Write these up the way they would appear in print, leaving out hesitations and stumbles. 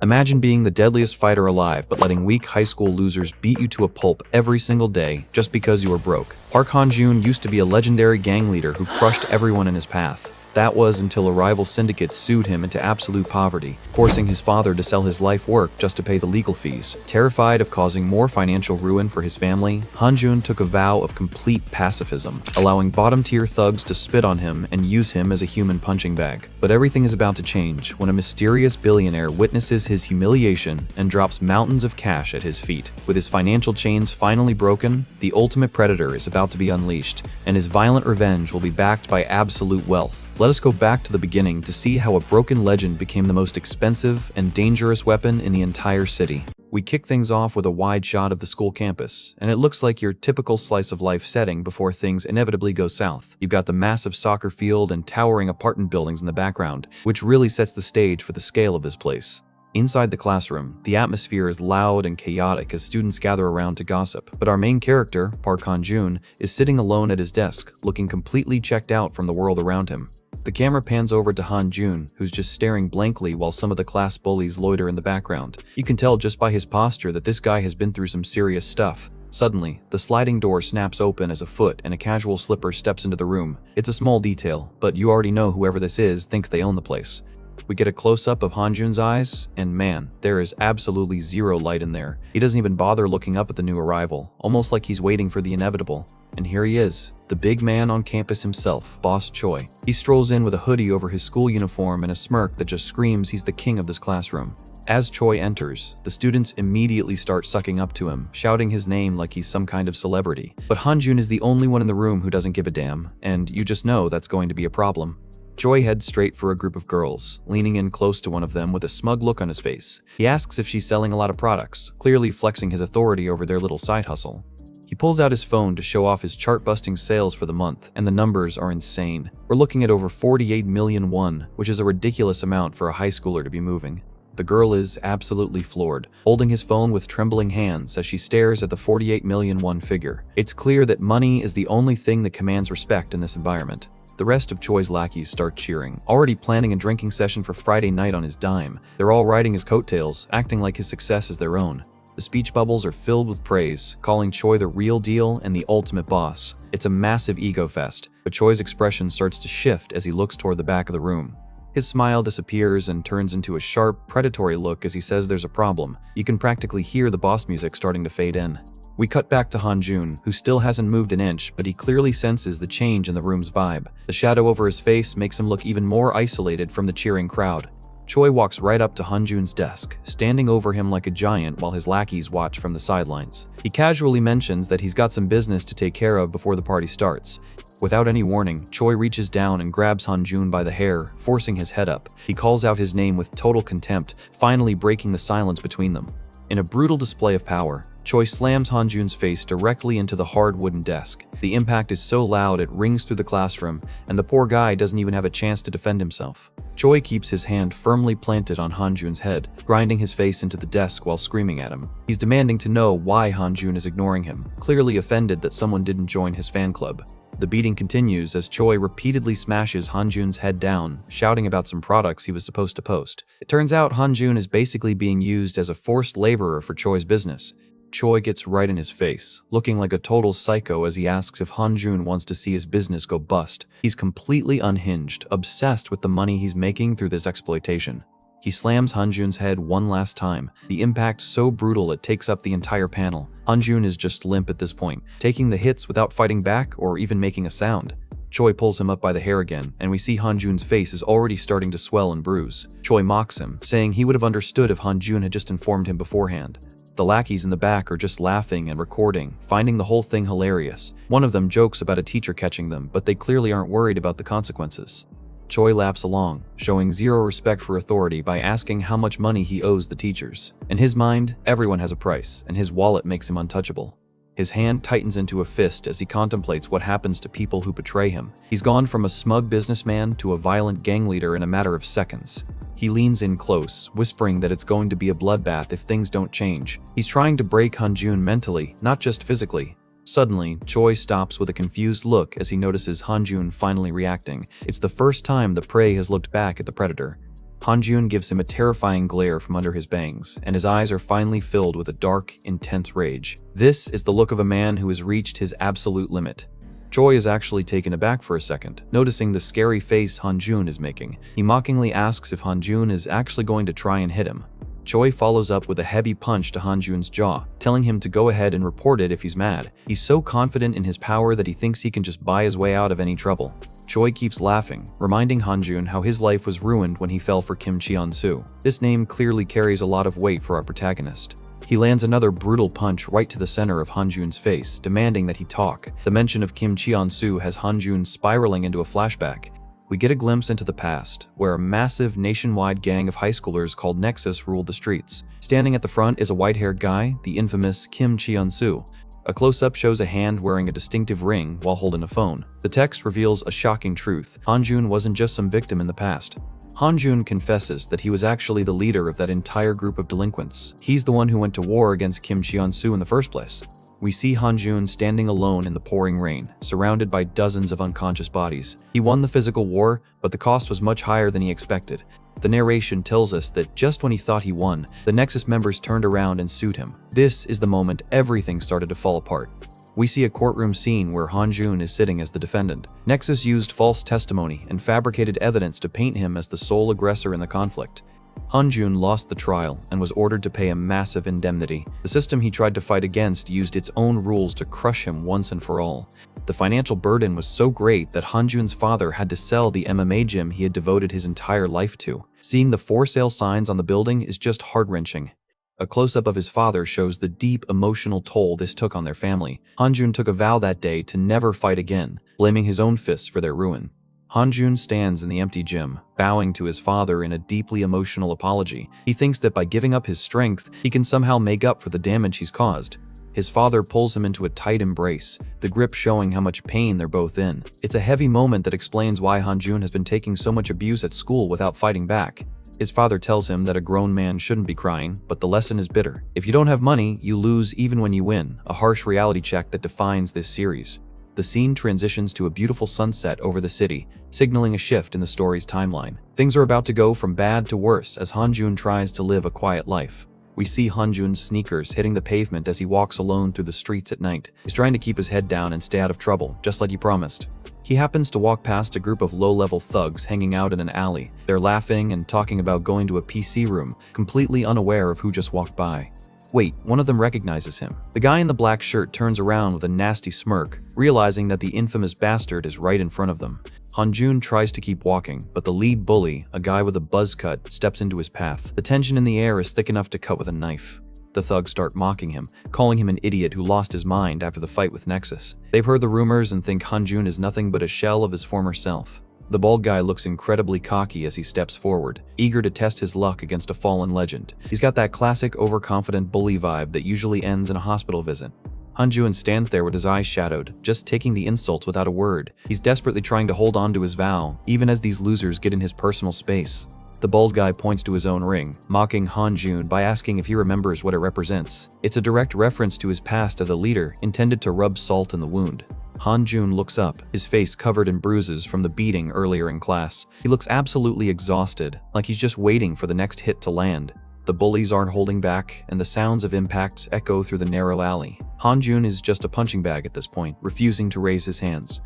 Imagine being the deadliest fighter alive, but letting weak high school losers beat you to a pulp every single day just because you were broke. Park Han-joon used to be a legendary gang leader who crushed everyone in his path. That was until a rival syndicate sued him into absolute poverty, forcing his father to sell his life work just to pay the legal fees. Terrified of causing more financial ruin for his family, Han-joon took a vow of complete pacifism, allowing bottom-tier thugs to spit on him and use him as a human punching bag. But everything is about to change when a mysterious billionaire witnesses his humiliation and drops mountains of cash at his feet. With his financial chains finally broken, the ultimate predator is about to be unleashed, and his violent revenge will be backed by absolute wealth. Let us go back to the beginning to see how a broken legend became the most expensive and dangerous weapon in the entire city. We kick things off with a wide shot of the school campus, and it looks like your typical slice of life setting before things inevitably go south. You've got the massive soccer field and towering apartment buildings in the background, which really sets the stage for the scale of this place. Inside the classroom, the atmosphere is loud and chaotic as students gather around to gossip. But our main character, Park Han-joon, is sitting alone at his desk, looking completely checked out from the world around him. The camera pans over to Han-joon, who's just staring blankly while some of the class bullies loiter in the background. You can tell just by his posture that this guy has been through some serious stuff. Suddenly, the sliding door snaps open as a foot and a casual slipper steps into the room. It's a small detail, but you already know whoever this is thinks they own the place. We get a close-up of Han-joon's eyes, and man, there is absolutely zero light in there. He doesn't even bother looking up at the new arrival, almost like he's waiting for the inevitable. And here he is, the big man on campus himself, Boss Choi. He strolls in with a hoodie over his school uniform and a smirk that just screams he's the king of this classroom. As Choi enters, the students immediately start sucking up to him, shouting his name like he's some kind of celebrity. But Han-joon is the only one in the room who doesn't give a damn, and you just know that's going to be a problem. Choi heads straight for a group of girls, leaning in close to one of them with a smug look on his face. He asks if she's selling a lot of products, clearly flexing his authority over their little side hustle. He pulls out his phone to show off his chart-busting sales for the month, and the numbers are insane. We're looking at over 48 million won, which is a ridiculous amount for a high schooler to be moving. The girl is absolutely floored, holding his phone with trembling hands as she stares at the 48 million won figure. It's clear that money is the only thing that commands respect in this environment. The rest of Choi's lackeys start cheering, already planning a drinking session for Friday night on his dime. They're all riding his coattails, acting like his success is their own. The speech bubbles are filled with praise, calling Choi the real deal and the ultimate boss. It's a massive ego fest, but Choi's expression starts to shift as he looks toward the back of the room. His smile disappears and turns into a sharp, predatory look as he says there's a problem. You can practically hear the boss music starting to fade in. We cut back to Han-joon, who still hasn't moved an inch, but he clearly senses the change in the room's vibe. The shadow over his face makes him look even more isolated from the cheering crowd. Choi walks right up to Han-joon's desk, standing over him like a giant while his lackeys watch from the sidelines. He casually mentions that he's got some business to take care of before the party starts. Without any warning, Choi reaches down and grabs Han-joon by the hair, forcing his head up. He calls out his name with total contempt, finally breaking the silence between them. In a brutal display of power, Choi slams Han-joon's face directly into the hard wooden desk. The impact is so loud it rings through the classroom, and the poor guy doesn't even have a chance to defend himself. Choi keeps his hand firmly planted on Han-joon's head, grinding his face into the desk while screaming at him. He's demanding to know why Han-joon is ignoring him, clearly offended that someone didn't join his fan club. The beating continues as Choi repeatedly smashes Han-joon's head down, shouting about some products he was supposed to post. It turns out Han-joon is basically being used as a forced laborer for Choi's business. Choi gets right in his face, looking like a total psycho as he asks if Han-joon wants to see his business go bust. He's completely unhinged, obsessed with the money he's making through this exploitation. He slams Han-joon's head one last time, the impact so brutal it takes up the entire panel. Han-joon is just limp at this point, taking the hits without fighting back or even making a sound. Choi pulls him up by the hair again, and we see Han-joon's face is already starting to swell and bruise. Choi mocks him, saying he would have understood if Han-joon had just informed him beforehand. The lackeys in the back are just laughing and recording, finding the whole thing hilarious. One of them jokes about a teacher catching them, but they clearly aren't worried about the consequences. Choi laughs along, showing zero respect for authority by asking how much money he owes the teachers. In his mind, everyone has a price, and his wallet makes him untouchable. His hand tightens into a fist as he contemplates what happens to people who betray him. He's gone from a smug businessman to a violent gang leader in a matter of seconds. He leans in close, whispering that it's going to be a bloodbath if things don't change. He's trying to break Han-joon mentally, not just physically. Suddenly, Choi stops with a confused look as he notices Han-joon finally reacting. It's the first time the prey has looked back at the predator. Hanjun gives him a terrifying glare from under his bangs, and his eyes are finally filled with a dark, intense rage. This is the look of a man who has reached his absolute limit. Choi is actually taken aback for a second, noticing the scary face Hanjun is making. He mockingly asks if Hanjun is actually going to try and hit him. Choi follows up with a heavy punch to Hanjun's jaw, telling him to go ahead and report it if he's mad. He's so confident in his power that he thinks he can just buy his way out of any trouble. Choi keeps laughing, reminding Hanjun how his life was ruined when he fell for Kim Cheon-soo. This name clearly carries a lot of weight for our protagonist. He lands another brutal punch right to the center of Hanjun's face, demanding that he talk. The mention of Kim Cheon-soo has Hanjun spiraling into a flashback. We get a glimpse into the past, where a massive nationwide gang of high schoolers called Nexus ruled the streets. Standing at the front is a white-haired guy, the infamous Kim Cheon-soo. A close-up shows a hand wearing a distinctive ring while holding a phone. The text reveals a shocking truth. Hanjun wasn't just some victim in the past. Hanjun confesses that he was actually the leader of that entire group of delinquents. He's the one who went to war against Kim Cheon-soo in the first place. We see Hanjun standing alone in the pouring rain, surrounded by dozens of unconscious bodies. He won the physical war, but the cost was much higher than he expected. The narration tells us that just when he thought he won, the Nexus members turned around and sued him. This is the moment everything started to fall apart. We see a courtroom scene where Hanjun is sitting as the defendant. Nexus used false testimony and fabricated evidence to paint him as the sole aggressor in the conflict. Hanjun lost the trial and was ordered to pay a massive indemnity. The system he tried to fight against used its own rules to crush him once and for all. The financial burden was so great that Hanjun's father had to sell the MMA gym he had devoted his entire life to. Seeing the for sale signs on the building is just heart-wrenching. A close-up of his father shows the deep emotional toll this took on their family. Hanjun took a vow that day to never fight again, blaming his own fists for their ruin. Hanjun stands in the empty gym, bowing to his father in a deeply emotional apology. He thinks that by giving up his strength, he can somehow make up for the damage he's caused. His father pulls him into a tight embrace, the grip showing how much pain they're both in. It's a heavy moment that explains why Hanjun has been taking so much abuse at school without fighting back. His father tells him that a grown man shouldn't be crying, but the lesson is bitter. If you don't have money, you lose even when you win, a harsh reality check that defines this series. The scene transitions to a beautiful sunset over the city, signaling a shift in the story's timeline. Things are about to go from bad to worse as Hanjun tries to live a quiet life. We see Hanjun's sneakers hitting the pavement as he walks alone through the streets at night. He's trying to keep his head down and stay out of trouble, just like he promised. He happens to walk past a group of low-level thugs hanging out in an alley. They're laughing and talking about going to a PC room, completely unaware of who just walked by. Wait, one of them recognizes him. The guy in the black shirt turns around with a nasty smirk, realizing that the infamous bastard is right in front of them. Hanjun tries to keep walking, but the lead bully, a guy with a buzz cut, steps into his path. The tension in the air is thick enough to cut with a knife. The thugs start mocking him, calling him an idiot who lost his mind after the fight with Nexus. They've heard the rumors and think Hanjun is nothing but a shell of his former self. The bald guy looks incredibly cocky as he steps forward, eager to test his luck against a fallen legend. He's got that classic overconfident bully vibe that usually ends in a hospital visit. Hanjun stands there with his eyes shadowed, just taking the insults without a word. He's desperately trying to hold on to his vow, even as these losers get in his personal space. The bald guy points to his own ring, mocking Hanjun by asking if he remembers what it represents. It's a direct reference to his past as a leader, intended to rub salt in the wound. Hanjun looks up, his face covered in bruises from the beating earlier in class. He looks absolutely exhausted, like he's just waiting for the next hit to land. The bullies aren't holding back, and the sounds of impacts echo through the narrow alley. Hanjun is just a punching bag at this point, refusing to raise his hands.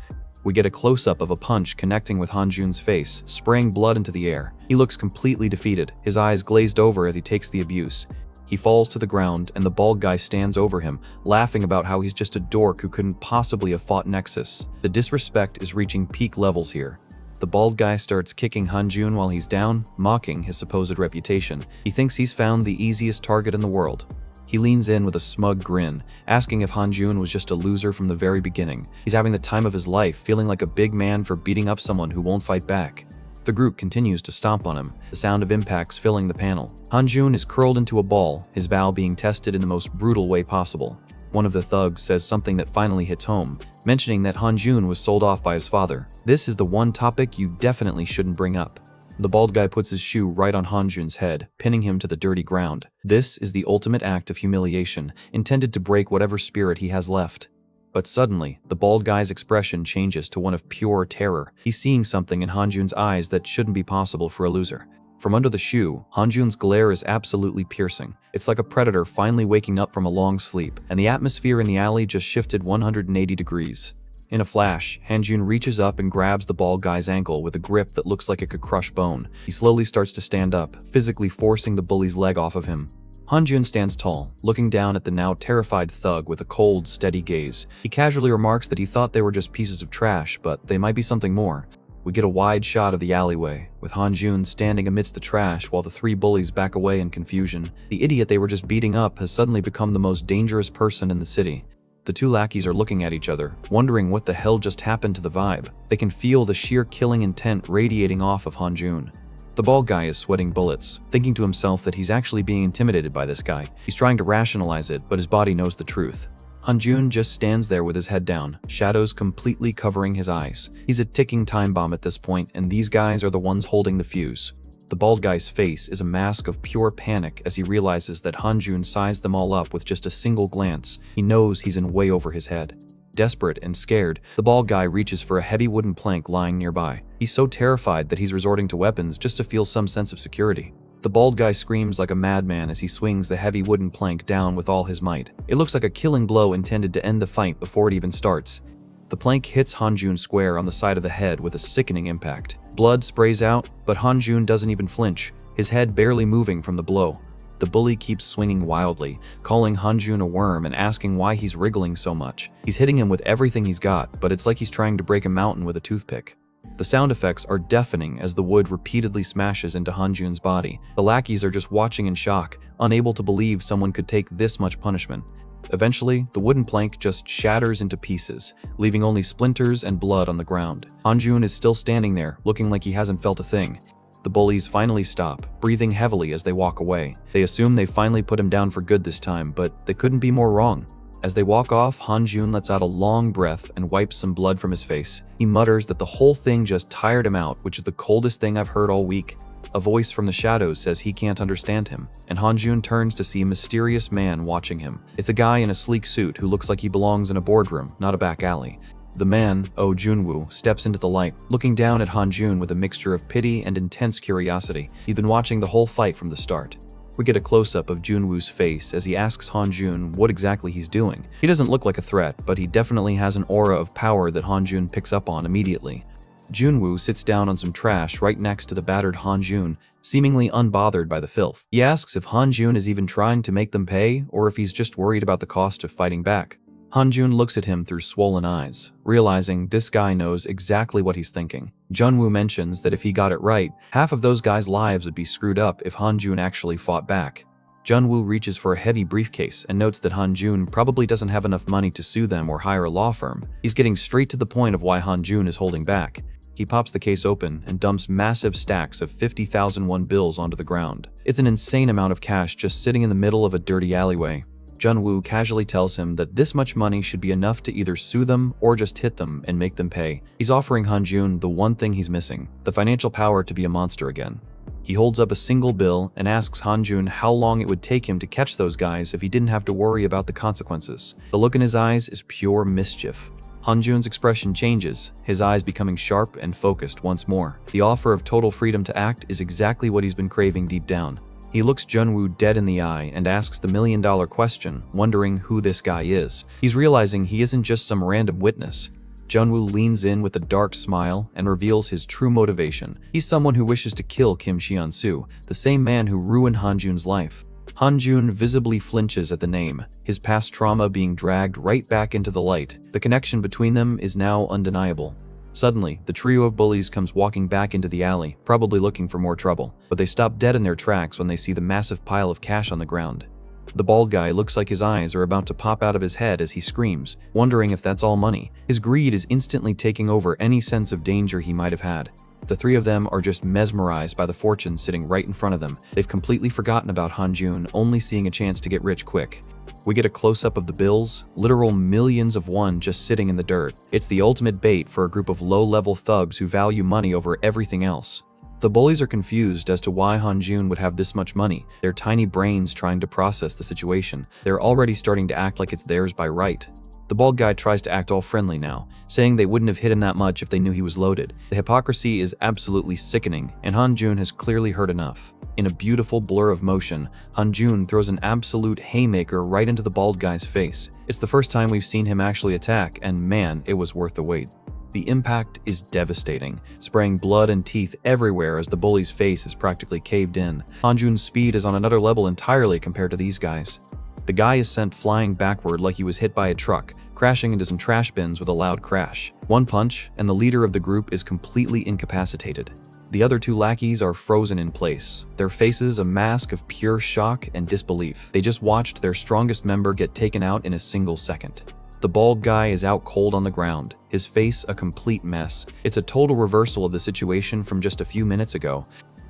We get a close-up of a punch connecting with Hanjun's face, spraying blood into the air. He looks completely defeated, his eyes glazed over as he takes the abuse. He falls to the ground, and the bald guy stands over him, laughing about how he's just a dork who couldn't possibly have fought Nexus. The disrespect is reaching peak levels here. The bald guy starts kicking Hanjun while he's down, mocking his supposed reputation. He thinks he's found the easiest target in the world. He leans in with a smug grin, asking if Hanjun was just a loser from the very beginning. He's having the time of his life, feeling like a big man for beating up someone who won't fight back. The group continues to stomp on him, the sound of impacts filling the panel. Hanjun is curled into a ball, his vow being tested in the most brutal way possible. One of the thugs says something that finally hits home, mentioning that Hanjun was sold off by his father. This is the one topic you definitely shouldn't bring up. The bald guy puts his shoe right on Hanjun's head, pinning him to the dirty ground. This is the ultimate act of humiliation, intended to break whatever spirit he has left. But suddenly, the bald guy's expression changes to one of pure terror. He's seeing something in Hanjun's eyes that shouldn't be possible for a loser. From under the shoe, Hanjun's glare is absolutely piercing. It's like a predator finally waking up from a long sleep, and the atmosphere in the alley just shifted 180 degrees. In a flash, Hanjun reaches up and grabs the bald guy's ankle with a grip that looks like it could crush bone. He slowly starts to stand up, physically forcing the bully's leg off of him. Hanjun stands tall, looking down at the now terrified thug with a cold, steady gaze. He casually remarks that he thought they were just pieces of trash, but they might be something more. We get a wide shot of the alleyway, with Hanjun standing amidst the trash while the three bullies back away in confusion. The idiot they were just beating up has suddenly become the most dangerous person in the city. The two lackeys are looking at each other, wondering what the hell just happened to the vibe. They can feel the sheer killing intent radiating off of Hanjun. The bald guy is sweating bullets, thinking to himself that he's actually being intimidated by this guy. He's trying to rationalize it, but his body knows the truth. Hanjun just stands there with his head down, shadows completely covering his eyes. He's a ticking time bomb at this point, and these guys are the ones holding the fuse. The bald guy's face is a mask of pure panic as he realizes that Hanjun sized them all up with just a single glance. He knows he's in way over his head. Desperate and scared, the bald guy reaches for a heavy wooden plank lying nearby. He's so terrified that he's resorting to weapons just to feel some sense of security. The bald guy screams like a madman as he swings the heavy wooden plank down with all his might. It looks like a killing blow intended to end the fight before it even starts. The plank hits Hanjun square on the side of the head with a sickening impact. Blood sprays out, but Hanjun doesn't even flinch, his head barely moving from the blow. The bully keeps swinging wildly, calling Hanjun a worm and asking why he's wriggling so much. He's hitting him with everything he's got, but it's like he's trying to break a mountain with a toothpick. The sound effects are deafening as the wood repeatedly smashes into Hanjun's body. The lackeys are just watching in shock, unable to believe someone could take this much punishment. Eventually, the wooden plank just shatters into pieces, leaving only splinters and blood on the ground. Hanjun is still standing there, looking like he hasn't felt a thing. The bullies finally stop, breathing heavily as they walk away. They assume they finally put him down for good this time, but they couldn't be more wrong. As they walk off, Hanjun lets out a long breath and wipes some blood from his face. He mutters that the whole thing just tired him out, which is the coldest thing I've heard all week. A voice from the shadows says he can't understand him, and Hanjun turns to see a mysterious man watching him. It's a guy in a sleek suit who looks like he belongs in a boardroom, not a back alley. The man, Oh Junwoo, steps into the light, looking down at Hanjun with a mixture of pity and intense curiosity. He'd been watching the whole fight from the start. We get a close-up of Junwoo's face as he asks Hanjun what exactly he's doing. He doesn't look like a threat, but he definitely has an aura of power that Hanjun picks up on immediately. Junwoo sits down on some trash right next to the battered Hanjun, seemingly unbothered by the filth. He asks if Hanjun is even trying to make them pay, or if he's just worried about the cost of fighting back. Hanjun looks at him through swollen eyes, realizing this guy knows exactly what he's thinking. Junwoo mentions that if he got it right, half of those guys' lives would be screwed up if Hanjun actually fought back. Junwoo reaches for a heavy briefcase and notes that Hanjun probably doesn't have enough money to sue them or hire a law firm. He's getting straight to the point of why Hanjun is holding back. He pops the case open and dumps massive stacks of 50,000 won bills onto the ground. It's an insane amount of cash just sitting in the middle of a dirty alleyway. Junwoo casually tells him that this much money should be enough to either sue them or just hit them and make them pay. He's offering Hanjun the one thing he's missing, the financial power to be a monster again. He holds up a single bill and asks Hanjun how long it would take him to catch those guys if he didn't have to worry about the consequences. The look in his eyes is pure mischief. Hanjun's expression changes, his eyes becoming sharp and focused once more. The offer of total freedom to act is exactly what he's been craving deep down. He looks Junwoo dead in the eye and asks the million-dollar question, wondering who this guy is. He's realizing he isn't just some random witness. Junwoo leans in with a dark smile and reveals his true motivation. He's someone who wishes to kill Kim Cheon-soo, the same man who ruined Hanjun's life. Hanjun visibly flinches at the name, his past trauma being dragged right back into the light. The connection between them is now undeniable. Suddenly, the trio of bullies comes walking back into the alley, probably looking for more trouble, but they stop dead in their tracks when they see the massive pile of cash on the ground. The bald guy looks like his eyes are about to pop out of his head as he screams, wondering if that's all money. His greed is instantly taking over any sense of danger he might have had. The three of them are just mesmerized by the fortune sitting right in front of them. They've completely forgotten about Hanjun, only seeing a chance to get rich quick. We get a close-up of the bills, literal millions of won just sitting in the dirt. It's the ultimate bait for a group of low-level thugs who value money over everything else. The bullies are confused as to why Hanjun would have this much money, their tiny brains trying to process the situation. They're already starting to act like it's theirs by right. The bald guy tries to act all friendly now, saying they wouldn't have hit him that much if they knew he was loaded. The hypocrisy is absolutely sickening, and Han-jun has clearly heard enough. In a beautiful blur of motion, Han-jun throws an absolute haymaker right into the bald guy's face. It's the first time we've seen him actually attack, and man, it was worth the wait. The impact is devastating, spraying blood and teeth everywhere as the bully's face is practically caved in. Han-jun's speed is on another level entirely compared to these guys. The guy is sent flying backward like he was hit by a truck, crashing into some trash bins with a loud crash. One punch, and the leader of the group is completely incapacitated. The other two lackeys are frozen in place, their faces a mask of pure shock and disbelief. They just watched their strongest member get taken out in a single second. The bald guy is out cold on the ground, his face a complete mess. It's a total reversal of the situation from just a few minutes ago.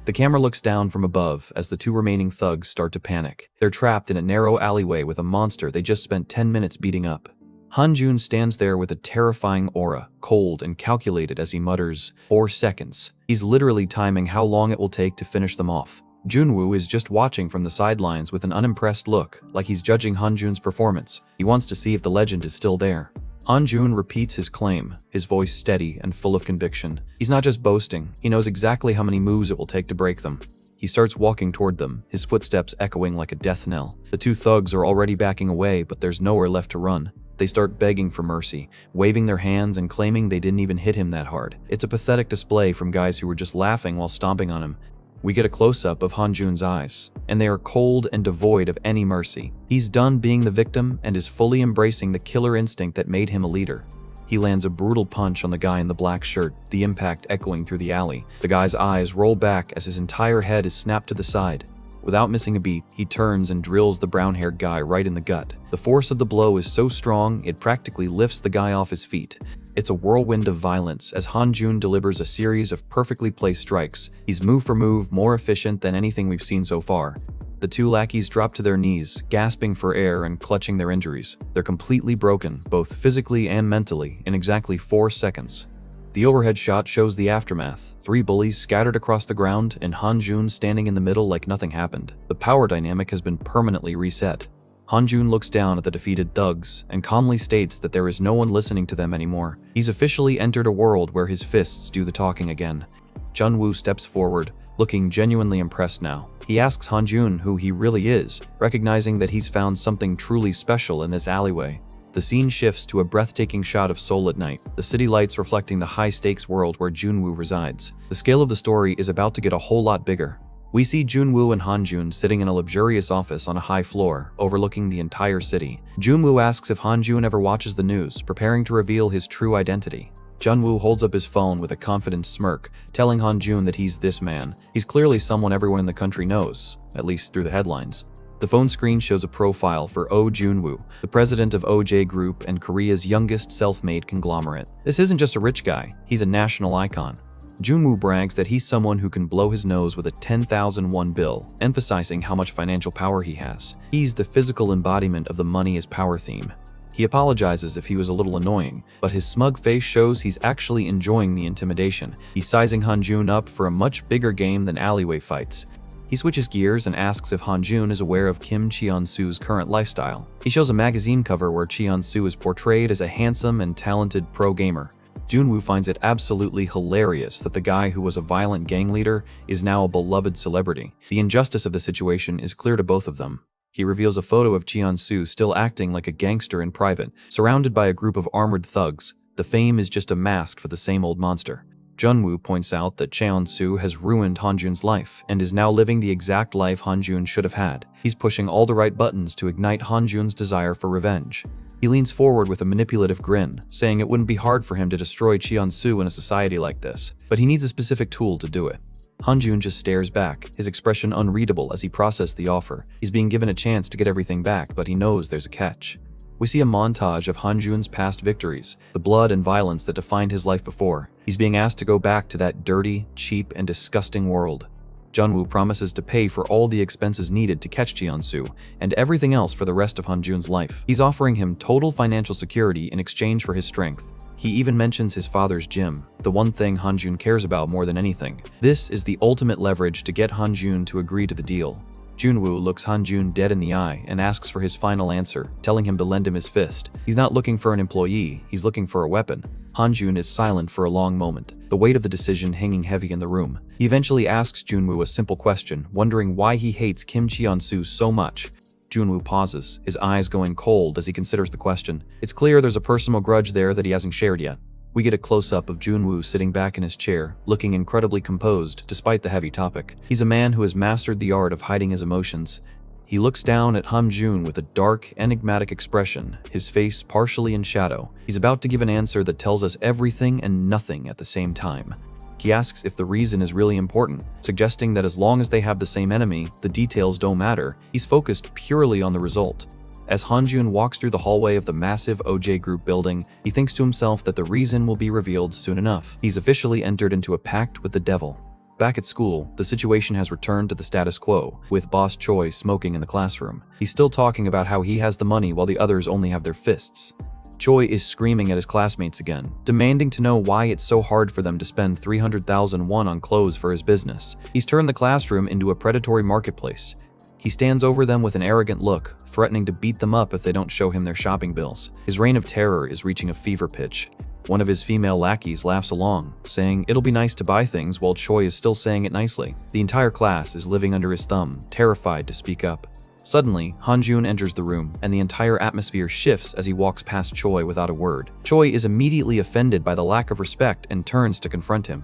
The camera looks down from above as the two remaining thugs start to panic. They're trapped in a narrow alleyway with a monster they just spent 10 minutes beating up. Han-jun stands there with a terrifying aura, cold and calculated as he mutters, 4 seconds. He's literally timing how long it will take to finish them off. Junwoo is just watching from the sidelines with an unimpressed look, like he's judging Han-jun's performance. He wants to see if the legend is still there. Han-jun repeats his claim, his voice steady and full of conviction. He's not just boasting, he knows exactly how many moves it will take to break them. He starts walking toward them, his footsteps echoing like a death knell. The two thugs are already backing away, but there's nowhere left to run. They start begging for mercy, waving their hands and claiming they didn't even hit him that hard. It's a pathetic display from guys who were just laughing while stomping on him. We get a close-up of Han-jun's eyes, and they are cold and devoid of any mercy. He's done being the victim and is fully embracing the killer instinct that made him a leader. He lands a brutal punch on the guy in the black shirt, the impact echoing through the alley. The guy's eyes roll back as his entire head is snapped to the side. Without missing a beat, he turns and drills the brown-haired guy right in the gut. The force of the blow is so strong, it practically lifts the guy off his feet. It's a whirlwind of violence as Han-jun delivers a series of perfectly placed strikes. He's move for move more efficient than anything we've seen so far. The two lackeys drop to their knees, gasping for air and clutching their injuries. They're completely broken, both physically and mentally, in exactly 4 seconds. The overhead shot shows the aftermath, 3 bullies scattered across the ground and Han-jun standing in the middle like nothing happened. The power dynamic has been permanently reset. Han-jun looks down at the defeated thugs and calmly states that there is no one listening to them anymore. He's officially entered a world where his fists do the talking again. Junwoo steps forward, looking genuinely impressed now. He asks Han-jun who he really is, recognizing that he's found something truly special in this alleyway. The scene shifts to a breathtaking shot of Seoul at night, the city lights reflecting the high-stakes world where Junwoo resides. The scale of the story is about to get a whole lot bigger. We see Junwoo and Han-jun sitting in a luxurious office on a high floor, overlooking the entire city. Junwoo asks if Han-jun ever watches the news, preparing to reveal his true identity. Junwoo holds up his phone with a confident smirk, telling Han-jun that he's this man. He's clearly someone everyone in the country knows, at least through the headlines. The phone screen shows a profile for Oh Junwoo, the president of OJ Group and Korea's youngest self-made conglomerate. This isn't just a rich guy, he's a national icon. Junwoo brags that he's someone who can blow his nose with a 10,000 won bill, emphasizing how much financial power he has. He's the physical embodiment of the money is power theme. He apologizes if he was a little annoying, but his smug face shows he's actually enjoying the intimidation. He's sizing Han-jun up for a much bigger game than alleyway fights. He switches gears and asks if Han-jun is aware of Kim Cheon-soo's current lifestyle. He shows a magazine cover where Cheon-soo is portrayed as a handsome and talented pro gamer. Junwoo finds it absolutely hilarious that the guy who was a violent gang leader is now a beloved celebrity. The injustice of the situation is clear to both of them. He reveals a photo of Cheon-soo still acting like a gangster in private, surrounded by a group of armored thugs. The fame is just a mask for the same old monster. Junwoo points out that Cheon-soo has ruined Han-jun's life and is now living the exact life Han-jun should have had. He's pushing all the right buttons to ignite Han-jun's desire for revenge. He leans forward with a manipulative grin, saying it wouldn't be hard for him to destroy Cheon-soo in a society like this, but he needs a specific tool to do it. Han-jun just stares back, his expression unreadable as he processes the offer. He's being given a chance to get everything back, but he knows there's a catch. We see a montage of Han-jun's past victories, the blood and violence that defined his life before. He's being asked to go back to that dirty, cheap, and disgusting world. Junwoo promises to pay for all the expenses needed to catch Cheon-soo and everything else for the rest of Han-jun's life. He's offering him total financial security in exchange for his strength. He even mentions his father's gym, the one thing Han-jun cares about more than anything. This is the ultimate leverage to get Han-jun to agree to the deal. Junwoo looks Hanjun dead in the eye and asks for his final answer, telling him to lend him his fist. He's not looking for an employee, he's looking for a weapon. Hanjun is silent for a long moment, the weight of the decision hanging heavy in the room. He eventually asks Junwoo a simple question, wondering why he hates Kim Cheon-soo so much. Junwoo pauses, his eyes going cold as he considers the question. It's clear there's a personal grudge there that he hasn't shared yet. We get a close-up of Junwoo sitting back in his chair, looking incredibly composed despite the heavy topic. He's a man who has mastered the art of hiding his emotions. He looks down at Hamjun with a dark, enigmatic expression, his face partially in shadow. He's about to give an answer that tells us everything and nothing at the same time. He asks if the reason is really important, suggesting that as long as they have the same enemy, the details don't matter. He's focused purely on the result. As Hanjun walks through the hallway of the massive OJ Group building, he thinks to himself that the reason will be revealed soon enough. He's officially entered into a pact with the devil. Back at school, the situation has returned to the status quo, with Boss Choi smoking in the classroom. He's still talking about how he has the money while the others only have their fists. Choi is screaming at his classmates again, demanding to know why it's so hard for them to spend 300,000 won on clothes for his business. He's turned the classroom into a predatory marketplace. He stands over them with an arrogant look, threatening to beat them up if they don't show him their shopping bills. His reign of terror is reaching a fever pitch. One of his female lackeys laughs along, saying it'll be nice to buy things while Choi is still saying it nicely. The entire class is living under his thumb, terrified to speak up. Suddenly, Hanjun enters the room, and the entire atmosphere shifts as he walks past Choi without a word. Choi is immediately offended by the lack of respect and turns to confront him.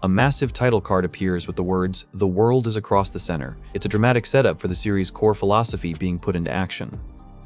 A massive title card appears with the words, "The world is across the center." It's a dramatic setup for the series' core philosophy being put into action.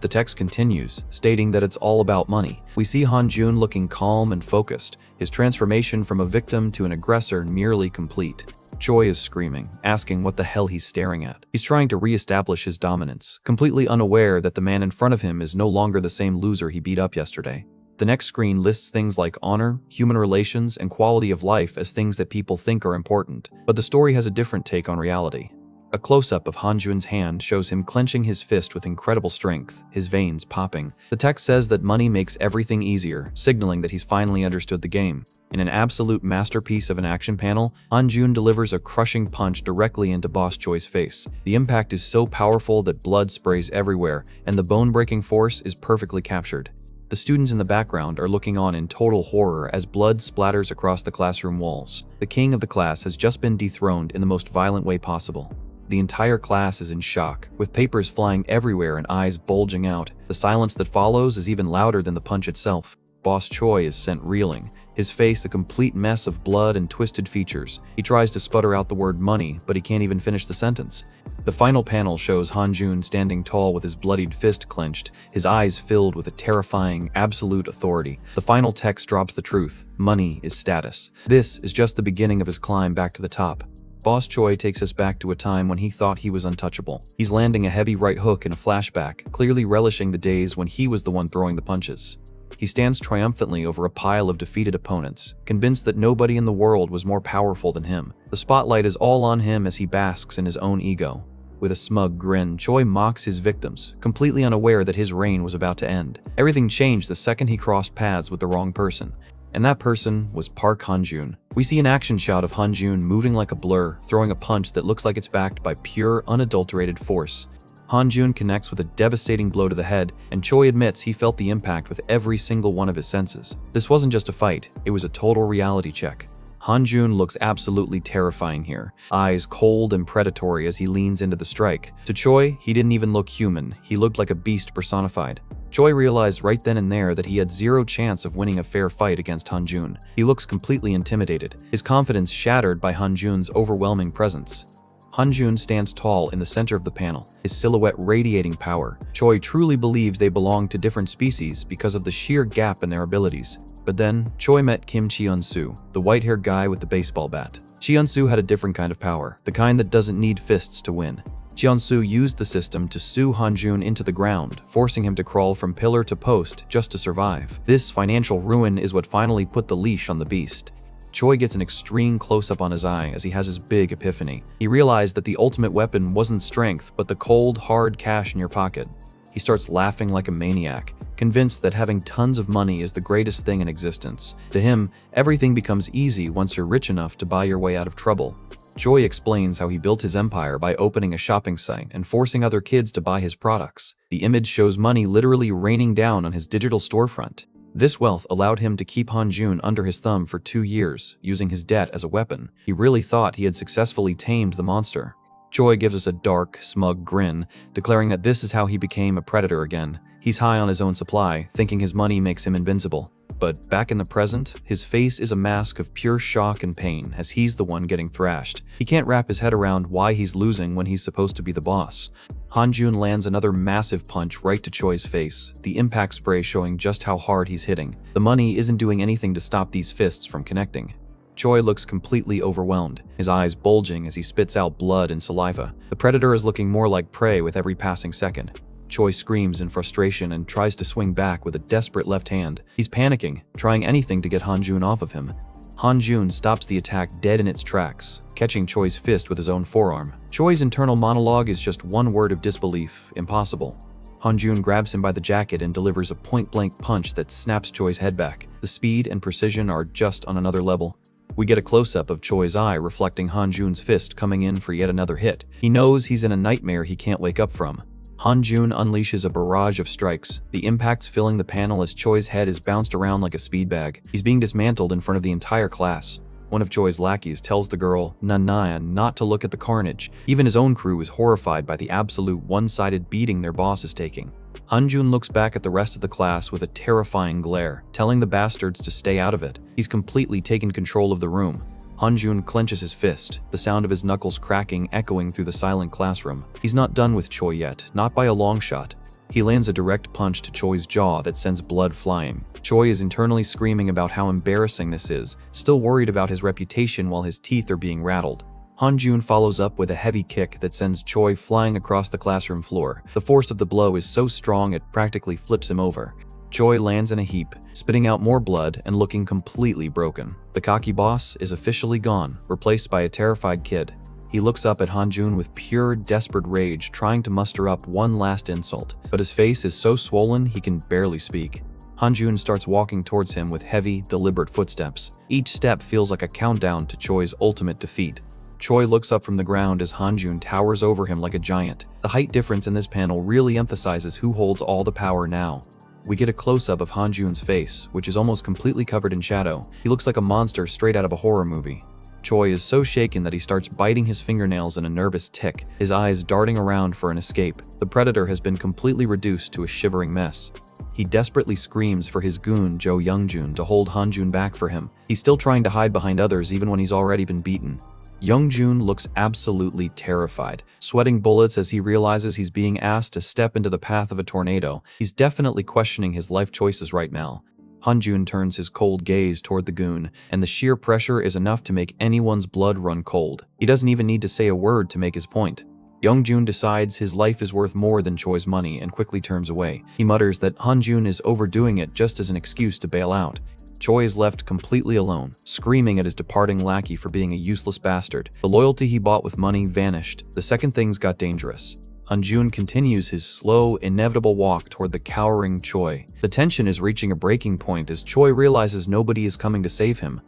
The text continues, stating that it's all about money. We see Hanjun looking calm and focused, his transformation from a victim to an aggressor nearly complete. Choi is screaming, asking what the hell he's staring at. He's trying to re-establish his dominance, completely unaware that the man in front of him is no longer the same loser he beat up yesterday. The next screen lists things like honor, human relations, and quality of life as things that people think are important, but the story has a different take on reality. A close-up of Hanjun's hand shows him clenching his fist with incredible strength, his veins popping. The text says that money makes everything easier, signaling that he's finally understood the game. In an absolute masterpiece of an action panel, Hanjun delivers a crushing punch directly into Boss Choi's face. The impact is so powerful that blood sprays everywhere, and the bone-breaking force is perfectly captured. The students in the background are looking on in total horror as blood splatters across the classroom walls. The king of the class has just been dethroned in the most violent way possible. The entire class is in shock, with papers flying everywhere and eyes bulging out. The silence that follows is even louder than the punch itself. Boss Choi is sent reeling, his face a complete mess of blood and twisted features. He tries to sputter out the word money, but he can't even finish the sentence. The final panel shows Hanjun standing tall with his bloodied fist clenched, his eyes filled with a terrifying, absolute authority. The final text drops the truth: money is status. This is just the beginning of his climb back to the top. Boss Choi takes us back to a time when he thought he was untouchable. He's landing a heavy right hook in a flashback, clearly relishing the days when he was the one throwing the punches. He stands triumphantly over a pile of defeated opponents, convinced that nobody in the world was more powerful than him. The spotlight is all on him as he basks in his own ego. With a smug grin, Choi mocks his victims, completely unaware that his reign was about to end. Everything changed the second he crossed paths with the wrong person. And that person was Park Hanjun. We see an action shot of Hanjun moving like a blur, throwing a punch that looks like it's backed by pure, unadulterated force. Hanjun connects with a devastating blow to the head, and Choi admits he felt the impact with every single one of his senses. This wasn't just a fight, it was a total reality check. Hanjun looks absolutely terrifying here, eyes cold and predatory as he leans into the strike. To Choi, he didn't even look human, he looked like a beast personified. Choi realized right then and there that he had zero chance of winning a fair fight against Hanjun. He looks completely intimidated, his confidence shattered by Hanjun's overwhelming presence. Hanjun stands tall in the center of the panel, his silhouette radiating power. Choi truly believed they belonged to different species because of the sheer gap in their abilities. But then, Choi met Kim Cheon-soo, the white-haired guy with the baseball bat. Cheon-soo had a different kind of power, the kind that doesn't need fists to win. Cheon-soo used the system to sue Hanjun into the ground, forcing him to crawl from pillar to post just to survive. This financial ruin is what finally put the leash on the beast. Choi gets an extreme close-up on his eye as he has his big epiphany. He realized that the ultimate weapon wasn't strength, but the cold, hard cash in your pocket. He starts laughing like a maniac, convinced that having tons of money is the greatest thing in existence. To him, everything becomes easy once you're rich enough to buy your way out of trouble. Choi explains how he built his empire by opening a shopping site and forcing other kids to buy his products. The image shows money literally raining down on his digital storefront. This wealth allowed him to keep Han-jun under his thumb for 2 years, using his debt as a weapon. He really thought he had successfully tamed the monster. Choi gives us a dark, smug grin, declaring that this is how he became a predator again. He's high on his own supply, thinking his money makes him invincible. But back in the present, his face is a mask of pure shock and pain as he's the one getting thrashed. He can't wrap his head around why he's losing when he's supposed to be the boss. Han-jun lands another massive punch right to Choi's face, the impact spray showing just how hard he's hitting. The money isn't doing anything to stop these fists from connecting. Choi looks completely overwhelmed, his eyes bulging as he spits out blood and saliva. The predator is looking more like prey with every passing second. Choi screams in frustration and tries to swing back with a desperate left hand. He's panicking, trying anything to get Han-jun off of him. Han-jun stops the attack dead in its tracks, catching Choi's fist with his own forearm. Choi's internal monologue is just one word of disbelief: impossible. Han-jun grabs him by the jacket and delivers a point-blank punch that snaps Choi's head back. The speed and precision are just on another level. We get a close-up of Choi's eye reflecting Han-jun's fist coming in for yet another hit. He knows he's in a nightmare he can't wake up from. Han-jun unleashes a barrage of strikes, the impacts filling the panel as Choi's head is bounced around like a speed bag. He's being dismantled in front of the entire class. One of Choi's lackeys tells the girl, Nanaya, not to look at the carnage. Even his own crew is horrified by the absolute one-sided beating their boss is taking. Han-jun looks back at the rest of the class with a terrifying glare, telling the bastards to stay out of it. He's completely taken control of the room. Han-jun clenches his fist, the sound of his knuckles cracking echoing through the silent classroom. He's not done with Choi yet, not by a long shot. He lands a direct punch to Choi's jaw that sends blood flying. Choi is internally screaming about how embarrassing this is, still worried about his reputation while his teeth are being rattled. Han-jun follows up with a heavy kick that sends Choi flying across the classroom floor. The force of the blow is so strong it practically flips him over. Choi lands in a heap, spitting out more blood and looking completely broken. The cocky boss is officially gone, replaced by a terrified kid. He looks up at Han-jun with pure, desperate rage, trying to muster up one last insult, but his face is so swollen he can barely speak. Han-jun starts walking towards him with heavy, deliberate footsteps. Each step feels like a countdown to Choi's ultimate defeat. Choi looks up from the ground as Han-jun towers over him like a giant. The height difference in this panel really emphasizes who holds all the power now. We get a close-up of Han-jun's face, which is almost completely covered in shadow. He looks like a monster straight out of a horror movie. Choi is so shaken that he starts biting his fingernails in a nervous tick, his eyes darting around for an escape. The predator has been completely reduced to a shivering mess. He desperately screams for his goon, Jo Youngjun, to hold Han-jun back for him. He's still trying to hide behind others even when he's already been beaten. Youngjun looks absolutely terrified, sweating bullets as he realizes he's being asked to step into the path of a tornado. He's definitely questioning his life choices right now. Han-jun turns his cold gaze toward the goon, and the sheer pressure is enough to make anyone's blood run cold. He doesn't even need to say a word to make his point. Youngjun decides his life is worth more than Choi's money and quickly turns away. He mutters that Han-jun is overdoing it just as an excuse to bail out. Choi is left completely alone, screaming at his departing lackey for being a useless bastard. The loyalty he bought with money vanished the second things got dangerous. Han-jun continues his slow, inevitable walk toward the cowering Choi. The tension is reaching a breaking point as Choi realizes nobody is coming to save him.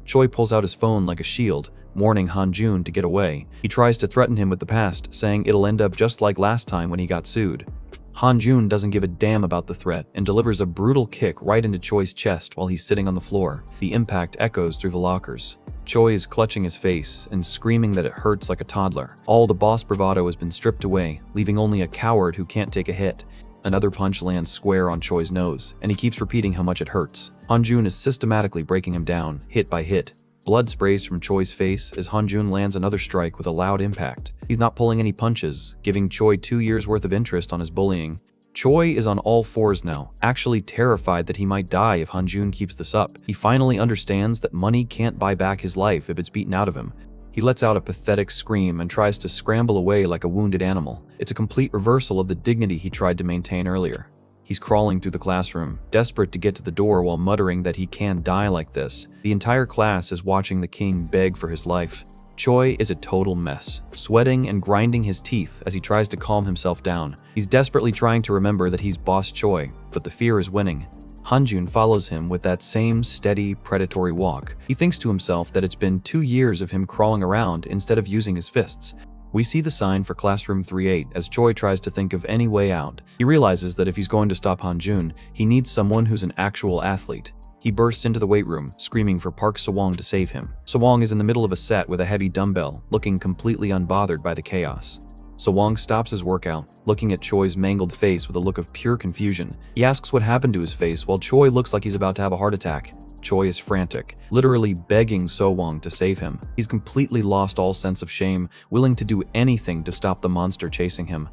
Choi pulls out his phone like a shield, warning Han-jun to get away. He tries to threaten him with the past, saying it'll end up just like last time when he got sued. Han-jun doesn't give a damn about the threat and delivers a brutal kick right into Choi's chest while he's sitting on the floor. The impact echoes through the lockers. Choi is clutching his face and screaming that it hurts like a toddler. All the boss bravado has been stripped away, leaving only a coward who can't take a hit. Another punch lands square on Choi's nose, and he keeps repeating how much it hurts. Han-jun is systematically breaking him down, hit by hit. Blood sprays from Choi's face as Han-jun lands another strike with a loud impact. He's not pulling any punches, giving Choi 2 years worth of interest on his bullying. Choi is on all fours now, actually terrified that he might die if Han-jun keeps this up. He finally understands that money can't buy back his life if it's beaten out of him. He lets out a pathetic scream and tries to scramble away like a wounded animal. It's a complete reversal of the dignity he tried to maintain earlier. He's crawling through the classroom, desperate to get to the door while muttering that he can't die like this. The entire class is watching the king beg for his life. Choi is a total mess, sweating and grinding his teeth as he tries to calm himself down. He's desperately trying to remember that he's Boss Choi, but the fear is winning. Hanjun follows him with that same steady, predatory walk. He thinks to himself that it's been 2 years of him crawling around instead of using his fists. We see the sign for classroom 38 as Choi tries to think of any way out. He realizes that if he's going to stop Hanjun, he needs someone who's an actual athlete. He bursts into the weight room, screaming for Park Sewong to save him. Sewong is in the middle of a set with a heavy dumbbell, looking completely unbothered by the chaos. Sewong stops his workout, looking at Choi's mangled face with a look of pure confusion. He asks what happened to his face while Choi looks like he's about to have a heart attack. Choi is frantic, literally begging Sewong to save him. He's completely lost all sense of shame, willing to do anything to stop the monster chasing him.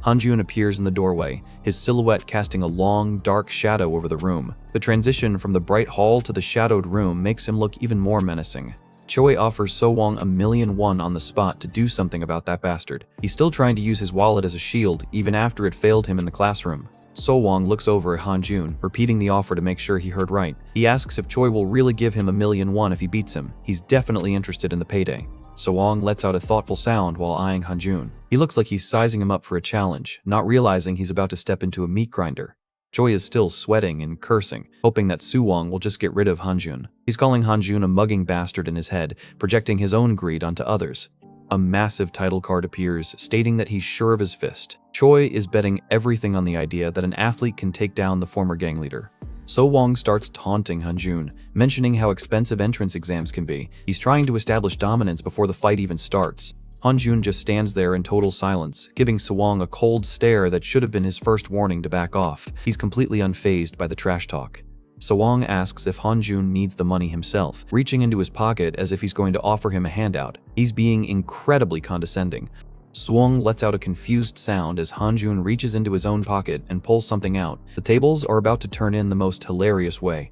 Hanjun appears in the doorway, his silhouette casting a long, dark shadow over the room. The transition from the bright hall to the shadowed room makes him look even more menacing. Choi offers Sewong $1,000,000 on the spot to do something about that bastard. He's still trying to use his wallet as a shield, even after it failed him in the classroom. Sewong looks over at Hanjun, repeating the offer to make sure he heard right. He asks if Choi will really give him $1,000,000 if he beats him. He's definitely interested in the payday. Sewong lets out a thoughtful sound while eyeing Hanjun. He looks like he's sizing him up for a challenge, not realizing he's about to step into a meat grinder. Choi is still sweating and cursing, hoping that Sewong will just get rid of Hanjun. He's calling Hanjun a mugging bastard in his head, projecting his own greed onto others. A massive title card appears, stating that he's sure of his fist. Choi is betting everything on the idea that an athlete can take down the former gang leader. Sewong starts taunting Hanjun, mentioning how expensive entrance exams can be. He's trying to establish dominance before the fight even starts. Hanjun just stands there in total silence, giving Sewong a cold stare that should have been his first warning to back off. He's completely unfazed by the trash talk. Sewong asks if Hanjun needs the money himself, reaching into his pocket as if he's going to offer him a handout. He's being incredibly condescending. Sewong lets out a confused sound as Hanjun reaches into his own pocket and pulls something out. The tables are about to turn in the most hilarious way.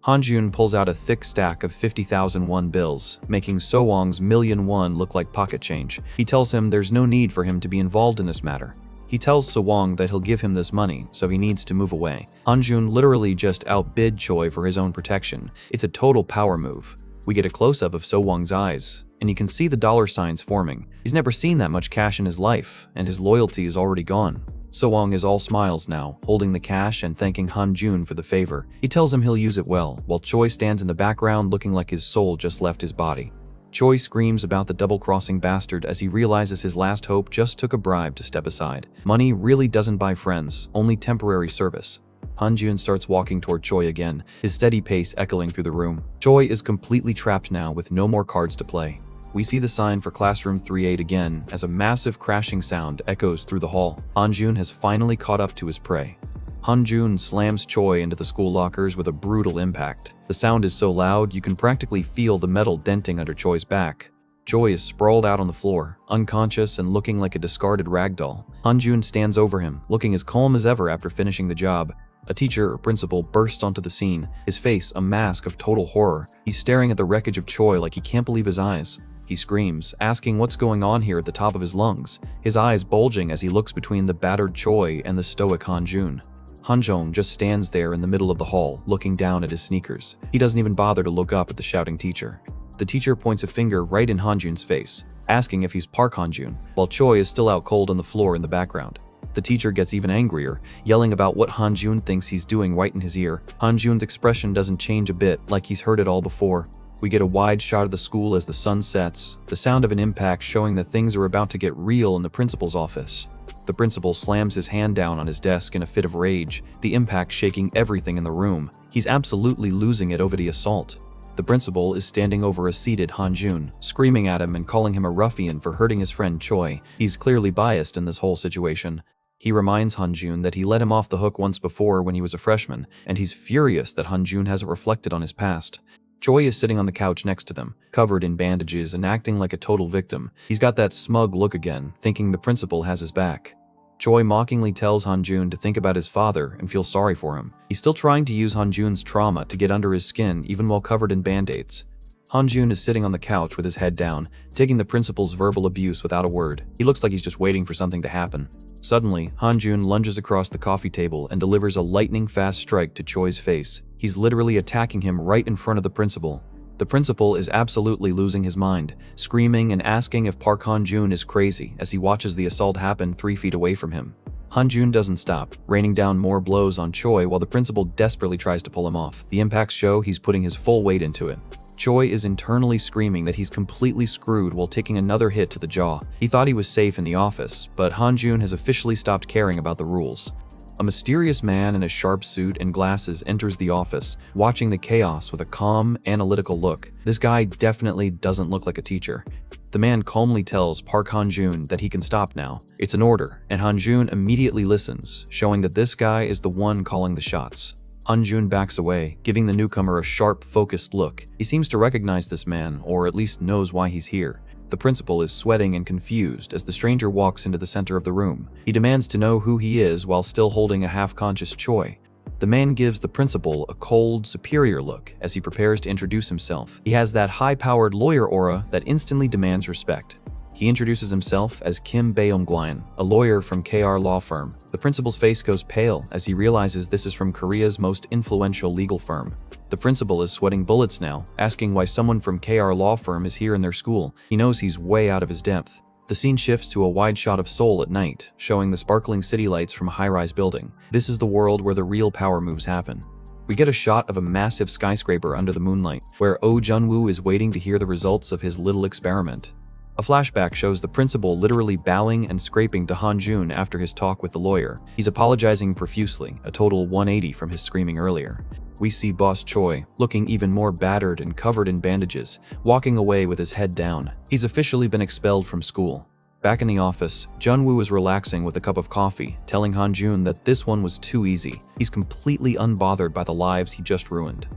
Hanjun pulls out a thick stack of 50,000 won bills, making Sewong's $1,000,000 look like pocket change. He tells him there's no need for him to be involved in this matter. He tells Sewong that he'll give him this money, so he needs to move away. Hanjun literally just outbid Choi for his own protection. It's a total power move. We get a close-up of Sewong's eyes, and you can see the dollar signs forming. He's never seen that much cash in his life, and his loyalty is already gone. Sewong is all smiles now, holding the cash and thanking Hanjun for the favor. He tells him he'll use it well, while Choi stands in the background looking like his soul just left his body. Choi screams about the double-crossing bastard as he realizes his last hope just took a bribe to step aside. Money really doesn't buy friends, only temporary service. Hanjun starts walking toward Choi again, his steady pace echoing through the room. Choi is completely trapped now with no more cards to play. We see the sign for classroom 38 again as a massive crashing sound echoes through the hall. Hanjun has finally caught up to his prey. Hanjun slams Choi into the school lockers with a brutal impact. The sound is so loud you can practically feel the metal denting under Choi's back. Choi is sprawled out on the floor, unconscious and looking like a discarded ragdoll. Hanjun stands over him, looking as calm as ever after finishing the job. A teacher or principal bursts onto the scene, his face a mask of total horror. He's staring at the wreckage of Choi like he can't believe his eyes. He screams, asking what's going on here at the top of his lungs, his eyes bulging as he looks between the battered Choi and the stoic Hanjun. Hanjun just stands there in the middle of the hall, looking down at his sneakers. He doesn't even bother to look up at the shouting teacher. The teacher points a finger right in Hanjun's face, asking if he's Park Hanjun, while Choi is still out cold on the floor in the background. The teacher gets even angrier, yelling about what Hanjun thinks he's doing right in his ear. Hanjun's expression doesn't change a bit, like he's heard it all before. We get a wide shot of the school as the sun sets, the sound of an impact showing that things are about to get real in the principal's office. The principal slams his hand down on his desk in a fit of rage, the impact shaking everything in the room. He's absolutely losing it over the assault. The principal is standing over a seated Hanjun, screaming at him and calling him a ruffian for hurting his friend Choi. He's clearly biased in this whole situation. He reminds Hanjun that he let him off the hook once before when he was a freshman, and he's furious that Hanjun hasn't reflected on his past. Choi is sitting on the couch next to them, covered in bandages and acting like a total victim. He's got that smug look again, thinking the principal has his back. Choi mockingly tells Hanjun to think about his father and feel sorry for him. He's still trying to use Hanjun's trauma to get under his skin even while covered in band-aids. Hanjun is sitting on the couch with his head down, taking the principal's verbal abuse without a word. He looks like he's just waiting for something to happen. Suddenly, Hanjun lunges across the coffee table and delivers a lightning-fast strike to Choi's face. He's literally attacking him right in front of the principal. The principal is absolutely losing his mind, screaming and asking if Park Hanjun is crazy as he watches the assault happen 3 feet away from him. Hanjun doesn't stop, raining down more blows on Choi while the principal desperately tries to pull him off. The impacts show he's putting his full weight into it. Choi is internally screaming that he's completely screwed while taking another hit to the jaw. He thought he was safe in the office, but Hanjun has officially stopped caring about the rules. A mysterious man in a sharp suit and glasses enters the office, watching the chaos with a calm, analytical look. This guy definitely doesn't look like a teacher. The man calmly tells Park Hanjun that he can stop now. It's an order, and Hanjun immediately listens, showing that this guy is the one calling the shots. Hanjun backs away, giving the newcomer a sharp, focused look. He seems to recognize this man, or at least knows why he's here. The principal is sweating and confused as the stranger walks into the center of the room. He demands to know who he is while still holding a half-conscious Choi. The man gives the principal a cold, superior look as he prepares to introduce himself. He has that high-powered lawyer aura that instantly demands respect. He introduces himself as Kim Baeom-gwan, a lawyer from KR law firm. The principal's face goes pale as he realizes this is from Korea's most influential legal firm. The principal is sweating bullets now, asking why someone from KR law firm is here in their school. He knows he's way out of his depth. The scene shifts to a wide shot of Seoul at night, showing the sparkling city lights from a high-rise building. This is the world where the real power moves happen. We get a shot of a massive skyscraper under the moonlight, where Oh Jun-woo is waiting to hear the results of his little experiment. A flashback shows the principal literally bowing and scraping to Hanjun after his talk with the lawyer. He's apologizing profusely, a total 180 from his screaming earlier. We see Boss Choi, looking even more battered and covered in bandages, walking away with his head down. He's officially been expelled from school. Back in the office, Jun-woo is relaxing with a cup of coffee, telling Hanjun that this one was too easy. He's completely unbothered by the lives he just ruined.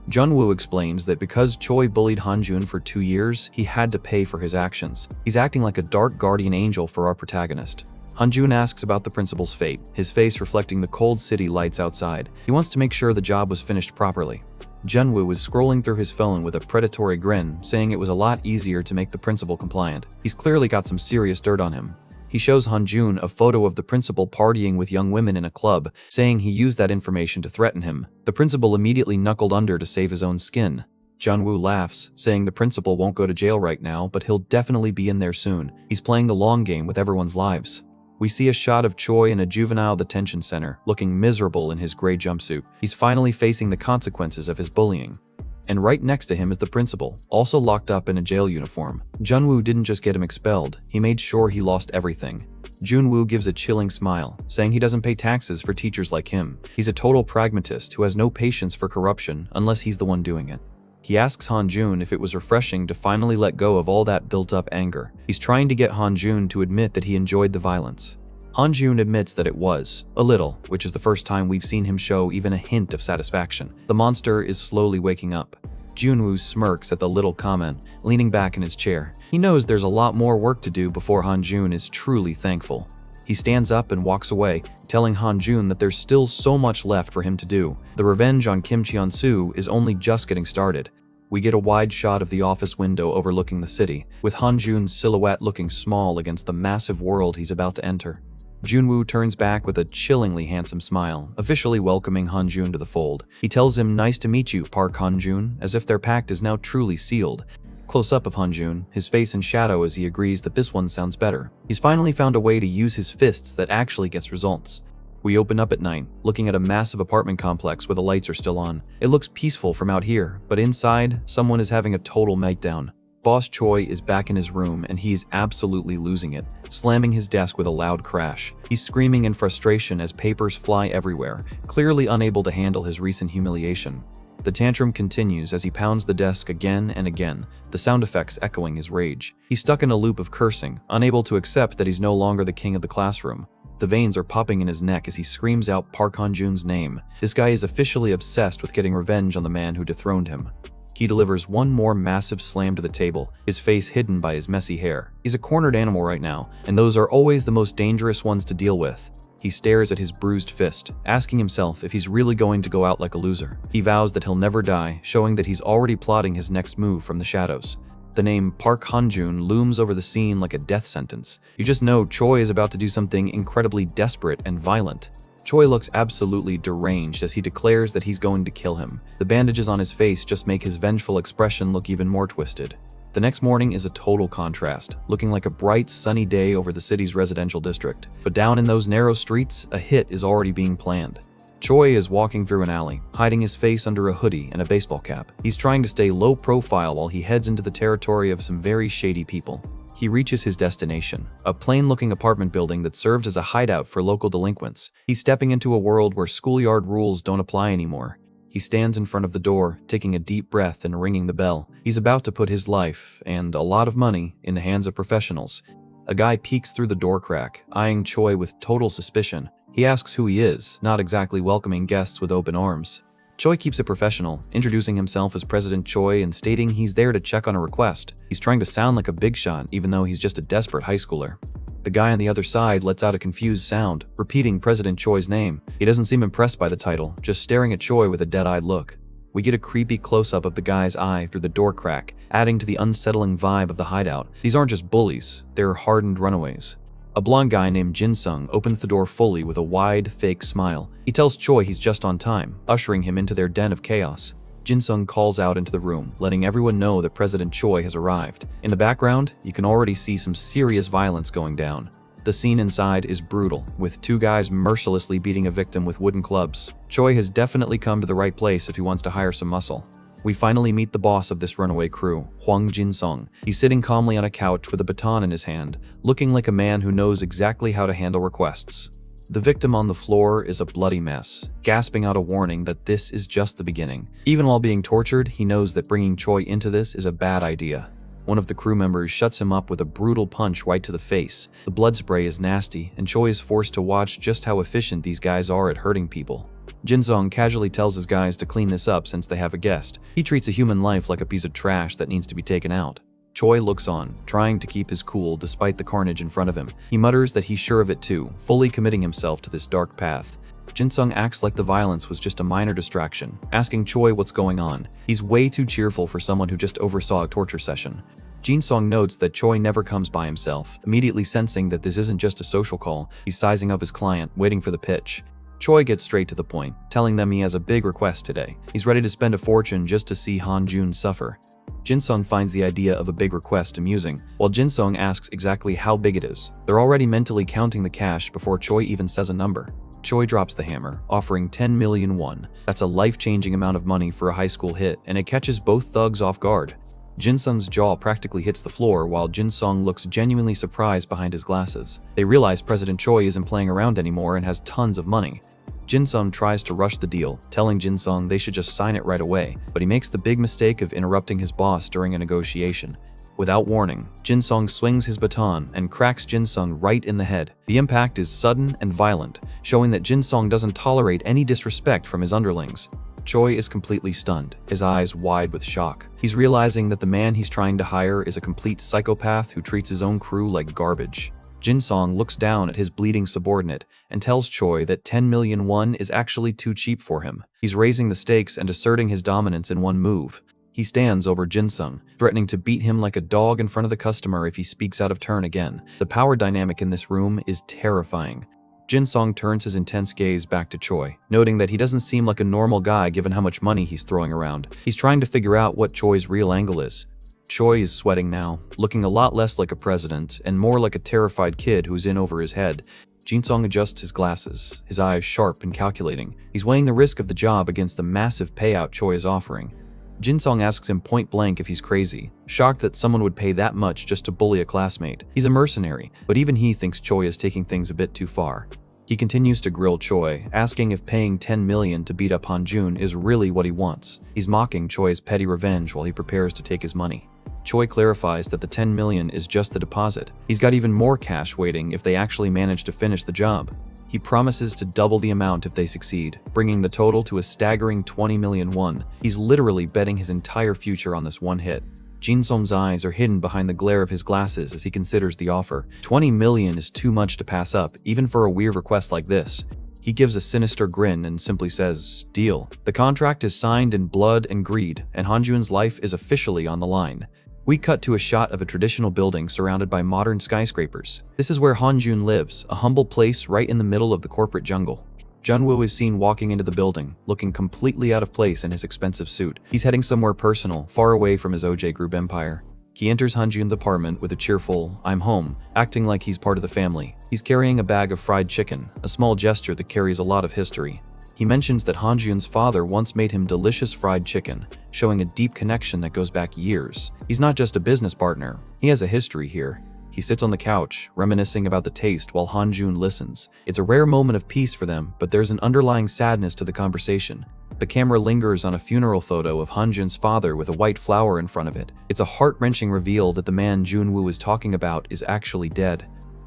Jun-woo explains that because Choi bullied Hanjun for 2 years, he had to pay for his actions. He's acting like a dark guardian angel for our protagonist. Hanjun asks about the principal's fate, his face reflecting the cold city lights outside. He wants to make sure the job was finished properly. Jun-woo is scrolling through his phone with a predatory grin, saying it was a lot easier to make the principal compliant. He's clearly got some serious dirt on him. He shows Hanjun a photo of the principal partying with young women in a club, saying he used that information to threaten him. The principal immediately knuckled under to save his own skin. Jun-woo laughs, saying the principal won't go to jail right now, but he'll definitely be in there soon. He's playing the long game with everyone's lives. We see a shot of Choi in a juvenile detention center, looking miserable in his gray jumpsuit. He's finally facing the consequences of his bullying. And right next to him is the principal, also locked up in a jail uniform. Jun-woo didn't just get him expelled, he made sure he lost everything. Jun-woo gives a chilling smile, saying he doesn't pay taxes for teachers like him. He's a total pragmatist who has no patience for corruption unless he's the one doing it. He asks Hanjun if it was refreshing to finally let go of all that built-up anger. He's trying to get Hanjun to admit that he enjoyed the violence. Hanjun admits that it was, a little, which is the first time we've seen him show even a hint of satisfaction. The monster is slowly waking up. Jun-woo smirks at the little comment, leaning back in his chair. He knows there's a lot more work to do before Hanjun is truly thankful. He stands up and walks away, telling Hanjun that there's still so much left for him to do. The revenge on Kim Cheon-soo is only just getting started. We get a wide shot of the office window overlooking the city, with Hanjun's silhouette looking small against the massive world he's about to enter. Jun-woo turns back with a chillingly handsome smile, officially welcoming Hanjun to the fold. He tells him, "Nice to meet you, Park Hanjun," as if their pact is now truly sealed. Close up of Hanjun, his face in shadow as he agrees that this one sounds better. He's finally found a way to use his fists that actually gets results. We open up at night, looking at a massive apartment complex where the lights are still on. It looks peaceful from out here, but inside, someone is having a total meltdown. Boss Choi is back in his room and he's absolutely losing it, slamming his desk with a loud crash. He's screaming in frustration as papers fly everywhere, clearly unable to handle his recent humiliation. The tantrum continues as he pounds the desk again and again, the sound effects echoing his rage. He's stuck in a loop of cursing, unable to accept that he's no longer the king of the classroom. The veins are popping in his neck as he screams out Park Hanjun's name. This guy is officially obsessed with getting revenge on the man who dethroned him. He delivers one more massive slam to the table, his face hidden by his messy hair. He's a cornered animal right now, and those are always the most dangerous ones to deal with. He stares at his bruised fist, asking himself if he's really going to go out like a loser. He vows that he'll never die, showing that he's already plotting his next move from the shadows. The name Park Hanjun looms over the scene like a death sentence. You just know Choi is about to do something incredibly desperate and violent. Choi looks absolutely deranged as he declares that he's going to kill him. The bandages on his face just make his vengeful expression look even more twisted. The next morning is a total contrast, looking like a bright, sunny day over the city's residential district. But down in those narrow streets, a hit is already being planned. Choi is walking through an alley, hiding his face under a hoodie and a baseball cap. He's trying to stay low profile while he heads into the territory of some very shady people. He reaches his destination, a plain-looking apartment building that served as a hideout for local delinquents. He's stepping into a world where schoolyard rules don't apply anymore. He stands in front of the door, taking a deep breath and ringing the bell. He's about to put his life, and a lot of money, in the hands of professionals. A guy peeks through the door crack, eyeing Choi with total suspicion. He asks who he is, not exactly welcoming guests with open arms. Choi keeps it professional, introducing himself as President Choi and stating he's there to check on a request. He's trying to sound like a big shot, even though he's just a desperate high schooler. The guy on the other side lets out a confused sound, repeating President Choi's name. He doesn't seem impressed by the title, just staring at Choi with a dead-eyed look. We get a creepy close-up of the guy's eye through the door crack, adding to the unsettling vibe of the hideout. These aren't just bullies, they're hardened runaways. A blonde guy named Jin-sung opens the door fully with a wide, fake smile. He tells Choi he's just on time, ushering him into their den of chaos. Jin-sung calls out into the room, letting everyone know that President Choi has arrived. In the background, you can already see some serious violence going down. The scene inside is brutal, with two guys mercilessly beating a victim with wooden clubs. Choi has definitely come to the right place if he wants to hire some muscle. We finally meet the boss of this runaway crew, Hwang Jin-sung. He's sitting calmly on a couch with a baton in his hand, looking like a man who knows exactly how to handle requests. The victim on the floor is a bloody mess, gasping out a warning that this is just the beginning. Even while being tortured, he knows that bringing Choi into this is a bad idea. One of the crew members shuts him up with a brutal punch right to the face. The blood spray is nasty, and Choi is forced to watch just how efficient these guys are at hurting people. Jin-sung casually tells his guys to clean this up since they have a guest. He treats a human life like a piece of trash that needs to be taken out. Choi looks on, trying to keep his cool despite the carnage in front of him. He mutters that he's sure of it too, fully committing himself to this dark path. Jin-sung acts like the violence was just a minor distraction, asking Choi what's going on. He's way too cheerful for someone who just oversaw a torture session. Jin-sung notes that Choi never comes by himself, immediately sensing that this isn't just a social call. He's sizing up his client, waiting for the pitch. Choi gets straight to the point, telling them he has a big request today. He's ready to spend a fortune just to see Han-jun suffer. Jin-sung finds the idea of a big request amusing, while Jin-sung asks exactly how big it is. They're already mentally counting the cash before Choi even says a number. Choi drops the hammer, offering 10 million won. That's a life-changing amount of money for a high school hit, and it catches both thugs off guard. Jin-sung's jaw practically hits the floor while Jin-sung looks genuinely surprised behind his glasses. They realize President Choi isn't playing around anymore and has tons of money. Jin-sung tries to rush the deal, telling Jin-sung they should just sign it right away, but he makes the big mistake of interrupting his boss during a negotiation. Without warning, Jin-sung swings his baton and cracks Jin-sung right in the head. The impact is sudden and violent, showing that Jin-sung doesn't tolerate any disrespect from his underlings. Choi is completely stunned, his eyes wide with shock. He's realizing that the man he's trying to hire is a complete psychopath who treats his own crew like garbage. Jin-sung looks down at his bleeding subordinate and tells Choi that 10 million won is actually too cheap for him. He's raising the stakes and asserting his dominance in one move. He stands over Jin-sung, threatening to beat him like a dog in front of the customer if he speaks out of turn again. The power dynamic in this room is terrifying. Jin-sung turns his intense gaze back to Choi, noting that he doesn't seem like a normal guy given how much money he's throwing around. He's trying to figure out what Choi's real angle is. Choi is sweating now, looking a lot less like a president and more like a terrified kid who's in over his head. Jin-sung adjusts his glasses, his eyes sharp and calculating. He's weighing the risk of the job against the massive payout Choi is offering. Jin-sung asks him point blank if he's crazy, shocked that someone would pay that much just to bully a classmate. He's a mercenary, but even he thinks Choi is taking things a bit too far. He continues to grill Choi, asking if paying 10 million to beat up Han-jun is really what he wants. He's mocking Choi's petty revenge while he prepares to take his money. Choi clarifies that the 10 million is just the deposit. He's got even more cash waiting if they actually manage to finish the job. He promises to double the amount if they succeed, bringing the total to a staggering 20 million won. He's literally betting his entire future on this one hit. Jin-sung's eyes are hidden behind the glare of his glasses as he considers the offer. 20 million is too much to pass up, even for a weird request like this. He gives a sinister grin and simply says, "Deal." The contract is signed in blood and greed, and Han-jun's life is officially on the line. We cut to a shot of a traditional building surrounded by modern skyscrapers. This is where Han-jun lives, a humble place right in the middle of the corporate jungle. Jun-woo is seen walking into the building, looking completely out of place in his expensive suit. He's heading somewhere personal, far away from his OJ Group empire. He enters Hanjun's apartment with a cheerful, "I'm home," acting like he's part of the family. He's carrying a bag of fried chicken, a small gesture that carries a lot of history. He mentions that Hanjun's father once made him delicious fried chicken, showing a deep connection that goes back years. He's not just a business partner, he has a history here. He sits on the couch, reminiscing about the taste while Hanjun listens. It's a rare moment of peace for them, but there's an underlying sadness to the conversation. The camera lingers on a funeral photo of Hanjun's father with a white flower in front of it. It's a heart-wrenching reveal that the man Junwoo is talking about is actually dead.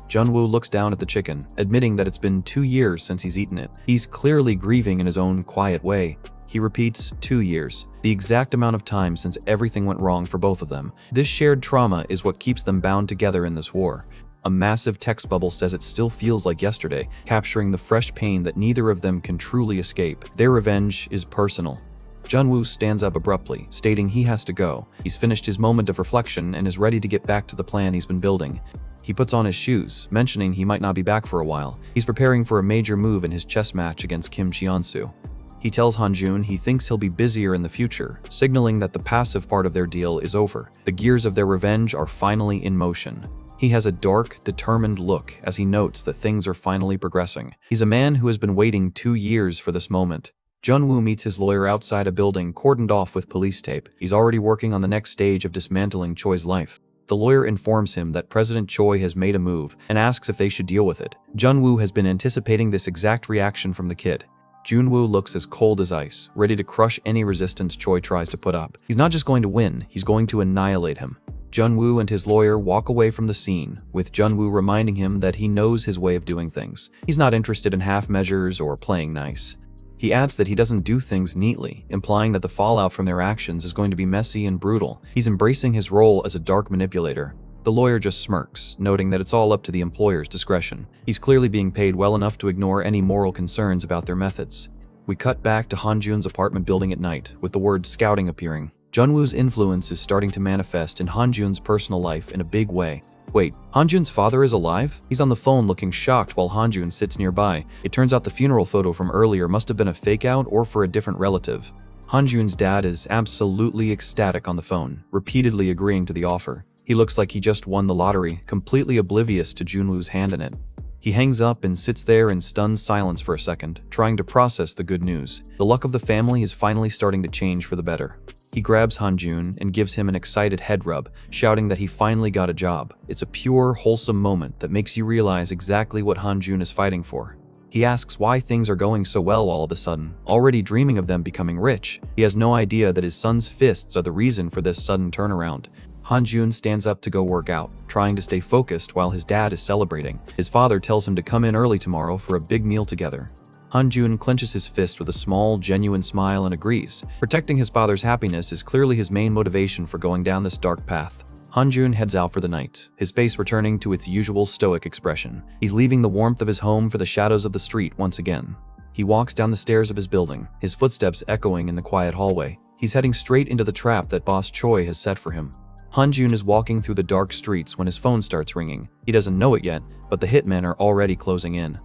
Junwoo looks down at the chicken, admitting that it's been 2 years since he's eaten it. He's clearly grieving in his own quiet way. He repeats 2 years, the exact amount of time since everything went wrong for both of them. This shared trauma is what keeps them bound together in this war. A massive text bubble says it still feels like yesterday, capturing the fresh pain that neither of them can truly escape. Their revenge is personal. Junwoo stands up abruptly, stating he has to go. He's finished his moment of reflection and is ready to get back to the plan he's been building. He puts on his shoes, mentioning he might not be back for a while. He's preparing for a major move in his chess match against Kim Cheonsu. He tells Hanjun he thinks he'll be busier in the future, signaling that the passive part of their deal is over. The gears of their revenge are finally in motion. He has a dark, determined look as he notes that things are finally progressing. He's a man who has been waiting 2 years for this moment. Junwoo meets his lawyer outside a building cordoned off with police tape. He's already working on the next stage of dismantling Choi's life. The lawyer informs him that President Choi has made a move and asks if they should deal with it. Junwoo has been anticipating this exact reaction from the kid. Junwoo looks as cold as ice, ready to crush any resistance Choi tries to put up. He's not just going to win, he's going to annihilate him. Junwoo and his lawyer walk away from the scene, with Junwoo reminding him that he knows his way of doing things. He's not interested in half measures or playing nice. He adds that he doesn't do things neatly, implying that the fallout from their actions is going to be messy and brutal. He's embracing his role as a dark manipulator. The lawyer just smirks, noting that it's all up to the employer's discretion. He's clearly being paid well enough to ignore any moral concerns about their methods. We cut back to Hanjun's apartment building at night, with the word scouting appearing. Junwoo's influence is starting to manifest in Hanjun's personal life in a big way. Wait, Hanjun's father is alive? He's on the phone looking shocked while Hanjun sits nearby. It turns out the funeral photo from earlier must have been a fake out or for a different relative. Hanjun's dad is absolutely ecstatic on the phone, repeatedly agreeing to the offer. He looks like he just won the lottery, completely oblivious to Junwoo's hand in it. He hangs up and sits there in stunned silence for a second, trying to process the good news. The luck of the family is finally starting to change for the better. He grabs Hanjun and gives him an excited head rub, shouting that he finally got a job. It's a pure, wholesome moment that makes you realize exactly what Hanjun is fighting for. He asks why things are going so well all of a sudden, already dreaming of them becoming rich. He has no idea that his son's fists are the reason for this sudden turnaround. Hanjun stands up to go work out, trying to stay focused while his dad is celebrating. His father tells him to come in early tomorrow for a big meal together. Hanjun clenches his fist with a small, genuine smile and agrees. Protecting his father's happiness is clearly his main motivation for going down this dark path. Hanjun heads out for the night, his face returning to its usual stoic expression. He's leaving the warmth of his home for the shadows of the street once again. He walks down the stairs of his building, his footsteps echoing in the quiet hallway. He's heading straight into the trap that Boss Choi has set for him. Hanjun is walking through the dark streets when his phone starts ringing. He doesn't know it yet, but the hitmen are already closing in.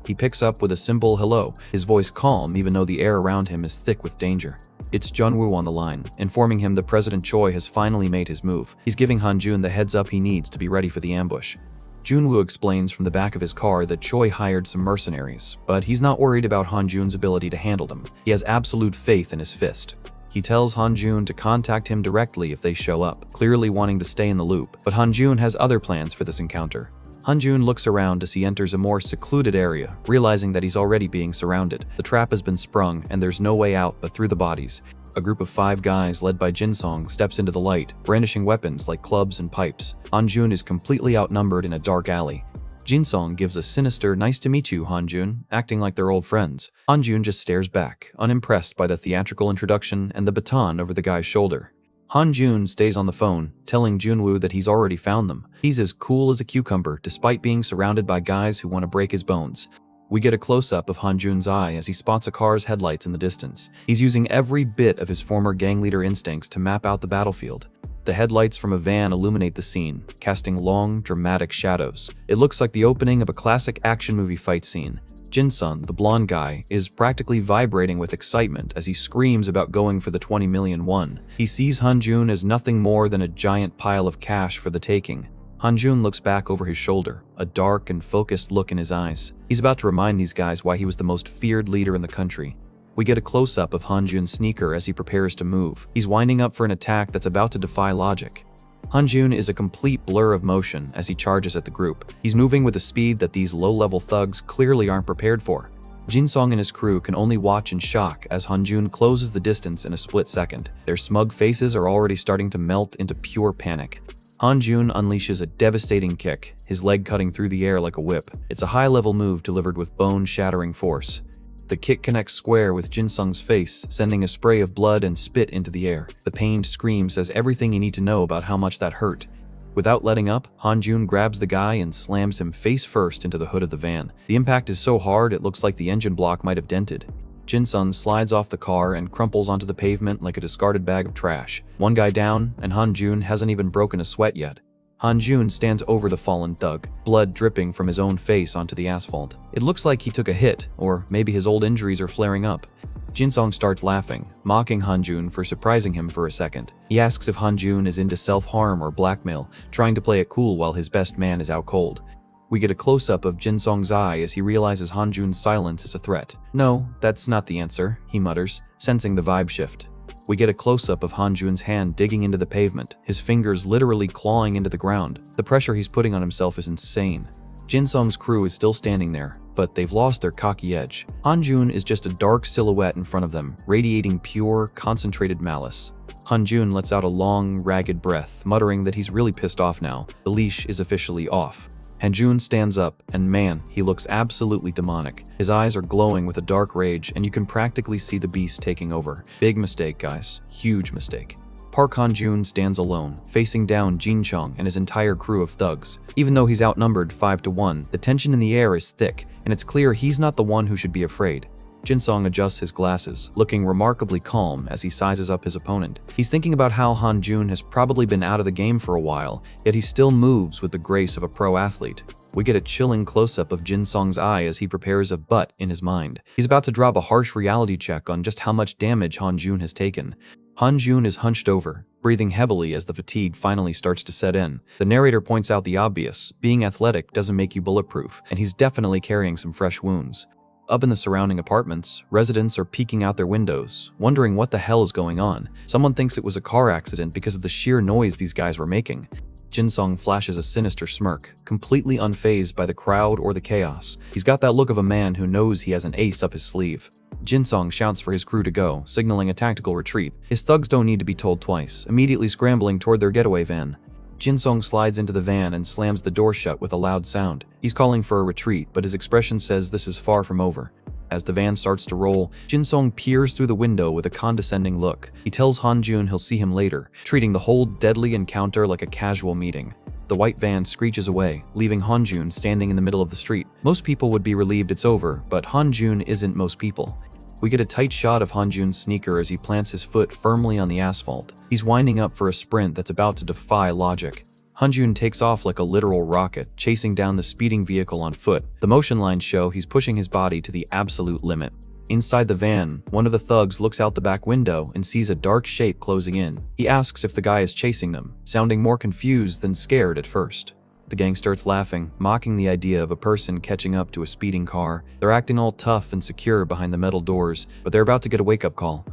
He picks up with a simple hello, his voice calm even though the air around him is thick with danger. It's Junwoo on the line, informing him that President Choi has finally made his move. He's giving Hanjun the heads up he needs to be ready for the ambush. Junwoo explains from the back of his car that Choi hired some mercenaries, but he's not worried about Hanjun's ability to handle them. He has absolute faith in his fist. He tells Hanjun to contact him directly if they show up, clearly wanting to stay in the loop, but Hanjun has other plans for this encounter. Hanjun looks around as he enters a more secluded area, realizing that he's already being surrounded. The trap has been sprung, and there's no way out but through the bodies. A group of 5 guys led by Jinsong steps into the light, brandishing weapons like clubs and pipes. Hanjun is completely outnumbered in a dark alley. Jinsong gives a sinister "nice to meet you, Hanjun," acting like they're old friends. Hanjun just stares back, unimpressed by the theatrical introduction and the baton over the guy's shoulder. Hanjun stays on the phone, telling Junwoo that he's already found them. He's as cool as a cucumber, despite being surrounded by guys who want to break his bones. We get a close-up of Hanjun's eye as he spots a car's headlights in the distance. He's using every bit of his former gang leader instincts to map out the battlefield. The headlights from a van illuminate the scene, casting long, dramatic shadows. It looks like the opening of a classic action movie fight scene. Jin-sung, the blonde guy, is practically vibrating with excitement as he screams about going for the 20 million won. He sees Han-jun as nothing more than a giant pile of cash for the taking. Han-jun looks back over his shoulder, a dark and focused look in his eyes. He's about to remind these guys why he was the most feared leader in the country. We get a close-up of Han-jun's sneaker as he prepares to move. He's winding up for an attack that's about to defy logic. Han-jun is a complete blur of motion as he charges at the group. He's moving with a speed that these low-level thugs clearly aren't prepared for. Jin-sung and his crew can only watch in shock as Han-jun closes the distance in a split second. Their smug faces are already starting to melt into pure panic. Han-jun unleashes a devastating kick, his leg cutting through the air like a whip. It's a high-level move delivered with bone-shattering force. The kick connects square with Jin-sung's face, sending a spray of blood and spit into the air. The pained scream says everything you need to know about how much that hurt. Without letting up, Han-jun grabs the guy and slams him face first into the hood of the van. The impact is so hard it looks like the engine block might have dented. Jin-sung slides off the car and crumples onto the pavement like a discarded bag of trash. One guy down, and Han-jun hasn't even broken a sweat yet. Han-jun stands over the fallen thug, blood dripping from his own face onto the asphalt. It looks like he took a hit, or maybe his old injuries are flaring up. Jin-sung starts laughing, mocking Han-jun for surprising him for a second. He asks if Han-jun is into self-harm or blackmail, trying to play it cool while his best man is out cold. We get a close-up of Jin-sung's eye as he realizes Han-jun's silence is a threat. "No, that's not the answer," he mutters, sensing the vibe shift. We get a close-up of Han-jun's hand digging into the pavement, his fingers literally clawing into the ground. The pressure he's putting on himself is insane. Jin-sung's crew is still standing there, but they've lost their cocky edge. Han-jun is just a dark silhouette in front of them, radiating pure, concentrated malice. Han-jun lets out a long, ragged breath, muttering that he's really pissed off now. The leash is officially off. Han-jun stands up, and man, he looks absolutely demonic. His eyes are glowing with a dark rage, and you can practically see the beast taking over. Big mistake, guys. Huge mistake. Park Han-jun stands alone, facing down Jin-chung and his entire crew of thugs. Even though he's outnumbered 5 to 1, the tension in the air is thick, and it's clear he's not the one who should be afraid. Jin-sung adjusts his glasses, looking remarkably calm as he sizes up his opponent. He's thinking about how Han-jun has probably been out of the game for a while, yet he still moves with the grace of a pro athlete. We get a chilling close-up of Jin-sung's eye as he prepares a butt in his mind. He's about to drop a harsh reality check on just how much damage Han-jun has taken. Han-jun is hunched over, breathing heavily as the fatigue finally starts to set in. The narrator points out the obvious: being athletic doesn't make you bulletproof, and he's definitely carrying some fresh wounds. Up in the surrounding apartments, residents are peeking out their windows, wondering what the hell is going on. Someone thinks it was a car accident because of the sheer noise these guys were making. Jin-sung flashes a sinister smirk, completely unfazed by the crowd or the chaos. He's got that look of a man who knows he has an ace up his sleeve. Jin-sung shouts for his crew to go, signaling a tactical retreat. His thugs don't need to be told twice, immediately scrambling toward their getaway van. Jin-sung slides into the van and slams the door shut with a loud sound. He's calling for a retreat, but his expression says this is far from over. As the van starts to roll, Jin-sung peers through the window with a condescending look. He tells Han-jun he'll see him later, treating the whole deadly encounter like a casual meeting. The white van screeches away, leaving Han-jun standing in the middle of the street. Most people would be relieved it's over, but Han-jun isn't most people. We get a tight shot of Han-jun's sneaker as he plants his foot firmly on the asphalt. He's winding up for a sprint that's about to defy logic. Han-jun takes off like a literal rocket, chasing down the speeding vehicle on foot. The motion lines show he's pushing his body to the absolute limit. Inside the van, one of the thugs looks out the back window and sees a dark shape closing in. He asks if the guy is chasing them, sounding more confused than scared at first. The gang starts laughing, mocking the idea of a person catching up to a speeding car. They're acting all tough and secure behind the metal doors, but they're about to get a wake-up call.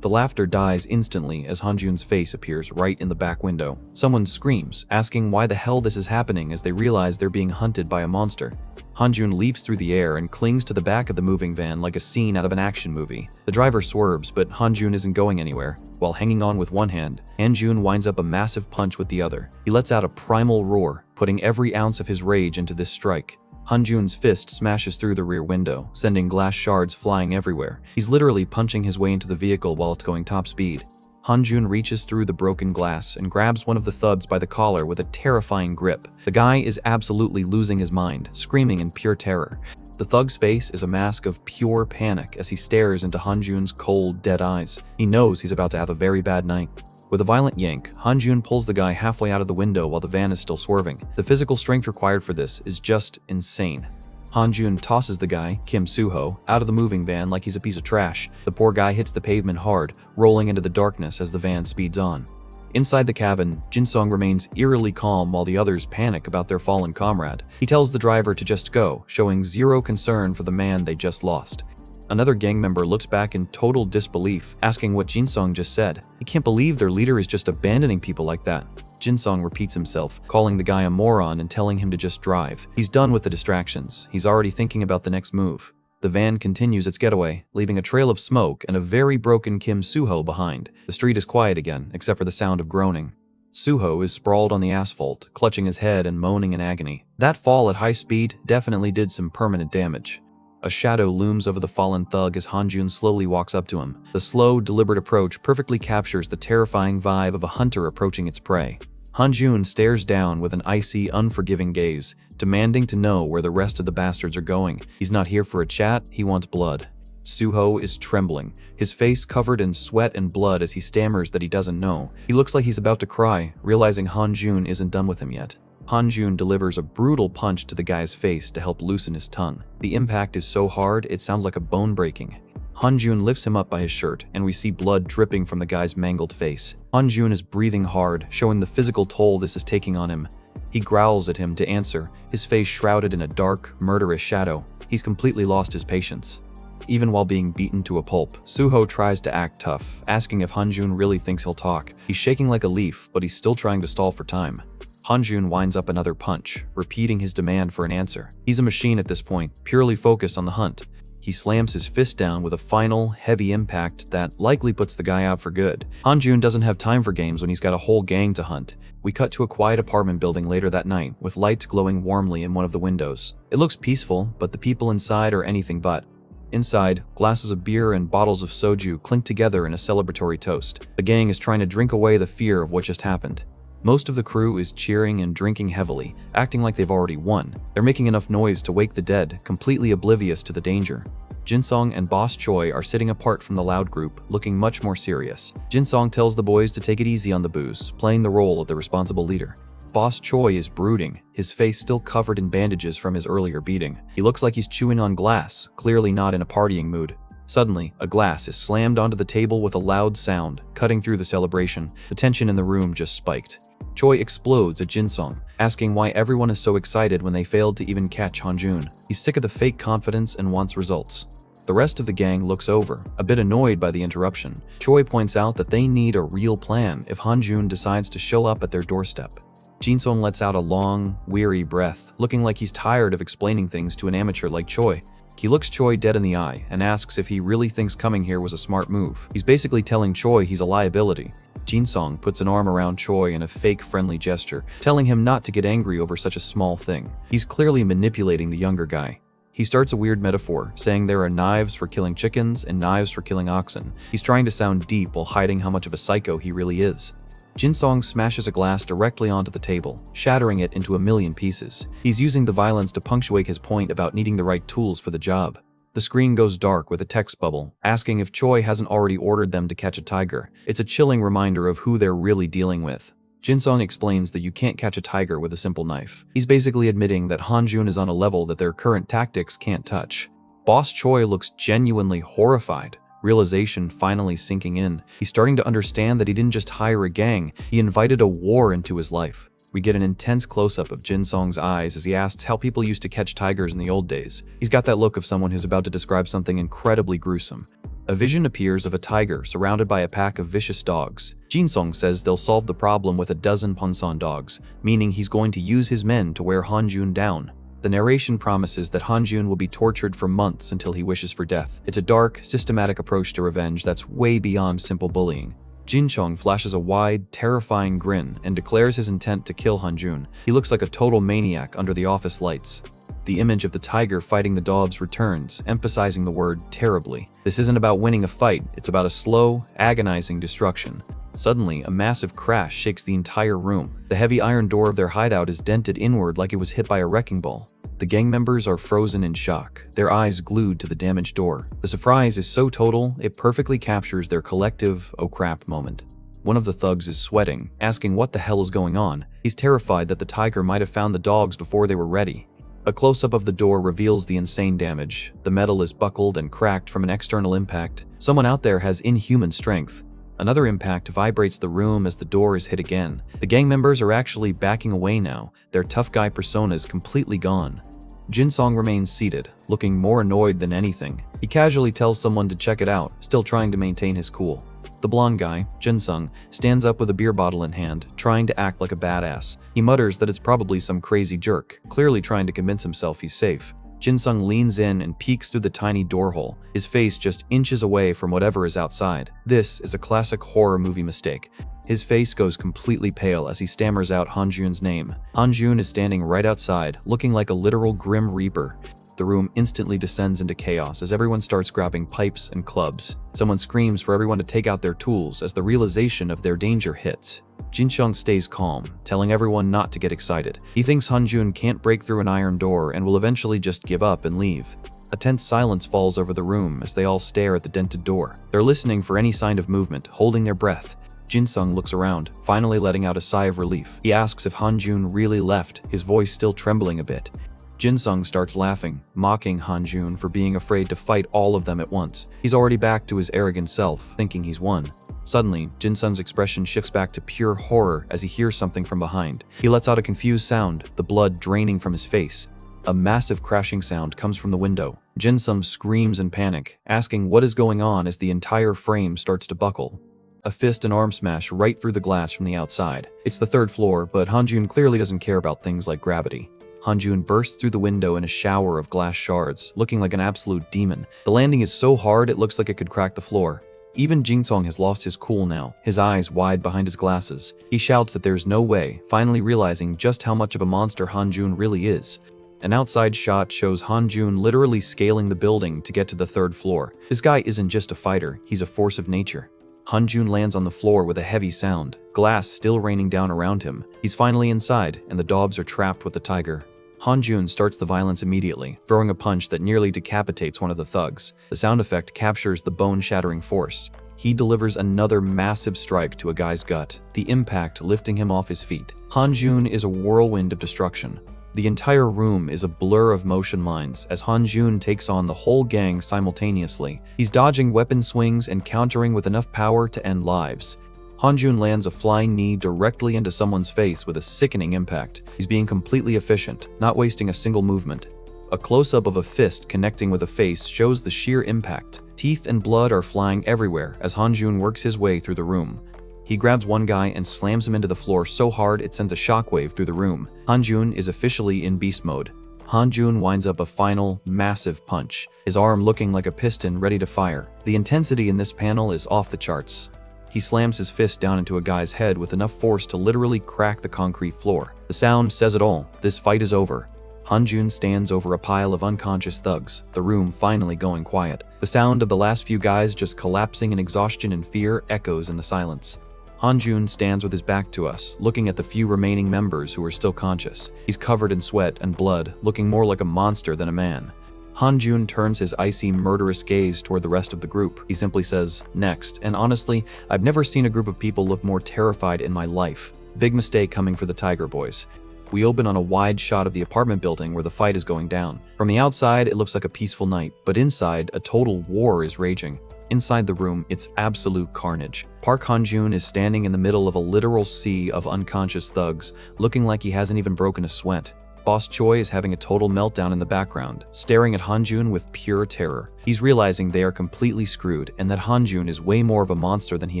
The laughter dies instantly as Han-jun's face appears right in the back window. Someone screams, asking why the hell this is happening as they realize they're being hunted by a monster. Han-jun leaps through the air and clings to the back of the moving van like a scene out of an action movie. The driver swerves, but Han-jun isn't going anywhere. While hanging on with one hand, Han-jun winds up a massive punch with the other. He lets out a primal roar, putting every ounce of his rage into this strike. Han-jun's fist smashes through the rear window, sending glass shards flying everywhere. He's literally punching his way into the vehicle while it's going top speed. Han-jun reaches through the broken glass and grabs one of the thugs by the collar with a terrifying grip. The guy is absolutely losing his mind, screaming in pure terror. The thug's face is a mask of pure panic as he stares into Han-jun's cold, dead eyes. He knows he's about to have a very bad night. With a violent yank, Han-jun pulls the guy halfway out of the window while the van is still swerving. The physical strength required for this is just insane. Hanjun tosses the guy, Kim Suho, out of the moving van like he's a piece of trash. The poor guy hits the pavement hard, rolling into the darkness as the van speeds on. Inside the cabin, Jinsung remains eerily calm while the others panic about their fallen comrade. He tells the driver to just go, showing zero concern for the man they just lost. Another gang member looks back in total disbelief, asking what Jinsung just said. He can't believe their leader is just abandoning people like that. Jinsung repeats himself, calling the guy a moron and telling him to just drive. He's done with the distractions. He's already thinking about the next move. The van continues its getaway, leaving a trail of smoke and a very broken Kim Suho behind. The street is quiet again, except for the sound of groaning. Suho is sprawled on the asphalt, clutching his head and moaning in agony. That fall at high speed definitely did some permanent damage. A shadow looms over the fallen thug as Hanjun slowly walks up to him. The slow, deliberate approach perfectly captures the terrifying vibe of a hunter approaching its prey. Hanjun stares down with an icy, unforgiving gaze, demanding to know where the rest of the bastards are going. He's not here for a chat, he wants blood. Suho is trembling, his face covered in sweat and blood as he stammers that he doesn't know. He looks like he's about to cry, realizing Hanjun isn't done with him yet. Hanjun delivers a brutal punch to the guy's face to help loosen his tongue. The impact is so hard, it sounds like a bone breaking. Hanjun lifts him up by his shirt, and we see blood dripping from the guy's mangled face. Hanjun is breathing hard, showing the physical toll this is taking on him. He growls at him to answer, his face shrouded in a dark, murderous shadow. He's completely lost his patience. Even while being beaten to a pulp, Suho tries to act tough, asking if Hanjun really thinks he'll talk. He's shaking like a leaf, but he's still trying to stall for time. Hanjun winds up another punch, repeating his demand for an answer. He's a machine at this point, purely focused on the hunt. He slams his fist down with a final, heavy impact that likely puts the guy out for good. Hanjun doesn't have time for games when he's got a whole gang to hunt. We cut to a quiet apartment building later that night, with lights glowing warmly in one of the windows. It looks peaceful, but the people inside are anything but. Inside, glasses of beer and bottles of soju clink together in a celebratory toast. The gang is trying to drink away the fear of what just happened. Most of the crew is cheering and drinking heavily, acting like they've already won. They're making enough noise to wake the dead, completely oblivious to the danger. Jinsung and Boss Choi are sitting apart from the loud group, looking much more serious. Jinsung tells the boys to take it easy on the booze, playing the role of the responsible leader. Boss Choi is brooding, his face still covered in bandages from his earlier beating. He looks like he's chewing on glass, clearly not in a partying mood. Suddenly, a glass is slammed onto the table with a loud sound, cutting through the celebration. The tension in the room just spiked. Choi explodes at Jinsung, asking why everyone is so excited when they failed to even catch Hanjun. He's sick of the fake confidence and wants results. The rest of the gang looks over, a bit annoyed by the interruption. Choi points out that they need a real plan if Hanjun decides to show up at their doorstep. Jinsung lets out a long, weary breath, looking like he's tired of explaining things to an amateur like Choi. He looks Choi dead in the eye and asks if he really thinks coming here was a smart move. He's basically telling Choi he's a liability. Jinsung puts an arm around Choi in a fake friendly gesture, telling him not to get angry over such a small thing. He's clearly manipulating the younger guy. He starts a weird metaphor, saying there are knives for killing chickens and knives for killing oxen. He's trying to sound deep while hiding how much of a psycho he really is. Jinsung smashes a glass directly onto the table, shattering it into a million pieces. He's using the violence to punctuate his point about needing the right tools for the job. The screen goes dark with a text bubble, asking if Choi hasn't already ordered them to catch a tiger. It's a chilling reminder of who they're really dealing with. Jinsung explains that you can't catch a tiger with a simple knife. He's basically admitting that Hanjun is on a level that their current tactics can't touch. Boss Choi looks genuinely horrified, realization finally sinking in. He's starting to understand that he didn't just hire a gang, he invited a war into his life. We get an intense close-up of Jinsung's eyes as he asks how people used to catch tigers in the old days. He's got that look of someone who's about to describe something incredibly gruesome. A vision appears of a tiger surrounded by a pack of vicious dogs. Jinsung says they'll solve the problem with a dozen Ponsan dogs, meaning he's going to use his men to wear Hanjun down. The narration promises that Hanjun will be tortured for months until he wishes for death. It's a dark, systematic approach to revenge that's way beyond simple bullying. Jinsung flashes a wide, terrifying grin and declares his intent to kill Hanjun. He looks like a total maniac under the office lights. The image of the tiger fighting the dogs returns, emphasizing the word terribly. This isn't about winning a fight, it's about a slow, agonizing destruction. Suddenly, a massive crash shakes the entire room. The heavy iron door of their hideout is dented inward like it was hit by a wrecking ball. The gang members are frozen in shock, their eyes glued to the damaged door. The surprise is so total, it perfectly captures their collective "oh crap" moment. One of the thugs is sweating, asking what the hell is going on. He's terrified that the tiger might have found the dogs before they were ready. A close-up of the door reveals the insane damage. The metal is buckled and cracked from an external impact. Someone out there has inhuman strength. Another impact vibrates the room as the door is hit again. The gang members are actually backing away now, their tough guy personas completely gone. Jinsong remains seated, looking more annoyed than anything. He casually tells someone to check it out, still trying to maintain his cool. The blonde guy, Jinsung, stands up with a beer bottle in hand, trying to act like a badass. He mutters that it's probably some crazy jerk, clearly trying to convince himself he's safe. Jinsung leans in and peeks through the tiny door hole, his face just inches away from whatever is outside. This is a classic horror movie mistake. His face goes completely pale as he stammers out Hanjun's name. Hanjun is standing right outside, looking like a literal grim reaper. The room instantly descends into chaos as everyone starts grabbing pipes and clubs. Someone screams for everyone to take out their tools as the realization of their danger hits. Jinsung stays calm, telling everyone not to get excited. He thinks Hanjun can't break through an iron door and will eventually just give up and leave. A tense silence falls over the room as they all stare at the dented door. They're listening for any sign of movement, holding their breath. Jinsung looks around, finally letting out a sigh of relief. He asks if Hanjun really left, his voice still trembling a bit. Jinsung starts laughing, mocking Hanjun for being afraid to fight all of them at once. He's already back to his arrogant self, thinking he's won. Suddenly, Jinsung's expression shifts back to pure horror as he hears something from behind. He lets out a confused sound, the blood draining from his face. A massive crashing sound comes from the window. Jinsung screams in panic, asking what is going on as the entire frame starts to buckle. A fist and arm smash right through the glass from the outside. It's the third floor, but Hanjun clearly doesn't care about things like gravity. Hanjun bursts through the window in a shower of glass shards, looking like an absolute demon. The landing is so hard it looks like it could crack the floor. Even Jinsung has lost his cool now, his eyes wide behind his glasses. He shouts that there's no way, finally realizing just how much of a monster Hanjun really is. An outside shot shows Hanjun literally scaling the building to get to the third floor. This guy isn't just a fighter, he's a force of nature. Hanjun lands on the floor with a heavy sound, glass still raining down around him. He's finally inside, and the dogs are trapped with the tiger. Hanjun starts the violence immediately, throwing a punch that nearly decapitates one of the thugs. The sound effect captures the bone-shattering force. He delivers another massive strike to a guy's gut, the impact lifting him off his feet. Hanjun is a whirlwind of destruction. The entire room is a blur of motion lines as Hanjun takes on the whole gang simultaneously. He's dodging weapon swings and countering with enough power to end lives. Hanjun lands a flying knee directly into someone's face with a sickening impact. He's being completely efficient, not wasting a single movement. A close-up of a fist connecting with a face shows the sheer impact. Teeth and blood are flying everywhere as Hanjun works his way through the room. He grabs one guy and slams him into the floor so hard it sends a shockwave through the room. Hanjun is officially in beast mode. Hanjun winds up a final, massive punch, his arm looking like a piston ready to fire. The intensity in this panel is off the charts. He slams his fist down into a guy's head with enough force to literally crack the concrete floor. The sound says it all. This fight is over. Hanjun stands over a pile of unconscious thugs, the room finally going quiet. The sound of the last few guys just collapsing in exhaustion and fear echoes in the silence. Hanjun stands with his back to us, looking at the few remaining members who are still conscious. He's covered in sweat and blood, looking more like a monster than a man. Hanjun turns his icy, murderous gaze toward the rest of the group. He simply says, "Next," and honestly, I've never seen a group of people look more terrified in my life. Big mistake coming for the Tiger Boys. We open on a wide shot of the apartment building where the fight is going down. From the outside, it looks like a peaceful night, but inside, a total war is raging. Inside the room, it's absolute carnage. Park Hanjun is standing in the middle of a literal sea of unconscious thugs, looking like he hasn't even broken a sweat. Boss Choi is having a total meltdown in the background, staring at Hanjun with pure terror. He's realizing they are completely screwed and that Hanjun is way more of a monster than he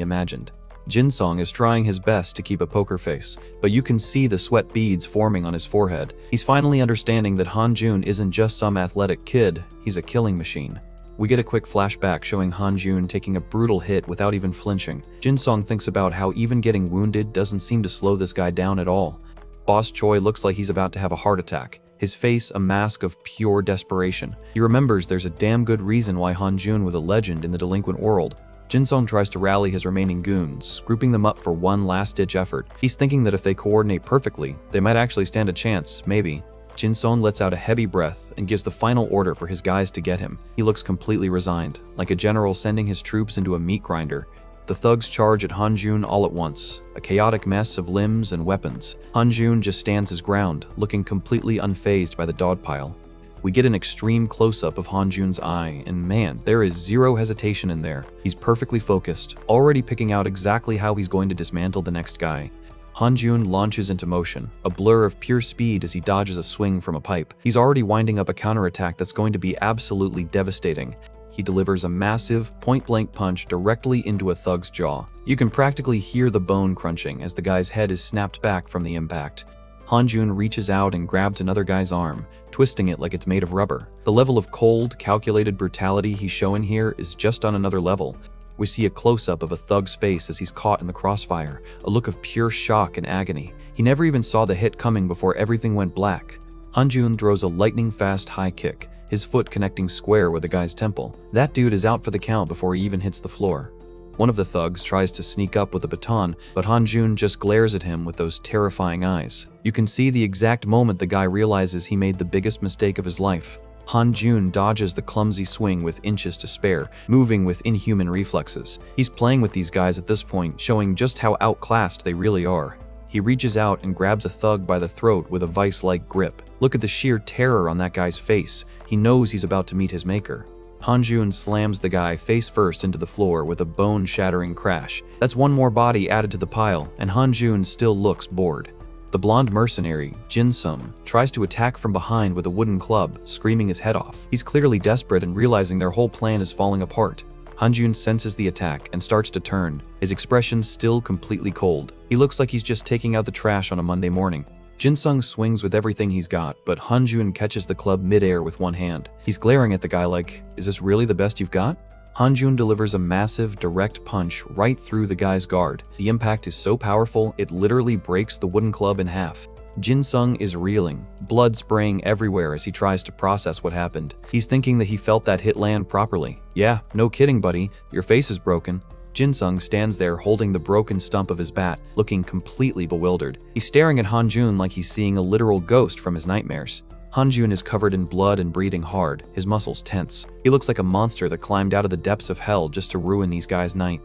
imagined. Jinsung is trying his best to keep a poker face, but you can see the sweat beads forming on his forehead. He's finally understanding that Hanjun isn't just some athletic kid, he's a killing machine. We get a quick flashback showing Hanjun taking a brutal hit without even flinching. Jinsung thinks about how even getting wounded doesn't seem to slow this guy down at all. Boss Choi looks like he's about to have a heart attack, his face a mask of pure desperation. He remembers there's a damn good reason why Hanjun was a legend in the delinquent world. Jinsung tries to rally his remaining goons, grouping them up for one last-ditch effort. He's thinking that if they coordinate perfectly, they might actually stand a chance, maybe. Jinsung lets out a heavy breath and gives the final order for his guys to get him. He looks completely resigned, like a general sending his troops into a meat grinder. The thugs charge at Hanjun all at once, a chaotic mess of limbs and weapons. Hanjun just stands his ground, looking completely unfazed by the dog pile. We get an extreme close-up of Hanjun's eye, and man, there is zero hesitation in there. He's perfectly focused, already picking out exactly how he's going to dismantle the next guy. Hanjun launches into motion, a blur of pure speed as he dodges a swing from a pipe. He's already winding up a counterattack that's going to be absolutely devastating. He delivers a massive, point-blank punch directly into a thug's jaw. You can practically hear the bone crunching as the guy's head is snapped back from the impact. Hanjun reaches out and grabs another guy's arm, twisting it like it's made of rubber. The level of cold, calculated brutality he's showing here is just on another level. We see a close-up of a thug's face as he's caught in the crossfire, a look of pure shock and agony. He never even saw the hit coming before everything went black. Hanjun throws a lightning-fast high kick, his foot connecting square with the guy's temple. That dude is out for the count before he even hits the floor. One of the thugs tries to sneak up with a baton, but Hanjun just glares at him with those terrifying eyes. You can see the exact moment the guy realizes he made the biggest mistake of his life. Hanjun dodges the clumsy swing with inches to spare, moving with inhuman reflexes. He's playing with these guys at this point, showing just how outclassed they really are. He reaches out and grabs a thug by the throat with a vice-like grip. Look at the sheer terror on that guy's face. He knows he's about to meet his maker. Hanjun slams the guy face first into the floor with a bone-shattering crash. That's one more body added to the pile, and Hanjun still looks bored. The blonde mercenary, Jin-sung, tries to attack from behind with a wooden club, screaming his head off. He's clearly desperate and realizing their whole plan is falling apart. Hanjun senses the attack and starts to turn, his expression still completely cold. He looks like he's just taking out the trash on a Monday morning. Jin-sung swings with everything he's got, but Hanjun catches the club midair with one hand. He's glaring at the guy like, is this really the best you've got? Hanjun delivers a massive, direct punch right through the guy's guard. The impact is so powerful, it literally breaks the wooden club in half. Jin-sung is reeling, blood spraying everywhere as he tries to process what happened. He's thinking that he felt that hit land properly. Yeah, no kidding, buddy. Your face is broken. Jin-sung stands there holding the broken stump of his bat, looking completely bewildered. He's staring at Hanjun like he's seeing a literal ghost from his nightmares. Hanjun is covered in blood and breathing hard, his muscles tense. He looks like a monster that climbed out of the depths of hell just to ruin these guys' night.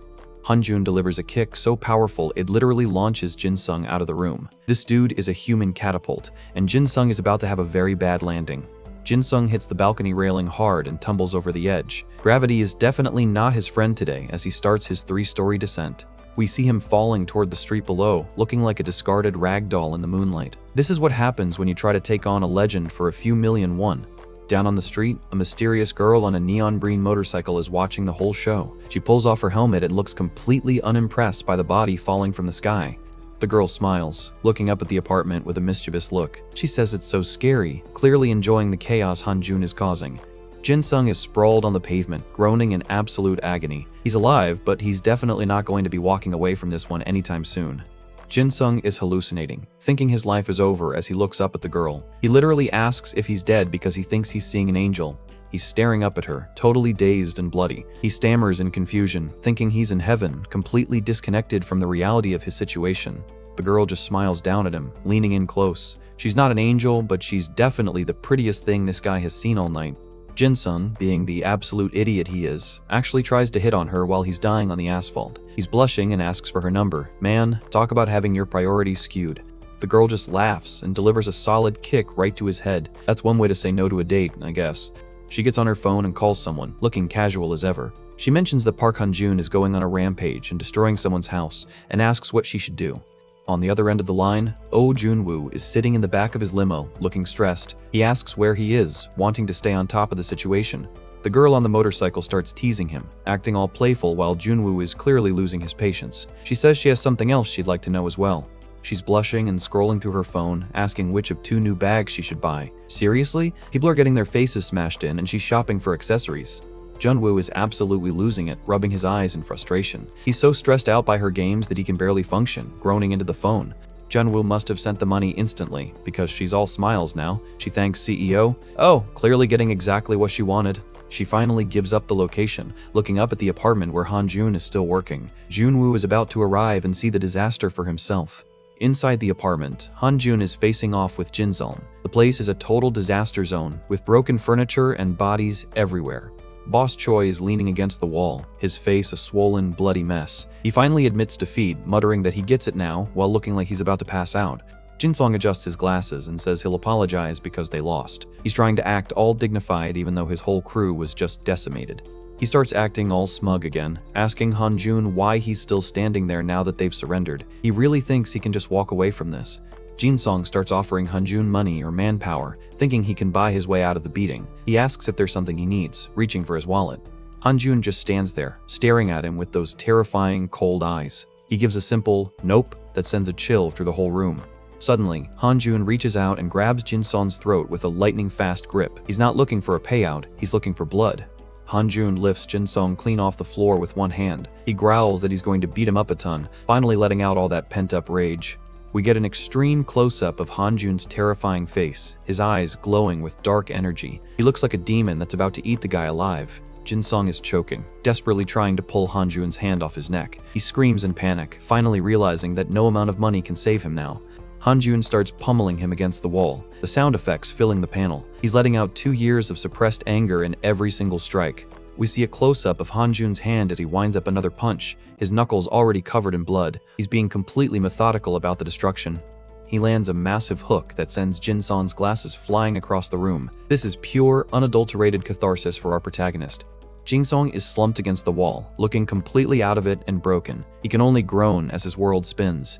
Hanjun delivers a kick so powerful it literally launches Jin-sung out of the room. This dude is a human catapult, and Jin-sung is about to have a very bad landing. Jin-sung hits the balcony railing hard and tumbles over the edge. Gravity is definitely not his friend today as he starts his 3-story descent. We see him falling toward the street below, looking like a discarded rag doll in the moonlight. This is what happens when you try to take on a legend for a few million won. Down on the street, a mysterious girl on a neon green motorcycle is watching the whole show. She pulls off her helmet and looks completely unimpressed by the body falling from the sky. The girl smiles, looking up at the apartment with a mischievous look. She says it's so scary, clearly enjoying the chaos Hanjun is causing. Jin-sung is sprawled on the pavement, groaning in absolute agony. He's alive, but he's definitely not going to be walking away from this one anytime soon. Jin-sung is hallucinating, thinking his life is over as he looks up at the girl. He literally asks if he's dead because he thinks he's seeing an angel. He's staring up at her, totally dazed and bloody. He stammers in confusion, thinking he's in heaven, completely disconnected from the reality of his situation. The girl just smiles down at him, leaning in close. She's not an angel, but she's definitely the prettiest thing this guy has seen all night. Jin-sung, being the absolute idiot he is, actually tries to hit on her while he's dying on the asphalt. He's blushing and asks for her number. Man, talk about having your priorities skewed. The girl just laughs and delivers a solid kick right to his head. That's one way to say no to a date, I guess. She gets on her phone and calls someone, looking casual as ever. She mentions that Park Hanjun is going on a rampage and destroying someone's house, and asks what she should do. On the other end of the line, Oh Jun-woo is sitting in the back of his limo, looking stressed. He asks where he is, wanting to stay on top of the situation. The girl on the motorcycle starts teasing him, acting all playful while Jun-woo is clearly losing his patience. She says she has something else she'd like to know as well. She's blushing and scrolling through her phone, asking which of 2 new bags she should buy. Seriously? People are getting their faces smashed in and she's shopping for accessories. Jun-woo is absolutely losing it, rubbing his eyes in frustration. He's so stressed out by her games that he can barely function, groaning into the phone. Jun-woo must have sent the money instantly, because she's all smiles now. She thanks CEO. Oh, clearly getting exactly what she wanted. She finally gives up the location, looking up at the apartment where Hanjun is still working. Jun-woo is about to arrive and see the disaster for himself. Inside the apartment, Hanjun is facing off with Jin-sung. The place is a total disaster zone, with broken furniture and bodies everywhere. Boss Choi is leaning against the wall, his face a swollen, bloody mess. He finally admits defeat, muttering that he gets it now while looking like he's about to pass out. Jinsong adjusts his glasses and says he'll apologize because they lost. He's trying to act all dignified even though his whole crew was just decimated. He starts acting all smug again, asking Hanjun why he's still standing there now that they've surrendered. He really thinks he can just walk away from this. Jinsong starts offering Hanjun money or manpower, thinking he can buy his way out of the beating. He asks if there's something he needs, reaching for his wallet. Hanjun just stands there, staring at him with those terrifying, cold eyes. He gives a simple nope that sends a chill through the whole room. Suddenly, Hanjun reaches out and grabs Jinsong's throat with a lightning-fast grip. He's not looking for a payout, he's looking for blood. Hanjun lifts Jinsong clean off the floor with one hand. He growls that he's going to beat him up a ton, finally letting out all that pent-up rage. We get an extreme close-up of Hanjun's terrifying face, his eyes glowing with dark energy. He looks like a demon that's about to eat the guy alive. Jinsong is choking, desperately trying to pull Hanjun's hand off his neck. He screams in panic, finally realizing that no amount of money can save him now. Hanjun starts pummeling him against the wall, the sound effects filling the panel. He's letting out 2 years of suppressed anger in every single strike. We see a close-up of Hanjun's hand as he winds up another punch, his knuckles already covered in blood. He's being completely methodical about the destruction. He lands a massive hook that sends Jinsong's glasses flying across the room. This is pure, unadulterated catharsis for our protagonist. Jinsong is slumped against the wall, looking completely out of it and broken. He can only groan as his world spins.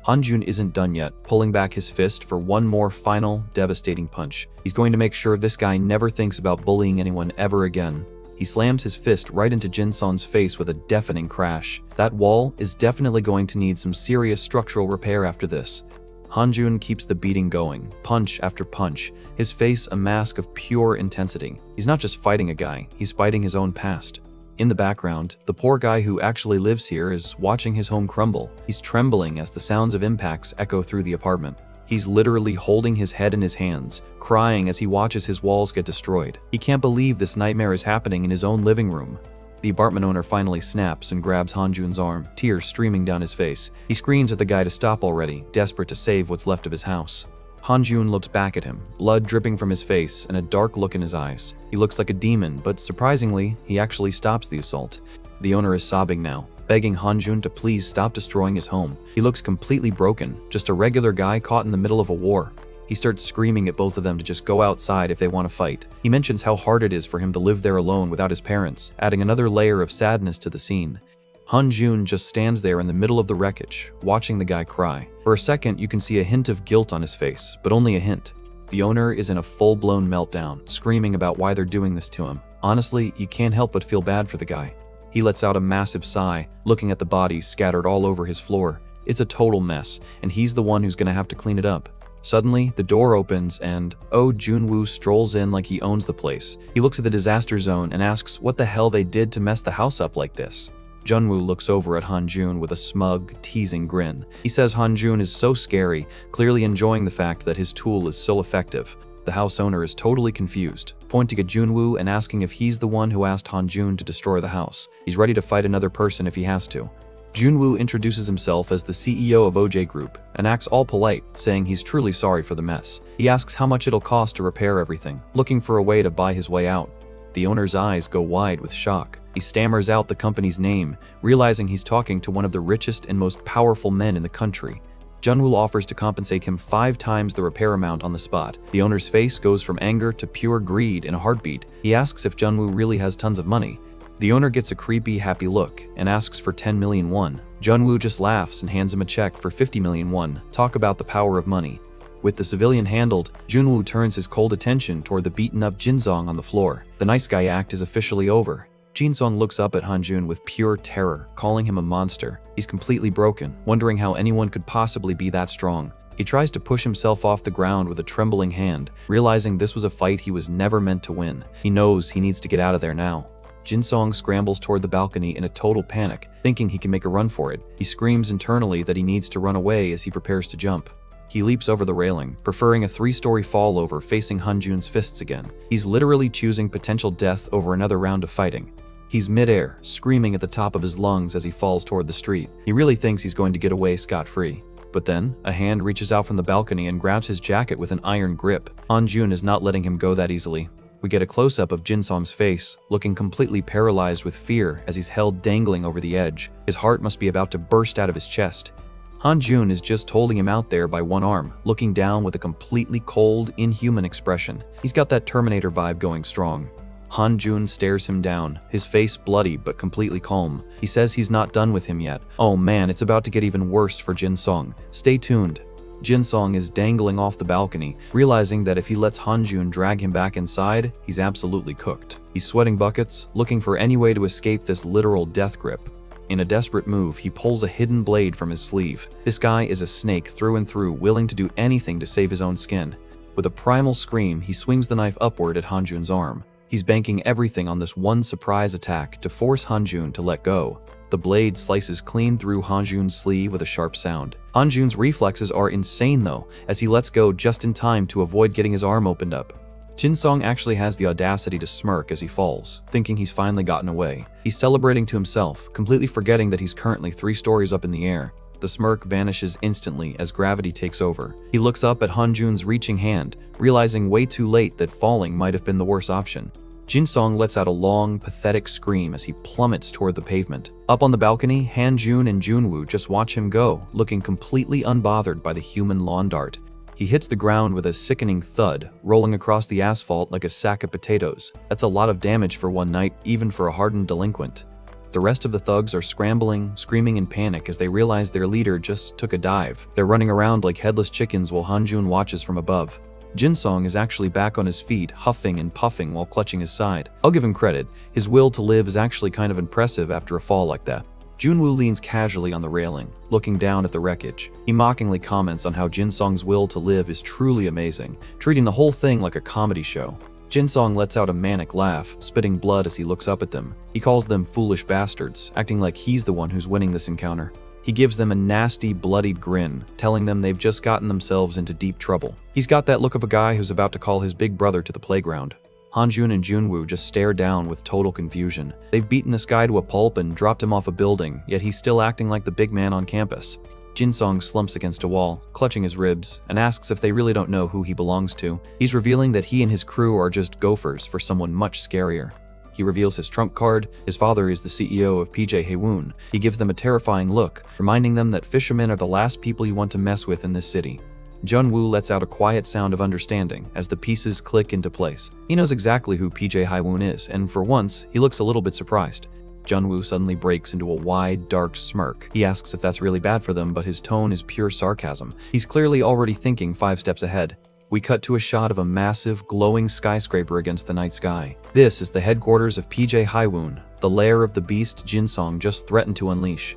Hanjun isn't done yet, pulling back his fist for one more final, devastating punch. He's going to make sure this guy never thinks about bullying anyone ever again. He slams his fist right into Jinsong's face with a deafening crash. That wall is definitely going to need some serious structural repair after this. Hanjun keeps the beating going, punch after punch, his face a mask of pure intensity. He's not just fighting a guy, he's fighting his own past. In the background, the poor guy who actually lives here is watching his home crumble. He's trembling as the sounds of impacts echo through the apartment. He's literally holding his head in his hands, crying as he watches his walls get destroyed. He can't believe this nightmare is happening in his own living room. The apartment owner finally snaps and grabs Hanjun's arm, tears streaming down his face. He screams at the guy to stop already, desperate to save what's left of his house. Hanjun looks back at him, blood dripping from his face and a dark look in his eyes. He looks like a demon, but surprisingly, he actually stops the assault. The owner is sobbing now, begging Hanjun to please stop destroying his home. He looks completely broken, just a regular guy caught in the middle of a war. He starts screaming at both of them to just go outside if they want to fight. He mentions how hard it is for him to live there alone without his parents, adding another layer of sadness to the scene. Hanjun just stands there in the middle of the wreckage, watching the guy cry. For a second, you can see a hint of guilt on his face, but only a hint. The owner is in a full-blown meltdown, screaming about why they're doing this to him. Honestly, you can't help but feel bad for the guy. He lets out a massive sigh, looking at the bodies scattered all over his floor. It's a total mess, and he's the one who's gonna have to clean it up. Suddenly, the door opens and Oh Junwoo strolls in like he owns the place. He looks at the disaster zone and asks what the hell they did to mess the house up like this. Junwoo looks over at Hanjun with a smug, teasing grin. He says Hanjun is so scary, clearly enjoying the fact that his tool is so effective. The house owner is totally confused, pointing at Junwoo and asking if he's the one who asked Hanjun to destroy the house. He's ready to fight another person if he has to. Junwoo introduces himself as the CEO of OJ Group and acts all polite, saying he's truly sorry for the mess. He asks how much it'll cost to repair everything, looking for a way to buy his way out. The owner's eyes go wide with shock. He stammers out the company's name, realizing he's talking to one of the richest and most powerful men in the country. Junwoo offers to compensate him 5 times the repair amount on the spot. The owner's face goes from anger to pure greed in a heartbeat. He asks if Junwoo really has tons of money. The owner gets a creepy, happy look and asks for 10 million won. Junwoo just laughs and hands him a check for 50 million won. Talk about the power of money. With the civilian handled, Junwoo turns his cold attention toward the beaten-up Jinsong on the floor. The nice guy act is officially over. Jinsong looks up at Hanjun with pure terror, calling him a monster. He's completely broken, wondering how anyone could possibly be that strong. He tries to push himself off the ground with a trembling hand, realizing this was a fight he was never meant to win. He knows he needs to get out of there now. Jinsong scrambles toward the balcony in a total panic, thinking he can make a run for it. He screams internally that he needs to run away as he prepares to jump. He leaps over the railing, preferring a 3-story fall over facing Hanjun's fists again. He's literally choosing potential death over another round of fighting. He's midair, screaming at the top of his lungs as he falls toward the street. He really thinks he's going to get away scot-free. But then, a hand reaches out from the balcony and grabs his jacket with an iron grip. Hanjun is not letting him go that easily. We get a close-up of Jinsong's face, looking completely paralyzed with fear as he's held dangling over the edge. His heart must be about to burst out of his chest. Han-jun is just holding him out there by one arm, looking down with a completely cold, inhuman expression. He's got that Terminator vibe going strong. Han-jun stares him down, his face bloody but completely calm. He says he's not done with him yet. Oh man, it's about to get even worse for Jinsong. Stay tuned. Jinsong is dangling off the balcony, realizing that if he lets Han-jun drag him back inside, he's absolutely cooked. He's sweating buckets, looking for any way to escape this literal death grip. In a desperate move, he pulls a hidden blade from his sleeve. This guy is a snake through and through, willing to do anything to save his own skin. With a primal scream, he swings the knife upward at Han-jun's arm. He's banking everything on this one surprise attack to force Han-jun to let go. The blade slices clean through Han-jun's sleeve with a sharp sound. Han-jun's reflexes are insane though, as he lets go just in time to avoid getting his arm opened up. Jinsong actually has the audacity to smirk as he falls, thinking he's finally gotten away. He's celebrating to himself, completely forgetting that he's currently 3 stories up in the air. The smirk vanishes instantly as gravity takes over. He looks up at Han-jun's reaching hand, realizing way too late that falling might have been the worst option. Jinsong lets out a long, pathetic scream as he plummets toward the pavement. Up on the balcony, Han-jun and Junwoo just watch him go, looking completely unbothered by the human lawn dart. He hits the ground with a sickening thud, rolling across the asphalt like a sack of potatoes. That's a lot of damage for one night, even for a hardened delinquent. The rest of the thugs are scrambling, screaming in panic as they realize their leader just took a dive. They're running around like headless chickens while Han-jun watches from above. Jinsong is actually back on his feet, huffing and puffing while clutching his side. I'll give him credit. His will to live is actually kind of impressive after a fall like that. Junwoo leans casually on the railing, looking down at the wreckage. He mockingly comments on how Jinsong's will to live is truly amazing, treating the whole thing like a comedy show. Jinsong lets out a manic laugh, spitting blood as he looks up at them. He calls them foolish bastards, acting like he's the one who's winning this encounter. He gives them a nasty, bloodied grin, telling them they've just gotten themselves into deep trouble. He's got that look of a guy who's about to call his big brother to the playground. Han-jun and Junwoo just stare down with total confusion. They've beaten this guy to a pulp and dropped him off a building, yet he's still acting like the big man on campus. Jinsong slumps against a wall, clutching his ribs, and asks if they really don't know who he belongs to. He's revealing that he and his crew are just gophers for someone much scarier. He reveals his trump card. His father is the CEO of PJ Haewoon. He gives them a terrifying look, reminding them that fishermen are the last people you want to mess with in this city. Junwoo lets out a quiet sound of understanding as the pieces click into place. He knows exactly who PJ Haewoon is, and for once, he looks a little bit surprised. Junwoo suddenly breaks into a wide, dark smirk. He asks if that's really bad for them, but his tone is pure sarcasm. He's clearly already thinking 5 steps ahead. We cut to a shot of a massive, glowing skyscraper against the night sky. This is the headquarters of PJ Haewoon, the lair of the beast Jinsong just threatened to unleash.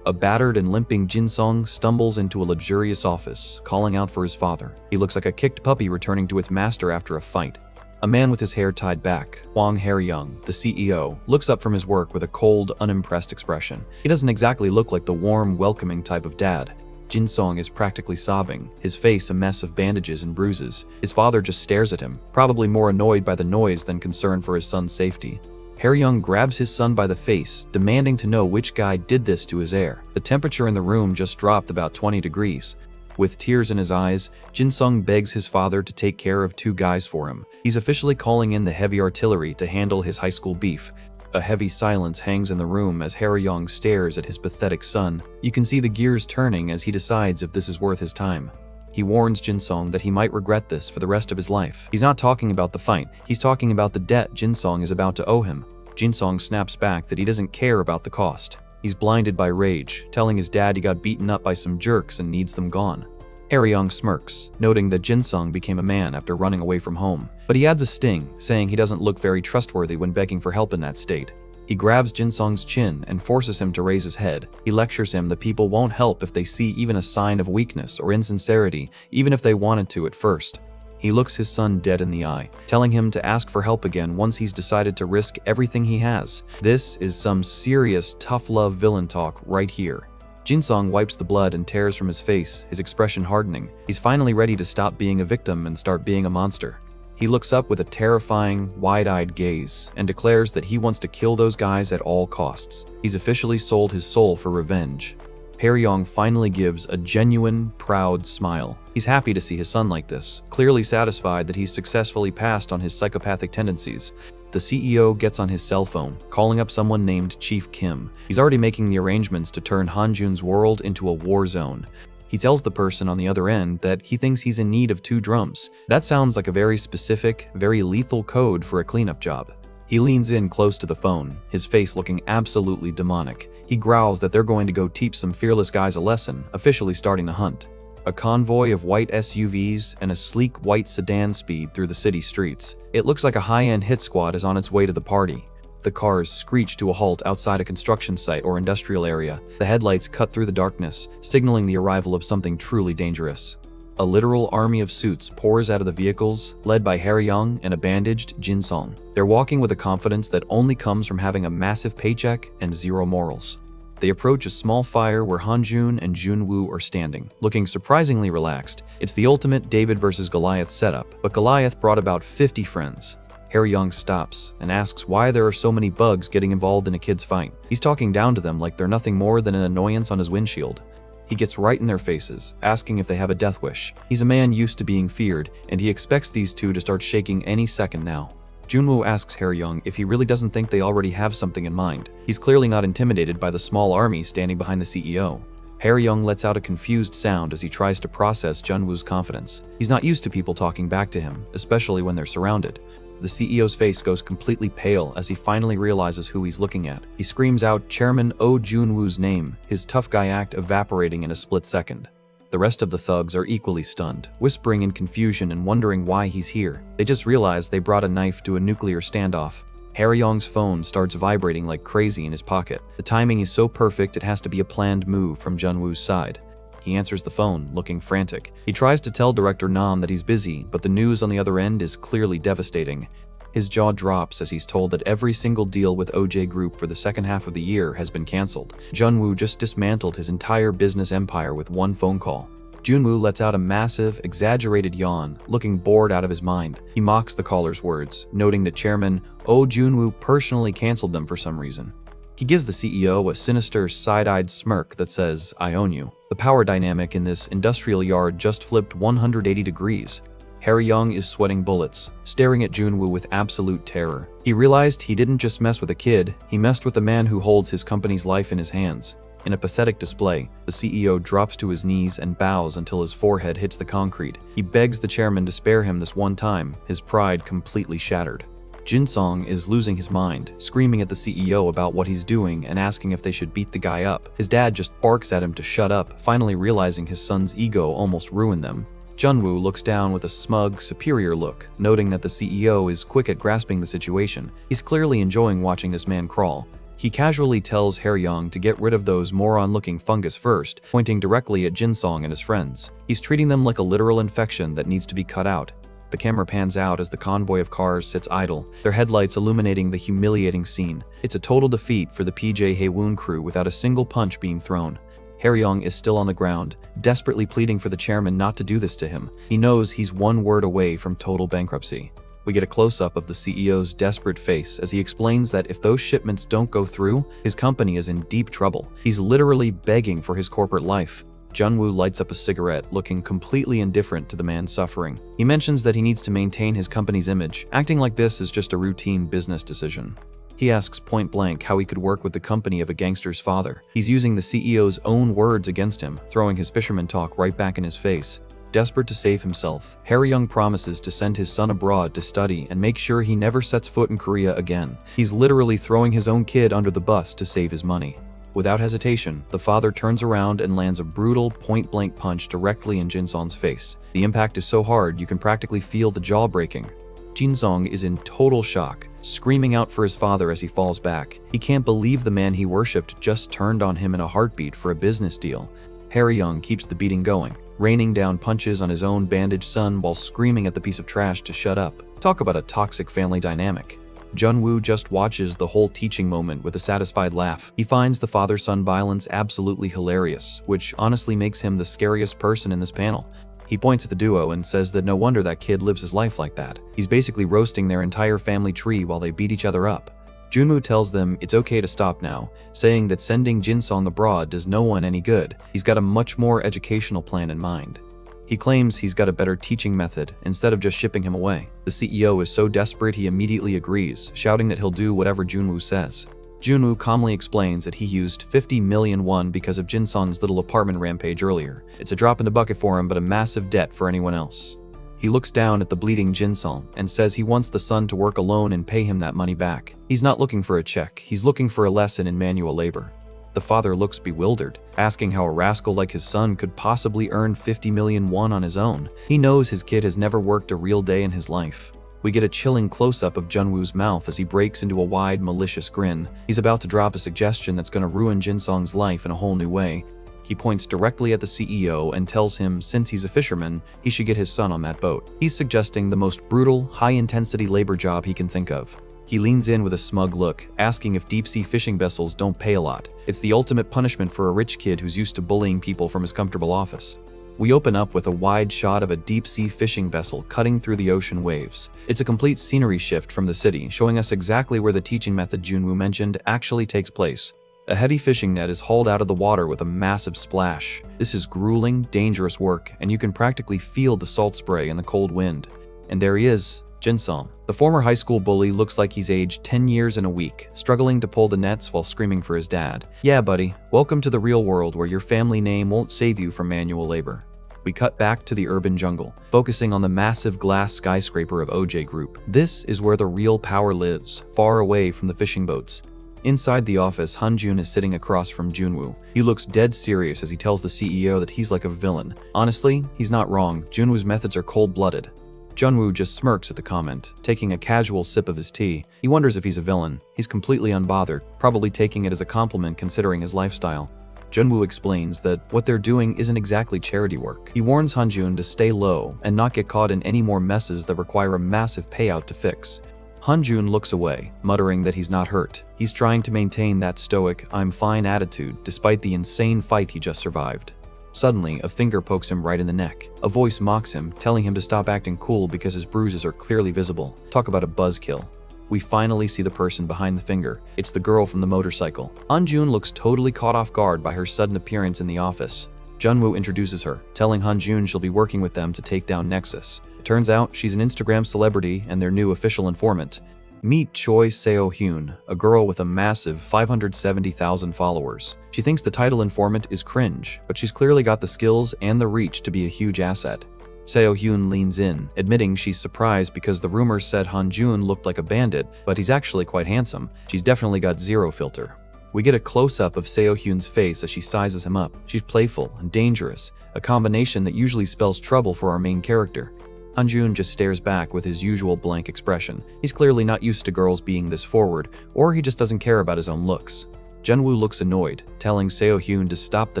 A battered and limping Jinsong stumbles into a luxurious office, calling out for his father. He looks like a kicked puppy returning to its master after a fight. A man with his hair tied back, Hwang Hae-young, the CEO, looks up from his work with a cold, unimpressed expression. He doesn't exactly look like the warm, welcoming type of dad. Jinsong is practically sobbing, his face a mess of bandages and bruises. His father just stares at him, probably more annoyed by the noise than concerned for his son's safety. Hae-young grabs his son by the face, demanding to know which guy did this to his heir. The temperature in the room just dropped about 20 degrees. With tears in his eyes, Jinsong begs his father to take care of 2 guys for him. He's officially calling in the heavy artillery to handle his high school beef. A heavy silence hangs in the room as Hae-young stares at his pathetic son. You can see the gears turning as he decides if this is worth his time. He warns Jinsong that he might regret this for the rest of his life. He's not talking about the fight, he's talking about the debt Jinsong is about to owe him. Jinsong snaps back that he doesn't care about the cost. He's blinded by rage, telling his dad he got beaten up by some jerks and needs them gone. Hae-young smirks, noting that Jinsong became a man after running away from home. But he adds a sting, saying he doesn't look very trustworthy when begging for help in that state. He grabs Jinsong's chin and forces him to raise his head. He lectures him that people won't help if they see even a sign of weakness or insincerity, even if they wanted to at first. He looks his son dead in the eye, telling him to ask for help again once he's decided to risk everything he has. This is some serious tough love villain talk right here. Jinsong wipes the blood and tears from his face, his expression hardening. He's finally ready to stop being a victim and start being a monster. He looks up with a terrifying, wide-eyed gaze and declares that he wants to kill those guys at all costs. He's officially sold his soul for revenge. Hae-ryung finally gives a genuine, proud smile. He's happy to see his son like this, clearly satisfied that he's successfully passed on his psychopathic tendencies. The CEO gets on his cell phone, calling up someone named Chief Kim. He's already making the arrangements to turn Hanjun's world into a war zone. He tells the person on the other end that he thinks he's in need of 2 drums. That sounds like a very specific, very lethal code for a cleanup job. He leans in close to the phone, his face looking absolutely demonic. He growls that they're going to go teach some fearless guys a lesson, officially starting the hunt. A convoy of white SUVs and a sleek white sedan speed through the city streets. It looks like a high-end hit squad is on its way to the party. The cars screech to a halt outside a construction site or industrial area. The headlights cut through the darkness, signaling the arrival of something truly dangerous. A literal army of suits pours out of the vehicles, led by Hae-ryung and a bandaged Jin-sung. They're walking with a confidence that only comes from having a massive paycheck and 0 morals. They approach a small fire where Hanjun and Junwoo are standing, looking surprisingly relaxed. It's the ultimate David versus Goliath setup, but Goliath brought about 50 friends. Hae-ryung stops and asks why there are so many bugs getting involved in a kid's fight. He's talking down to them like they're nothing more than an annoyance on his windshield. He gets right in their faces, asking if they have a death wish. He's a man used to being feared, and he expects these two to start shaking any second now. Junwoo asks Hae-ryung if he really doesn't think they already have something in mind. He's clearly not intimidated by the small army standing behind the CEO. Hae-ryung lets out a confused sound as he tries to process Junwoo's confidence. He's not used to people talking back to him, especially when they're surrounded. The CEO's face goes completely pale as he finally realizes who he's looking at. He screams out Chairman Oh Junwoo's name, his tough guy act evaporating in a split second. The rest of the thugs are equally stunned, whispering in confusion and wondering why he's here. They just realize they brought a knife to a nuclear standoff. Hae-ryung's phone starts vibrating like crazy in his pocket. The timing is so perfect it has to be a planned move from Junwoo's side. He answers the phone, looking frantic. He tries to tell Director Nam that he's busy, but the news on the other end is clearly devastating. His jaw drops as he's told that every single deal with OJ Group for the second half of the year has been cancelled. Junwoo just dismantled his entire business empire with one phone call. Junwoo lets out a massive, exaggerated yawn, looking bored out of his mind. He mocks the caller's words, noting that Chairman Oh Junwoo personally cancelled them for some reason. He gives the CEO a sinister, side-eyed smirk that says, "I own you." The power dynamic in this industrial yard just flipped 180 degrees. Hae-ryung is sweating bullets, staring at Junwoo with absolute terror. He realized he didn't just mess with a kid, he messed with the man who holds his company's life in his hands. In a pathetic display, the CEO drops to his knees and bows until his forehead hits the concrete. He begs the chairman to spare him this one time, his pride completely shattered. Jin-sung is losing his mind, screaming at the CEO about what he's doing and asking if they should beat the guy up. His dad just barks at him to shut up, finally realizing his son's ego almost ruined them. Junwoo looks down with a smug, superior look, noting that the CEO is quick at grasping the situation. He's clearly enjoying watching this man crawl. He casually tells Hae-ryung to get rid of those moron-looking fungus first, pointing directly at Jin-sung and his friends. He's treating them like a literal infection that needs to be cut out. The camera pans out as the convoy of cars sits idle, their headlights illuminating the humiliating scene. It's a total defeat for the PJ Hae-woon crew without a single punch being thrown. Hae-ryung is still on the ground, desperately pleading for the chairman not to do this to him. He knows he's one word away from total bankruptcy. We get a close-up of the CEO's desperate face as he explains that if those shipments don't go through, his company is in deep trouble. He's literally begging for his corporate life. Junwoo lights up a cigarette, looking completely indifferent to the man's suffering. He mentions that he needs to maintain his company's image. Acting like this is just a routine business decision. He asks point blank how he could work with the company of a gangster's father. He's using the CEO's own words against him, throwing his fisherman talk right back in his face. Desperate to save himself, Hae-ryung promises to send his son abroad to study and make sure he never sets foot in Korea again. He's literally throwing his own kid under the bus to save his money. Without hesitation, the father turns around and lands a brutal, point-blank punch directly in Jin-sung's face. The impact is so hard you can practically feel the jaw breaking. Jin-sung is in total shock, screaming out for his father as he falls back. He can't believe the man he worshipped just turned on him in a heartbeat for a business deal. Hae-ryung keeps the beating going, raining down punches on his own bandaged son while screaming at the piece of trash to shut up. Talk about a toxic family dynamic. Junwoo just watches the whole teaching moment with a satisfied laugh. He finds the father-son violence absolutely hilarious, which honestly makes him the scariest person in this panel. He points at the duo and says that no wonder that kid lives his life like that. He's basically roasting their entire family tree while they beat each other up. Junwoo tells them it's okay to stop now, saying that sending Jinsong abroad does no one any good. He's got a much more educational plan in mind. He claims he's got a better teaching method instead of just shipping him away. The CEO is so desperate he immediately agrees, shouting that he'll do whatever Junwoo says. Junwoo calmly explains that he used 50 million won because of Jinsong's little apartment rampage earlier. It's a drop in the bucket for him, but a massive debt for anyone else. He looks down at the bleeding Jinsong and says he wants the son to work alone and pay him that money back. He's not looking for a check, he's looking for a lesson in manual labor. The father looks bewildered, asking how a rascal like his son could possibly earn 50 million won on his own. He knows his kid has never worked a real day in his life. We get a chilling close-up of Junwoo's mouth as he breaks into a wide, malicious grin. He's about to drop a suggestion that's going to ruin Jinsong's life in a whole new way. He points directly at the CEO and tells him since he's a fisherman, he should get his son on that boat. He's suggesting the most brutal, high-intensity labor job he can think of. He leans in with a smug look, asking if deep-sea fishing vessels don't pay a lot. It's the ultimate punishment for a rich kid who's used to bullying people from his comfortable office. We open up with a wide shot of a deep-sea fishing vessel cutting through the ocean waves. It's a complete scenery shift from the city, showing us exactly where the teaching method Junwoo mentioned actually takes place. A heavy fishing net is hauled out of the water with a massive splash. This is grueling, dangerous work, and you can practically feel the salt spray and the cold wind. And there he is, Jinsong. The former high school bully looks like he's aged 10 years in a week, struggling to pull the nets while screaming for his dad. Yeah, buddy, welcome to the real world where your family name won't save you from manual labor. We cut back to the urban jungle, focusing on the massive glass skyscraper of OJ Group. This is where the real power lives, far away from the fishing boats. Inside the office, Hanjun is sitting across from Junwoo. He looks dead serious as he tells the CEO that he's like a villain. Honestly, he's not wrong. Junwoo's methods are cold-blooded. Junwoo just smirks at the comment, taking a casual sip of his tea. He wonders if he's a villain. He's completely unbothered, probably taking it as a compliment considering his lifestyle. Junwoo explains that what they're doing isn't exactly charity work. He warns Hanjun to stay low and not get caught in any more messes that require a massive payout to fix. Hanjun looks away, muttering that he's not hurt. He's trying to maintain that stoic, I'm fine attitude despite the insane fight he just survived. Suddenly, a finger pokes him right in the neck. A voice mocks him, telling him to stop acting cool because his bruises are clearly visible. Talk about a buzzkill. We finally see the person behind the finger. It's the girl from the motorcycle. Hanjun looks totally caught off guard by her sudden appearance in the office. Junwoo introduces her, telling Hanjun she'll be working with them to take down Nexus. It turns out she's an Instagram celebrity and their new official informant. Meet Choi Seo-hyun, a girl with a massive 570,000 followers. She thinks the title informant is cringe, but she's clearly got the skills and the reach to be a huge asset. Seo-hyun leans in, admitting she's surprised because the rumors said Hanjun looked like a bandit, but he's actually quite handsome. She's definitely got zero filter. We get a close-up of Seo-hyun's face as she sizes him up. She's playful and dangerous, a combination that usually spells trouble for our main character. Hanjun just stares back with his usual blank expression. He's clearly not used to girls being this forward, or he just doesn't care about his own looks. Junwoo looks annoyed, telling Seo-hyun to stop the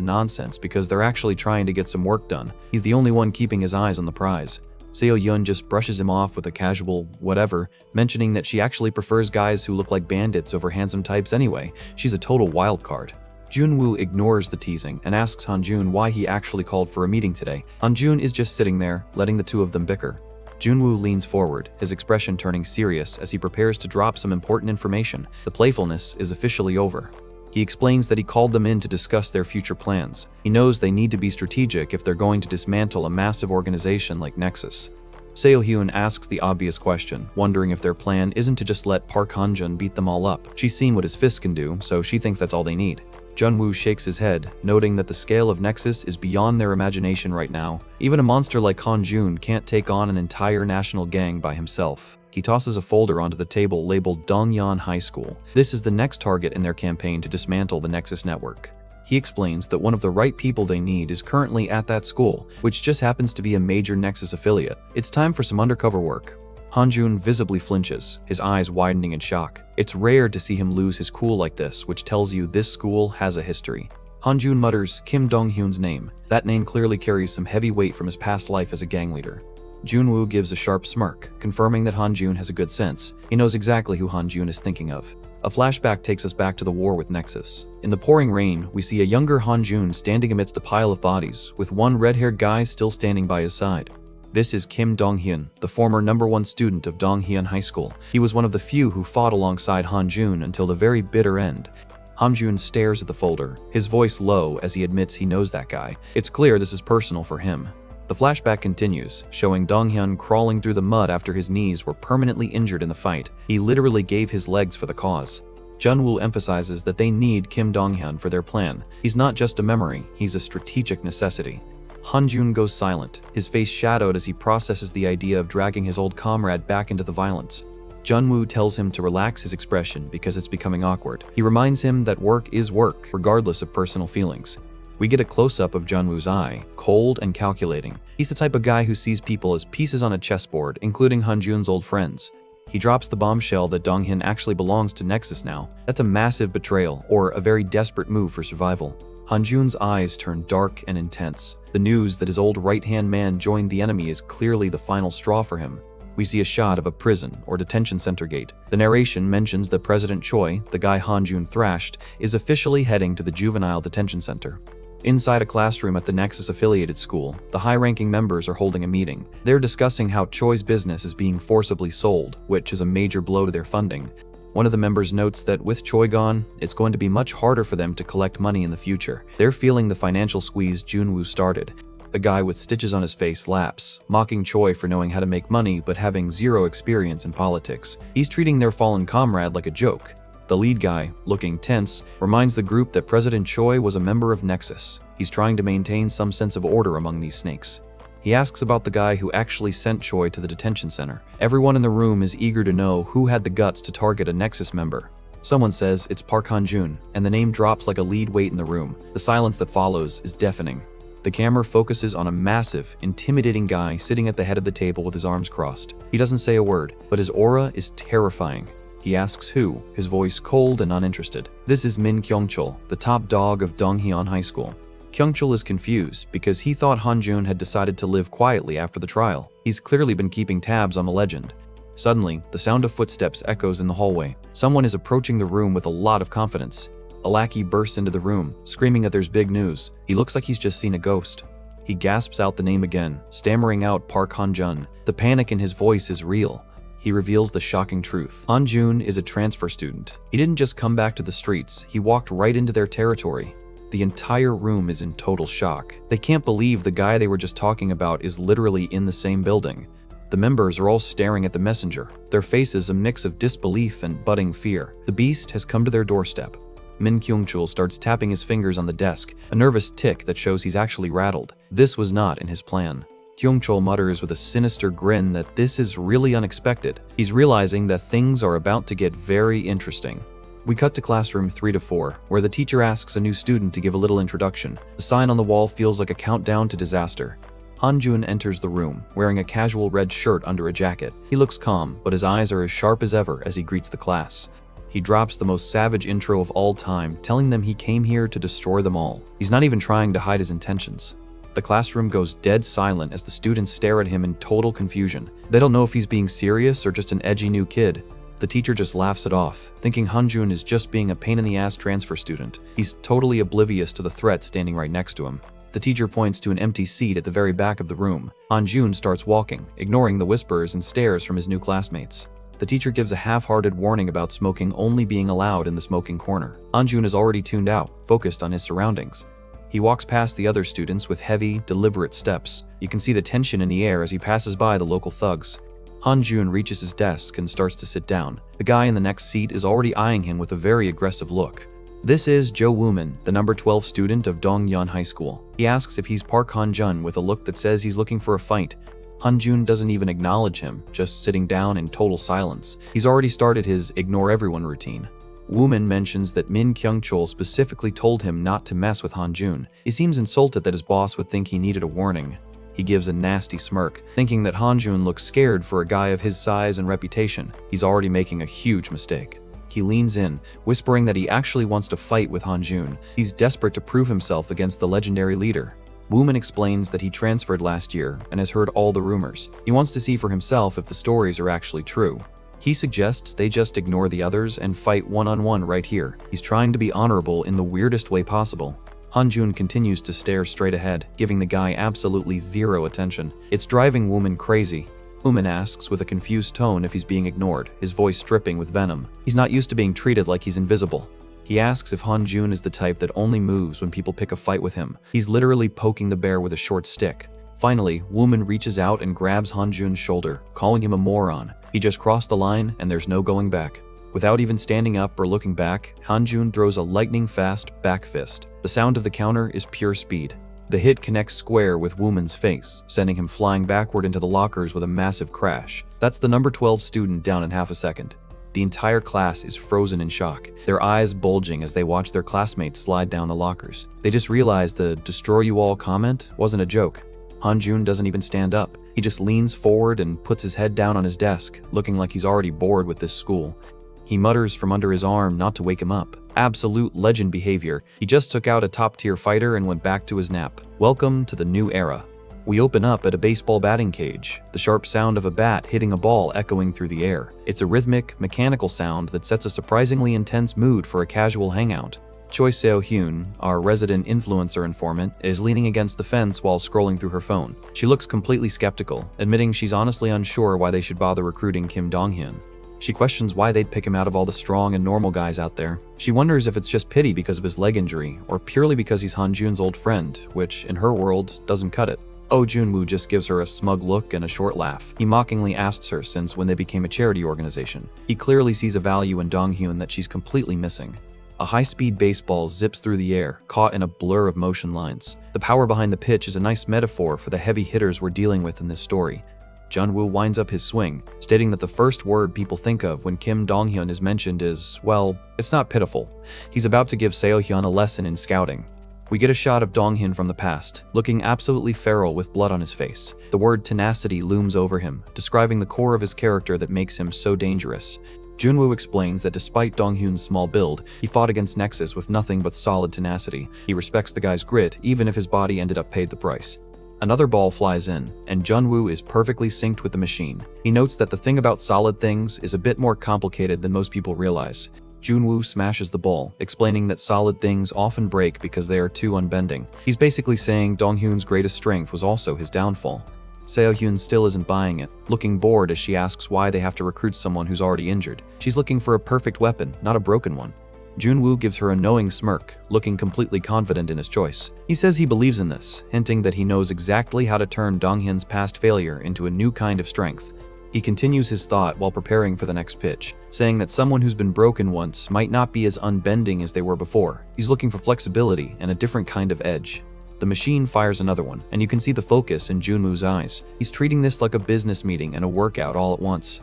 nonsense because they're actually trying to get some work done. He's the only one keeping his eyes on the prize. Seo-hyun just brushes him off with a casual whatever, mentioning that she actually prefers guys who look like bandits over handsome types anyway. She's a total wild card. Junwoo ignores the teasing and asks Hanjun why he actually called for a meeting today. Hanjun is just sitting there, letting the two of them bicker. Junwoo leans forward, his expression turning serious as he prepares to drop some important information. The playfulness is officially over. He explains that he called them in to discuss their future plans. He knows they need to be strategic if they're going to dismantle a massive organization like Nexus. Seo-hyun asks the obvious question, wondering if their plan isn't to just let Park Hanjun beat them all up. She's seen what his fists can do, so she thinks that's all they need. Junwoo shakes his head, noting that the scale of Nexus is beyond their imagination right now. Even a monster like Hanjun can't take on an entire national gang by himself. He tosses a folder onto the table labeled Dongyan High School. This is the next target in their campaign to dismantle the Nexus network. He explains that one of the right people they need is currently at that school, which just happens to be a major Nexus affiliate. It's time for some undercover work. Hanjun visibly flinches, his eyes widening in shock. It's rare to see him lose his cool like this, which tells you this school has a history. Hanjun mutters Kim Dong-hyun's name. That name clearly carries some heavy weight from his past life as a gang leader. Junwoo gives a sharp smirk, confirming that Hanjun has a good sense. He knows exactly who Hanjun is thinking of. A flashback takes us back to the war with Nexus. In the pouring rain, we see a younger Hanjun standing amidst a pile of bodies, with one red-haired guy still standing by his side. This is Kim Dong-hyun, the former #1 student of Donghyun High School. He was one of the few who fought alongside Han-jun until the very bitter end. Han-jun stares at the folder, his voice low as he admits he knows that guy. It's clear this is personal for him. The flashback continues, showing Dong-hyun crawling through the mud after his knees were permanently injured in the fight. He literally gave his legs for the cause. Jun-woo emphasizes that they need Kim Dong-hyun for their plan. He's not just a memory, he's a strategic necessity. Han-jun goes silent, his face shadowed as he processes the idea of dragging his old comrade back into the violence. Jun-woo tells him to relax his expression because it's becoming awkward. He reminds him that work is work, regardless of personal feelings. We get a close-up of Jun-woo's eye, cold and calculating. He's the type of guy who sees people as pieces on a chessboard, including Han-jun's old friends. He drops the bombshell that Dong-hyun actually belongs to Nexus now. That's a massive betrayal, or a very desperate move for survival. Han-jun's eyes turn dark and intense. The news that his old right-hand man joined the enemy is clearly the final straw for him. We see a shot of a prison or detention center gate. The narration mentions that President Choi, the guy Han-jun thrashed, is officially heading to the juvenile detention center. Inside a classroom at the Nexus-affiliated school, the high-ranking members are holding a meeting. They're discussing how Choi's business is being forcibly sold, which is a major blow to their funding. One of the members notes that with Choi gone, it's going to be much harder for them to collect money in the future. They're feeling the financial squeeze Jun-woo started. A guy with stitches on his face laughs, mocking Choi for knowing how to make money but having zero experience in politics. He's treating their fallen comrade like a joke. The lead guy, looking tense, reminds the group that President Choi was a member of Nexus. He's trying to maintain some sense of order among these snakes. He asks about the guy who actually sent Choi to the detention center. Everyone in the room is eager to know who had the guts to target a Nexus member. Someone says it's Park Han-jun, and the name drops like a lead weight in the room. The silence that follows is deafening. The camera focuses on a massive, intimidating guy sitting at the head of the table with his arms crossed. He doesn't say a word, but his aura is terrifying. He asks who, his voice cold and uninterested. This is Min Kyung-chul, the top dog of Donghyun High School. Kyung-chul is confused because he thought Han-jun had decided to live quietly after the trial. He's clearly been keeping tabs on the legend. Suddenly, the sound of footsteps echoes in the hallway. Someone is approaching the room with a lot of confidence. A lackey bursts into the room, screaming that there's big news. He looks like he's just seen a ghost. He gasps out the name again, stammering out Park Han-jun. The panic in his voice is real. He reveals the shocking truth. Han-jun is a transfer student. He didn't just come back to the streets, he walked right into their territory. The entire room is in total shock. They can't believe the guy they were just talking about is literally in the same building. The members are all staring at the messenger, their faces a mix of disbelief and budding fear. The beast has come to their doorstep. Min Kyung-chul starts tapping his fingers on the desk, a nervous tick that shows he's actually rattled. This was not in his plan. Kyung-chul mutters with a sinister grin that this is really unexpected. He's realizing that things are about to get very interesting. We cut to classroom 3-4, where the teacher asks a new student to give a little introduction. The sign on the wall feels like a countdown to disaster. Han-jun enters the room, wearing a casual red shirt under a jacket. He looks calm, but his eyes are as sharp as ever as he greets the class. He drops the most savage intro of all time, telling them he came here to destroy them all. He's not even trying to hide his intentions. The classroom goes dead silent as the students stare at him in total confusion. They don't know if he's being serious or just an edgy new kid. The teacher just laughs it off, thinking Han-jun is just being a pain-in-the-ass transfer student. He's totally oblivious to the threat standing right next to him. The teacher points to an empty seat at the very back of the room. Han-jun starts walking, ignoring the whispers and stares from his new classmates. The teacher gives a half-hearted warning about smoking only being allowed in the smoking corner. Han-jun is already tuned out, focused on his surroundings. He walks past the other students with heavy, deliberate steps. You can see the tension in the air as he passes by the local thugs. Han-jun reaches his desk and starts to sit down. The guy in the next seat is already eyeing him with a very aggressive look. This is Jo Woo-min, the number 12 student of Donghyun High School. He asks if he's Park Han-jun with a look that says he's looking for a fight. Han-jun doesn't even acknowledge him, just sitting down in total silence. He's already started his ignore everyone routine. Woo-min mentions that Min Kyung-chul specifically told him not to mess with Han-jun. He seems insulted that his boss would think he needed a warning. He gives a nasty smirk, thinking that Han-jun looks scared for a guy of his size and reputation. He's already making a huge mistake. He leans in, whispering that he actually wants to fight with Han-jun. He's desperate to prove himself against the legendary leader. Woo-min explains that he transferred last year and has heard all the rumors. He wants to see for himself if the stories are actually true. He suggests they just ignore the others and fight one-on-one right here. He's trying to be honorable in the weirdest way possible. Hanjun continues to stare straight ahead, giving the guy absolutely zero attention. It's driving Wooman crazy. Wooman asks with a confused tone if he's being ignored, his voice dripping with venom. He's not used to being treated like he's invisible. He asks if Hanjun is the type that only moves when people pick a fight with him. He's literally poking the bear with a short stick. Finally, Wooman reaches out and grabs Hanjun's shoulder, calling him a moron. He just crossed the line and there's no going back. Without even standing up or looking back, Hanjun throws a lightning-fast back fist. The sound of the counter is pure speed. The hit connects square with Wooman's face, sending him flying backward into the lockers with a massive crash. That's the number 12 student down in half a second. The entire class is frozen in shock, their eyes bulging as they watch their classmates slide down the lockers. They just realize the "destroy you all" comment wasn't a joke. Hanjun doesn't even stand up. He just leans forward and puts his head down on his desk, looking like he's already bored with this school. He mutters from under his arm not to wake him up. Absolute legend behavior. He just took out a top-tier fighter and went back to his nap. Welcome to the new era. We open up at a baseball batting cage, the sharp sound of a bat hitting a ball echoing through the air. It's a rhythmic, mechanical sound that sets a surprisingly intense mood for a casual hangout. Choi Seo-hyun, our resident influencer informant, is leaning against the fence while scrolling through her phone. She looks completely skeptical, admitting she's honestly unsure why they should bother recruiting Kim Dong-hyun. She questions why they'd pick him out of all the strong and normal guys out there. She wonders if it's just pity because of his leg injury, or purely because he's Hanjun's old friend, which, in her world, doesn't cut it. Oh Junwoo just gives her a smug look and a short laugh. He mockingly asks her since when they became a charity organization. He clearly sees a value in Dong-hyun that she's completely missing. A high-speed baseball zips through the air, caught in a blur of motion lines. The power behind the pitch is a nice metaphor for the heavy hitters we're dealing with in this story. Junwoo winds up his swing, stating that the first word people think of when Kim Dong-hyun is mentioned is, well, it's not pitiful. He's about to give Seo-hyun a lesson in scouting. We get a shot of Dong-hyun from the past, looking absolutely feral with blood on his face. The word tenacity looms over him, describing the core of his character that makes him so dangerous. Junwoo explains that despite Dong-hyun's small build, he fought against Nexus with nothing but solid tenacity. He respects the guy's grit, even if his body ended up paid the price. Another ball flies in, and Junwoo is perfectly synced with the machine. He notes that the thing about solid things is a bit more complicated than most people realize. Junwoo smashes the ball, explaining that solid things often break because they are too unbending. He's basically saying Dong-hyun's greatest strength was also his downfall. Seo-hyun still isn't buying it, looking bored as she asks why they have to recruit someone who's already injured. She's looking for a perfect weapon, not a broken one. Junwoo gives her a knowing smirk, looking completely confident in his choice. He says he believes in this, hinting that he knows exactly how to turn Dong-hyun's past failure into a new kind of strength. He continues his thought while preparing for the next pitch, saying that someone who's been broken once might not be as unbending as they were before. He's looking for flexibility and a different kind of edge. The machine fires another one, and you can see the focus in Junwoo's eyes. He's treating this like a business meeting and a workout all at once.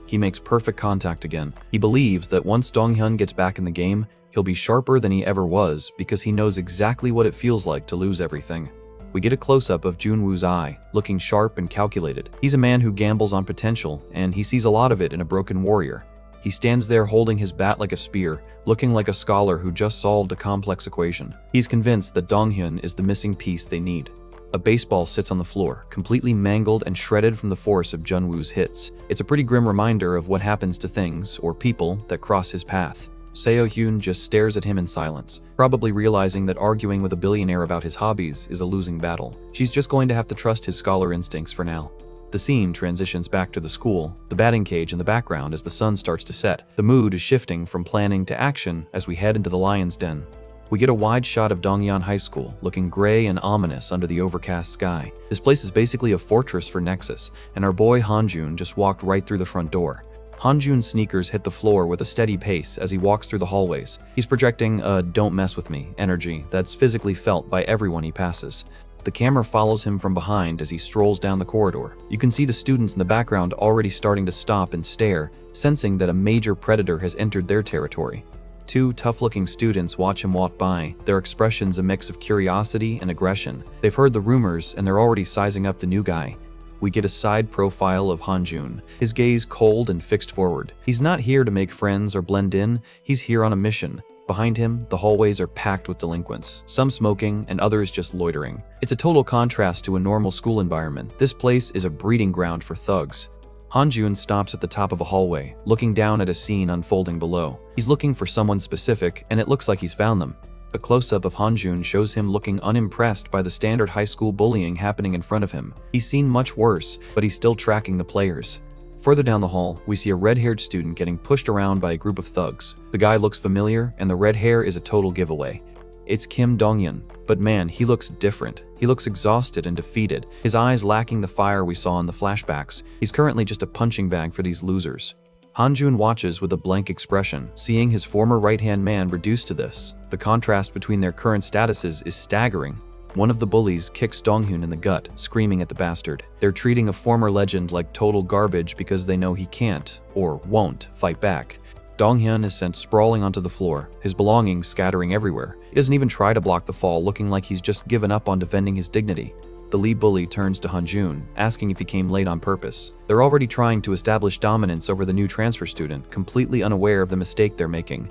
He makes perfect contact again. He believes that once Dong-hyun gets back in the game, he'll be sharper than he ever was because he knows exactly what it feels like to lose everything. We get a close-up of Junwoo's eye, looking sharp and calculated. He's a man who gambles on potential, and he sees a lot of it in a broken warrior. He stands there holding his bat like a spear, looking like a scholar who just solved a complex equation. He's convinced that Dong-hyun is the missing piece they need. A baseball sits on the floor, completely mangled and shredded from the force of Junwoo's hits. It's a pretty grim reminder of what happens to things, or people, that cross his path. Seo-hyun just stares at him in silence, probably realizing that arguing with a billionaire about his hobbies is a losing battle. She's just going to have to trust his scholar instincts for now. The scene transitions back to the school, the batting cage in the background as the sun starts to set. The mood is shifting from planning to action as we head into the lion's den. We get a wide shot of Dongyeon High School, looking gray and ominous under the overcast sky. This place is basically a fortress for Nexus, and our boy Hanjun just walked right through the front door. Hanjun's sneakers hit the floor with a steady pace as he walks through the hallways. He's projecting a "don't mess with me" energy that's physically felt by everyone he passes. The camera follows him from behind as he strolls down the corridor. You can see the students in the background already starting to stop and stare, sensing that a major predator has entered their territory. Two tough-looking students watch him walk by, their expressions a mix of curiosity and aggression. They've heard the rumors and they're already sizing up the new guy. We get a side profile of Hanjun, his gaze cold and fixed forward. He's not here to make friends or blend in, he's here on a mission. Behind him, the hallways are packed with delinquents, some smoking and others just loitering. It's a total contrast to a normal school environment. This place is a breeding ground for thugs. Hanjun stops at the top of a hallway, looking down at a scene unfolding below. He's looking for someone specific, and it looks like he's found them. A close-up of Hanjun shows him looking unimpressed by the standard high school bullying happening in front of him. He's seen much worse, but he's still tracking the players. Further down the hall, we see a red-haired student getting pushed around by a group of thugs. The guy looks familiar, and the red hair is a total giveaway. It's Kim Dong-hyun, but man, he looks different. He looks exhausted and defeated, his eyes lacking the fire we saw in the flashbacks. He's currently just a punching bag for these losers. Hanjun watches with a blank expression, seeing his former right-hand man reduced to this. The contrast between their current statuses is staggering. One of the bullies kicks Dong-hyun in the gut, screaming at the bastard. They're treating a former legend like total garbage because they know he can't, or won't, fight back. Dong-hyun is sent sprawling onto the floor, his belongings scattering everywhere. He doesn't even try to block the fall, looking like he's just given up on defending his dignity. The lead bully turns to Hanjun, asking if he came late on purpose. They're already trying to establish dominance over the new transfer student, completely unaware of the mistake they're making.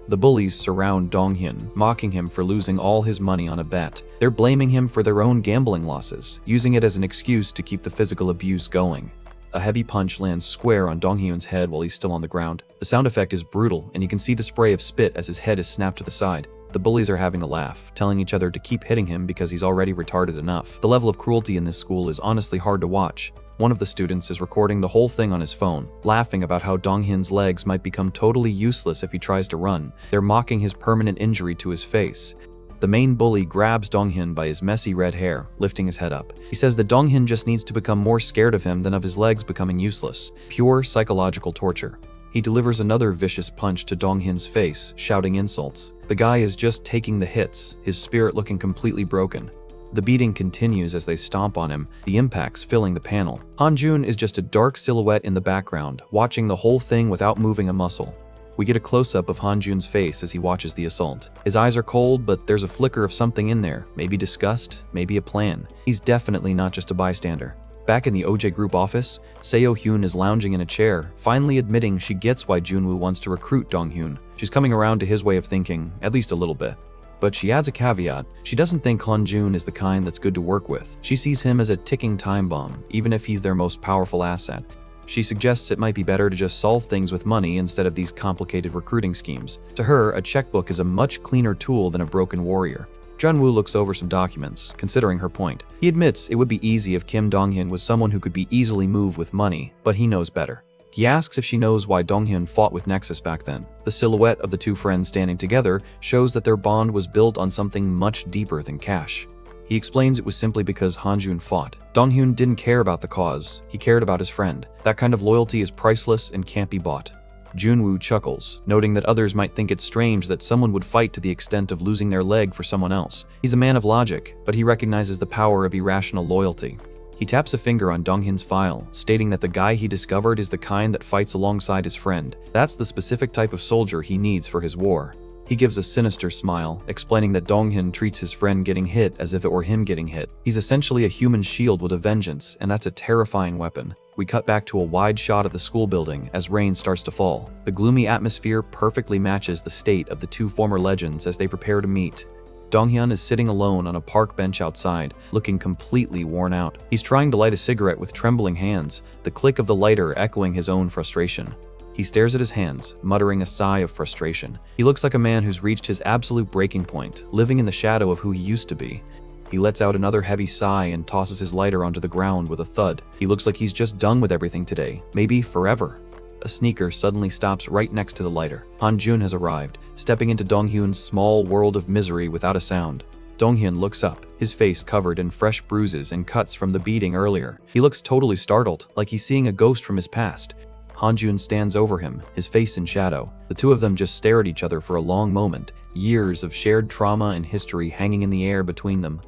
The bullies surround Dong-hyun, mocking him for losing all his money on a bet. They're blaming him for their own gambling losses, using it as an excuse to keep the physical abuse going. A heavy punch lands square on Dong-hyun's head while he's still on the ground. The sound effect is brutal, and you can see the spray of spit as his head is snapped to the side. The bullies are having a laugh, telling each other to keep hitting him because he's already retarded enough. The level of cruelty in this school is honestly hard to watch. One of the students is recording the whole thing on his phone, laughing about how Dong-hyun's legs might become totally useless if he tries to run. They're mocking his permanent injury to his face. The main bully grabs Dong-hyun by his messy red hair, lifting his head up. He says that Dong-hyun just needs to become more scared of him than of his legs becoming useless. Pure psychological torture. He delivers another vicious punch to Dong-hyun's face, shouting insults. The guy is just taking the hits, his spirit looking completely broken. The beating continues as they stomp on him, the impacts filling the panel. Hanjun is just a dark silhouette in the background, watching the whole thing without moving a muscle. We get a close-up of Hanjun's face as he watches the assault. His eyes are cold, but there's a flicker of something in there. Maybe disgust, maybe a plan. He's definitely not just a bystander. Back in the OJ Group office, Seo-hyun is lounging in a chair, finally admitting she gets why Junwoo wants to recruit Dong-hyun. She's coming around to his way of thinking, at least a little bit. But she adds a caveat. She doesn't think Hanjun is the kind that's good to work with. She sees him as a ticking time bomb, even if he's their most powerful asset. She suggests it might be better to just solve things with money instead of these complicated recruiting schemes. To her, a checkbook is a much cleaner tool than a broken warrior. Junwoo looks over some documents, considering her point. He admits it would be easy if Kim Dong-hyun was someone who could be easily moved with money, but he knows better. He asks if she knows why Dong-hyun fought with Nexus back then. The silhouette of the two friends standing together shows that their bond was built on something much deeper than cash. He explains it was simply because Hanjun fought. Dong-hyun didn't care about the cause, he cared about his friend. That kind of loyalty is priceless and can't be bought. Junwoo chuckles, noting that others might think it strange that someone would fight to the extent of losing their leg for someone else. He's a man of logic, but he recognizes the power of irrational loyalty. He taps a finger on Dong-hyun's file, stating that the guy he discovered is the kind that fights alongside his friend. That's the specific type of soldier he needs for his war. He gives a sinister smile, explaining that Dong-hyun treats his friend getting hit as if it were him getting hit. He's essentially a human shield with a vengeance, and that's a terrifying weapon. We cut back to a wide shot of the school building as rain starts to fall. The gloomy atmosphere perfectly matches the state of the two former legends as they prepare to meet. Dong-hyun is sitting alone on a park bench outside, looking completely worn out. He's trying to light a cigarette with trembling hands, the click of the lighter echoing his own frustration. He stares at his hands, muttering a sigh of frustration. He looks like a man who's reached his absolute breaking point, living in the shadow of who he used to be. He lets out another heavy sigh and tosses his lighter onto the ground with a thud. He looks like he's just done with everything today, maybe forever. A sneaker suddenly stops right next to the lighter. Hanjun has arrived, stepping into Dong-hyun's small world of misery without a sound. Dong-hyun looks up, his face covered in fresh bruises and cuts from the beating earlier. He looks totally startled, like he's seeing a ghost from his past. Hanjun stands over him, his face in shadow. The two of them just stare at each other for a long moment, years of shared trauma and history hanging in the air between them.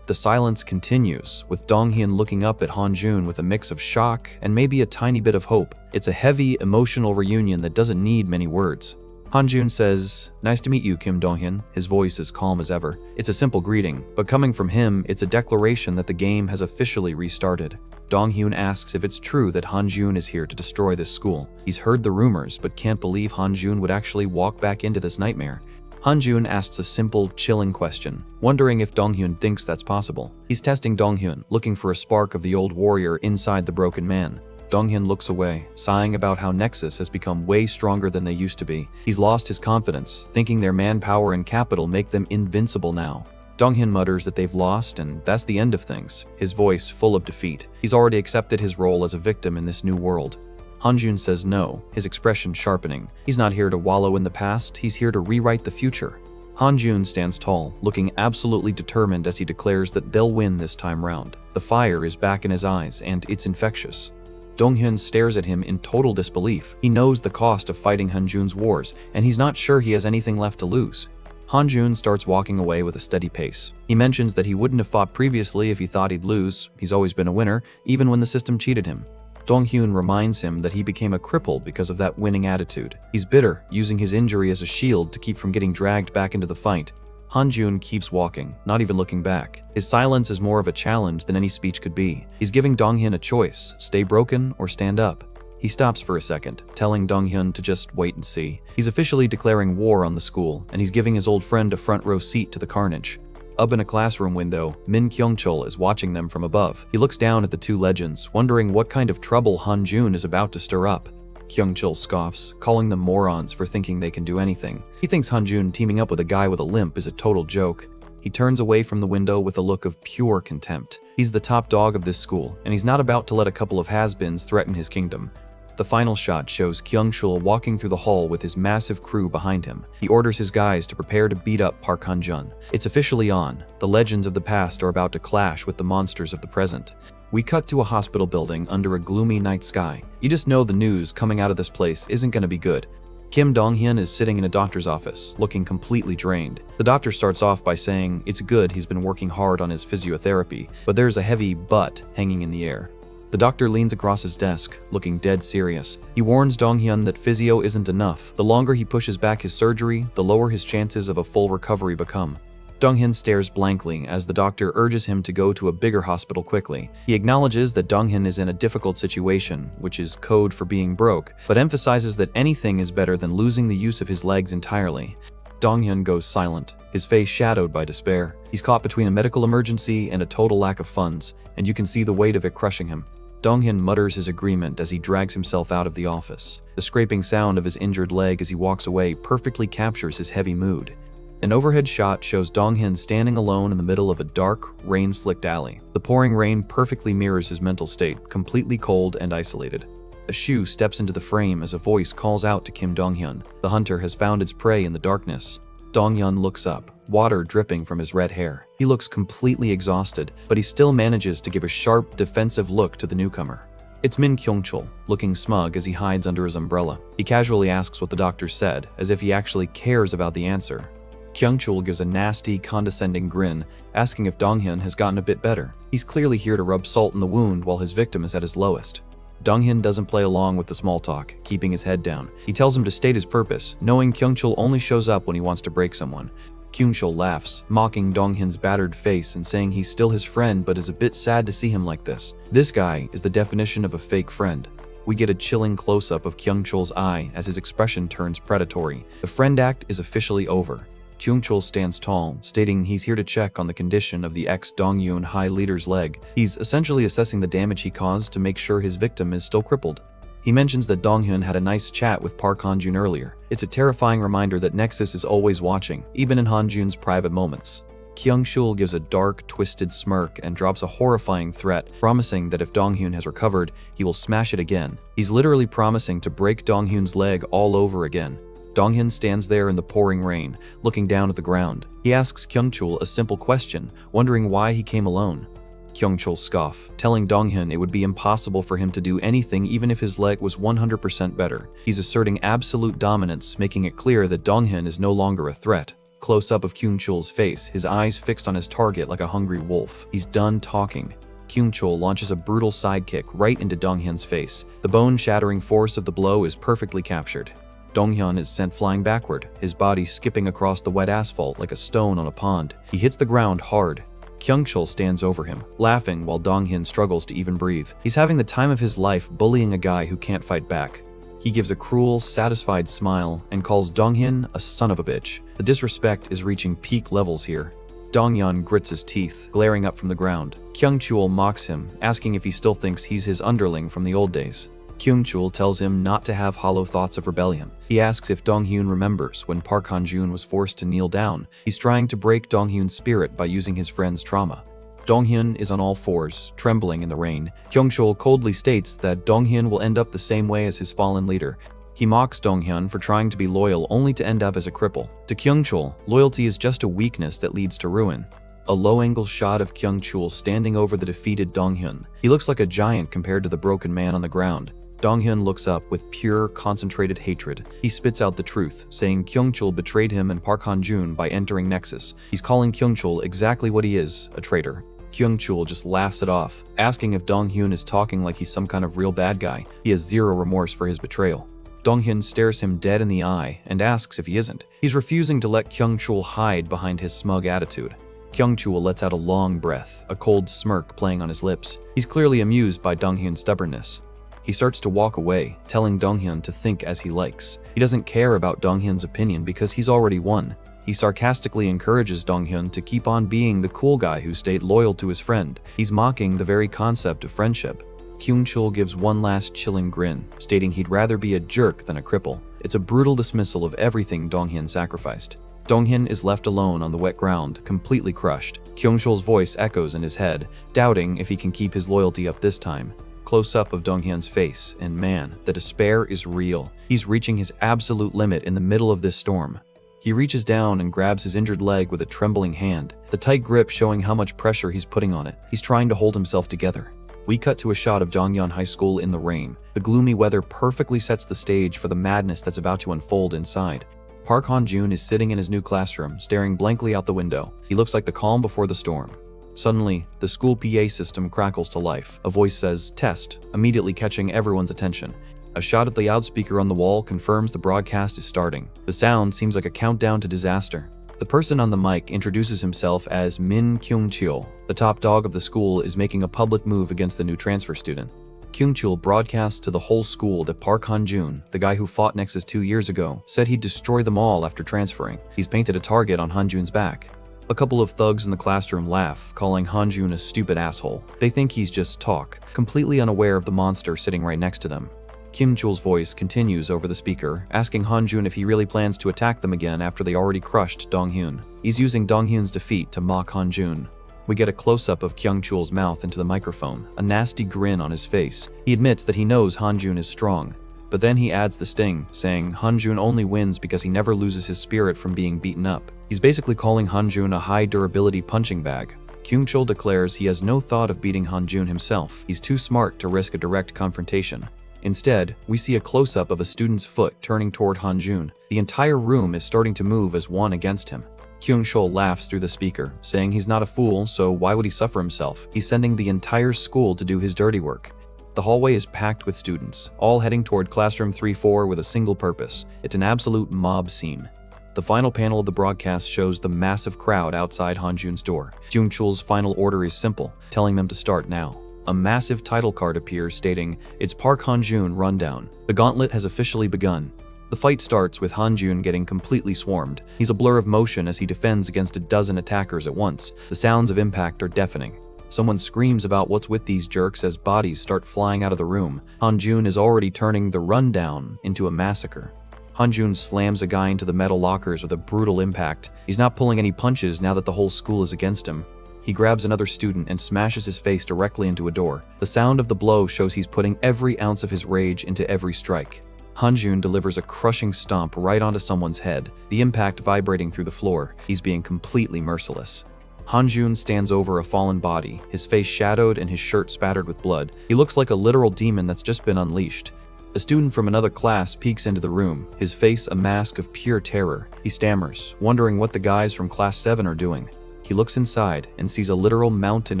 The silence continues, with Dong-hyun looking up at Hanjun with a mix of shock and maybe a tiny bit of hope. It's a heavy, emotional reunion that doesn't need many words. Hanjun says, "Nice to meet you, Kim Dong-hyun." His voice is calm as ever. It's a simple greeting, but coming from him, it's a declaration that the game has officially restarted. Dong-hyun asks if it's true that Hanjun is here to destroy this school. He's heard the rumors, but can't believe Hanjun would actually walk back into this nightmare. Hanjun asks a simple, chilling question, wondering if Dong-hyun thinks that's possible. He's testing Dong-hyun, looking for a spark of the old warrior inside the broken man. Donghyun looks away, sighing about how Nexus has become way stronger than they used to be. He's lost his confidence, thinking their manpower and capital make them invincible now. Donghyun mutters that they've lost and that's the end of things, his voice full of defeat. He's already accepted his role as a victim in this new world. Hanjun says no, his expression sharpening. He's not here to wallow in the past, he's here to rewrite the future. Hanjun stands tall, looking absolutely determined as he declares that they'll win this time round. The fire is back in his eyes and it's infectious. Donghyun stares at him in total disbelief. He knows the cost of fighting Hanjun's wars and he's not sure he has anything left to lose. Hanjun starts walking away with a steady pace. He mentions that he wouldn't have fought previously if he thought he'd lose. He's always been a winner, even when the system cheated him. Donghyun reminds him that he became a cripple because of that winning attitude. He's bitter, using his injury as a shield to keep from getting dragged back into the fight. Hanjun keeps walking, not even looking back. His silence is more of a challenge than any speech could be. He's giving Donghyun a choice, stay broken or stand up. He stops for a second, telling Donghyun to just wait and see. He's officially declaring war on the school, and he's giving his old friend a front row seat to the carnage. Up in a classroom window, Min Kyung-chul is watching them from above. He looks down at the two legends, wondering what kind of trouble Hanjun is about to stir up. Kyung-chul scoffs, calling them morons for thinking they can do anything. He thinks Hanjun teaming up with a guy with a limp is a total joke. He turns away from the window with a look of pure contempt. He's the top dog of this school, and he's not about to let a couple of has-beens threaten his kingdom. The final shot shows Kyung-chul walking through the hall with his massive crew behind him. He orders his guys to prepare to beat up Park Han-jun. It's officially on. The legends of the past are about to clash with the monsters of the present. We cut to a hospital building under a gloomy night sky. You just know the news coming out of this place isn't going to be good. Kim Dong-hyun is sitting in a doctor's office, looking completely drained. The doctor starts off by saying it's good he's been working hard on his physiotherapy, but there's a heavy but hanging in the air. The doctor leans across his desk, looking dead serious. He warns Dong-hyun that physio isn't enough. The longer he pushes back his surgery, the lower his chances of a full recovery become. Dong-hyun stares blankly as the doctor urges him to go to a bigger hospital quickly. He acknowledges that Dong-hyun is in a difficult situation, which is code for being broke, but emphasizes that anything is better than losing the use of his legs entirely. Dong-hyun goes silent, his face shadowed by despair. He's caught between a medical emergency and a total lack of funds, and you can see the weight of it crushing him. Dong-hyun mutters his agreement as he drags himself out of the office. The scraping sound of his injured leg as he walks away perfectly captures his heavy mood. An overhead shot shows Dong-hyun standing alone in the middle of a dark, rain-slicked alley. The pouring rain perfectly mirrors his mental state, completely cold and isolated. A shoe steps into the frame as a voice calls out to Kim Dong-hyun. The hunter has found its prey in the darkness. Dong-hyun looks up, water dripping from his red hair. He looks completely exhausted, but he still manages to give a sharp, defensive look to the newcomer. It's Min Kyung-chul, looking smug as he hides under his umbrella. He casually asks what the doctor said, as if he actually cares about the answer. Kyung-chul gives a nasty, condescending grin, asking if Dong-hyun has gotten a bit better. He's clearly here to rub salt in the wound while his victim is at his lowest. Dong-hyun doesn't play along with the small talk, keeping his head down. He tells him to state his purpose, knowing Kyung-chul only shows up when he wants to break someone. Kyung-chul laughs, mocking Dong-hyun's battered face and saying he's still his friend but is a bit sad to see him like this. This guy is the definition of a fake friend. We get a chilling close-up of Kyung-chul's eye as his expression turns predatory. The friend act is officially over. Kyung-chul stands tall, stating he's here to check on the condition of the ex-Dong-hyun high leader's leg. He's essentially assessing the damage he caused to make sure his victim is still crippled. He mentions that Dong-hyun had a nice chat with Park Han-jun earlier. It's a terrifying reminder that Nexus is always watching, even in Han-jun's private moments. Kyung-chul gives a dark, twisted smirk and drops a horrifying threat, promising that if Dong-hyun has recovered, he will smash it again. He's literally promising to break Dong-hyun's leg all over again. Dong-hyun stands there in the pouring rain, looking down at the ground. He asks Kyung-chul a simple question, wondering why he came alone. Kyung-chul scoffs, telling Dong-hyun it would be impossible for him to do anything even if his leg was 100% better. He's asserting absolute dominance, making it clear that Dong-hyun is no longer a threat. Close-up of Kyung-chul's face, his eyes fixed on his target like a hungry wolf. He's done talking. Kyung-chul launches a brutal sidekick right into Dong-hyun's face. The bone-shattering force of the blow is perfectly captured. Dong-hyun is sent flying backward, his body skipping across the wet asphalt like a stone on a pond. He hits the ground hard. Kyung-chul stands over him, laughing while Dong-hyun struggles to even breathe. He's having the time of his life bullying a guy who can't fight back. He gives a cruel, satisfied smile and calls Dong-hyun a son of a bitch. The disrespect is reaching peak levels here. Donghyun grits his teeth, glaring up from the ground. Kyungchul mocks him, asking if he still thinks he's his underling from the old days. Kyungchul tells him not to have hollow thoughts of rebellion. He asks if Donghyun remembers when Park Han-joon was forced to kneel down. He's trying to break Donghyun's spirit by using his friend's trauma. Donghyun is on all fours, trembling in the rain. Kyungchul coldly states that Donghyun will end up the same way as his fallen leader. He mocks Donghyun for trying to be loyal only to end up as a cripple. To Kyungchul, loyalty is just a weakness that leads to ruin. A low-angle shot of Kyungchul standing over the defeated Donghyun. He looks like a giant compared to the broken man on the ground. Donghyun looks up with pure, concentrated hatred. He spits out the truth, saying Kyungchul betrayed him and Park Han-joon by entering Nexus. He's calling Kyungchul exactly what he is, a traitor. Kyungchul just laughs it off, asking if Donghyun is talking like he's some kind of real bad guy. He has zero remorse for his betrayal. Donghyun stares him dead in the eye and asks if he isn't. He's refusing to let Kyungchul hide behind his smug attitude. Kyungchul lets out a long breath, a cold smirk playing on his lips. He's clearly amused by Donghyun's stubbornness. He starts to walk away, telling Donghyun to think as he likes. He doesn't care about Donghyun's opinion because he's already won. He sarcastically encourages Donghyun to keep on being the cool guy who stayed loyal to his friend. He's mocking the very concept of friendship. Kyungchul gives one last chilling grin, stating he'd rather be a jerk than a cripple. It's a brutal dismissal of everything Donghyun sacrificed. Donghyun is left alone on the wet ground, completely crushed. Kyungchul's voice echoes in his head, doubting if he can keep his loyalty up this time. Close-up of Donghyun's face, and man, the despair is real. He's reaching his absolute limit in the middle of this storm. He reaches down and grabs his injured leg with a trembling hand, the tight grip showing how much pressure he's putting on it. He's trying to hold himself together. We cut to a shot of Donghyun High School in the rain. The gloomy weather perfectly sets the stage for the madness that's about to unfold inside. Park Han-joon is sitting in his new classroom, staring blankly out the window. He looks like the calm before the storm. Suddenly, the school PA system crackles to life. A voice says, "Test," immediately catching everyone's attention. A shot of the loudspeaker on the wall confirms the broadcast is starting. The sound seems like a countdown to disaster. The person on the mic introduces himself as Min Kyungchul. The top dog of the school is making a public move against the new transfer student. Kyungchul broadcasts to the whole school that Park Han-joon, the guy who fought Nexus 2 years ago, said he'd destroy them all after transferring. He's painted a target on Han-joon's back. A couple of thugs in the classroom laugh, calling Han-joon a stupid asshole. They think he's just talk, completely unaware of the monster sitting right next to them. Kyungchul's voice continues over the speaker, asking Han-joon if he really plans to attack them again after they already crushed Donghyun. He's using Donghyun's defeat to mock Han-joon. We get a close-up of Kyungchul's mouth into the microphone, a nasty grin on his face. He admits that he knows Han-joon is strong, but then he adds the sting, saying Han-joon only wins because he never loses his spirit from being beaten up. He's basically calling Han-joon a high-durability punching bag. Kyungchul declares he has no thought of beating Han-joon himself. He's too smart to risk a direct confrontation. Instead, we see a close-up of a student's foot turning toward Han-joon. The entire room is starting to move as one against him. Kyungchul laughs through the speaker, saying he's not a fool, so why would he suffer himself? He's sending the entire school to do his dirty work. The hallway is packed with students, all heading toward classroom 3-4 with a single purpose. It's an absolute mob scene. The final panel of the broadcast shows the massive crowd outside Han-joon's door. Kyungchul's final order is simple, telling them to start now. A massive title card appears stating, "It's Park Han-joon Rundown." The gauntlet has officially begun. The fight starts with Han-joon getting completely swarmed. He's a blur of motion as he defends against a dozen attackers at once. The sounds of impact are deafening. Someone screams about what's with these jerks as bodies start flying out of the room. Han-joon is already turning the rundown into a massacre. Han-joon slams a guy into the metal lockers with a brutal impact. He's not pulling any punches now that the whole school is against him. He grabs another student and smashes his face directly into a door. The sound of the blow shows he's putting every ounce of his rage into every strike. Han-joon delivers a crushing stomp right onto someone's head, the impact vibrating through the floor. He's being completely merciless. Han-joon stands over a fallen body, his face shadowed and his shirt spattered with blood. He looks like a literal demon that's just been unleashed. A student from another class peeks into the room, his face a mask of pure terror. He stammers, wondering what the guys from Class 7 are doing. He looks inside and sees a literal mountain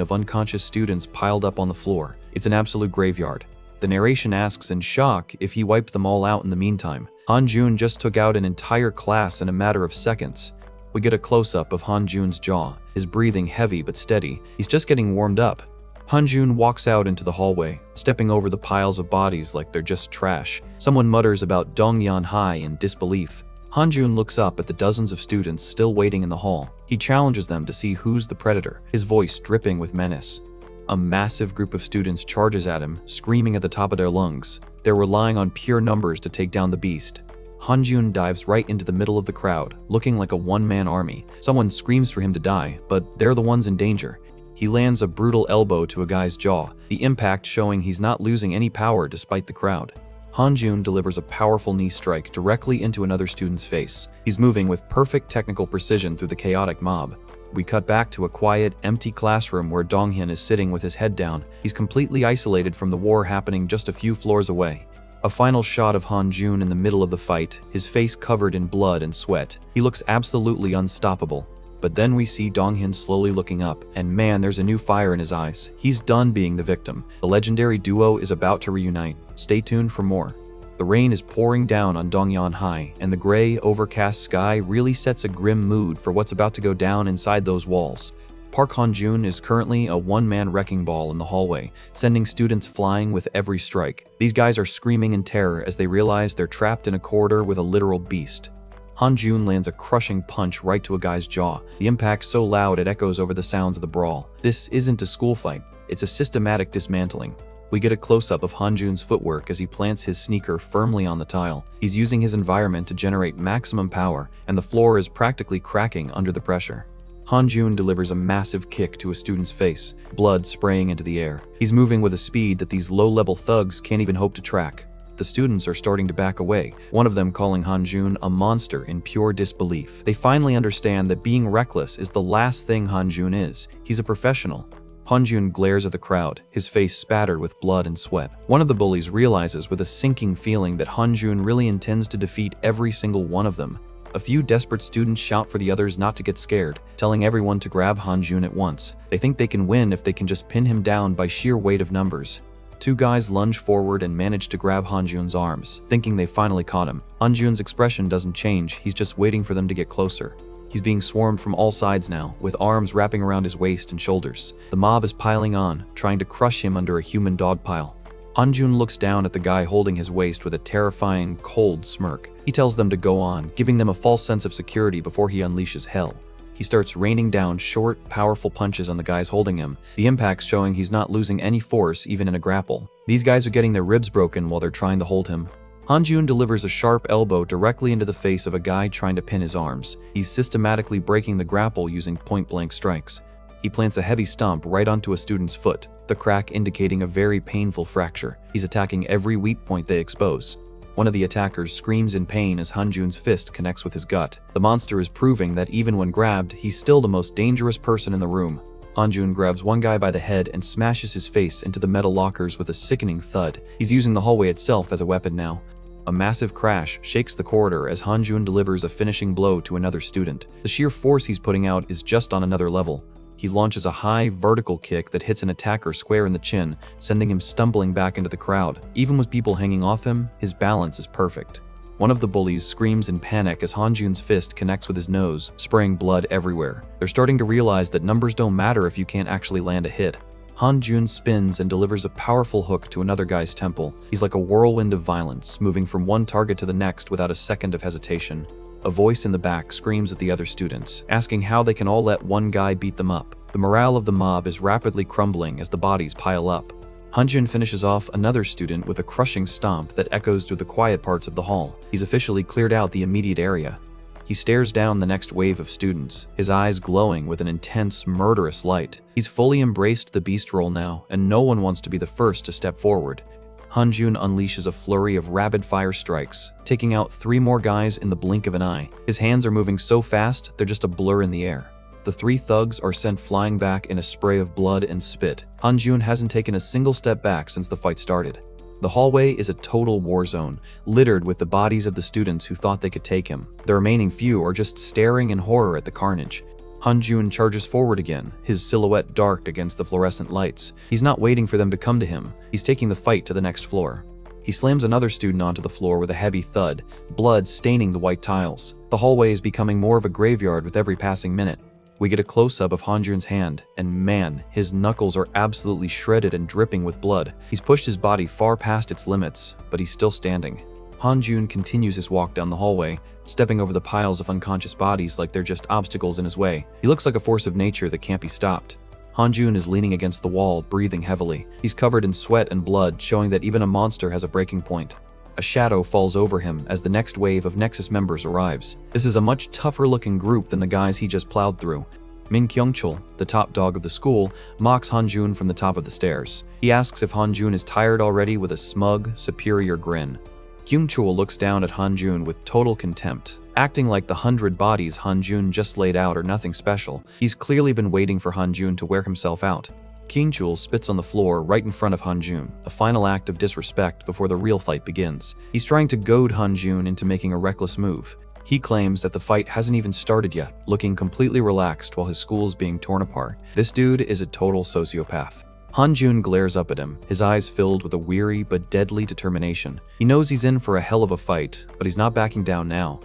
of unconscious students piled up on the floor. It's an absolute graveyard. The narration asks in shock if he wiped them all out in the meantime. Han-joon just took out an entire class in a matter of seconds. We get a close-up of Han-joon's jaw, his breathing heavy but steady. He's just getting warmed up. Han-joon walks out into the hallway, stepping over the piles of bodies like they're just trash. Someone mutters about Donghyun High in disbelief. Hanjun looks up at the dozens of students still waiting in the hall. He challenges them to see who's the predator, his voice dripping with menace. A massive group of students charges at him, screaming at the top of their lungs. They're relying on pure numbers to take down the beast. Hanjun dives right into the middle of the crowd, looking like a one-man army. Someone screams for him to die, but they're the ones in danger. He lands a brutal elbow to a guy's jaw, the impact showing he's not losing any power despite the crowd. Hanjun delivers a powerful knee strike directly into another student's face. He's moving with perfect technical precision through the chaotic mob. We cut back to a quiet, empty classroom where Donghyun is sitting with his head down. He's completely isolated from the war happening just a few floors away. A final shot of Hanjun in the middle of the fight, his face covered in blood and sweat. He looks absolutely unstoppable. But then we see Donghyun slowly looking up, and man, there's a new fire in his eyes. He's done being the victim. The legendary duo is about to reunite. Stay tuned for more. The rain is pouring down on Dongyan High, and the gray, overcast sky really sets a grim mood for what's about to go down inside those walls. Park Hanjun is currently a one-man wrecking ball in the hallway, sending students flying with every strike. These guys are screaming in terror as they realize they're trapped in a corridor with a literal beast. Hanjun lands a crushing punch right to a guy's jaw, the impact so loud it echoes over the sounds of the brawl. This isn't a school fight, it's a systematic dismantling. We get a close-up of Hanjun's footwork as he plants his sneaker firmly on the tile. He's using his environment to generate maximum power, and the floor is practically cracking under the pressure. Hanjun delivers a massive kick to a student's face, blood spraying into the air. He's moving with a speed that these low-level thugs can't even hope to track. The students are starting to back away, one of them calling Hanjun a monster in pure disbelief. They finally understand that being reckless is the last thing Hanjun is. He's a professional. Hanjun glares at the crowd, his face spattered with blood and sweat. One of the bullies realizes with a sinking feeling that Hanjun really intends to defeat every single one of them. A few desperate students shout for the others not to get scared, telling everyone to grab Hanjun at once. They think they can win if they can just pin him down by sheer weight of numbers. Two guys lunge forward and manage to grab Hanjun's arms, thinking they finally caught him. Hanjun's expression doesn't change, he's just waiting for them to get closer. He's being swarmed from all sides now, with arms wrapping around his waist and shoulders. The mob is piling on, trying to crush him under a human dog pile. Hanjun looks down at the guy holding his waist with a terrifying, cold smirk. He tells them to go on, giving them a false sense of security before he unleashes hell. He starts raining down short, powerful punches on the guys holding him, the impacts showing he's not losing any force even in a grapple. These guys are getting their ribs broken while they're trying to hold him. Hanjun delivers a sharp elbow directly into the face of a guy trying to pin his arms. He's systematically breaking the grapple using point-blank strikes. He plants a heavy stomp right onto a student's foot, the crack indicating a very painful fracture. He's attacking every weak point they expose. One of the attackers screams in pain as Hanjun's fist connects with his gut. The monster is proving that even when grabbed, he's still the most dangerous person in the room. Hanjun grabs one guy by the head and smashes his face into the metal lockers with a sickening thud. He's using the hallway itself as a weapon now. A massive crash shakes the corridor as Hanjun delivers a finishing blow to another student. The sheer force he's putting out is just on another level. He launches a high, vertical kick that hits an attacker square in the chin, sending him stumbling back into the crowd. Even with people hanging off him, his balance is perfect. One of the bullies screams in panic as Hanjun's fist connects with his nose, spraying blood everywhere. They're starting to realize that numbers don't matter if you can't actually land a hit. Hanjun spins and delivers a powerful hook to another guy's temple. He's like a whirlwind of violence, moving from one target to the next without a second of hesitation. A voice in the back screams at the other students, asking how they can all let one guy beat them up. The morale of the mob is rapidly crumbling as the bodies pile up. Hanjun finishes off another student with a crushing stomp that echoes through the quiet parts of the hall. He's officially cleared out the immediate area. He stares down the next wave of students, his eyes glowing with an intense, murderous light. He's fully embraced the beast role now, and no one wants to be the first to step forward. Hanjun unleashes a flurry of rapid-fire strikes, taking out 3 more guys in the blink of an eye. His hands are moving so fast, they're just a blur in the air. The 3 thugs are sent flying back in a spray of blood and spit. Hanjun hasn't taken a single step back since the fight started. The hallway is a total war zone, littered with the bodies of the students who thought they could take him. The remaining few are just staring in horror at the carnage. Hanjun charges forward again, his silhouette dark against the fluorescent lights. He's not waiting for them to come to him. He's taking the fight to the next floor. He slams another student onto the floor with a heavy thud, blood staining the white tiles. The hallway is becoming more of a graveyard with every passing minute. We get a close-up of Hanjun's hand, and man, his knuckles are absolutely shredded and dripping with blood. He's pushed his body far past its limits, but he's still standing. Han-jun continues his walk down the hallway, stepping over the piles of unconscious bodies like they're just obstacles in his way. He looks like a force of nature that can't be stopped. Han-jun is leaning against the wall, breathing heavily. He's covered in sweat and blood, showing that even a monster has a breaking point. A shadow falls over him as the next wave of Nexus members arrives. This is a much tougher-looking group than the guys he just plowed through. Min Kyung-chul, the top dog of the school, mocks Han-jun from the top of the stairs. He asks if Han-jun is tired already with a smug, superior grin. Kyung-chul looks down at Han-jun with total contempt, acting like the 100 bodies Han-jun just laid out are nothing special. He's clearly been waiting for Han-jun to wear himself out. Kyung-chul spits on the floor right in front of Han-jun, a final act of disrespect before the real fight begins. He's trying to goad Han-jun into making a reckless move. He claims that the fight hasn't even started yet, looking completely relaxed while his school's being torn apart. This dude is a total sociopath. Han-jun glares up at him, his eyes filled with a weary but deadly determination. He knows he's in for a hell of a fight, but he's not backing down now.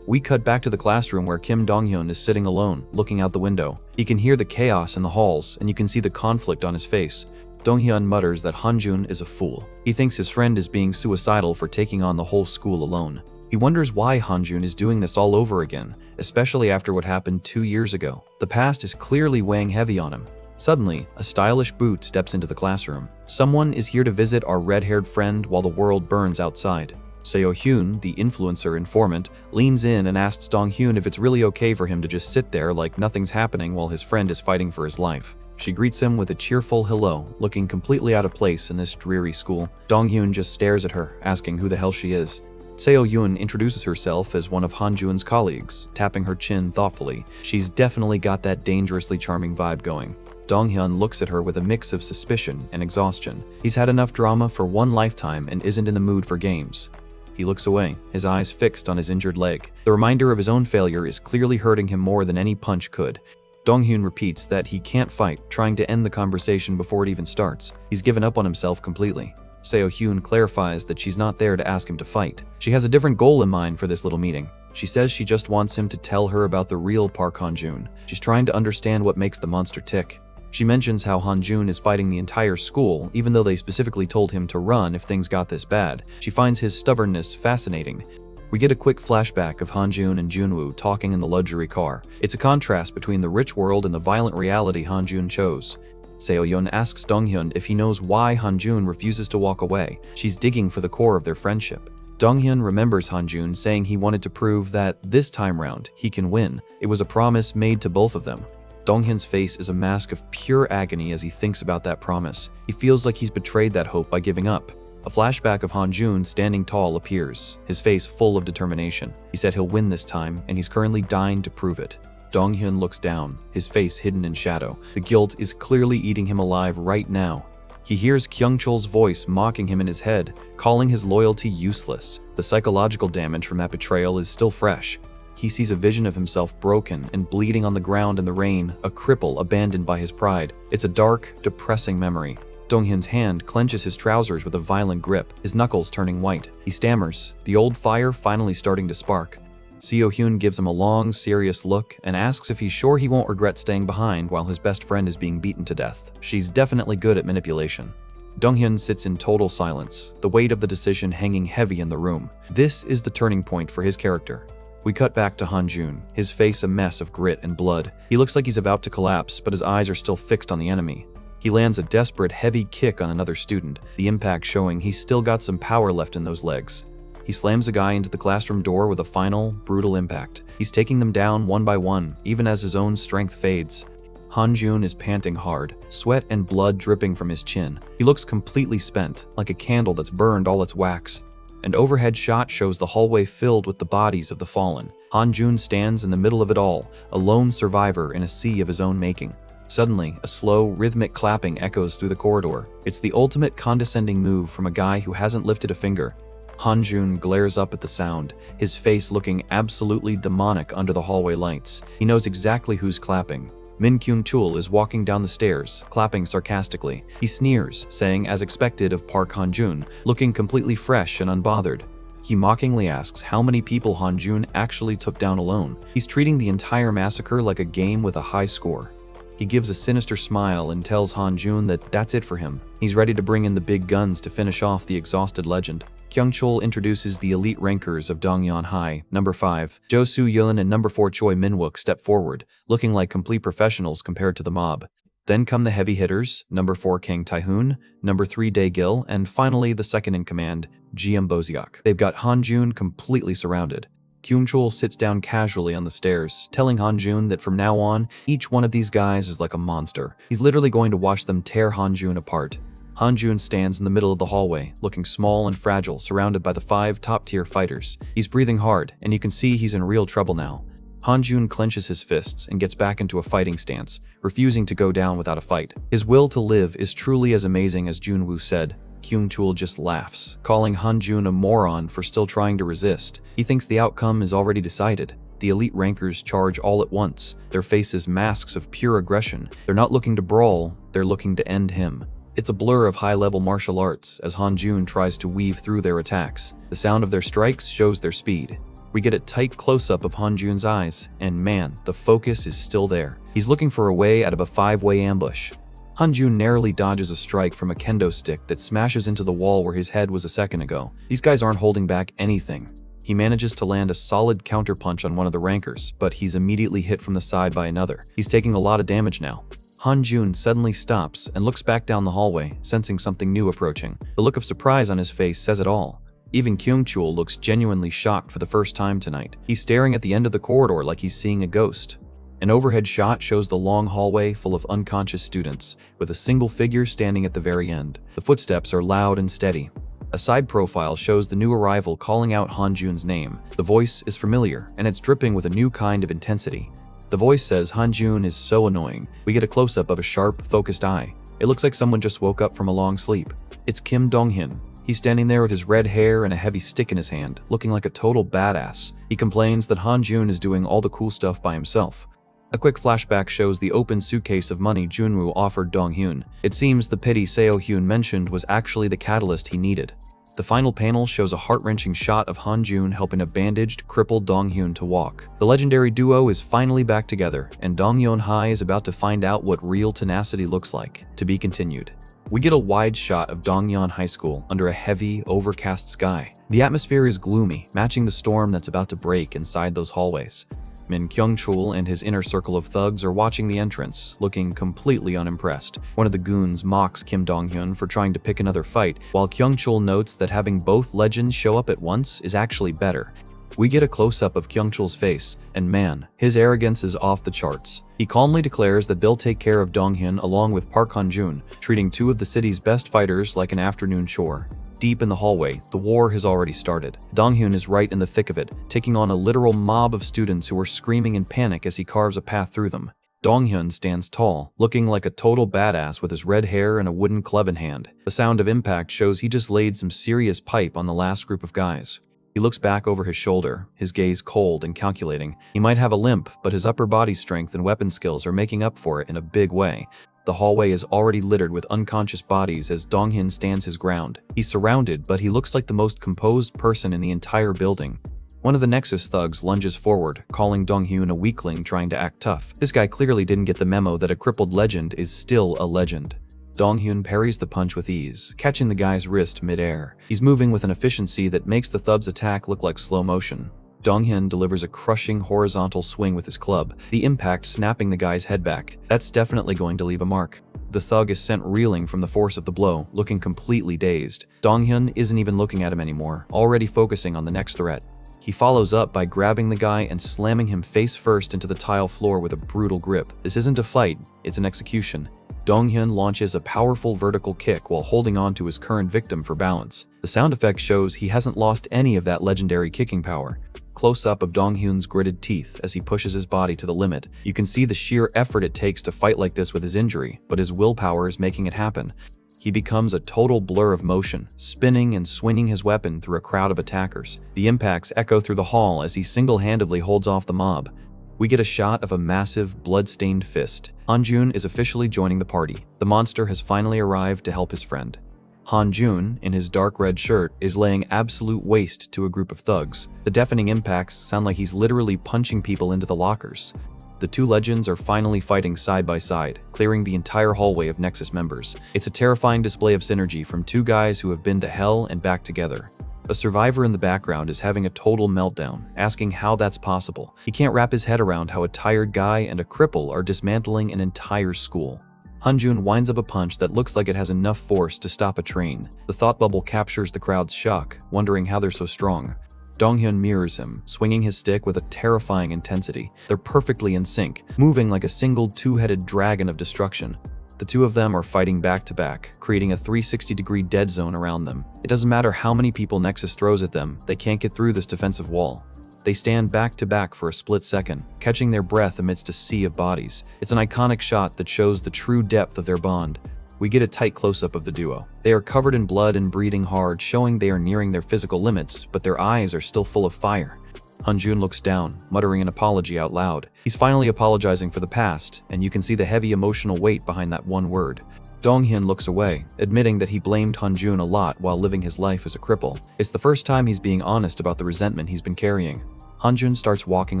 We cut back to the classroom where Kim Dong-hyun is sitting alone, looking out the window. He can hear the chaos in the halls, and you can see the conflict on his face. Dong-hyun mutters that Han-jun is a fool. He thinks his friend is being suicidal for taking on the whole school alone. He wonders why Han-jun is doing this all over again, especially after what happened 2 years ago. The past is clearly weighing heavy on him. Suddenly, a stylish boot steps into the classroom. Someone is here to visit our red-haired friend while the world burns outside. Seo-hyun, the influencer informant, leans in and asks Dong-hyun if it's really okay for him to just sit there like nothing's happening while his friend is fighting for his life. She greets him with a cheerful hello, looking completely out of place in this dreary school. Dong-hyun just stares at her, asking who the hell she is. Seo-hyun introduces herself as one of Han-jun's colleagues, tapping her chin thoughtfully. She's definitely got that dangerously charming vibe going. Dong-hyun looks at her with a mix of suspicion and exhaustion. He's had enough drama for one lifetime and isn't in the mood for games. He looks away, his eyes fixed on his injured leg. The reminder of his own failure is clearly hurting him more than any punch could. Dong-hyun repeats that he can't fight, trying to end the conversation before it even starts. He's given up on himself completely. Seo-hyun clarifies that she's not there to ask him to fight. She has a different goal in mind for this little meeting. She says she just wants him to tell her about the real Park Han-jun. She's trying to understand what makes the monster tick. She mentions how Han-jun is fighting the entire school, even though they specifically told him to run if things got this bad. She finds his stubbornness fascinating. We get a quick flashback of Han-jun and Junwoo talking in the luxury car. It's a contrast between the rich world and the violent reality Han-jun chose. Seo-hyun asks Dong-hyun if he knows why Han-jun refuses to walk away. She's digging for the core of their friendship. Dong-hyun remembers Han-jun saying he wanted to prove that this time round he can win. It was a promise made to both of them. Dong-hyun's face is a mask of pure agony as he thinks about that promise. He feels like he's betrayed that hope by giving up. A flashback of Han-jun standing tall appears, his face full of determination. He said he'll win this time, and he's currently dying to prove it. Dong-hyun looks down, his face hidden in shadow. The guilt is clearly eating him alive right now. He hears Kyung-chul's voice mocking him in his head, calling his loyalty useless. The psychological damage from that betrayal is still fresh. He sees a vision of himself broken and bleeding on the ground in the rain, a cripple abandoned by his pride. It's a dark, depressing memory. Dong-hyun's hand clenches his trousers with a violent grip, his knuckles turning white. He stammers, the old fire finally starting to spark. Seo-hyun gives him a long, serious look and asks if he's sure he won't regret staying behind while his best friend is being beaten to death. She's definitely good at manipulation. Dong-hyun sits in total silence, the weight of the decision hanging heavy in the room. This is the turning point for his character. We cut back to Han-jun, his face a mess of grit and blood. He looks like he's about to collapse, but his eyes are still fixed on the enemy. He lands a desperate, heavy kick on another student, the impact showing he's still got some power left in those legs. He slams a guy into the classroom door with a final, brutal impact. He's taking them down one by one, even as his own strength fades. Han-jun is panting hard, sweat and blood dripping from his chin. He looks completely spent, like a candle that's burned all its wax. An overhead shot shows the hallway filled with the bodies of the fallen. Han-jun stands in the middle of it all, a lone survivor in a sea of his own making. Suddenly, a slow, rhythmic clapping echoes through the corridor. It's the ultimate condescending move from a guy who hasn't lifted a finger. Han-jun glares up at the sound, his face looking absolutely demonic under the hallway lights. He knows exactly who's clapping. Min Kyung-chul is walking down the stairs, clapping sarcastically. He sneers, saying as expected of Park Han-jun, looking completely fresh and unbothered. He mockingly asks how many people Han-jun actually took down alone. He's treating the entire massacre like a game with a high score. He gives a sinister smile and tells Han-jun that that's it for him. He's ready to bring in the big guns to finish off the exhausted legend. Kyungchul introduces the elite rankers of Dongyeon High. Number 5, Jo Soo-yeon and number 4 Choi Min-wook step forward, looking like complete professionals compared to the mob. Then come the heavy hitters, number 4 Kang Tae-hoon, number 3 Dae-gil, and finally the second in command, Jeom Boseok. They've got Han-jun completely surrounded. Kyungchul sits down casually on the stairs, telling Han-jun that from now on, each one of these guys is like a monster. He's literally going to watch them tear Han-jun apart. Han-jun stands in the middle of the hallway, looking small and fragile, surrounded by the 5 top-tier fighters. He's breathing hard, and you can see he's in real trouble now. Han-jun clenches his fists and gets back into a fighting stance, refusing to go down without a fight. His will to live is truly as amazing as Junwoo said. Kyungchul just laughs, calling Han-jun a moron for still trying to resist. He thinks the outcome is already decided. The elite rankers charge all at once, their faces masks of pure aggression. They're not looking to brawl, they're looking to end him. It's a blur of high-level martial arts as Han-jun tries to weave through their attacks. The sound of their strikes shows their speed. We get a tight close-up of Han-jun's eyes, and man, the focus is still there. He's looking for a way out of a 5-way ambush. Han-jun narrowly dodges a strike from a kendo stick that smashes into the wall where his head was a second ago. These guys aren't holding back anything. He manages to land a solid counterpunch on one of the rankers, but he's immediately hit from the side by another. He's taking a lot of damage now. Han-jun suddenly stops and looks back down the hallway, sensing something new approaching. The look of surprise on his face says it all. Even Kyungchul looks genuinely shocked for the first time tonight. He's staring at the end of the corridor like he's seeing a ghost. An overhead shot shows the long hallway full of unconscious students, with a single figure standing at the very end. The footsteps are loud and steady. A side profile shows the new arrival calling out Han-jun's name. The voice is familiar, and it's dripping with a new kind of intensity. The voice says Han-jun is so annoying. We get a close-up of a sharp, focused eye. It looks like someone just woke up from a long sleep. It's Kim Dong-hyun. He's standing there with his red hair and a heavy stick in his hand, looking like a total badass. He complains that Han-jun is doing all the cool stuff by himself. A quick flashback shows the open suitcase of money Junwoo offered Dong-hyun. It seems the pity Seo-hyun mentioned was actually the catalyst he needed. The final panel shows a heart-wrenching shot of Han-jun helping a bandaged, crippled Dong-hyun to walk. The legendary duo is finally back together, and Dongyeon High is about to find out what real tenacity looks like. To be continued. We get a wide shot of Dongyeon High School under a heavy, overcast sky. The atmosphere is gloomy, matching the storm that's about to break inside those hallways. Min Kyungchul and his inner circle of thugs are watching the entrance, looking completely unimpressed. One of the goons mocks Kim Dong-hyun for trying to pick another fight, while Kyungchul notes that having both legends show up at once is actually better. We get a close-up of Kyungchul's face, and man, his arrogance is off the charts. He calmly declares that they'll take care of Dong-hyun along with Park Han-jun, treating 2 of the city's best fighters like an afternoon chore. Deep in the hallway, the war has already started. Dong-hyun is right in the thick of it, taking on a literal mob of students who are screaming in panic as he carves a path through them. Dong-hyun stands tall, looking like a total badass with his red hair and a wooden club in hand. The sound of impact shows he just laid some serious pipe on the last group of guys. He looks back over his shoulder, his gaze cold and calculating. He might have a limp, but his upper body strength and weapon skills are making up for it in a big way. The hallway is already littered with unconscious bodies as Dong-hyun stands his ground. He's surrounded, but he looks like the most composed person in the entire building. One of the Nexus thugs lunges forward, calling Dong-hyun a weakling trying to act tough. This guy clearly didn't get the memo that a crippled legend is still a legend. Dong-hyun parries the punch with ease, catching the guy's wrist mid-air. He's moving with an efficiency that makes the thug's attack look like slow motion. Dong-hyun delivers a crushing horizontal swing with his club, the impact snapping the guy's head back. That's definitely going to leave a mark. The thug is sent reeling from the force of the blow, looking completely dazed. Dong-hyun isn't even looking at him anymore, already focusing on the next threat. He follows up by grabbing the guy and slamming him face first into the tile floor with a brutal grip. This isn't a fight, it's an execution. Dong-hyun launches a powerful vertical kick while holding on to his current victim for balance. The sound effect shows he hasn't lost any of that legendary kicking power. Close-up of Dong-hyun's gritted teeth as he pushes his body to the limit. You can see the sheer effort it takes to fight like this with his injury, but his willpower is making it happen. He becomes a total blur of motion, spinning and swinging his weapon through a crowd of attackers. The impacts echo through the hall as he single-handedly holds off the mob. We get a shot of a massive, blood-stained fist. Han-jun is officially joining the party. The monster has finally arrived to help his friend. Han-jun, in his dark red shirt, is laying absolute waste to a group of thugs. The deafening impacts sound like he's literally punching people into the lockers. The 2 legends are finally fighting side by side, clearing the entire hallway of Nexus members. It's a terrifying display of synergy from 2 guys who have been to hell and back together. A survivor in the background is having a total meltdown, asking how that's possible. He can't wrap his head around how a tired guy and a cripple are dismantling an entire school. Hanjun winds up a punch that looks like it has enough force to stop a train. The thought bubble captures the crowd's shock, wondering how they're so strong. Donghyun mirrors him, swinging his stick with a terrifying intensity. They're perfectly in sync, moving like a single two-headed dragon of destruction. The two of them are fighting back to back, creating a 360-degree dead zone around them. It doesn't matter how many people Nexus throws at them, they can't get through this defensive wall. They stand back to back for a split second, catching their breath amidst a sea of bodies. It's an iconic shot that shows the true depth of their bond. We get a tight close-up of the duo. They are covered in blood and breathing hard, showing they are nearing their physical limits, but their eyes are still full of fire. Hanjun looks down, muttering an apology out loud. He's finally apologizing for the past, and you can see the heavy emotional weight behind that one word. Donghyun looks away, admitting that he blamed Hanjun a lot while living his life as a cripple. It's the first time he's being honest about the resentment he's been carrying. Hanjun starts walking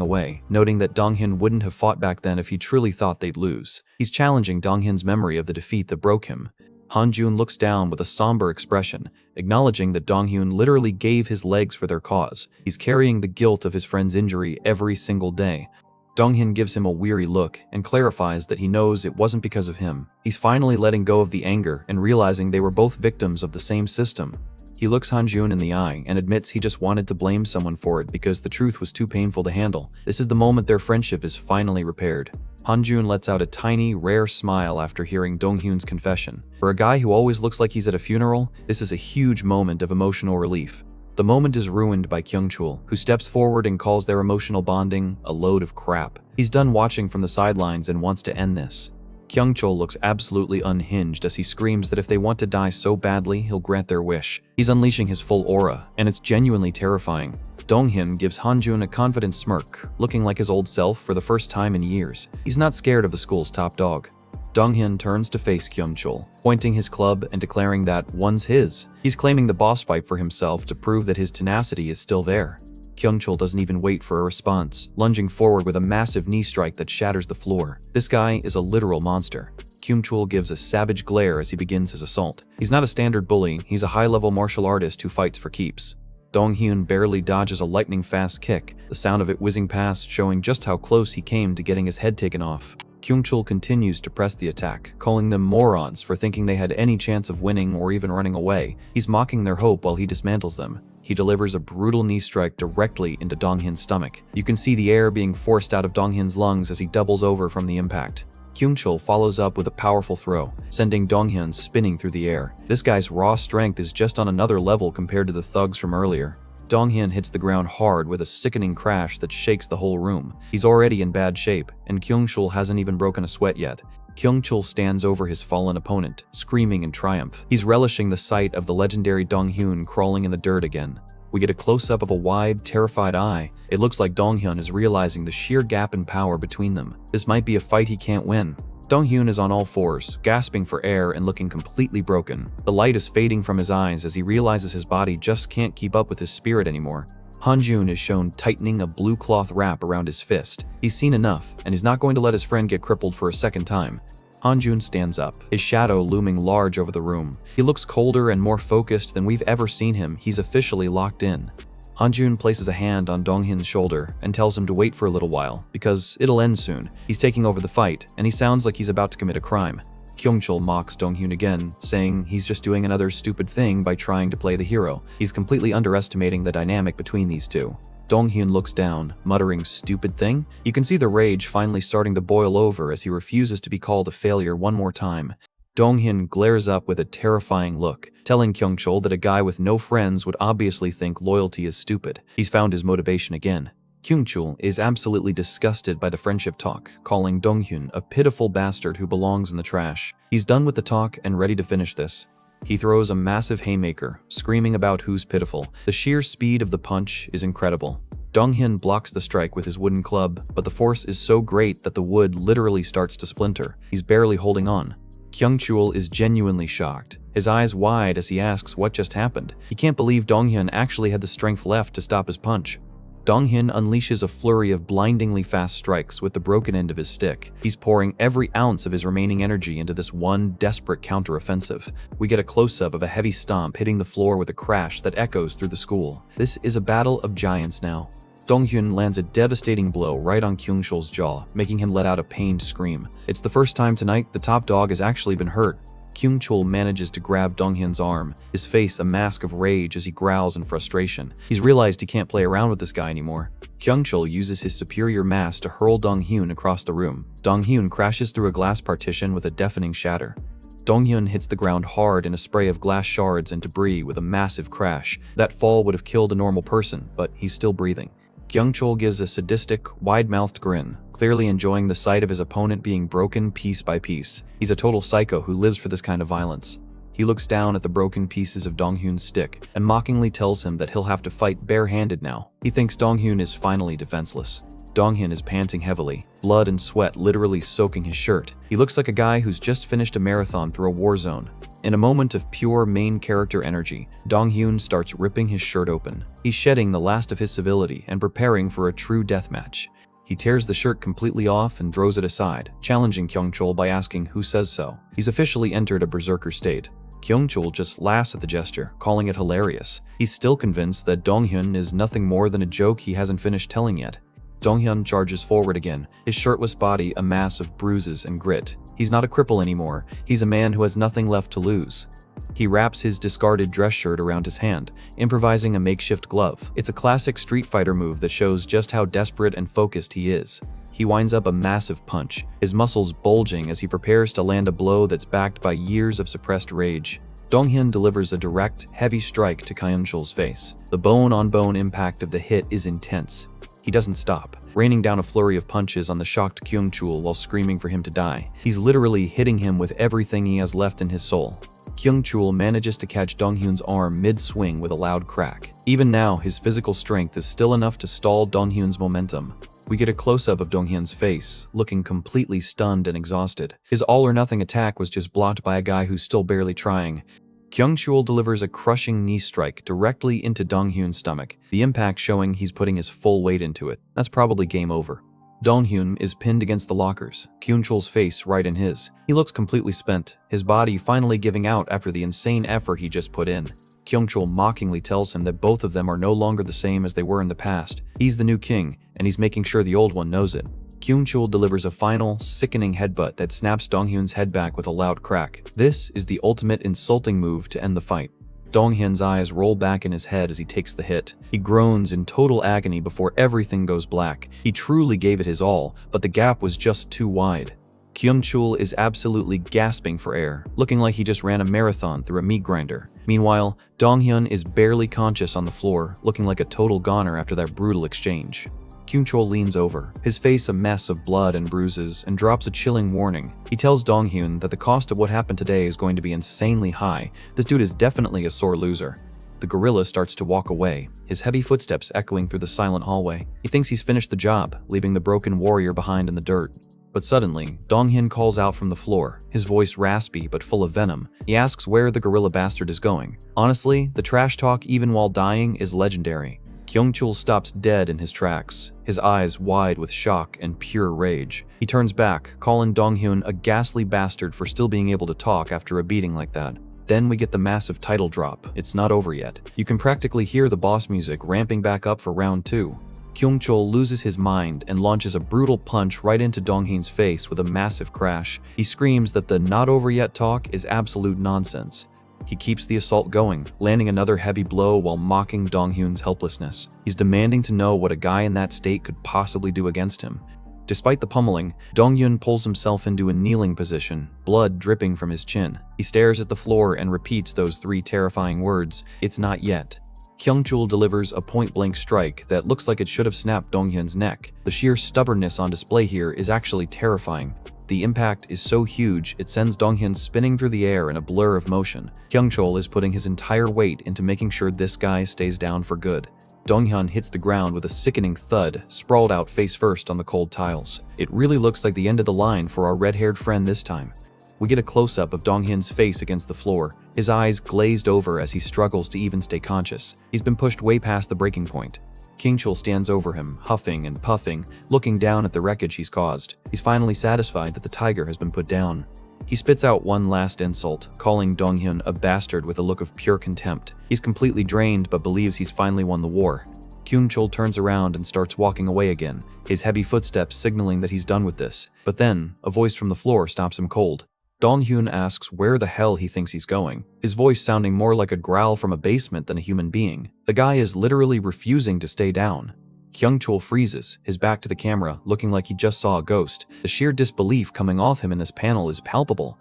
away, noting that Donghyun wouldn't have fought back then if he truly thought they'd lose. He's challenging Donghyun's memory of the defeat that broke him. Hanjun looks down with a somber expression, acknowledging that Donghyun literally gave his legs for their cause. He's carrying the guilt of his friend's injury every single day. Donghyun gives him a weary look and clarifies that he knows it wasn't because of him. He's finally letting go of the anger and realizing they were both victims of the same system. He looks Hanjun in the eye and admits he just wanted to blame someone for it because the truth was too painful to handle. This is the moment their friendship is finally repaired. Hanjun lets out a tiny, rare smile after hearing Donghyun's confession. For a guy who always looks like he's at a funeral, this is a huge moment of emotional relief. The moment is ruined by Kyungchul, who steps forward and calls their emotional bonding a load of crap. He's done watching from the sidelines and wants to end this. Kyungchul looks absolutely unhinged as he screams that if they want to die so badly, he'll grant their wish. He's unleashing his full aura, and it's genuinely terrifying. Donghyun gives Hanjun a confident smirk, looking like his old self for the first time in years. He's not scared of the school's top dog. Donghyun turns to face Kyungchul, pointing his club and declaring that one's his. He's claiming the boss fight for himself to prove that his tenacity is still there. Kyungchul doesn't even wait for a response, lunging forward with a massive knee strike that shatters the floor. This guy is a literal monster. Kyungchul gives a savage glare as he begins his assault. He's not a standard bully, he's a high-level martial artist who fights for keeps. Donghyun barely dodges a lightning-fast kick, the sound of it whizzing past showing just how close he came to getting his head taken off. Kyungchul continues to press the attack, calling them morons for thinking they had any chance of winning or even running away. He's mocking their hope while he dismantles them. He delivers a brutal knee strike directly into Donghyun's stomach. You can see the air being forced out of Donghyun's lungs as he doubles over from the impact. Kyungchul follows up with a powerful throw, sending Donghyun spinning through the air. This guy's raw strength is just on another level compared to the thugs from earlier. Donghyun hits the ground hard with a sickening crash that shakes the whole room. He's already in bad shape, and Kyungchul hasn't even broken a sweat yet. Kyungchul stands over his fallen opponent, screaming in triumph. He's relishing the sight of the legendary Donghyun crawling in the dirt again. We get a close-up of a wide, terrified eye. It looks like Donghyun is realizing the sheer gap in power between them. This might be a fight he can't win. Donghyun is on all fours, gasping for air and looking completely broken. The light is fading from his eyes as he realizes his body just can't keep up with his spirit anymore. Hanjun is shown tightening a blue cloth wrap around his fist. He's seen enough, and he's not going to let his friend get crippled for a second time. Hanjun stands up, his shadow looming large over the room. He looks colder and more focused than we've ever seen him. He's officially locked in. Hanjun places a hand on Donghyun's shoulder and tells him to wait for a little while, because it'll end soon. He's taking over the fight, and he sounds like he's about to commit a crime. Kyungchul mocks Donghyun again, saying he's just doing another stupid thing by trying to play the hero. He's completely underestimating the dynamic between these two. Donghyun looks down, muttering stupid thing. You can see the rage finally starting to boil over as he refuses to be called a failure one more time. Donghyun glares up with a terrifying look, telling Kyungchul that a guy with no friends would obviously think loyalty is stupid. He's found his motivation again. Kyungchul is absolutely disgusted by the friendship talk, calling Donghyun a pitiful bastard who belongs in the trash. He's done with the talk and ready to finish this. He throws a massive haymaker, screaming about who's pitiful. The sheer speed of the punch is incredible. Donghyun blocks the strike with his wooden club, but the force is so great that the wood literally starts to splinter. He's barely holding on. Kyungchul is genuinely shocked, his eyes wide as he asks what just happened. He can't believe Donghyun actually had the strength left to stop his punch. Donghyun unleashes a flurry of blindingly fast strikes with the broken end of his stick. He's pouring every ounce of his remaining energy into this one desperate counteroffensive. We get a close-up of a heavy stomp hitting the floor with a crash that echoes through the school. This is a battle of giants now. Donghyun lands a devastating blow right on Kyungchul's jaw, making him let out a pained scream. It's the first time tonight the top dog has actually been hurt. Kyungchul manages to grab Donghyun's arm, his face a mask of rage as he growls in frustration. He's realized he can't play around with this guy anymore. Kyungchul uses his superior mass to hurl Donghyun across the room. Donghyun crashes through a glass partition with a deafening shatter. Donghyun hits the ground hard in a spray of glass shards and debris with a massive crash. That fall would have killed a normal person, but he's still breathing. Kyungchul gives a sadistic, wide-mouthed grin, clearly enjoying the sight of his opponent being broken piece by piece. He's a total psycho who lives for this kind of violence. He looks down at the broken pieces of Donghyun's stick and mockingly tells him that he'll have to fight barehanded now. He thinks Donghyun is finally defenseless. Donghyun is panting heavily, blood and sweat literally soaking his shirt. He looks like a guy who's just finished a marathon through a war zone. In a moment of pure main character energy, Donghyun starts ripping his shirt open. He's shedding the last of his civility and preparing for a true deathmatch. He tears the shirt completely off and throws it aside, challenging Kyungchul by asking who says so. He's officially entered a berserker state. Kyungchul just laughs at the gesture, calling it hilarious. He's still convinced that Donghyun is nothing more than a joke he hasn't finished telling yet. Donghyun charges forward again, his shirtless body a mass of bruises and grit. He's not a cripple anymore, he's a man who has nothing left to lose. He wraps his discarded dress shirt around his hand, improvising a makeshift glove. It's a classic Street Fighter move that shows just how desperate and focused he is. He winds up a massive punch, his muscles bulging as he prepares to land a blow that's backed by years of suppressed rage. Donghyun delivers a direct, heavy strike to Kyungchul's face. The bone-on-bone impact of the hit is intense. He doesn't stop, raining down a flurry of punches on the shocked Kyungchul while screaming for him to die. He's literally hitting him with everything he has left in his soul. Kyungchul manages to catch Donghyun's arm mid-swing with a loud crack. Even now, his physical strength is still enough to stall Donghyun's momentum. We get a close-up of Donghyun's face, looking completely stunned and exhausted. His all-or-nothing attack was just blocked by a guy who's still barely trying. Kyungchul delivers a crushing knee strike directly into Donghyun's stomach, the impact showing he's putting his full weight into it. That's probably game over. Donghyun is pinned against the lockers, Kyungchul's face right in his. He looks completely spent, his body finally giving out after the insane effort he just put in. Kyungchul mockingly tells him that both of them are no longer the same as they were in the past. He's the new king, and he's making sure the old one knows it. Kyungchul delivers a final, sickening headbutt that snaps Donghyun's head back with a loud crack. This is the ultimate insulting move to end the fight. Donghyun's eyes roll back in his head as he takes the hit. He groans in total agony before everything goes black. He truly gave it his all, but the gap was just too wide. Kyungchul is absolutely gasping for air, looking like he just ran a marathon through a meat grinder. Meanwhile, Donghyun is barely conscious on the floor, looking like a total goner after that brutal exchange. Kyungchul leans over, his face a mess of blood and bruises, and drops a chilling warning. He tells Donghyun that the cost of what happened today is going to be insanely high. This dude is definitely a sore loser. The gorilla starts to walk away, his heavy footsteps echoing through the silent hallway. He thinks he's finished the job, leaving the broken warrior behind in the dirt. But suddenly, Donghyun calls out from the floor, his voice raspy but full of venom. He asks where the gorilla bastard is going. Honestly, the trash talk even while dying is legendary. Kyungchul stops dead in his tracks, his eyes wide with shock and pure rage. He turns back, calling Donghyun a ghastly bastard for still being able to talk after a beating like that. Then we get the massive title drop. It's not over yet. You can practically hear the boss music ramping back up for round 2. Kyungchul loses his mind and launches a brutal punch right into Donghyun's face with a massive crash. He screams that the not over yet talk is absolute nonsense. He keeps the assault going, landing another heavy blow while mocking Donghyun's helplessness. He's demanding to know what a guy in that state could possibly do against him. Despite the pummeling, Donghyun pulls himself into a kneeling position, blood dripping from his chin. He stares at the floor and repeats those 3 terrifying words, "It's not yet." Kyungchul delivers a point-blank strike that looks like it should have snapped Donghyun's neck. The sheer stubbornness on display here is actually terrifying. The impact is so huge, it sends Donghyun spinning through the air in a blur of motion. Kyungchul is putting his entire weight into making sure this guy stays down for good. Donghyun hits the ground with a sickening thud, sprawled out face first on the cold tiles. It really looks like the end of the line for our red-haired friend this time. We get a close-up of Donghyun's face against the floor, his eyes glazed over as he struggles to even stay conscious. He's been pushed way past the breaking point. Kyungchul stands over him, huffing and puffing, looking down at the wreckage he's caused. He's finally satisfied that the tiger has been put down. He spits out one last insult, calling Donghyun a bastard with a look of pure contempt. He's completely drained but believes he's finally won the war. Kyungchul turns around and starts walking away again, his heavy footsteps signaling that he's done with this. But then, a voice from the floor stops him cold. Donghyun asks where the hell he thinks he's going, his voice sounding more like a growl from a basement than a human being. The guy is literally refusing to stay down. Kyungchul freezes, his back to the camera, looking like he just saw a ghost. The sheer disbelief coming off him in this panel is palpable.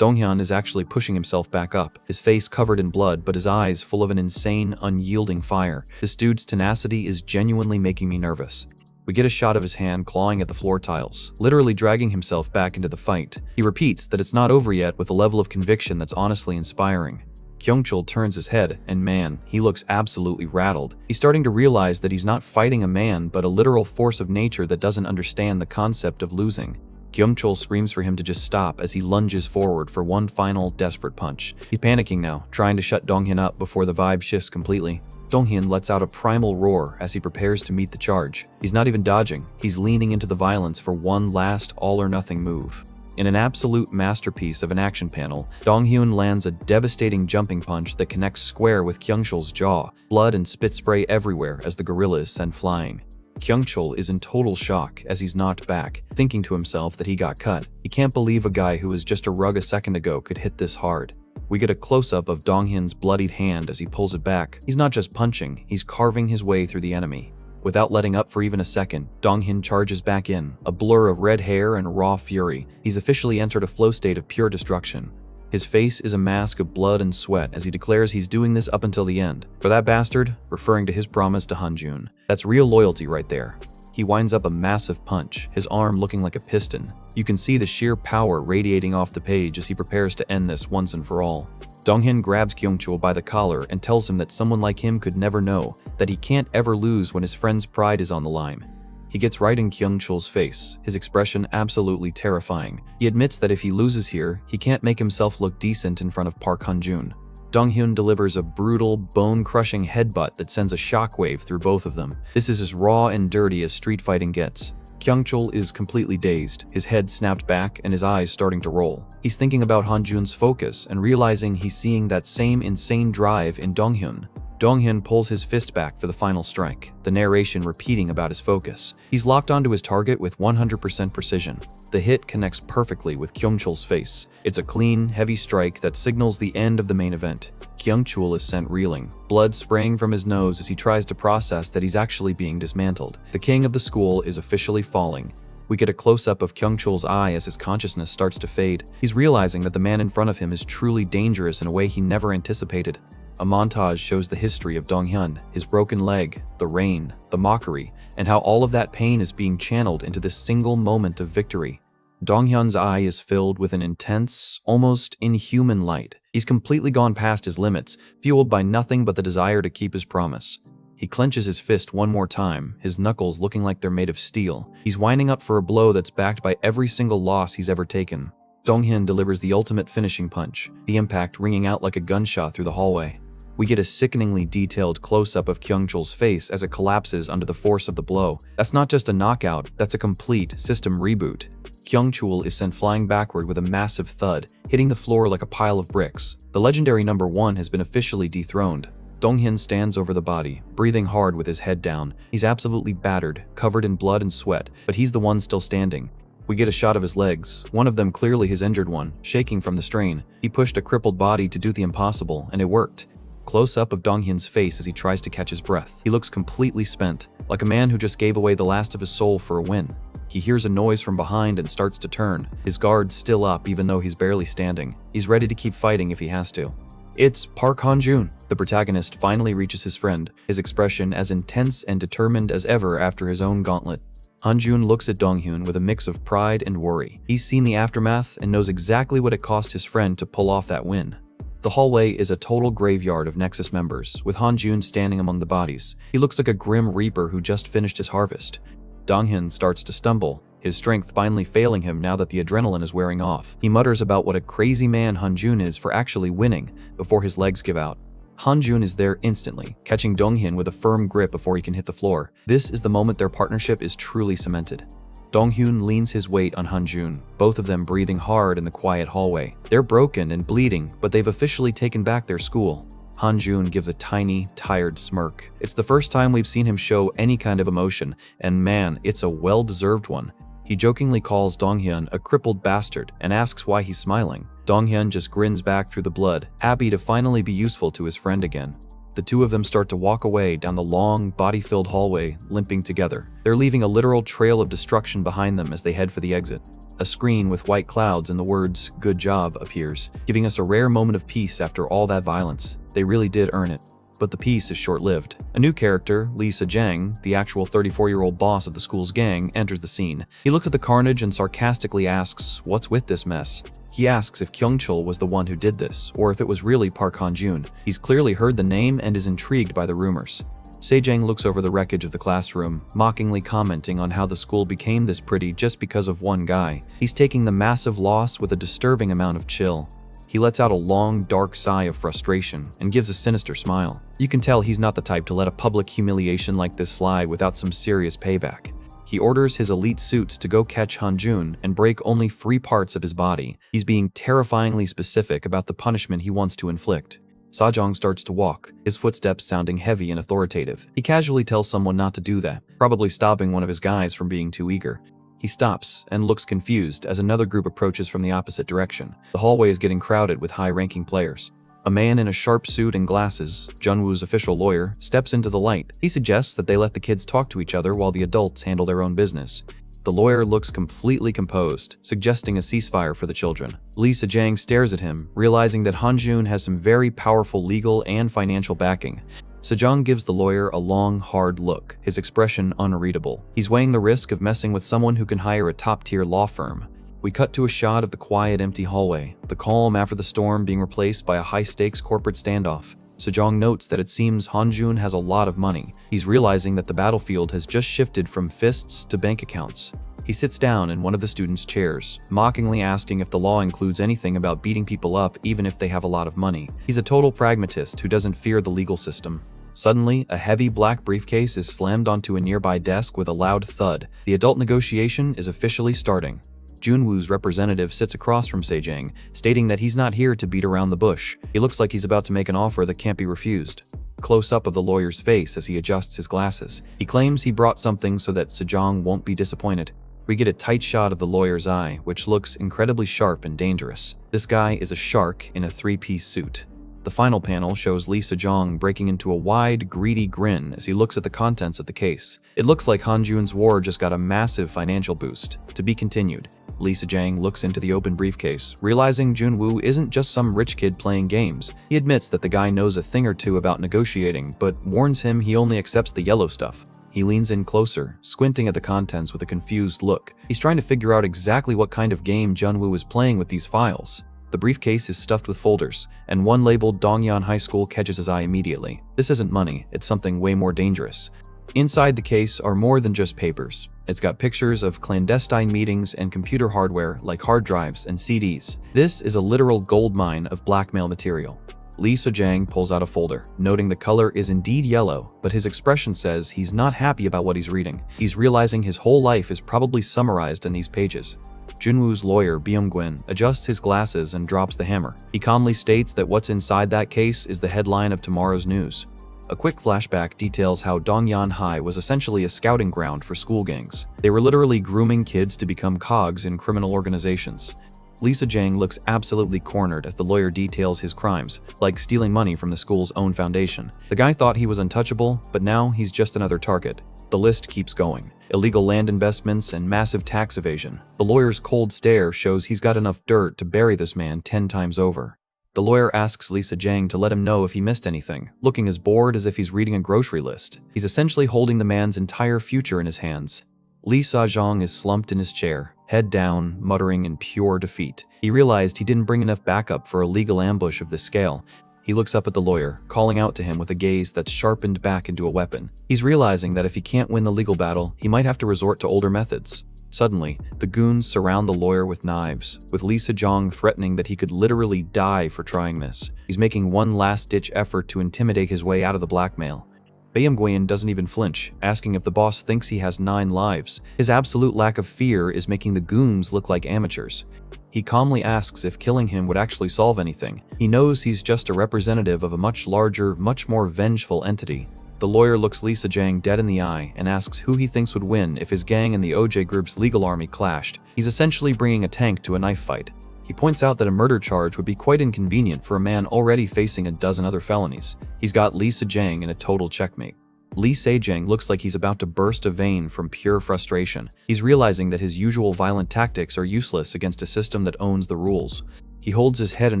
Donghyun is actually pushing himself back up, his face covered in blood but his eyes full of an insane, unyielding fire. This dude's tenacity is genuinely making me nervous. We get a shot of his hand clawing at the floor tiles, literally dragging himself back into the fight. He repeats that it's not over yet with a level of conviction that's honestly inspiring. Kyungchul turns his head, and man, he looks absolutely rattled. He's starting to realize that he's not fighting a man but a literal force of nature that doesn't understand the concept of losing. Kyungchul screams for him to just stop as he lunges forward for one final, desperate punch. He's panicking now, trying to shut Donghyun up before the vibe shifts completely. Donghyun lets out a primal roar as he prepares to meet the charge. He's not even dodging, he's leaning into the violence for one last all-or-nothing move. In an absolute masterpiece of an action panel, Donghyun lands a devastating jumping punch that connects square with Kyungchul's jaw. Blood and spit spray everywhere as the gorilla is sent flying. Kyungchul is in total shock as he's knocked back, thinking to himself that he got cut. He can't believe a guy who was just a rug a second ago could hit this hard. We get a close-up of Donghyun's bloodied hand as he pulls it back. He's not just punching, he's carving his way through the enemy. Without letting up for even a second, Donghyun charges back in, a blur of red hair and raw fury. He's officially entered a flow state of pure destruction. His face is a mask of blood and sweat as he declares he's doing this up until the end. For that bastard, referring to his promise to Hanjun. That's real loyalty right there. He winds up a massive punch, his arm looking like a piston. You can see the sheer power radiating off the page as he prepares to end this once and for all. Donghyun grabs Kyungchul by the collar and tells him that someone like him could never know, that he can't ever lose when his friend's pride is on the line. He gets right in Kyungchul's face, his expression absolutely terrifying. He admits that if he loses here, he can't make himself look decent in front of Park Hanjun. Donghyun delivers a brutal, bone-crushing headbutt that sends a shockwave through both of them. This is as raw and dirty as street fighting gets. Kyungchul is completely dazed, his head snapped back and his eyes starting to roll. He's thinking about Hanjun's focus and realizing he's seeing that same insane drive in Donghyun. Donghyun pulls his fist back for the final strike, the narration repeating about his focus. He's locked onto his target with 100% precision. The hit connects perfectly with Kyungchul's face. It's a clean, heavy strike that signals the end of the main event. Kyungchul is sent reeling, blood spraying from his nose as he tries to process that he's actually being dismantled. The king of the school is officially falling. We get a close-up of Kyungchul's eye as his consciousness starts to fade. He's realizing that the man in front of him is truly dangerous in a way he never anticipated. A montage shows the history of Donghyun, his broken leg, the rain, the mockery, and how all of that pain is being channeled into this single moment of victory. Donghyun's eye is filled with an intense, almost inhuman light. He's completely gone past his limits, fueled by nothing but the desire to keep his promise. He clenches his fist one more time, his knuckles looking like they're made of steel. He's winding up for a blow that's backed by every single loss he's ever taken. Donghyun delivers the ultimate finishing punch, the impact ringing out like a gunshot through the hallway. We get a sickeningly detailed close-up of Kyungchul's face as it collapses under the force of the blow. That's not just a knockout, that's a complete system reboot. Kyungchul is sent flying backward with a massive thud, hitting the floor like a pile of bricks. The legendary number 1 has been officially dethroned. Donghyun stands over the body, breathing hard with his head down. He's absolutely battered, covered in blood and sweat, but he's the one still standing. We get a shot of his legs, one of them clearly his injured one, shaking from the strain. He pushed a crippled body to do the impossible, and it worked. Close-up of Donghyun's face as he tries to catch his breath. He looks completely spent, like a man who just gave away the last of his soul for a win. He hears a noise from behind and starts to turn, his guard still up even though he's barely standing. He's ready to keep fighting if he has to. It's Park Hanjun. The protagonist finally reaches his friend, his expression as intense and determined as ever after his own gauntlet. Hanjun looks at Donghyun with a mix of pride and worry. He's seen the aftermath and knows exactly what it cost his friend to pull off that win. The hallway is a total graveyard of Nexus members, with Hanjun standing among the bodies. He looks like a grim reaper who just finished his harvest. Donghyun starts to stumble, his strength finally failing him now that the adrenaline is wearing off. He mutters about what a crazy man Hanjun is for actually winning before his legs give out. Hanjun is there instantly, catching Donghyun with a firm grip before he can hit the floor. This is the moment their partnership is truly cemented. Donghyun leans his weight on Hanjun, both of them breathing hard in the quiet hallway. They're broken and bleeding, but they've officially taken back their school. Hanjun gives a tiny, tired smirk. It's the first time we've seen him show any kind of emotion, and man, it's a well-deserved one. He jokingly calls Donghyun a crippled bastard and asks why he's smiling. Donghyun just grins back through the blood, happy to finally be useful to his friend again. The two of them start to walk away down the long, body-filled hallway, limping together. They're leaving a literal trail of destruction behind them as they head for the exit. A screen with white clouds and the words, "Good job," appears, giving us a rare moment of peace after all that violence. They really did earn it. But the peace is short-lived. A new character, Lee Se-jang, the actual 34-year-old boss of the school's gang, enters the scene. He looks at the carnage and sarcastically asks, "What's with this mess?" He asks if Kyung-chul was the one who did this, or if it was really Park Han-jun. He's clearly heard the name and is intrigued by the rumors. Se-jang looks over the wreckage of the classroom, mockingly commenting on how the school became this pretty just because of one guy. He's taking the massive loss with a disturbing amount of chill. He lets out a long, dark sigh of frustration and gives a sinister smile. You can tell he's not the type to let a public humiliation like this slide without some serious payback. He orders his elite suits to go catch Hanjun and break only 3 parts of his body. He's being terrifyingly specific about the punishment he wants to inflict. Sejong starts to walk, his footsteps sounding heavy and authoritative. He casually tells someone not to do that, probably stopping one of his guys from being too eager. He stops and looks confused as another group approaches from the opposite direction. The hallway is getting crowded with high-ranking players. A man in a sharp suit and glasses, Junwoo's official lawyer, steps into the light. He suggests that they let the kids talk to each other while the adults handle their own business. The lawyer looks completely composed, suggesting a ceasefire for the children. Lee Se-jang stares at him, realizing that Hanjun has some very powerful legal and financial backing. Sejong gives the lawyer a long, hard look, his expression unreadable. He's weighing the risk of messing with someone who can hire a top-tier law firm. We cut to a shot of the quiet, empty hallway, the calm after the storm being replaced by a high-stakes corporate standoff. Sejong notes that it seems Hanjun has a lot of money. He's realizing that the battlefield has just shifted from fists to bank accounts. He sits down in one of the students' chairs, mockingly asking if the law includes anything about beating people up even if they have a lot of money. He's a total pragmatist who doesn't fear the legal system. Suddenly, a heavy black briefcase is slammed onto a nearby desk with a loud thud. The adult negotiation is officially starting. Junwoo's representative sits across from Se-jang, stating that he's not here to beat around the bush. He looks like he's about to make an offer that can't be refused. Close-up of the lawyer's face as he adjusts his glasses. He claims he brought something so that Sejong won't be disappointed. We get a tight shot of the lawyer's eye, which looks incredibly sharp and dangerous. This guy is a shark in a 3-piece suit. The final panel shows Lee Se-jong breaking into a wide, greedy grin as he looks at the contents of the case. It looks like Hanjun's war just got a massive financial boost. To be continued. Lee Se-jang looks into the open briefcase, realizing Junwoo isn't just some rich kid playing games. He admits that the guy knows a thing or two about negotiating, but warns him he only accepts the yellow stuff. He leans in closer, squinting at the contents with a confused look. He's trying to figure out exactly what kind of game Junwoo is playing with these files. The briefcase is stuffed with folders, and one labeled Dongyan High School catches his eye immediately. This isn't money, it's something way more dangerous. Inside the case are more than just papers. It's got pictures of clandestine meetings and computer hardware like hard drives and CDs. This is a literal goldmine of blackmail material. Lee Se-jang pulls out a folder, noting the color is indeed yellow, but his expression says he's not happy about what he's reading. He's realizing his whole life is probably summarized in these pages. Junwoo's lawyer, Byung-gwen, adjusts his glasses and drops the hammer. He calmly states that what's inside that case is the headline of tomorrow's news. A quick flashback details how Dongyan High was essentially a scouting ground for school gangs. They were literally grooming kids to become cogs in criminal organizations. Lee Se-jang looks absolutely cornered as the lawyer details his crimes, like stealing money from the school's own foundation. The guy thought he was untouchable, but now he's just another target. The list keeps going. Illegal land investments and massive tax evasion. The lawyer's cold stare shows he's got enough dirt to bury this man 10 times over. The lawyer asks Lee Se-jang to let him know if he missed anything, looking as bored as if he's reading a grocery list. He's essentially holding the man's entire future in his hands. Lee Se-jang is slumped in his chair, head down, muttering in pure defeat. He realized he didn't bring enough backup for a legal ambush of this scale. He looks up at the lawyer, calling out to him with a gaze that's sharpened back into a weapon. He's realizing that if he can't win the legal battle, he might have to resort to older methods. Suddenly, the goons surround the lawyer with knives, with Lee Se-jong threatening that he could literally die for trying this. He's making one last-ditch effort to intimidate his way out of the blackmail. Baeum Guyen doesn't even flinch, asking if the boss thinks he has 9 lives. His absolute lack of fear is making the goons look like amateurs. He calmly asks if killing him would actually solve anything. He knows he's just a representative of a much larger, much more vengeful entity. The lawyer looks Lee Se-jong dead in the eye and asks who he thinks would win if his gang and the OJ Group's legal army clashed. He's essentially bringing a tank to a knife fight. He points out that a murder charge would be quite inconvenient for a man already facing a dozen other felonies. He's got Lee Se-jong in a total checkmate. Lee Se-jong looks like he's about to burst a vein from pure frustration. He's realizing that his usual violent tactics are useless against a system that owns the rules. He holds his head in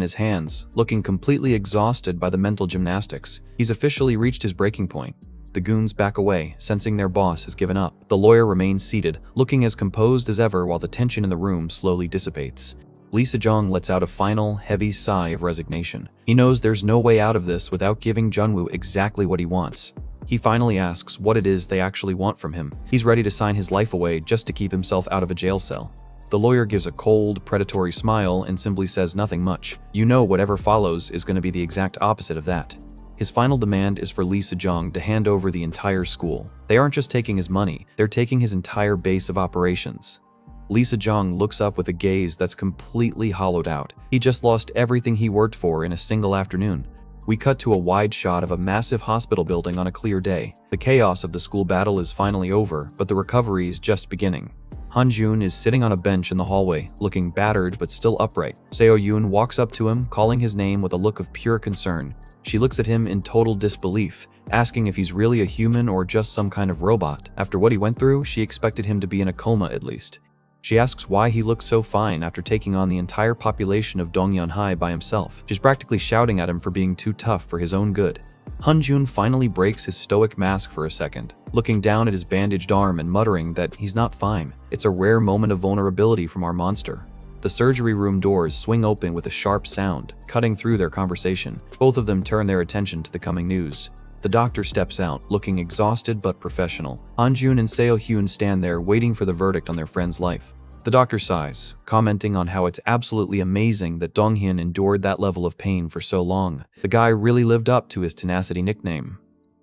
his hands, looking completely exhausted by the mental gymnastics. He's officially reached his breaking point. The goons back away, sensing their boss has given up. The lawyer remains seated, looking as composed as ever while the tension in the room slowly dissipates. Lee Se-jong lets out a final, heavy sigh of resignation. He knows there's no way out of this without giving Junwoo exactly what he wants. He finally asks what it is they actually want from him. He's ready to sign his life away just to keep himself out of a jail cell. The lawyer gives a cold, predatory smile and simply says nothing much. You know whatever follows is going to be the exact opposite of that. His final demand is for Lee Se-jong to hand over the entire school. They aren't just taking his money, they're taking his entire base of operations. Lee Se-jong looks up with a gaze that's completely hollowed out. He just lost everything he worked for in a single afternoon. We cut to a wide shot of a massive hospital building on a clear day. The chaos of the school battle is finally over, but the recovery is just beginning. Han-jun is sitting on a bench in the hallway, looking battered but still upright. Seo-yoon walks up to him, calling his name with a look of pure concern. She looks at him in total disbelief, asking if he's really a human or just some kind of robot. After what he went through, she expected him to be in a coma at least. She asks why he looks so fine after taking on the entire population of Dongyeonhai by himself. She's practically shouting at him for being too tough for his own good. Han-jun finally breaks his stoic mask for a second, looking down at his bandaged arm and muttering that he's not fine. It's a rare moment of vulnerability from our monster. The surgery room doors swing open with a sharp sound, cutting through their conversation. Both of them turn their attention to the coming news. The doctor steps out, looking exhausted but professional. Han-jun and Seo-hyun stand there waiting for the verdict on their friend's life. The doctor sighs, commenting on how it's absolutely amazing that Dong-hyun endured that level of pain for so long. The guy really lived up to his tenacity nickname.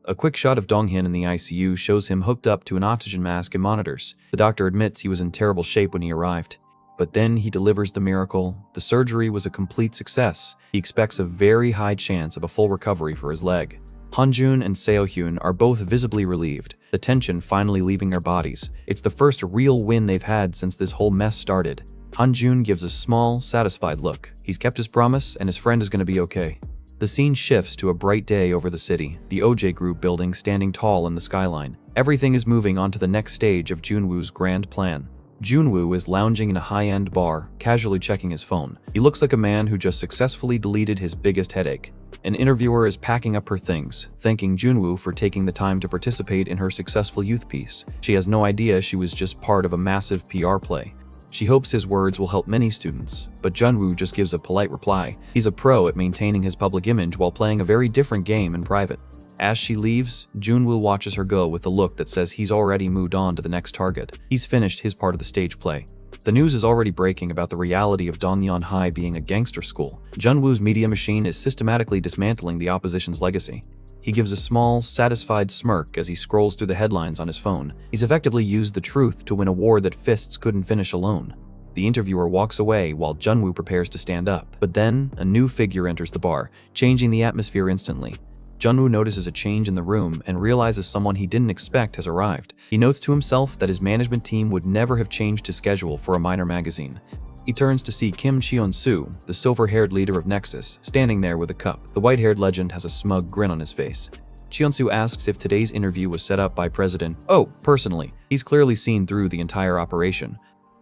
A quick shot of Dong-hyun in the ICU shows him hooked up to an oxygen mask and monitors. The doctor admits he was in terrible shape when he arrived. But then he delivers the miracle. The surgery was a complete success. He expects a very high chance of a full recovery for his leg. Han-jun and Seo-hyun are both visibly relieved, the tension finally leaving their bodies. It's the first real win they've had since this whole mess started. Han-jun gives a small, satisfied look. He's kept his promise, and his friend is going to be okay. The scene shifts to a bright day over the city, the OJ Group building standing tall in the skyline. Everything is moving on to the next stage of Junwoo's grand plan. Junwoo is lounging in a high-end bar, casually checking his phone. He looks like a man who just successfully deleted his biggest headache. An interviewer is packing up her things, thanking Junwoo for taking the time to participate in her successful youth piece. She has no idea she was just part of a massive PR play. She hopes his words will help many students, but Junwoo just gives a polite reply. He's a pro at maintaining his public image while playing a very different game in private. As she leaves, Junwoo watches her go with a look that says he's already moved on to the next target. He's finished his part of the stage play. The news is already breaking about the reality of Dongyeonhai being a gangster school. Junwoo's media machine is systematically dismantling the opposition's legacy. He gives a small, satisfied smirk as he scrolls through the headlines on his phone. He's effectively used the truth to win a war that fists couldn't finish alone. The interviewer walks away while Junwoo prepares to stand up. But then, a new figure enters the bar, changing the atmosphere instantly. Junwoo notices a change in the room and realizes someone he didn't expect has arrived. He notes to himself that his management team would never have changed his schedule for a minor magazine. He turns to see Kim Cheon-soo, the silver-haired leader of Nexus, standing there with a cup. The white-haired legend has a smug grin on his face. Cheon-soo asks if today's interview was set up by President personally. He's clearly seen through the entire operation.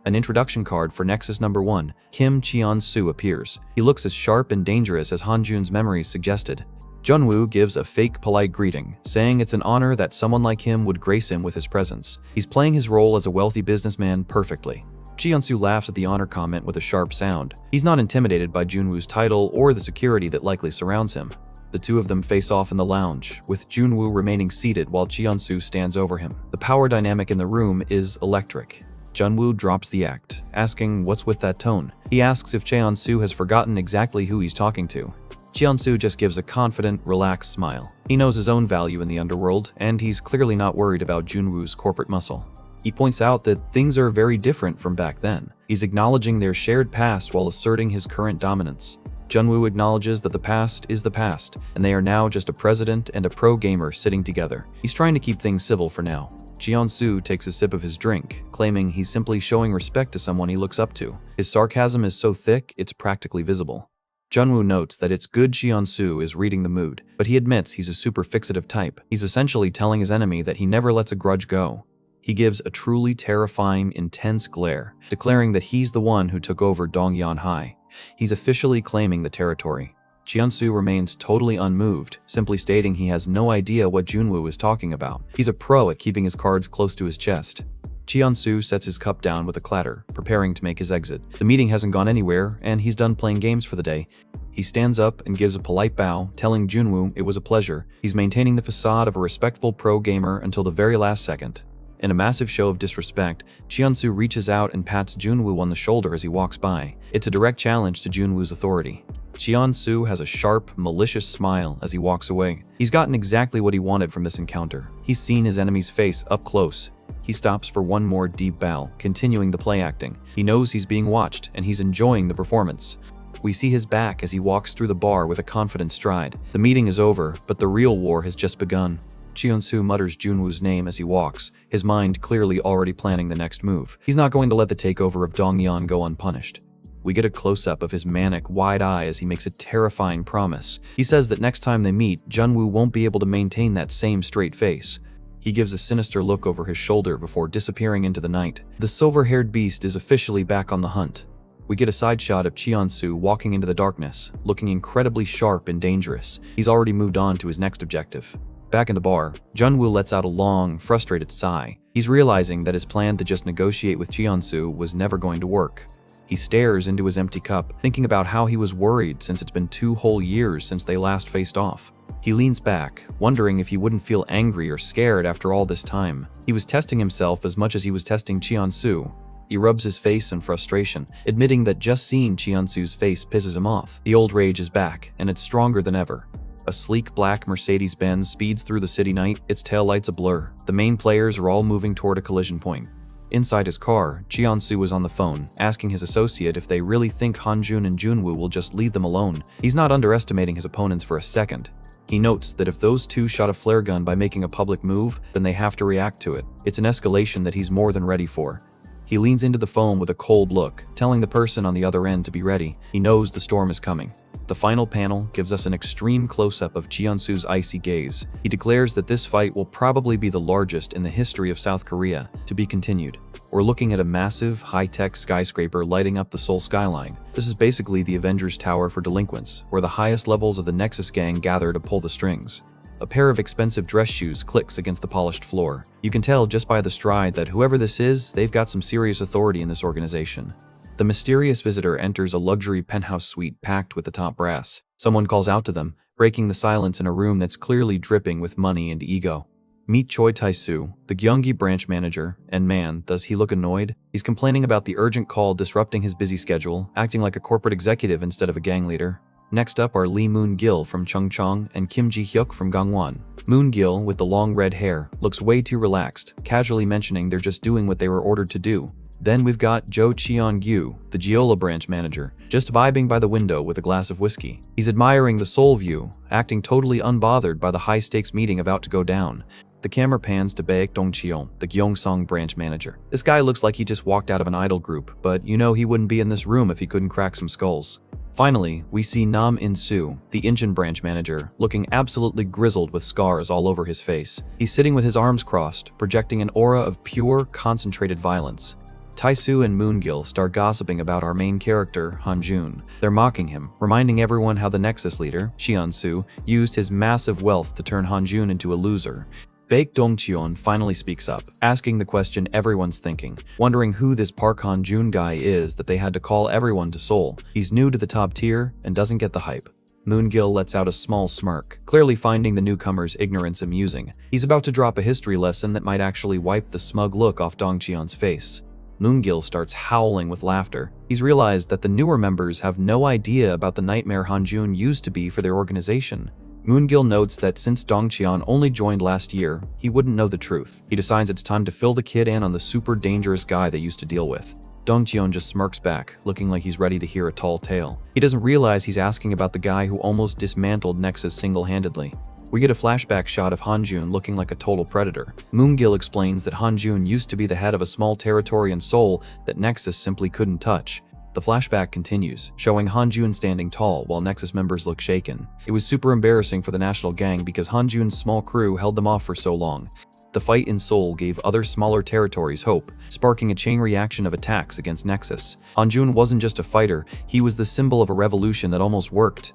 An introduction card for Nexus number 1, Kim Cheon-soo, appears. He looks as sharp and dangerous as Han-jun's memories suggested. Junwoo gives a fake polite greeting, saying it's an honor that someone like him would grace him with his presence. He's playing his role as a wealthy businessman perfectly. Cheon-soo laughs at the honor comment with a sharp sound. He's not intimidated by Junwoo's title or the security that likely surrounds him. The two of them face off in the lounge, with Junwoo remaining seated while Cheon-soo stands over him. The power dynamic in the room is electric. Junwoo drops the act, asking what's with that tone. He asks if Cheon-soo has forgotten exactly who he's talking to. Cheon-soo just gives a confident, relaxed smile. He knows his own value in the underworld, and he's clearly not worried about Junwoo's corporate muscle. He points out that things are very different from back then. He's acknowledging their shared past while asserting his current dominance. Junwoo acknowledges that the past is the past, and they are now just a president and a pro gamer sitting together. He's trying to keep things civil for now. Cheon-soo takes a sip of his drink, claiming he's simply showing respect to someone he looks up to. His sarcasm is so thick, it's practically visible. Junwoo notes that it's good Cheon-soo is reading the mood, but he admits he's a super fixative type. He's essentially telling his enemy that he never lets a grudge go. He gives a truly terrifying, intense glare, declaring that he's the one who took over Dongyeon High. He's officially claiming the territory. Cheon-soo remains totally unmoved, simply stating he has no idea what Junwoo is talking about. He's a pro at keeping his cards close to his chest. Cheon-soo sets his cup down with a clatter, preparing to make his exit. The meeting hasn't gone anywhere, and he's done playing games for the day. He stands up and gives a polite bow, telling Junwoo it was a pleasure. He's maintaining the facade of a respectful pro gamer until the very last second. In a massive show of disrespect, Cheon-soo reaches out and pats Junwoo on the shoulder as he walks by. It's a direct challenge to Junwoo's authority. Cheon-soo has a sharp, malicious smile as he walks away. He's gotten exactly what he wanted from this encounter. He's seen his enemy's face up close. He stops for one more deep bow, continuing the play acting. He knows he's being watched, and he's enjoying the performance. We see his back as he walks through the bar with a confident stride. The meeting is over, but the real war has just begun. Cheon-soo mutters Junwoo's name as he walks, his mind clearly already planning the next move. He's not going to let the takeover of Dongyeon go unpunished. We get a close-up of his manic, wide eye as he makes a terrifying promise. He says that next time they meet, Junwoo won't be able to maintain that same straight face. He gives a sinister look over his shoulder before disappearing into the night. The silver-haired beast is officially back on the hunt. We get a side shot of Cheon-soo walking into the darkness, looking incredibly sharp and dangerous. He's already moved on to his next objective. Back in the bar, Junwoo lets out a long, frustrated sigh. He's realizing that his plan to just negotiate with Cheon-soo was never going to work. He stares into his empty cup, thinking about how he was worried since it's been 2 whole years since they last faced off. He leans back, wondering if he wouldn't feel angry or scared after all this time. He was testing himself as much as he was testing Cheon-soo. He rubs his face in frustration, admitting that just seeing Cheon-soo's face pisses him off. The old rage is back, and it's stronger than ever. A sleek black Mercedes-Benz speeds through the city night, its taillights a blur. The main players are all moving toward a collision point. Inside his car, Cheon-soo is on the phone, asking his associate if they really think Hanjun and Junwoo will just leave them alone. He's not underestimating his opponents for a second. He notes that if those two shot a flare gun by making a public move, then they have to react to it. It's an escalation that he's more than ready for. He leans into the phone with a cold look, telling the person on the other end to be ready. He knows the storm is coming. The final panel gives us an extreme close-up of Cheon-soo's icy gaze. He declares that this fight will probably be the largest in the history of South Korea, to be continued. We're looking at a massive, high-tech skyscraper lighting up the Seoul skyline. This is basically the Avengers Tower for delinquents, where the highest levels of the Nexus gang gather to pull the strings. A pair of expensive dress shoes clicks against the polished floor. You can tell just by the stride that whoever this is, they've got some serious authority in this organization. The mysterious visitor enters a luxury penthouse suite packed with the top brass. Someone calls out to them, breaking the silence in a room that's clearly dripping with money and ego. Meet Choi Tae-soo, the Gyeonggi branch manager, and man, does he look annoyed. He's complaining about the urgent call disrupting his busy schedule, acting like a corporate executive instead of a gang leader. Next up are Lee Moon-gil from Chungcheong and Kim Ji-hyuk from Gangwon. Moon-gil, with the long red hair, looks way too relaxed, casually mentioning they're just doing what they were ordered to do. Then we've got Jo Cheon-gyu, the Jeolla branch manager, just vibing by the window with a glass of whiskey. He's admiring the Seoul view, acting totally unbothered by the high-stakes meeting about to go down. The camera pans to Baek Dong-cheon, the Gyeongsang branch manager. This guy looks like he just walked out of an idol group, but you know he wouldn't be in this room if he couldn't crack some skulls. Finally, we see Nam In-soo, the Incheon branch manager, looking absolutely grizzled with scars all over his face. He's sitting with his arms crossed, projecting an aura of pure, concentrated violence. Tae-soo and Moon-gil start gossiping about our main character, Hanjun. They're mocking him, reminding everyone how the Nexus leader, Cheon-soo, used his massive wealth to turn Hanjun into a loser. Baek Dong-cheon finally speaks up, asking the question everyone's thinking, wondering who this Park Han-jun guy is that they had to call everyone to Seoul. He's new to the top tier and doesn't get the hype. Moon-gil lets out a small smirk, clearly finding the newcomer's ignorance amusing. He's about to drop a history lesson that might actually wipe the smug look off Dong-cheon's face. Moongil starts howling with laughter. He's realized that the newer members have no idea about the nightmare Hanjun used to be for their organization. Moongil notes that since Dongqian only joined last year, he wouldn't know the truth. He decides it's time to fill the kid in on the super dangerous guy they used to deal with. Dongqian just smirks back, looking like he's ready to hear a tall tale. He doesn't realize he's asking about the guy who almost dismantled Nexus single-handedly. We get a flashback shot of Hanjun looking like a total predator. Moongil explains that Hanjun used to be the head of a small territory in Seoul that Nexus simply couldn't touch. The flashback continues, showing Hanjun standing tall while Nexus members look shaken. It was super embarrassing for the National Gang because Hanjun's small crew held them off for so long. The fight in Seoul gave other smaller territories hope, sparking a chain reaction of attacks against Nexus. Hanjun wasn't just a fighter, he was the symbol of a revolution that almost worked.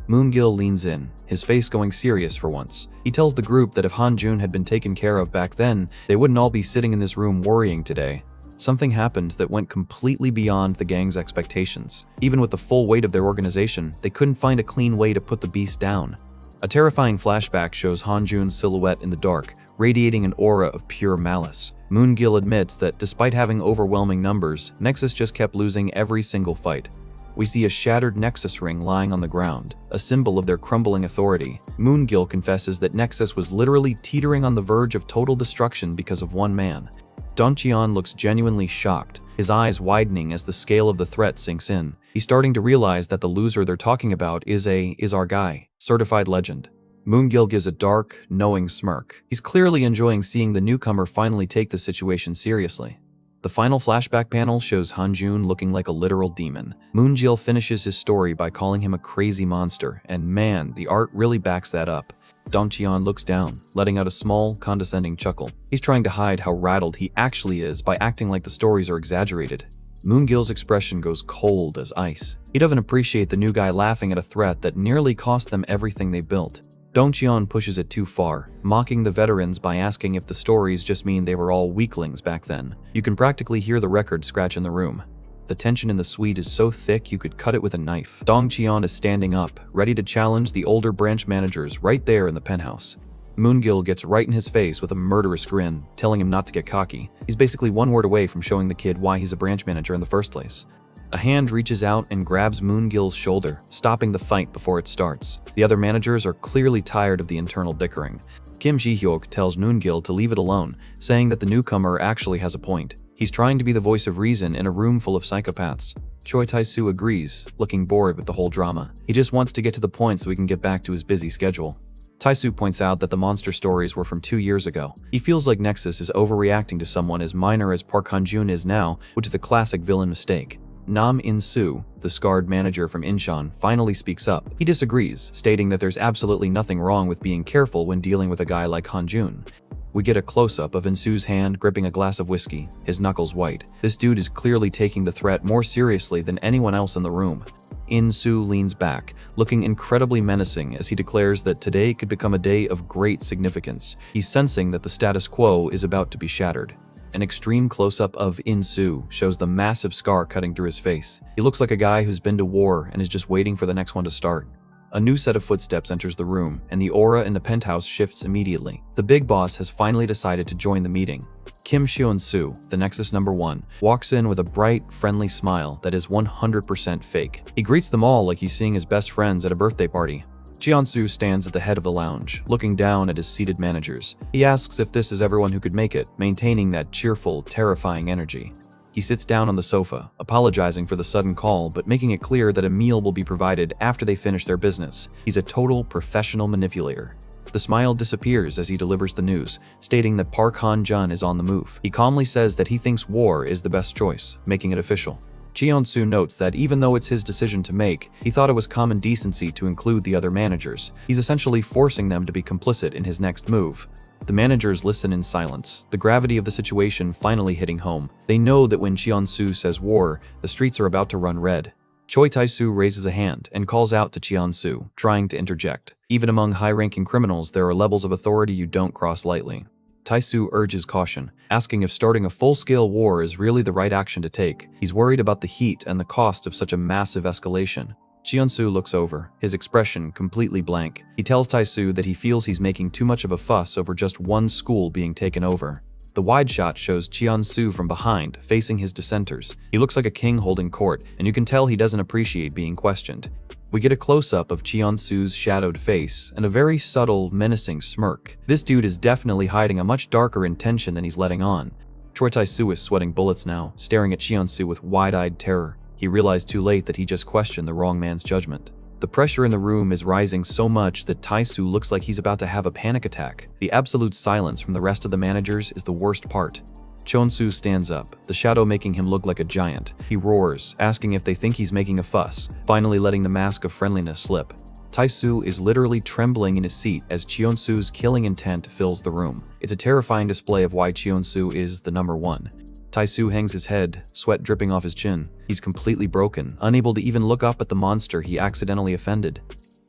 Moongil leans in, his face going serious for once. He tells the group that if Hanjun had been taken care of back then, they wouldn't all be sitting in this room worrying today. Something happened that went completely beyond the gang's expectations. Even with the full weight of their organization, they couldn't find a clean way to put the beast down. A terrifying flashback shows Hanjun's silhouette in the dark, radiating an aura of pure malice. Moongil admits that despite having overwhelming numbers, Nexus just kept losing every single fight. We see a shattered Nexus ring lying on the ground, a symbol of their crumbling authority. Moongil confesses that Nexus was literally teetering on the verge of total destruction because of one man. Dongqian looks genuinely shocked, his eyes widening as the scale of the threat sinks in. He's starting to realize that the loser they're talking about is our guy, certified legend. Moongil gives a dark, knowing smirk. He's clearly enjoying seeing the newcomer finally take the situation seriously. The final flashback panel shows Hanjun looking like a literal demon. Moongil finishes his story by calling him a crazy monster, and man, the art really backs that up. Dongqian looks down, letting out a small, condescending chuckle. He's trying to hide how rattled he actually is by acting like the stories are exaggerated. Moongil's expression goes cold as ice. He doesn't appreciate the new guy laughing at a threat that nearly cost them everything they built. Dongqian pushes it too far, mocking the veterans by asking if the stories just mean they were all weaklings back then. You can practically hear the record scratch in the room. The tension in the suite is so thick you could cut it with a knife. Dongqian is standing up, ready to challenge the older branch managers right there in the penthouse. Moongil gets right in his face with a murderous grin, telling him not to get cocky. He's basically one word away from showing the kid why he's a branch manager in the first place. A hand reaches out and grabs Moongil's shoulder, stopping the fight before it starts. The other managers are clearly tired of the internal dickering. Kim Ji-hyuk tells Moongil to leave it alone, saying that the newcomer actually has a point. He's trying to be the voice of reason in a room full of psychopaths. Choi Tae-soo agrees, looking bored with the whole drama. He just wants to get to the point so he can get back to his busy schedule. Tae-soo points out that the monster stories were from 2 years ago. He feels like Nexus is overreacting to someone as minor as Park Han-jun is now, which is a classic villain mistake. Nam In-soo, the scarred manager from Incheon, finally speaks up. He disagrees, stating that there's absolutely nothing wrong with being careful when dealing with a guy like Han-jun. We get a close-up of In-soo's hand gripping a glass of whiskey, his knuckles white. This dude is clearly taking the threat more seriously than anyone else in the room. In-soo leans back, looking incredibly menacing as he declares that today could become a day of great significance. He's sensing that the status quo is about to be shattered. An extreme close-up of In-soo shows the massive scar cutting through his face. He looks like a guy who's been to war and is just waiting for the next one to start. A new set of footsteps enters the room, and the aura in the penthouse shifts immediately. The big boss has finally decided to join the meeting. Kim Seon-soo, the Nexus #1, walks in with a bright, friendly smile that is 100% fake. He greets them all like he's seeing his best friends at a birthday party. Cheon-soo stands at the head of the lounge, looking down at his seated managers. He asks if this is everyone who could make it, maintaining that cheerful, terrifying energy. He sits down on the sofa, apologizing for the sudden call, but making it clear that a meal will be provided after they finish their business. He's a total professional manipulator. The smile disappears as he delivers the news, stating that Park Han-jun is on the move. He calmly says that he thinks war is the best choice, making it official. Cheon-soo notes that even though it's his decision to make, he thought it was common decency to include the other managers. He's essentially forcing them to be complicit in his next move. The managers listen in silence, the gravity of the situation finally hitting home. They know that when Cheon-soo says war, the streets are about to run red. Choi Tae-soo raises a hand and calls out to Cheon-soo, trying to interject. Even among high-ranking criminals, there are levels of authority you don't cross lightly. Tae-soo urges caution, asking if starting a full-scale war is really the right action to take. He's worried about the heat and the cost of such a massive escalation. Cheon-soo looks over, his expression completely blank. He tells Tae-soo that he feels he's making too much of a fuss over just one school being taken over. The wide shot shows Cheon-soo from behind, facing his dissenters. He looks like a king holding court, and you can tell he doesn't appreciate being questioned. We get a close-up of Cheon-soo's shadowed face and a very subtle, menacing smirk. This dude is definitely hiding a much darker intention than he's letting on. Choi Tae-soo is sweating bullets now, staring at Cheon-soo with wide-eyed terror. He realized too late that he just questioned the wrong man's judgment. The pressure in the room is rising so much that Tae-soo looks like he's about to have a panic attack. The absolute silence from the rest of the managers is the worst part. Cheon-soo stands up, the shadow making him look like a giant. He roars, asking if they think he's making a fuss, finally letting the mask of friendliness slip. Tae-soo is literally trembling in his seat as Cheon-soo's killing intent fills the room. It's a terrifying display of why Cheon-soo is the number one. Tae-soo hangs his head, sweat dripping off his chin. He's completely broken, unable to even look up at the monster he accidentally offended.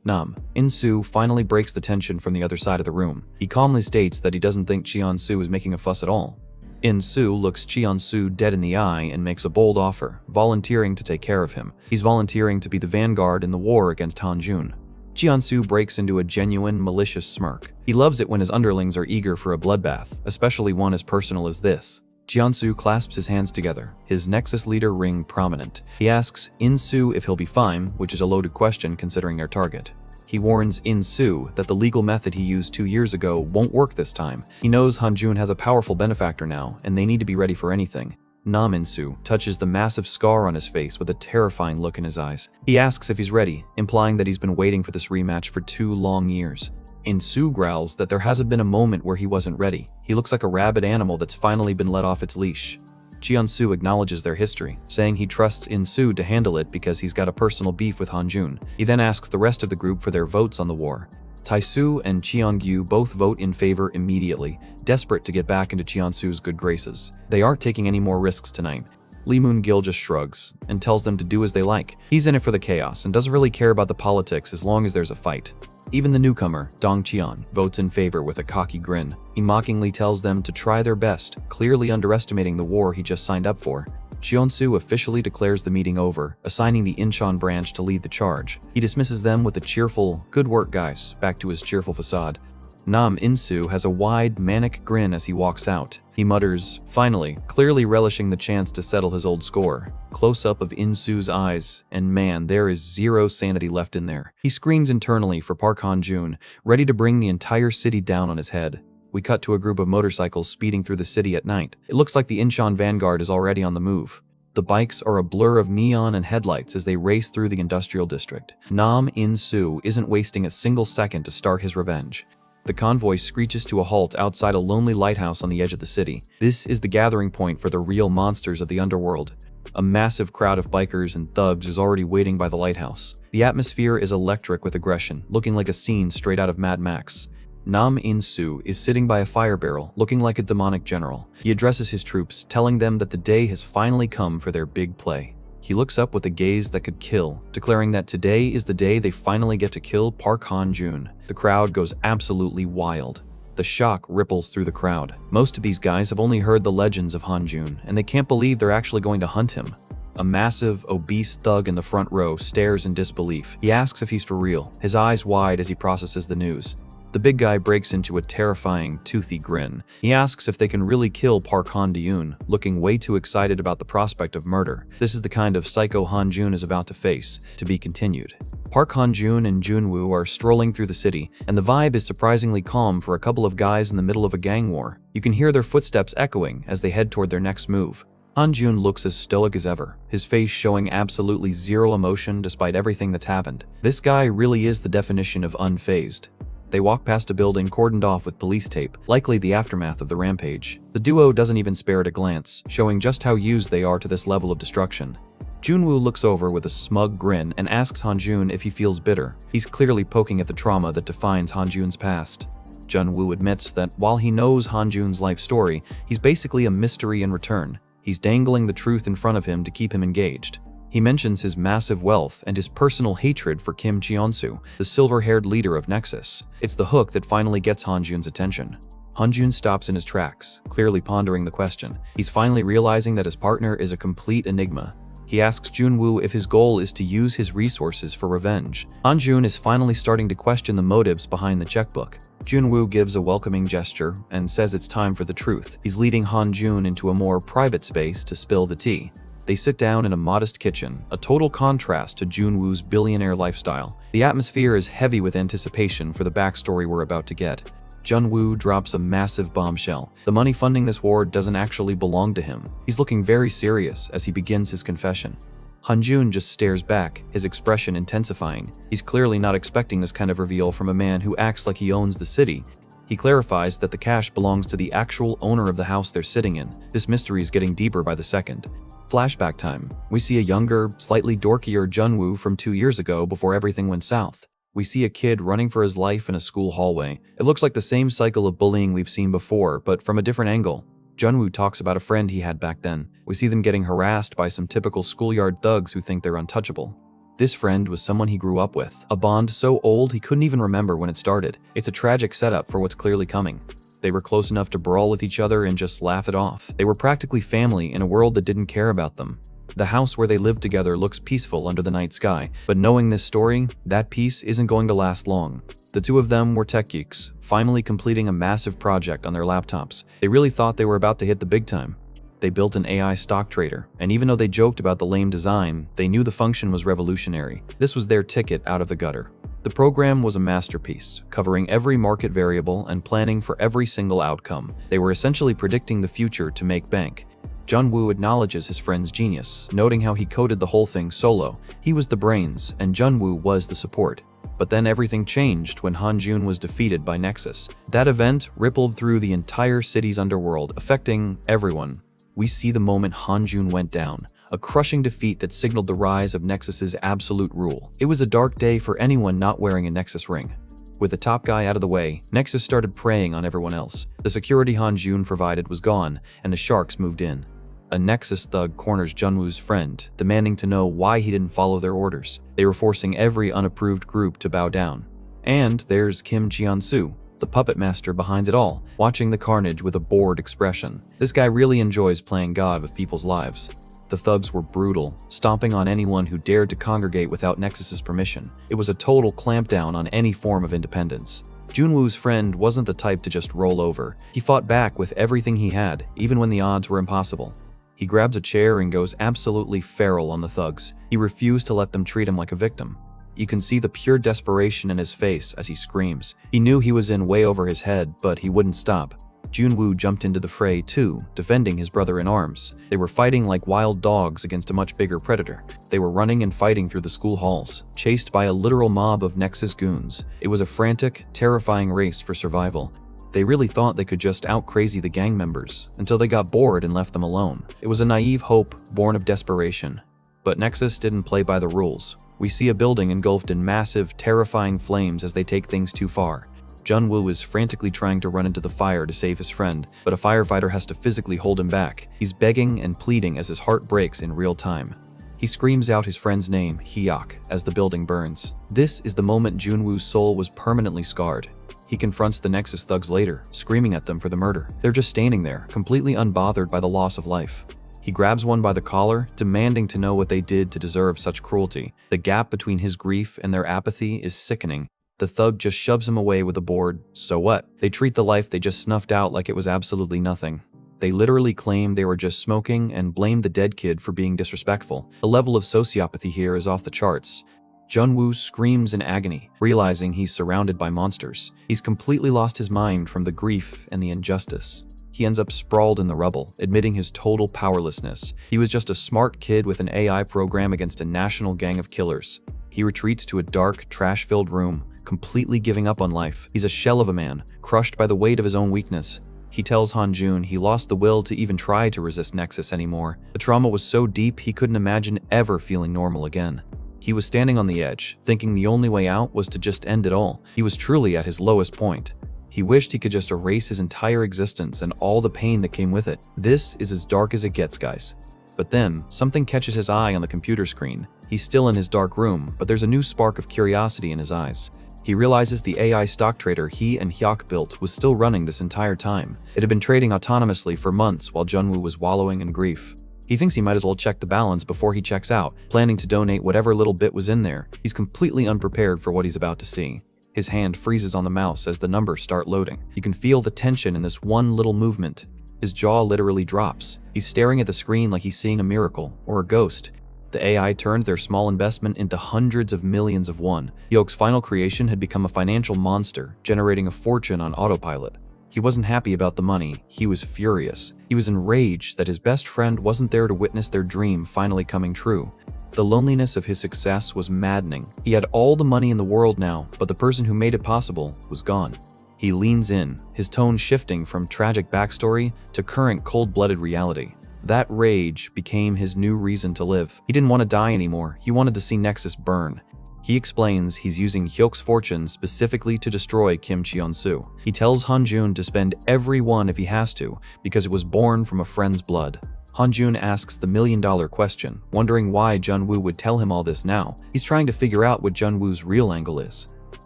Nam In-soo finally breaks the tension from the other side of the room. He calmly states that he doesn't think Cheon-soo is making a fuss at all. In-soo looks Cheon-soo dead in the eye and makes a bold offer, volunteering to take care of him. He's volunteering to be the vanguard in the war against Han-jun. Cheon-soo breaks into a genuine, malicious smirk. He loves it when his underlings are eager for a bloodbath, especially one as personal as this. Cheon-soo clasps his hands together, his Nexus leader ring prominent. He asks In-soo if he'll be fine, which is a loaded question considering their target. He warns In-soo that the legal method he used 2 years ago won't work this time. He knows Han-jun has a powerful benefactor now, and they need to be ready for anything. Nam In-soo touches the massive scar on his face with a terrifying look in his eyes. He asks if he's ready, implying that he's been waiting for this rematch for 2 long years. In-soo growls that there hasn't been a moment where he wasn't ready. He looks like a rabid animal that's finally been let off its leash. Cheon-soo acknowledges their history, saying he trusts In-soo to handle it because he's got a personal beef with Han-jun. He then asks the rest of the group for their votes on the war. Tae-soo and Cheon-gyu both vote in favor immediately, desperate to get back into Cheon-soo's good graces. They aren't taking any more risks tonight. Lee Moon-gil just shrugs and tells them to do as they like. He's in it for the chaos and doesn't really care about the politics as long as there's a fight. Even the newcomer, Dong Cheon, votes in favor with a cocky grin. He mockingly tells them to try their best, clearly underestimating the war he just signed up for. Cheon-soo officially declares the meeting over, assigning the Incheon branch to lead the charge. He dismisses them with a cheerful, "Good work, guys," back to his cheerful facade. Nam In-soo has a wide, manic grin as he walks out. He mutters, finally, clearly relishing the chance to settle his old score. Close-up of In-soo's eyes, and man, there is zero sanity left in there. He screams internally for Park Han-jun, ready to bring the entire city down on his head. We cut to a group of motorcycles speeding through the city at night. It looks like the Incheon vanguard is already on the move. The bikes are a blur of neon and headlights as they race through the industrial district. Nam In-soo isn't wasting a single second to start his revenge. The convoy screeches to a halt outside a lonely lighthouse on the edge of the city. This is the gathering point for the real monsters of the underworld. A massive crowd of bikers and thugs is already waiting by the lighthouse. The atmosphere is electric with aggression, looking like a scene straight out of Mad Max. Nam In-soo is sitting by a fire barrel, looking like a demonic general. He addresses his troops, telling them that the day has finally come for their big play. He looks up with a gaze that could kill, declaring that today is the day they finally get to kill Park Han-jun. The crowd goes absolutely wild. The shock ripples through the crowd. Most of these guys have only heard the legends of Han-jun, and they can't believe they're actually going to hunt him. A massive, obese thug in the front row stares in disbelief. He asks if he's for real, his eyes wide as he processes the news. The big guy breaks into a terrifying, toothy grin. He asks if they can really kill Park Han-jun, looking way too excited about the prospect of murder. This is the kind of psycho Han-jun is about to face. To be continued. Park Han-jun and Junwoo are strolling through the city, and the vibe is surprisingly calm for a couple of guys in the middle of a gang war. You can hear their footsteps echoing as they head toward their next move. Han-jun looks as stoic as ever, his face showing absolutely zero emotion despite everything that's happened. This guy really is the definition of unfazed. They walk past a building cordoned off with police tape, likely the aftermath of the rampage. The duo doesn't even spare it a glance, showing just how used they are to this level of destruction. Junwoo looks over with a smug grin and asks Han-jun if he feels bitter. He's clearly poking at the trauma that defines Han-jun's past. Junwoo admits that while he knows Han-jun's life story, he's basically a mystery in return. He's dangling the truth in front of him to keep him engaged. He mentions his massive wealth and his personal hatred for Kim Cheon-soo, the silver-haired leader of Nexus. It's the hook that finally gets Han-jun's attention. Han-jun stops in his tracks, clearly pondering the question. He's finally realizing that his partner is a complete enigma. He asks Junwoo if his goal is to use his resources for revenge. Hanjun is finally starting to question the motives behind the checkbook. Junwoo gives a welcoming gesture and says it's time for the truth. He's leading Hanjun into a more private space to spill the tea. They sit down in a modest kitchen, a total contrast to Junwoo's billionaire lifestyle. The atmosphere is heavy with anticipation for the backstory we're about to get. Junwoo drops a massive bombshell. The money funding this war doesn't actually belong to him. He's looking very serious as he begins his confession. Hanjun just stares back, his expression intensifying. He's clearly not expecting this kind of reveal from a man who acts like he owns the city. He clarifies that the cash belongs to the actual owner of the house they're sitting in. This mystery is getting deeper by the second. Flashback time. We see a younger, slightly dorkier Junwoo from 2 years ago before everything went south. We see a kid running for his life in a school hallway. It looks like the same cycle of bullying we've seen before, but from a different angle. Junwoo talks about a friend he had back then. We see them getting harassed by some typical schoolyard thugs who think they're untouchable. This friend was someone he grew up with, a bond so old he couldn't even remember when it started. It's a tragic setup for what's clearly coming. They were close enough to brawl with each other and just laugh it off. They were practically family in a world that didn't care about them. The house where they live together looks peaceful under the night sky, but knowing this story, that peace isn't going to last long. The two of them were tech geeks, finally completing a massive project on their laptops. They really thought they were about to hit the big time. They built an AI stock trader, and even though they joked about the lame design, they knew the function was revolutionary. This was their ticket out of the gutter. The program was a masterpiece, covering every market variable and planning for every single outcome. They were essentially predicting the future to make bank. Junwoo acknowledges his friend's genius, noting how he coded the whole thing solo. He was the brains, and Junwoo was the support. But then everything changed when Hanjun was defeated by Nexus. That event rippled through the entire city's underworld, affecting everyone. We see the moment Hanjun went down, a crushing defeat that signaled the rise of Nexus's absolute rule. It was a dark day for anyone not wearing a Nexus ring. With the top guy out of the way, Nexus started preying on everyone else. The security Hanjun provided was gone, and the sharks moved in. A Nexus thug corners Junwoo's friend, demanding to know why he didn't follow their orders. They were forcing every unapproved group to bow down. And there's Kim Cheon-soo, the puppet master behind it all, watching the carnage with a bored expression. This guy really enjoys playing God with people's lives. The thugs were brutal, stomping on anyone who dared to congregate without Nexus's permission. It was a total clampdown on any form of independence. Junwoo's friend wasn't the type to just roll over. He fought back with everything he had, even when the odds were impossible. He grabs a chair and goes absolutely feral on the thugs. He refused to let them treat him like a victim. You can see the pure desperation in his face as he screams. He knew he was in way over his head, but he wouldn't stop. Junwoo jumped into the fray too, defending his brother in arms. They were fighting like wild dogs against a much bigger predator. They were running and fighting through the school halls, chased by a literal mob of Nexus goons. It was a frantic, terrifying race for survival. They really thought they could just out-crazy the gang members, until they got bored and left them alone. It was a naive hope, born of desperation. But Nexus didn't play by the rules. We see a building engulfed in massive, terrifying flames as they take things too far. Junwoo is frantically trying to run into the fire to save his friend, but a firefighter has to physically hold him back. He's begging and pleading as his heart breaks in real time. He screams out his friend's name, Hyuk, as the building burns. This is the moment Junwoo's soul was permanently scarred. He confronts the Nexus thugs later, screaming at them for the murder. They're just standing there, completely unbothered by the loss of life. He grabs one by the collar, demanding to know what they did to deserve such cruelty. The gap between his grief and their apathy is sickening. The thug just shoves him away with a board. So what? They treat the life they just snuffed out like it was absolutely nothing. They literally claim they were just smoking and blame the dead kid for being disrespectful. The level of sociopathy here is off the charts. Junwoo screams in agony, realizing he's surrounded by monsters. He's completely lost his mind from the grief and the injustice. He ends up sprawled in the rubble, admitting his total powerlessness. He was just a smart kid with an AI program against a national gang of killers. He retreats to a dark, trash-filled room, completely giving up on life. He's a shell of a man, crushed by the weight of his own weakness. He tells Hanjun he lost the will to even try to resist Nexus anymore. The trauma was so deep he couldn't imagine ever feeling normal again. He was standing on the edge, thinking the only way out was to just end it all. He was truly at his lowest point. He wished he could just erase his entire existence and all the pain that came with it. This is as dark as it gets, guys. But then, something catches his eye on the computer screen. He's still in his dark room, but there's a new spark of curiosity in his eyes. He realizes the AI stock trader he and Hyuk built was still running this entire time. It had been trading autonomously for months while Junwoo was wallowing in grief. He thinks he might as well check the balance before he checks out, planning to donate whatever little bit was in there. He's completely unprepared for what he's about to see. His hand freezes on the mouse as the numbers start loading. You can feel the tension in this one little movement. His jaw literally drops. He's staring at the screen like he's seeing a miracle or a ghost. The AI turned their small investment into hundreds of millions of won. Hyok's final creation had become a financial monster, generating a fortune on autopilot. He wasn't happy about the money, he was furious. He was enraged that his best friend wasn't there to witness their dream finally coming true. The loneliness of his success was maddening. He had all the money in the world now, but the person who made it possible was gone. He leans in, his tone shifting from tragic backstory to current cold-blooded reality. That rage became his new reason to live. He didn't want to die anymore, he wanted to see Nexus burn. He explains he's using Hyok's fortune specifically to destroy Kim Cheon-soo. He tells Han-jun to spend every one if he has to, because it was born from a friend's blood. Han-jun asks the million-dollar question, wondering why Jun-woo would tell him all this now. He's trying to figure out what Jun-woo's real angle is.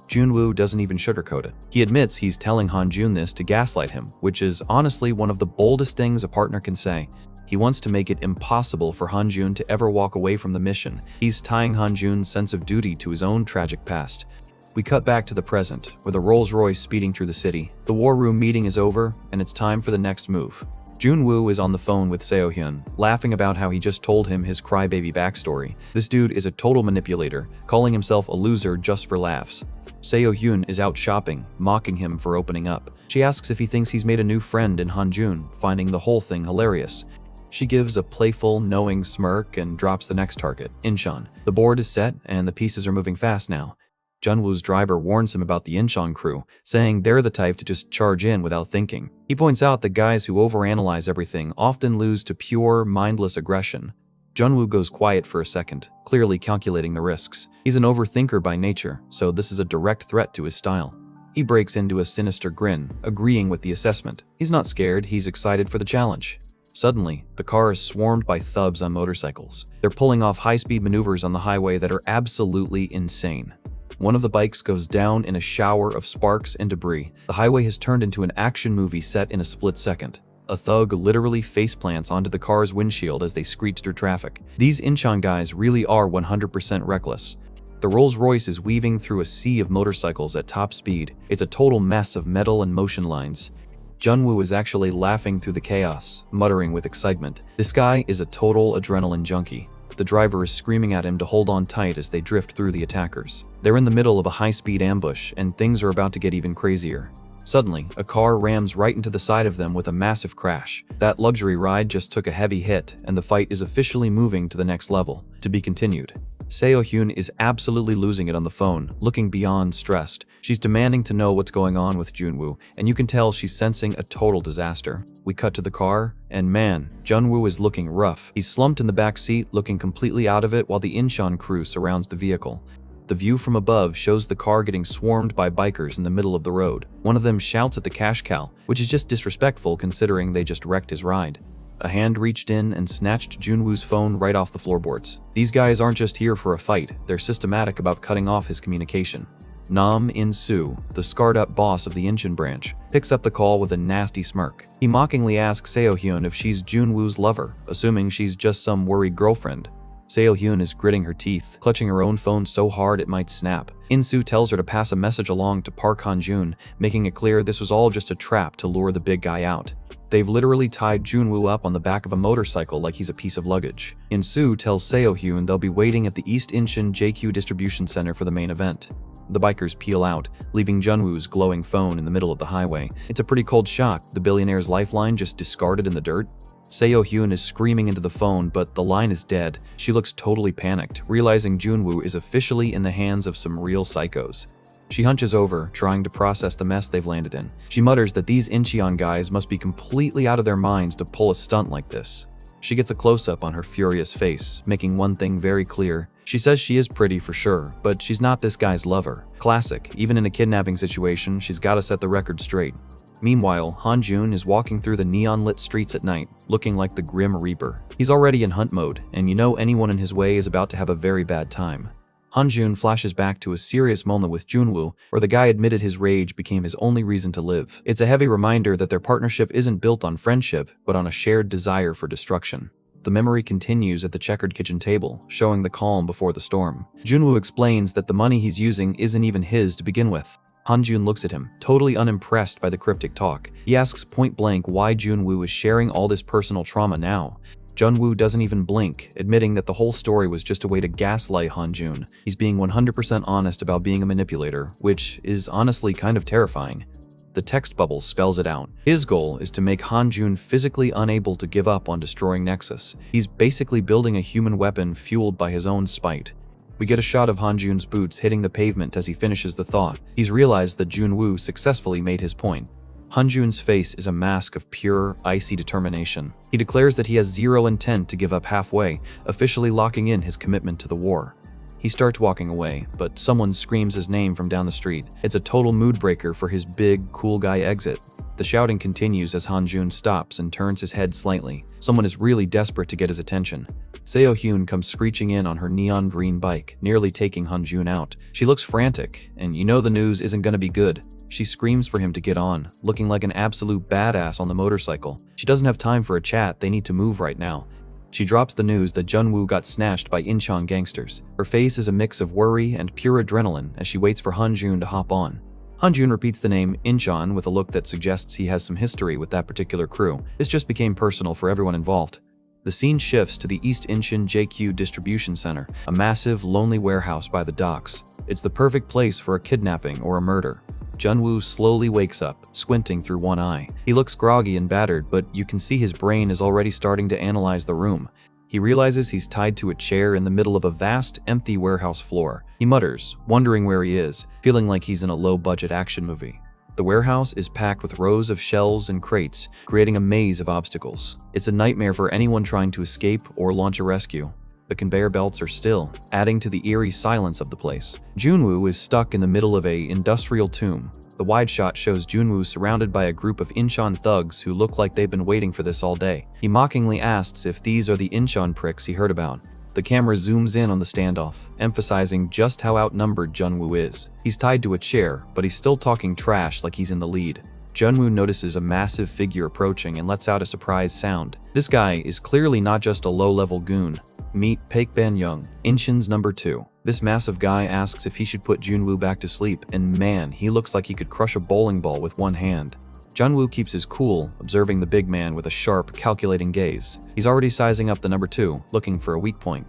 Jun-woo doesn't even sugarcoat it. He admits he's telling Han-jun this to gaslight him, which is honestly one of the boldest things a partner can say. He wants to make it impossible for Han-jun to ever walk away from the mission. He's tying Han-jun's sense of duty to his own tragic past. We cut back to the present, with a Rolls-Royce speeding through the city. The war room meeting is over, and it's time for the next move. Jun-woo is on the phone with Seo-hyun, laughing about how he just told him his crybaby backstory. This dude is a total manipulator, calling himself a loser just for laughs. Seo-hyun is out shopping, mocking him for opening up. She asks if he thinks he's made a new friend in Han-jun, finding the whole thing hilarious. She gives a playful, knowing smirk and drops the next target, Incheon. The board is set and the pieces are moving fast now. Jun-woo's driver warns him about the Incheon crew, saying they're the type to just charge in without thinking. He points out that guys who overanalyze everything often lose to pure, mindless aggression. Jun-woo goes quiet for a second, clearly calculating the risks. He's an overthinker by nature, so this is a direct threat to his style. He breaks into a sinister grin, agreeing with the assessment. He's not scared, he's excited for the challenge. Suddenly, the car is swarmed by thugs on motorcycles. They're pulling off high-speed maneuvers on the highway that are absolutely insane. One of the bikes goes down in a shower of sparks and debris. The highway has turned into an action movie set in a split second. A thug literally faceplants onto the car's windshield as they screech through traffic. These Incheon guys really are 100% reckless. The Rolls-Royce is weaving through a sea of motorcycles at top speed. It's a total mess of metal and motion lines. Jun-woo is actually laughing through the chaos, muttering with excitement. This guy is a total adrenaline junkie. The driver is screaming at him to hold on tight as they drift through the attackers. They're in the middle of a high-speed ambush, and things are about to get even crazier. Suddenly, a car rams right into the side of them with a massive crash. That luxury ride just took a heavy hit, and the fight is officially moving to the next level. To be continued. Seo-hyun is absolutely losing it on the phone, looking beyond stressed. She's demanding to know what's going on with Jun-woo, and you can tell she's sensing a total disaster. We cut to the car, and man, Jun-woo is looking rough. He's slumped in the back seat, looking completely out of it while the Incheon crew surrounds the vehicle. The view from above shows the car getting swarmed by bikers in the middle of the road. One of them shouts at the cash cow, which is just disrespectful considering they just wrecked his ride. A hand reached in and snatched Jun-woo's phone right off the floorboards. These guys aren't just here for a fight, they're systematic about cutting off his communication. Nam In-soo, the scarred-up boss of the Incheon branch, picks up the call with a nasty smirk. He mockingly asks Seo-hyun if she's Jun-woo's lover, assuming she's just some worried girlfriend. Seo-hyun is gritting her teeth, clutching her own phone so hard it might snap. In-soo tells her to pass a message along to Park Han-jun, making it clear this was all just a trap to lure the big guy out. They've literally tied Jun-woo up on the back of a motorcycle like he's a piece of luggage. In-soo tells Seo-hyun they'll be waiting at the East Incheon JQ Distribution Center for the main event. The bikers peel out, leaving Jun-woo's glowing phone in the middle of the highway. It's a pretty cold shock, the billionaire's lifeline just discarded in the dirt. Seo-hyun is screaming into the phone, but the line is dead. She looks totally panicked, realizing Jun-woo is officially in the hands of some real psychos. She hunches over, trying to process the mess they've landed in. She mutters that these Incheon guys must be completely out of their minds to pull a stunt like this. She gets a close-up on her furious face, making one thing very clear. She says she is pretty for sure, but she's not this guy's lover. Classic, even in a kidnapping situation, she's gotta set the record straight. Meanwhile, Han-jun is walking through the neon-lit streets at night, looking like the Grim Reaper. He's already in hunt mode, and you know anyone in his way is about to have a very bad time. Han-jun flashes back to a serious moment with Jun-woo, where the guy admitted his rage became his only reason to live. It's a heavy reminder that their partnership isn't built on friendship, but on a shared desire for destruction. The memory continues at the checkered kitchen table, showing the calm before the storm. Junwoo explains that the money he's using isn't even his to begin with. Hanjun looks at him, totally unimpressed by the cryptic talk. He asks point blank why Junwoo is sharing all this personal trauma now. Junwoo doesn't even blink, admitting that the whole story was just a way to gaslight Hanjun. He's being 100% honest about being a manipulator, which is honestly kind of terrifying. The text bubble spells it out. His goal is to make Hanjun physically unable to give up on destroying Nexus. He's basically building a human weapon fueled by his own spite. We get a shot of Hanjun's boots hitting the pavement as he finishes the thought. He's realized that Junwoo successfully made his point. Hanjun's face is a mask of pure, icy determination. He declares that he has zero intent to give up halfway, officially locking in his commitment to the war. He starts walking away, but someone screams his name from down the street. It's a total mood breaker for his big, cool guy exit. The shouting continues as Hanjun stops and turns his head slightly. Someone is really desperate to get his attention. Seo-hyun comes screeching in on her neon green bike, nearly taking Hanjun out. She looks frantic, and you know the news isn't gonna be good. She screams for him to get on, looking like an absolute badass on the motorcycle. She doesn't have time for a chat, they need to move right now. She drops the news that Junwoo got snatched by Incheon gangsters. Her face is a mix of worry and pure adrenaline as she waits for Hanjun to hop on. Hanjun repeats the name Incheon with a look that suggests he has some history with that particular crew. This just became personal for everyone involved. The scene shifts to the East Incheon JQ Distribution Center, a massive, lonely warehouse by the docks. It's the perfect place for a kidnapping or a murder. Junwoo slowly wakes up, squinting through one eye. He looks groggy and battered, but you can see his brain is already starting to analyze the room. He realizes he's tied to a chair in the middle of a vast, empty warehouse floor. He mutters, wondering where he is, feeling like he's in a low-budget action movie. The warehouse is packed with rows of shelves and crates, creating a maze of obstacles. It's a nightmare for anyone trying to escape or launch a rescue. The conveyor belts are still, adding to the eerie silence of the place. Junwoo is stuck in the middle of an industrial tomb. The wide shot shows Junwoo surrounded by a group of Incheon thugs who look like they've been waiting for this all day. He mockingly asks if these are the Incheon pricks he heard about. The camera zooms in on the standoff, emphasizing just how outnumbered Junwoo is. He's tied to a chair, but he's still talking trash like he's in the lead. Junwoo notices a massive figure approaching and lets out a surprised sound. This guy is clearly not just a low-level goon. Meet Paik Ban-young, Incheon's number 2. This massive guy asks if he should put Junwoo back to sleep, and man, he looks like he could crush a bowling ball with one hand. Junwoo keeps his cool, observing the big man with a sharp, calculating gaze. He's already sizing up the number 2, looking for a weak point.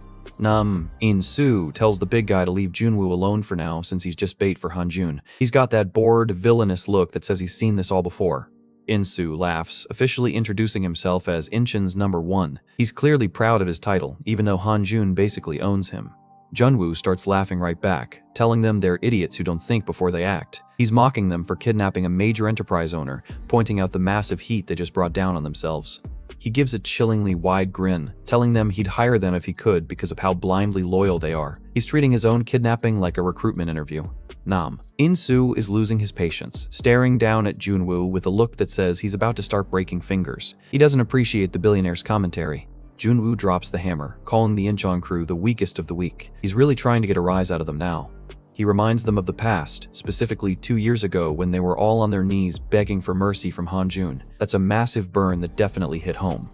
In-soo tells the big guy to leave Junwoo alone for now since he's just bait for Hanjun. He's got that bored, villainous look that says he's seen this all before. In-soo laughs, officially introducing himself as Incheon's number 1. He's clearly proud of his title, even though Hanjun basically owns him. Junwoo starts laughing right back, telling them they're idiots who don't think before they act. He's mocking them for kidnapping a major enterprise owner, pointing out the massive heat they just brought down on themselves. He gives a chillingly wide grin, telling them he'd hire them if he could because of how blindly loyal they are. He's treating his own kidnapping like a recruitment interview. In-soo is losing his patience, staring down at Junwoo with a look that says he's about to start breaking fingers. He doesn't appreciate the billionaire's commentary. Junwoo drops the hammer, calling the Incheon crew the weakest of the weak. He's really trying to get a rise out of them now. He reminds them of the past, specifically 2 years ago when they were all on their knees begging for mercy from Hanjun. That's a massive burn that definitely hit home.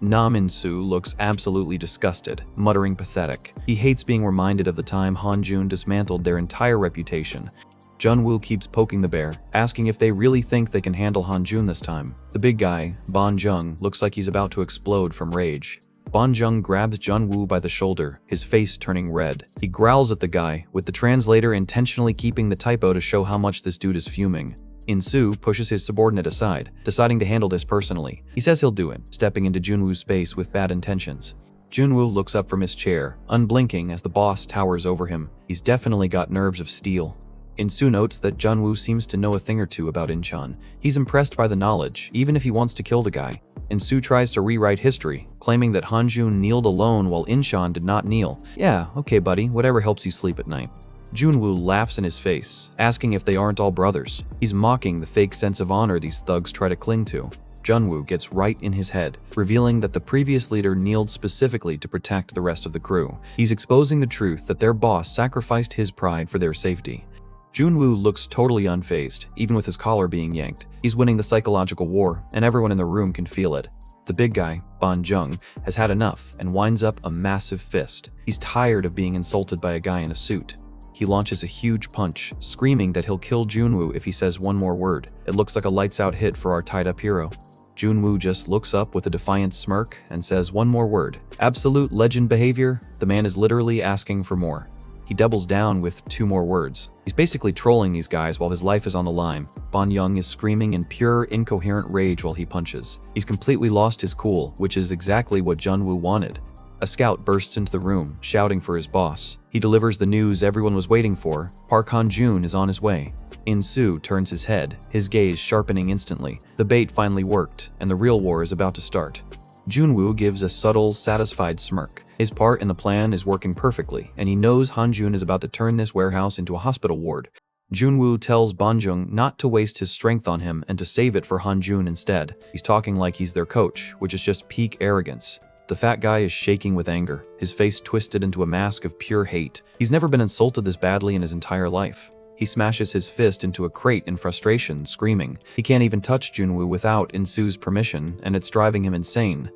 In-soo looks absolutely disgusted, muttering pathetic. He hates being reminded of the time Hanjun dismantled their entire reputation. Junwoo keeps poking the bear, asking if they really think they can handle Hanjun this time. The big guy, Ban-jung, looks like he's about to explode from rage. Ban-jung grabs Junwoo by the shoulder, his face turning red. He growls at the guy, with the translator intentionally keeping the typo to show how much this dude is fuming. In-soo pushes his subordinate aside, deciding to handle this personally. He says he'll do it, stepping into Junwoo's space with bad intentions. Junwoo looks up from his chair, unblinking as the boss towers over him. He's definitely got nerves of steel. In-soo notes that Junwoo seems to know a thing or two about Incheon. He's impressed by the knowledge, even if he wants to kill the guy. In-soo tries to rewrite history, claiming that Hanjun kneeled alone while Incheon did not kneel. Yeah, okay buddy, whatever helps you sleep at night. Junwoo laughs in his face, asking if they aren't all brothers. He's mocking the fake sense of honor these thugs try to cling to. Junwoo gets right in his head, revealing that the previous leader kneeled specifically to protect the rest of the crew. He's exposing the truth that their boss sacrificed his pride for their safety. Junwoo looks totally unfazed, even with his collar being yanked. He's winning the psychological war, and everyone in the room can feel it. The big guy, Ban Jung, has had enough and winds up a massive fist. He's tired of being insulted by a guy in a suit. He launches a huge punch, screaming that he'll kill Junwoo if he says one more word. It looks like a lights-out hit for our tied-up hero. Junwoo just looks up with a defiant smirk and says one more word. Absolute legend behavior. The man is literally asking for more. He doubles down with 2 more words. He's basically trolling these guys while his life is on the line. Ban Jung is screaming in pure, incoherent rage while he punches. He's completely lost his cool, which is exactly what Junwoo wanted. A scout bursts into the room, shouting for his boss. He delivers the news everyone was waiting for. Park Han-joon is on his way. In-soo turns his head, his gaze sharpening instantly. The bait finally worked, and the real war is about to start. Junwoo gives a subtle, satisfied smirk. His part in the plan is working perfectly, and he knows Han-joon is about to turn this warehouse into a hospital ward. Junwoo tells Ban Jung not to waste his strength on him and to save it for Han-joon instead. He's talking like he's their coach, which is just peak arrogance. The fat guy is shaking with anger, his face twisted into a mask of pure hate. He's never been insulted this badly in his entire life. He smashes his fist into a crate in frustration, screaming. He can't even touch Junwoo without In-soo's permission, and it's driving him insane.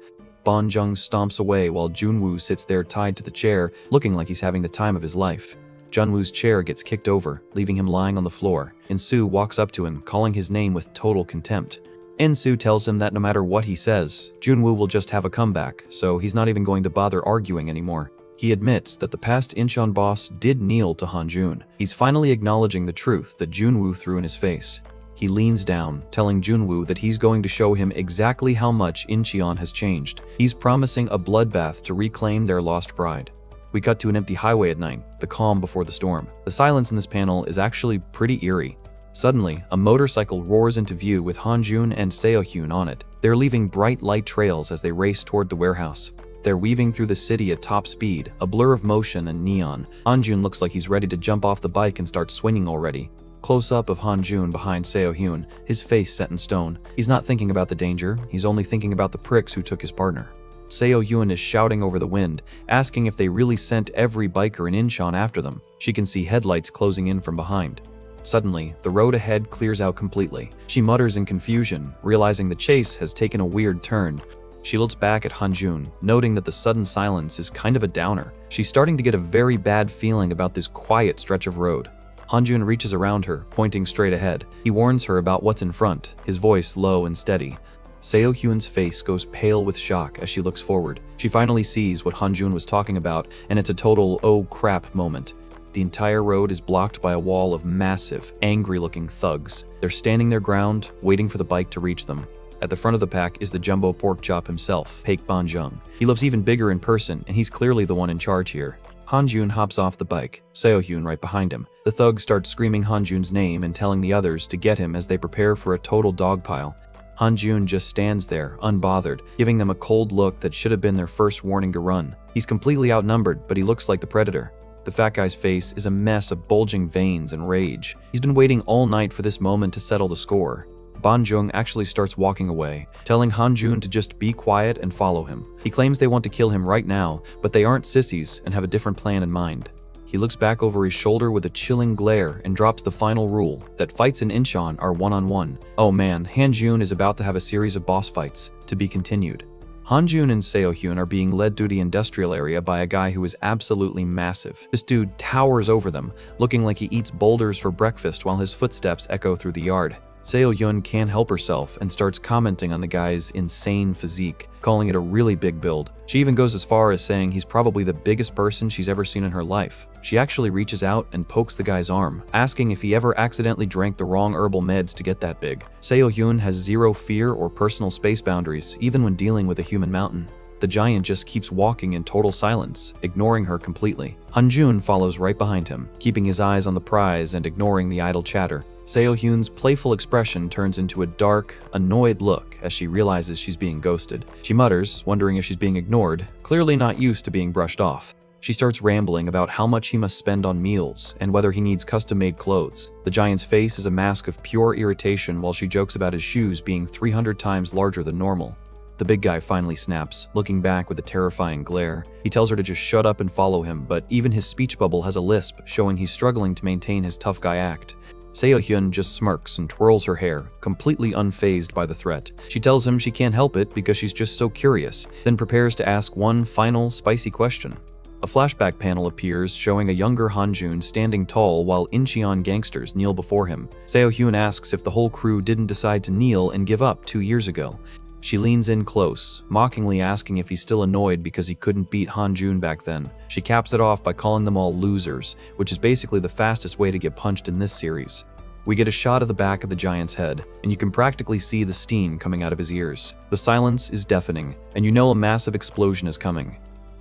Ban Jung stomps away while Junwoo sits there tied to the chair, looking like he's having the time of his life. Junwoo's chair gets kicked over, leaving him lying on the floor. In-soo walks up to him, calling his name with total contempt. In-soo tells him that no matter what he says, Junwoo will just have a comeback, so he's not even going to bother arguing anymore. He admits that the past Incheon boss did kneel to Han-joon. He's finally acknowledging the truth that Junwoo threw in his face. He leans down, telling Junwoo that he's going to show him exactly how much Incheon has changed. He's promising a bloodbath to reclaim their lost bride. We cut to an empty highway at night, the calm before the storm. The silence in this panel is actually pretty eerie. Suddenly, a motorcycle roars into view with Han-joon and Seo-hyun on it. They're leaving bright light trails as they race toward the warehouse. They're weaving through the city at top speed, a blur of motion and neon. Han-joon looks like he's ready to jump off the bike and start swinging already. Close-up of Han-joon behind Seo-hyun, his face set in stone. He's not thinking about the danger, he's only thinking about the pricks who took his partner. Seo-hyun is shouting over the wind, asking if they really sent every biker in Incheon after them. She can see headlights closing in from behind. Suddenly, the road ahead clears out completely. She mutters in confusion, realizing the chase has taken a weird turn. She looks back at Han-joon, noting that the sudden silence is kind of a downer. She's starting to get a very bad feeling about this quiet stretch of road. Han-joon reaches around her, pointing straight ahead. He warns her about what's in front, his voice low and steady. Seo-hyun's face goes pale with shock as she looks forward. She finally sees what Han-joon was talking about, and it's a total oh crap moment. The entire road is blocked by a wall of massive, angry-looking thugs. They're standing their ground, waiting for the bike to reach them. At the front of the pack is the jumbo pork chop himself, Paik Ban Jung. He looks even bigger in person, and he's clearly the one in charge here. Han-joon hops off the bike, Seo-hyun right behind him. The thugs start screaming Han-joon's name and telling the others to get him as they prepare for a total dogpile. Han-joon just stands there, unbothered, giving them a cold look that should have been their first warning to run. He's completely outnumbered, but he looks like the predator. The fat guy's face is a mess of bulging veins and rage. He's been waiting all night for this moment to settle the score. Ban Jung actually starts walking away, telling Han-joon to just be quiet and follow him. He claims they want to kill him right now, but they aren't sissies and have a different plan in mind. He looks back over his shoulder with a chilling glare and drops the final rule, that fights in Incheon are one-on-one. Oh man, Han-joon is about to have a series of boss fights, to be continued. Han-joon and Seo-hyun are being led through the industrial area by a guy who is absolutely massive. This dude towers over them, looking like he eats boulders for breakfast while his footsteps echo through the yard. Seo-hyun can't help herself and starts commenting on the guy's insane physique, calling it a really big build. She even goes as far as saying he's probably the biggest person she's ever seen in her life. She actually reaches out and pokes the guy's arm, asking if he ever accidentally drank the wrong herbal meds to get that big. Seo-hyun has zero fear or personal space boundaries, even when dealing with a human mountain. The giant just keeps walking in total silence, ignoring her completely. Han-joon follows right behind him, keeping his eyes on the prize and ignoring the idle chatter. Seo-hyun's playful expression turns into a dark, annoyed look as she realizes she's being ghosted. She mutters, wondering if she's being ignored, clearly not used to being brushed off. She starts rambling about how much he must spend on meals and whether he needs custom-made clothes. The giant's face is a mask of pure irritation while she jokes about his shoes being 300 times larger than normal. The big guy finally snaps, looking back with a terrifying glare. He tells her to just shut up and follow him, but even his speech bubble has a lisp, showing he's struggling to maintain his tough guy act. Seo-hyun just smirks and twirls her hair, completely unfazed by the threat. She tells him she can't help it because she's just so curious, then prepares to ask one final, spicy question. A flashback panel appears showing a younger Han-jun standing tall while Incheon gangsters kneel before him. Seo-hyun asks if the whole crew didn't decide to kneel and give up 2 years ago. She leans in close, mockingly asking if he's still annoyed because he couldn't beat Han-jun back then. She caps it off by calling them all losers, which is basically the fastest way to get punched in this series. We get a shot of the back of the giant's head, and you can practically see the steam coming out of his ears. The silence is deafening, and you know a massive explosion is coming.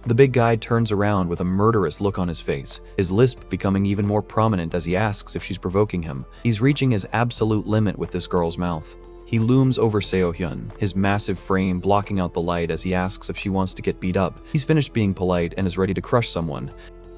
The big guy turns around with a murderous look on his face, his lisp becoming even more prominent as he asks if she's provoking him. He's reaching his absolute limit with this girl's mouth. He looms over Seo-hyun, his massive frame blocking out the light as he asks if she wants to get beat up. He's finished being polite and is ready to crush someone.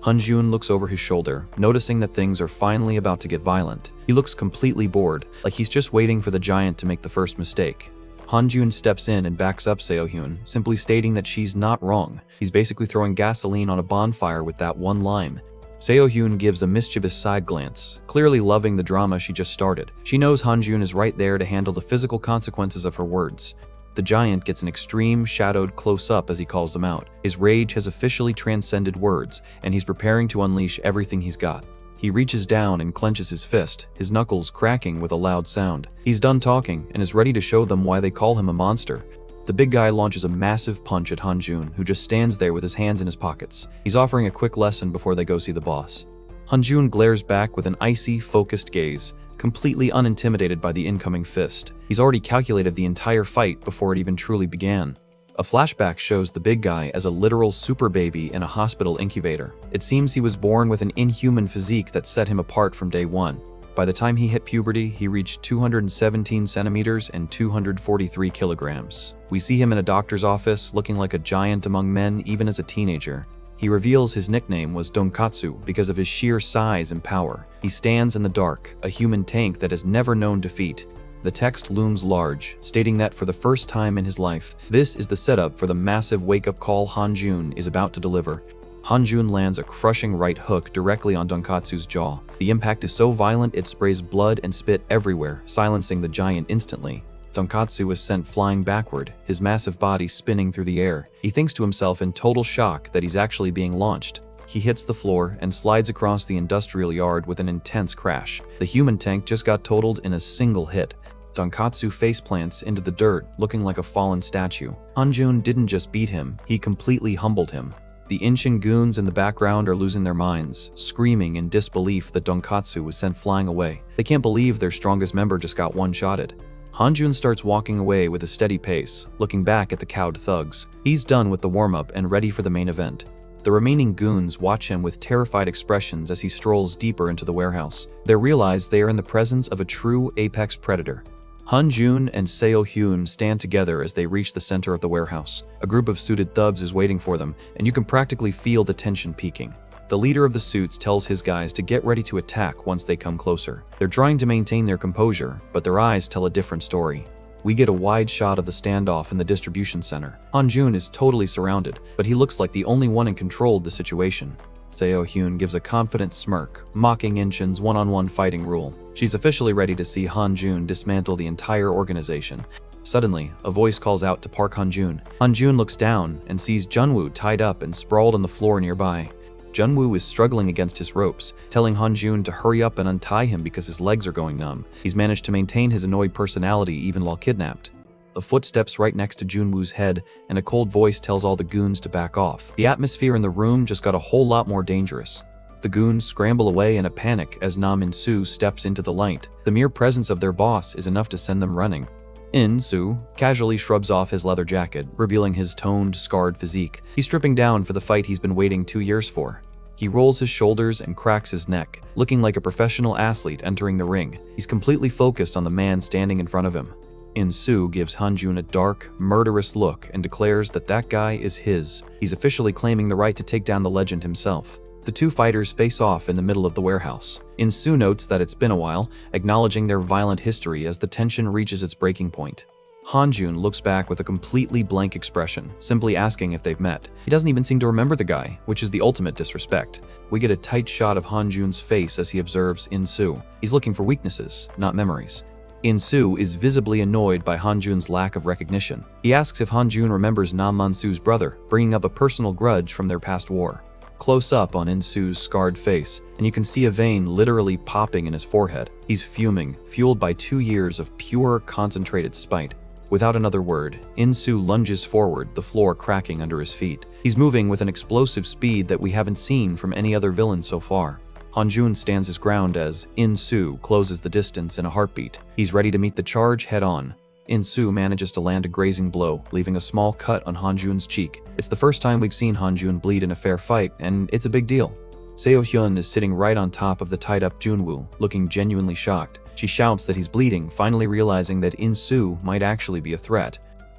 Han-jun looks over his shoulder, noticing that things are finally about to get violent. He looks completely bored, like he's just waiting for the giant to make the first mistake. Han-jun steps in and backs up Seo-hyun, simply stating that she's not wrong. He's basically throwing gasoline on a bonfire with that one line. Seo-hyun gives a mischievous side glance, clearly loving the drama she just started. She knows Han-jun is right there to handle the physical consequences of her words. The giant gets an extreme, shadowed close-up as he calls them out. His rage has officially transcended words, and he's preparing to unleash everything he's got. He reaches down and clenches his fist, his knuckles cracking with a loud sound. He's done talking and is ready to show them why they call him a monster. The big guy launches a massive punch at Han-jun, who just stands there with his hands in his pockets. He's offering a quick lesson before they go see the boss. Han-jun glares back with an icy, focused gaze, completely unintimidated by the incoming fist. He's already calculated the entire fight before it even truly began. A flashback shows the big guy as a literal super baby in a hospital incubator. It seems he was born with an inhuman physique that set him apart from day one. By the time he hit puberty, he reached 217 centimeters and 243 kilograms. We see him in a doctor's office, looking like a giant among men even as a teenager. He reveals his nickname was Donkatsu because of his sheer size and power. He stands in the dark, a human tank that has never known defeat. The text looms large, stating that for the first time in his life, this is the setup for the massive wake-up call Han-jun is about to deliver. Han-jun lands a crushing right hook directly on Donkatsu's jaw. The impact is so violent it sprays blood and spit everywhere, silencing the giant instantly. Donkatsu is sent flying backward, his massive body spinning through the air. He thinks to himself in total shock that he's actually being launched. He hits the floor and slides across the industrial yard with an intense crash. The human tank just got totaled in a single hit. Donkatsu faceplants into the dirt, looking like a fallen statue. Han-jun didn't just beat him, he completely humbled him. The Inshin goons in the background are losing their minds, screaming in disbelief that Donkatsu was sent flying away. They can't believe their strongest member just got one-shotted. Han-jun starts walking away with a steady pace, looking back at the cowed thugs. He's done with the warm-up and ready for the main event. The remaining goons watch him with terrified expressions as he strolls deeper into the warehouse. They realize they are in the presence of a true apex predator. Han-jun and Seo-hyun stand together as they reach the center of the warehouse. A group of suited thugs is waiting for them, and you can practically feel the tension peaking. The leader of the suits tells his guys to get ready to attack once they come closer. They're trying to maintain their composure, but their eyes tell a different story. We get a wide shot of the standoff in the distribution center. Han-jun is totally surrounded, but he looks like the only one in control of the situation. Seo-hyun gives a confident smirk, mocking Inshin's one-on-one fighting rule. She's officially ready to see Han-jun dismantle the entire organization. Suddenly, a voice calls out to Park Han-jun. Han-jun looks down and sees Junwoo tied up and sprawled on the floor nearby. Junwoo is struggling against his ropes, telling Han-jun to hurry up and untie him because his legs are going numb. He's managed to maintain his annoyed personality even while kidnapped. A foot steps right next to Junwoo's head, and a cold voice tells all the goons to back off. The atmosphere in the room just got a whole lot more dangerous. The goons scramble away in a panic as Nam In-soo steps into the light. The mere presence of their boss is enough to send them running. In-soo casually shrubs off his leather jacket, revealing his toned, scarred physique. He's stripping down for the fight he's been waiting 2 years for. He rolls his shoulders and cracks his neck, looking like a professional athlete entering the ring. He's completely focused on the man standing in front of him. In-soo gives Han-jun a dark, murderous look and declares that that guy is his. He's officially claiming the right to take down the legend himself. The two fighters face off in the middle of the warehouse. In-soo notes that it's been a while, acknowledging their violent history as the tension reaches its breaking point. Hanjun looks back with a completely blank expression, simply asking if they've met. He doesn't even seem to remember the guy, which is the ultimate disrespect. We get a tight shot of Hanjun's face as he observes In-soo. He's looking for weaknesses, not memories. In-soo is visibly annoyed by Hanjun's lack of recognition. He asks if Hanjun remembers Nam Man-soo's brother, bringing up a personal grudge from their past war. Close up on In-soo's scarred face, and you can see a vein literally popping in his forehead. He's fuming, fueled by 2 years of pure, concentrated spite. Without another word, In-soo lunges forward, the floor cracking under his feet. He's moving with an explosive speed that we haven't seen from any other villain so far. Hanjun stands his ground as In-soo closes the distance in a heartbeat. He's ready to meet the charge head-on. In-soo manages to land a grazing blow, leaving a small cut on Hanjun's cheek. It's the first time we've seen Hanjun bleed in a fair fight, and it's a big deal. Seo-hyun is sitting right on top of the tied-up Junwoo, looking genuinely shocked. She shouts that he's bleeding, finally realizing that In-soo might actually be a threat.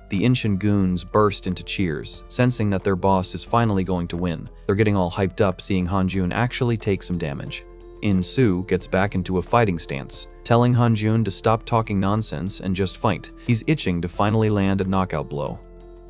The Inshin goons burst into cheers, sensing that their boss is finally going to win. They're getting all hyped up seeing Hanjun actually take some damage. In-soo gets back into a fighting stance, telling Hanjun to stop talking nonsense and just fight. He's itching to finally land a knockout blow.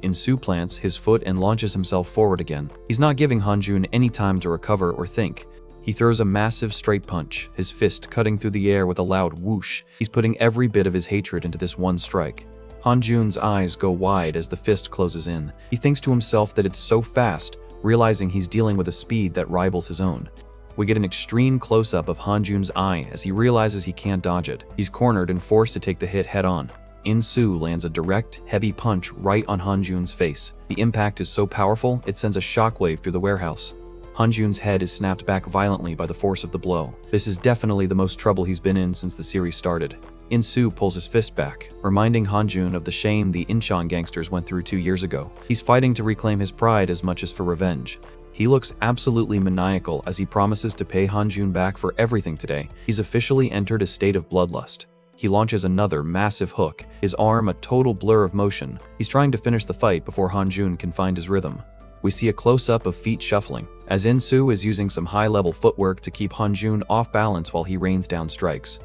In-soo plants his foot and launches himself forward again. He's not giving Hanjun any time to recover or think. He throws a massive straight punch, his fist cutting through the air with a loud whoosh. He's putting every bit of his hatred into this one strike. Hanjun's eyes go wide as the fist closes in. He thinks to himself that it's so fast, realizing he's dealing with a speed that rivals his own. We get an extreme close-up of Hanjun's eye as he realizes he can't dodge it. He's cornered and forced to take the hit head-on. In-soo lands a direct, heavy punch right on Hanjun's face. The impact is so powerful, it sends a shockwave through the warehouse. Hanjun's head is snapped back violently by the force of the blow. This is definitely the most trouble he's been in since the series started. In-soo pulls his fist back, reminding Hanjun of the shame the Incheon gangsters went through 2 years ago. He's fighting to reclaim his pride as much as for revenge. He looks absolutely maniacal as he promises to pay Hanjun back for everything today. He's officially entered a state of bloodlust. He launches another massive hook, his arm a total blur of motion. He's trying to finish the fight before Hanjun can find his rhythm. We see a close-up of feet shuffling, as In-soo is using some high-level footwork to keep Hanjun off balance while he rains down strikes.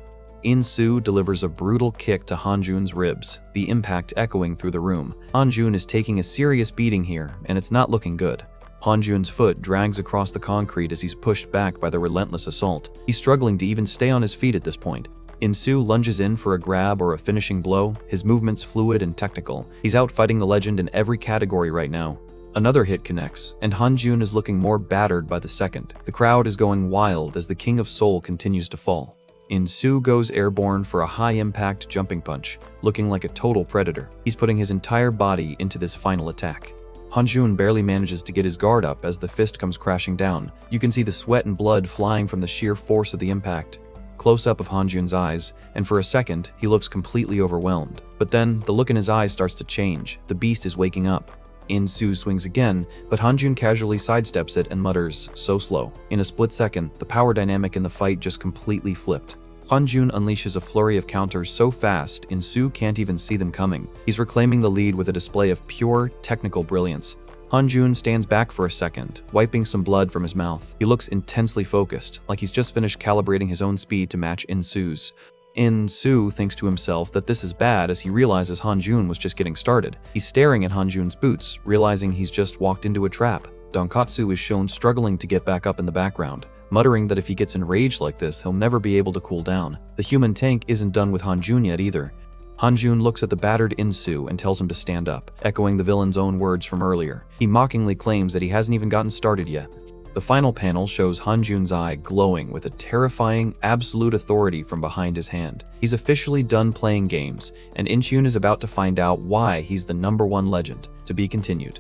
In-soo delivers a brutal kick to Hanjun's ribs, the impact echoing through the room. Hanjun is taking a serious beating here, and it's not looking good. Hanjun's foot drags across the concrete as he's pushed back by the relentless assault. He's struggling to even stay on his feet at this point. In-soo lunges in for a grab or a finishing blow, his movements fluid and technical. He's outfighting the legend in every category right now. Another hit connects, and Hanjun is looking more battered by the second. The crowd is going wild as the King of Seoul continues to fall. In-soo goes airborne for a high-impact jumping punch, looking like a total predator. He's putting his entire body into this final attack. Hanjun barely manages to get his guard up as the fist comes crashing down. You can see the sweat and blood flying from the sheer force of the impact. Close-up of Hanjun's eyes, and for a second, he looks completely overwhelmed. But then, the look in his eyes starts to change. The beast is waking up. In-soo swings again, but Hanjun casually sidesteps it and mutters, "So slow." In a split second, the power dynamic in the fight just completely flipped. Hanjun unleashes a flurry of counters so fast, In-soo can't even see them coming. He's reclaiming the lead with a display of pure, technical brilliance. Hanjun stands back for a second, wiping some blood from his mouth. He looks intensely focused, like he's just finished calibrating his own speed to match In-soo's. In-soo thinks to himself that this is bad as he realizes Hanjun was just getting started. He's staring at Hanjun's boots, realizing he's just walked into a trap. Donkatsu is shown struggling to get back up in the background, muttering that if he gets enraged like this, he'll never be able to cool down. The human tank isn't done with Hanjun yet either. Hanjun looks at the battered In-soo and tells him to stand up, echoing the villain's own words from earlier. He mockingly claims that he hasn't even gotten started yet. The final panel shows Hanjun's eye glowing with a terrifying, absolute authority from behind his hand. He's officially done playing games, and Incheon is about to find out why he's the #1 legend. To be continued.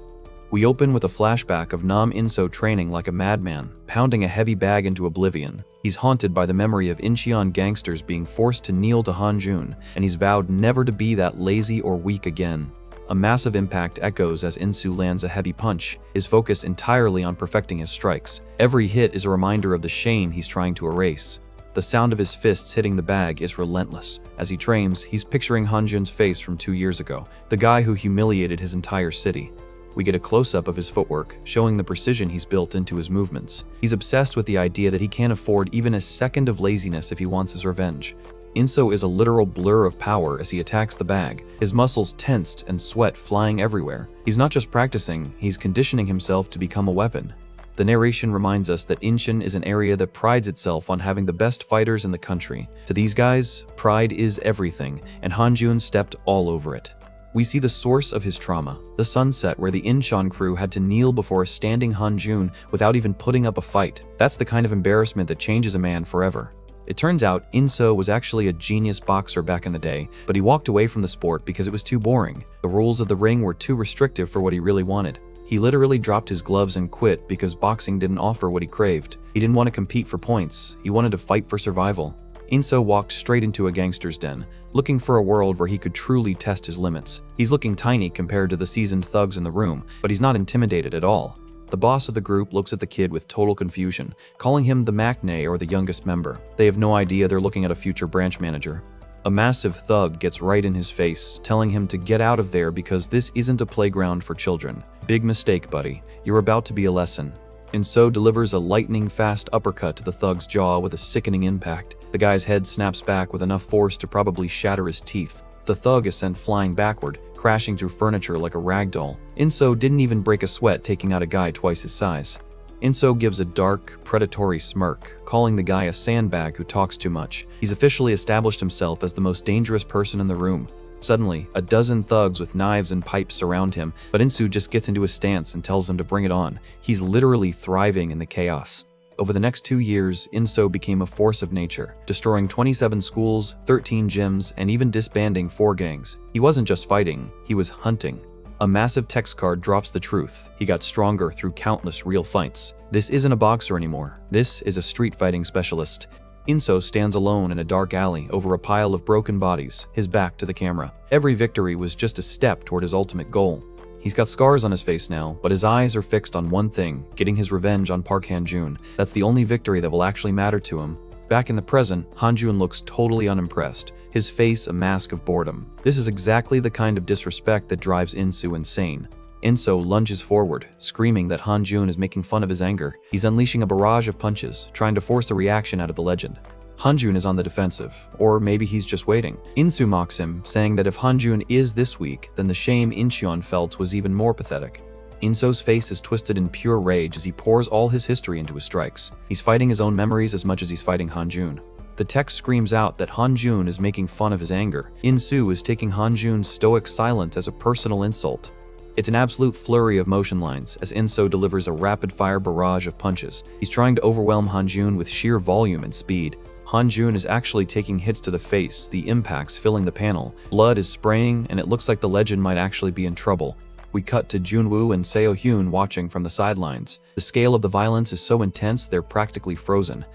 We open with a flashback of Nam In-soo training like a madman, pounding a heavy bag into oblivion. He's haunted by the memory of Incheon gangsters being forced to kneel to Hanjun, and he's vowed never to be that lazy or weak again. A massive impact echoes as In-soo lands a heavy punch, his focus entirely on perfecting his strikes. Every hit is a reminder of the shame he's trying to erase. The sound of his fists hitting the bag is relentless. As he trains, he's picturing Hanjun's face from 2 years ago, the guy who humiliated his entire city. We get a close-up of his footwork, showing the precision he's built into his movements. He's obsessed with the idea that he can't afford even a second of laziness if he wants his revenge. Inso is a literal blur of power as he attacks the bag, his muscles tensed and sweat flying everywhere. He's not just practicing, he's conditioning himself to become a weapon. The narration reminds us that Incheon is an area that prides itself on having the best fighters in the country. To these guys, pride is everything, and Hanjun stepped all over it. We see the source of his trauma, the sunset where the Incheon crew had to kneel before a standing Hanjun without even putting up a fight. That's the kind of embarrassment that changes a man forever. It turns out Inso was actually a genius boxer back in the day, but he walked away from the sport because it was too boring. The rules of the ring were too restrictive for what he really wanted. He literally dropped his gloves and quit because boxing didn't offer what he craved. He didn't want to compete for points, he wanted to fight for survival. Inso walked straight into a gangster's den, looking for a world where he could truly test his limits. He's looking tiny compared to the seasoned thugs in the room, but he's not intimidated at all. The boss of the group looks at the kid with total confusion, calling him the Maknae or the youngest member. They have no idea they're looking at a future branch manager. A massive thug gets right in his face, telling him to get out of there because this isn't a playground for children. Big mistake, buddy. You're about to be a lesson. Inso delivers a lightning-fast uppercut to the thug's jaw with a sickening impact. The guy's head snaps back with enough force to probably shatter his teeth. The thug is sent flying backward, crashing through furniture like a ragdoll. Inso didn't even break a sweat taking out a guy twice his size. Inso gives a dark, predatory smirk, calling the guy a sandbag who talks too much. He's officially established himself as the most dangerous person in the room. Suddenly, a dozen thugs with knives and pipes surround him, but Insu just gets into his stance and tells them to bring it on. He's literally thriving in the chaos. Over the next 2 years, Inso became a force of nature, destroying 27 schools, 13 gyms, and even disbanding 4 gangs. He wasn't just fighting, he was hunting. A massive text card drops the truth. He got stronger through countless real fights. This isn't a boxer anymore. This is a street fighting specialist. Inso stands alone in a dark alley over a pile of broken bodies, his back to the camera. Every victory was just a step toward his ultimate goal. He's got scars on his face now, but his eyes are fixed on one thing, getting his revenge on Park Han-jun. That's the only victory that will actually matter to him. Back in the present, Han-jun looks totally unimpressed, his face a mask of boredom. This is exactly the kind of disrespect that drives Insu insane. Inso lunges forward, screaming that Han-jun is making fun of his anger. He's unleashing a barrage of punches, trying to force a reaction out of the legend. Han-jun is on the defensive, or maybe he's just waiting. Insu mocks him, saying that if Han-jun is this weak, then the shame Incheon felt was even more pathetic. Inso's face is twisted in pure rage as he pours all his history into his strikes. He's fighting his own memories as much as he's fighting Han-jun. The text screams out that Han-jun is making fun of his anger. Insu is taking Han-jun's stoic silence as a personal insult. It's an absolute flurry of motion lines as Inso delivers a rapid-fire barrage of punches. He's trying to overwhelm Han-jun with sheer volume and speed. Han-jun is actually taking hits to the face, the impacts filling the panel. Blood is spraying, and it looks like the legend might actually be in trouble. We cut to Junwoo and Seo-hyun watching from the sidelines. The scale of the violence is so intense they're practically frozen.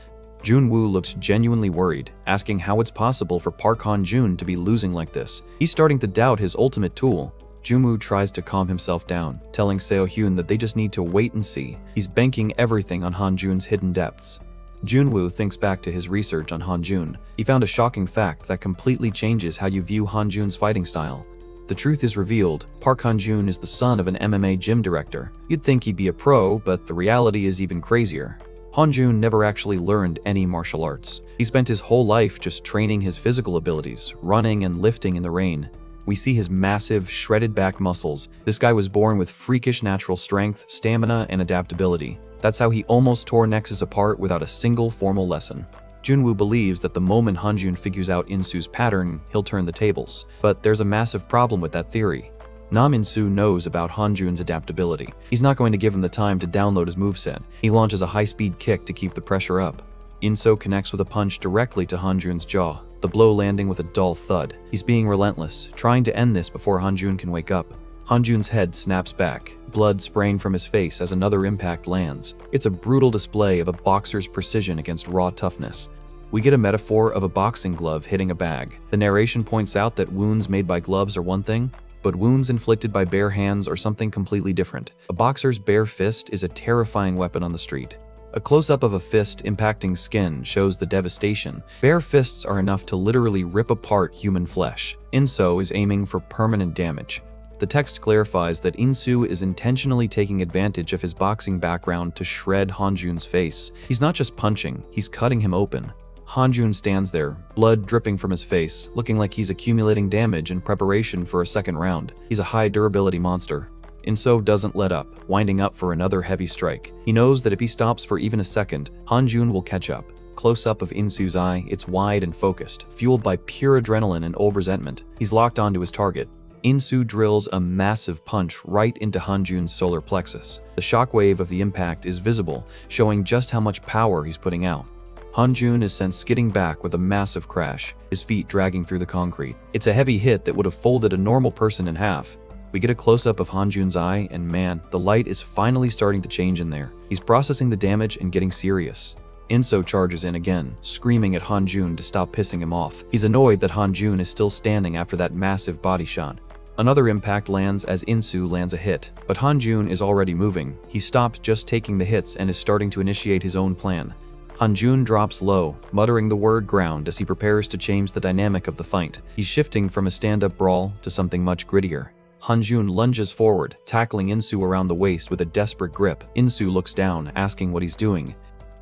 Junwoo looks genuinely worried, asking how it's possible for Park Han-jun to be losing like this. He's starting to doubt his ultimate tool. Junwoo tries to calm himself down, telling Seo-hyun that they just need to wait and see. He's banking everything on Han-jun's hidden depths. Junwoo thinks back to his research on Han-jun. He found a shocking fact that completely changes how you view Han-jun's fighting style. The truth is revealed. Park Han-jun is the son of an MMA gym director. You'd think he'd be a pro, but the reality is even crazier. Han-jun never actually learned any martial arts. He spent his whole life just training his physical abilities, running and lifting in the rain. We see his massive, shredded back muscles. This guy was born with freakish natural strength, stamina, and adaptability. That's how he almost tore Nexus apart without a single formal lesson. Junwoo believes that the moment Han-jun figures out Insu's pattern, he'll turn the tables. But there's a massive problem with that theory. Nam Insu knows about Han-jun's adaptability. He's not going to give him the time to download his moveset. He launches a high-speed kick to keep the pressure up. Inso connects with a punch directly to Han-jun's jaw, the blow landing with a dull thud. He's being relentless, trying to end this before Han-jun can wake up. Han-jun's head snaps back, blood spraying from his face as another impact lands. It's a brutal display of a boxer's precision against raw toughness. We get a metaphor of a boxing glove hitting a bag. The narration points out that wounds made by gloves are one thing, but wounds inflicted by bare hands are something completely different. A boxer's bare fist is a terrifying weapon on the street. A close-up of a fist impacting skin shows the devastation. Bare fists are enough to literally rip apart human flesh. Inso is aiming for permanent damage. The text clarifies that Insu is intentionally taking advantage of his boxing background to shred Han-jun's face. He's not just punching, he's cutting him open. Hanjun stands there, blood dripping from his face, looking like he's accumulating damage in preparation for a second round. He's a high durability monster. Inso doesn't let up, winding up for another heavy strike. He knows that if he stops for even a second, Hanjun will catch up. Close-up of Insu's eye, it's wide and focused, fueled by pure adrenaline and old resentment. He's locked onto his target. Insu drills a massive punch right into Hanjun's solar plexus. The shockwave of the impact is visible, showing just how much power he's putting out. Hanjun is sent skidding back with a massive crash, his feet dragging through the concrete. It's a heavy hit that would have folded a normal person in half. We get a close-up of Hanjun's eye, and man, the light is finally starting to change in there. He's processing the damage and getting serious. Inso charges in again, screaming at Hanjun to stop pissing him off. He's annoyed that Hanjun is still standing after that massive body shot. Another impact lands as Insu lands a hit, but Hanjun is already moving. He stopped just taking the hits and is starting to initiate his own plan. Hanjun drops low, muttering the word ground as he prepares to change the dynamic of the fight. He's shifting from a stand-up brawl to something much grittier. Hanjun lunges forward, tackling Insu around the waist with a desperate grip. Insu looks down, asking what he's doing.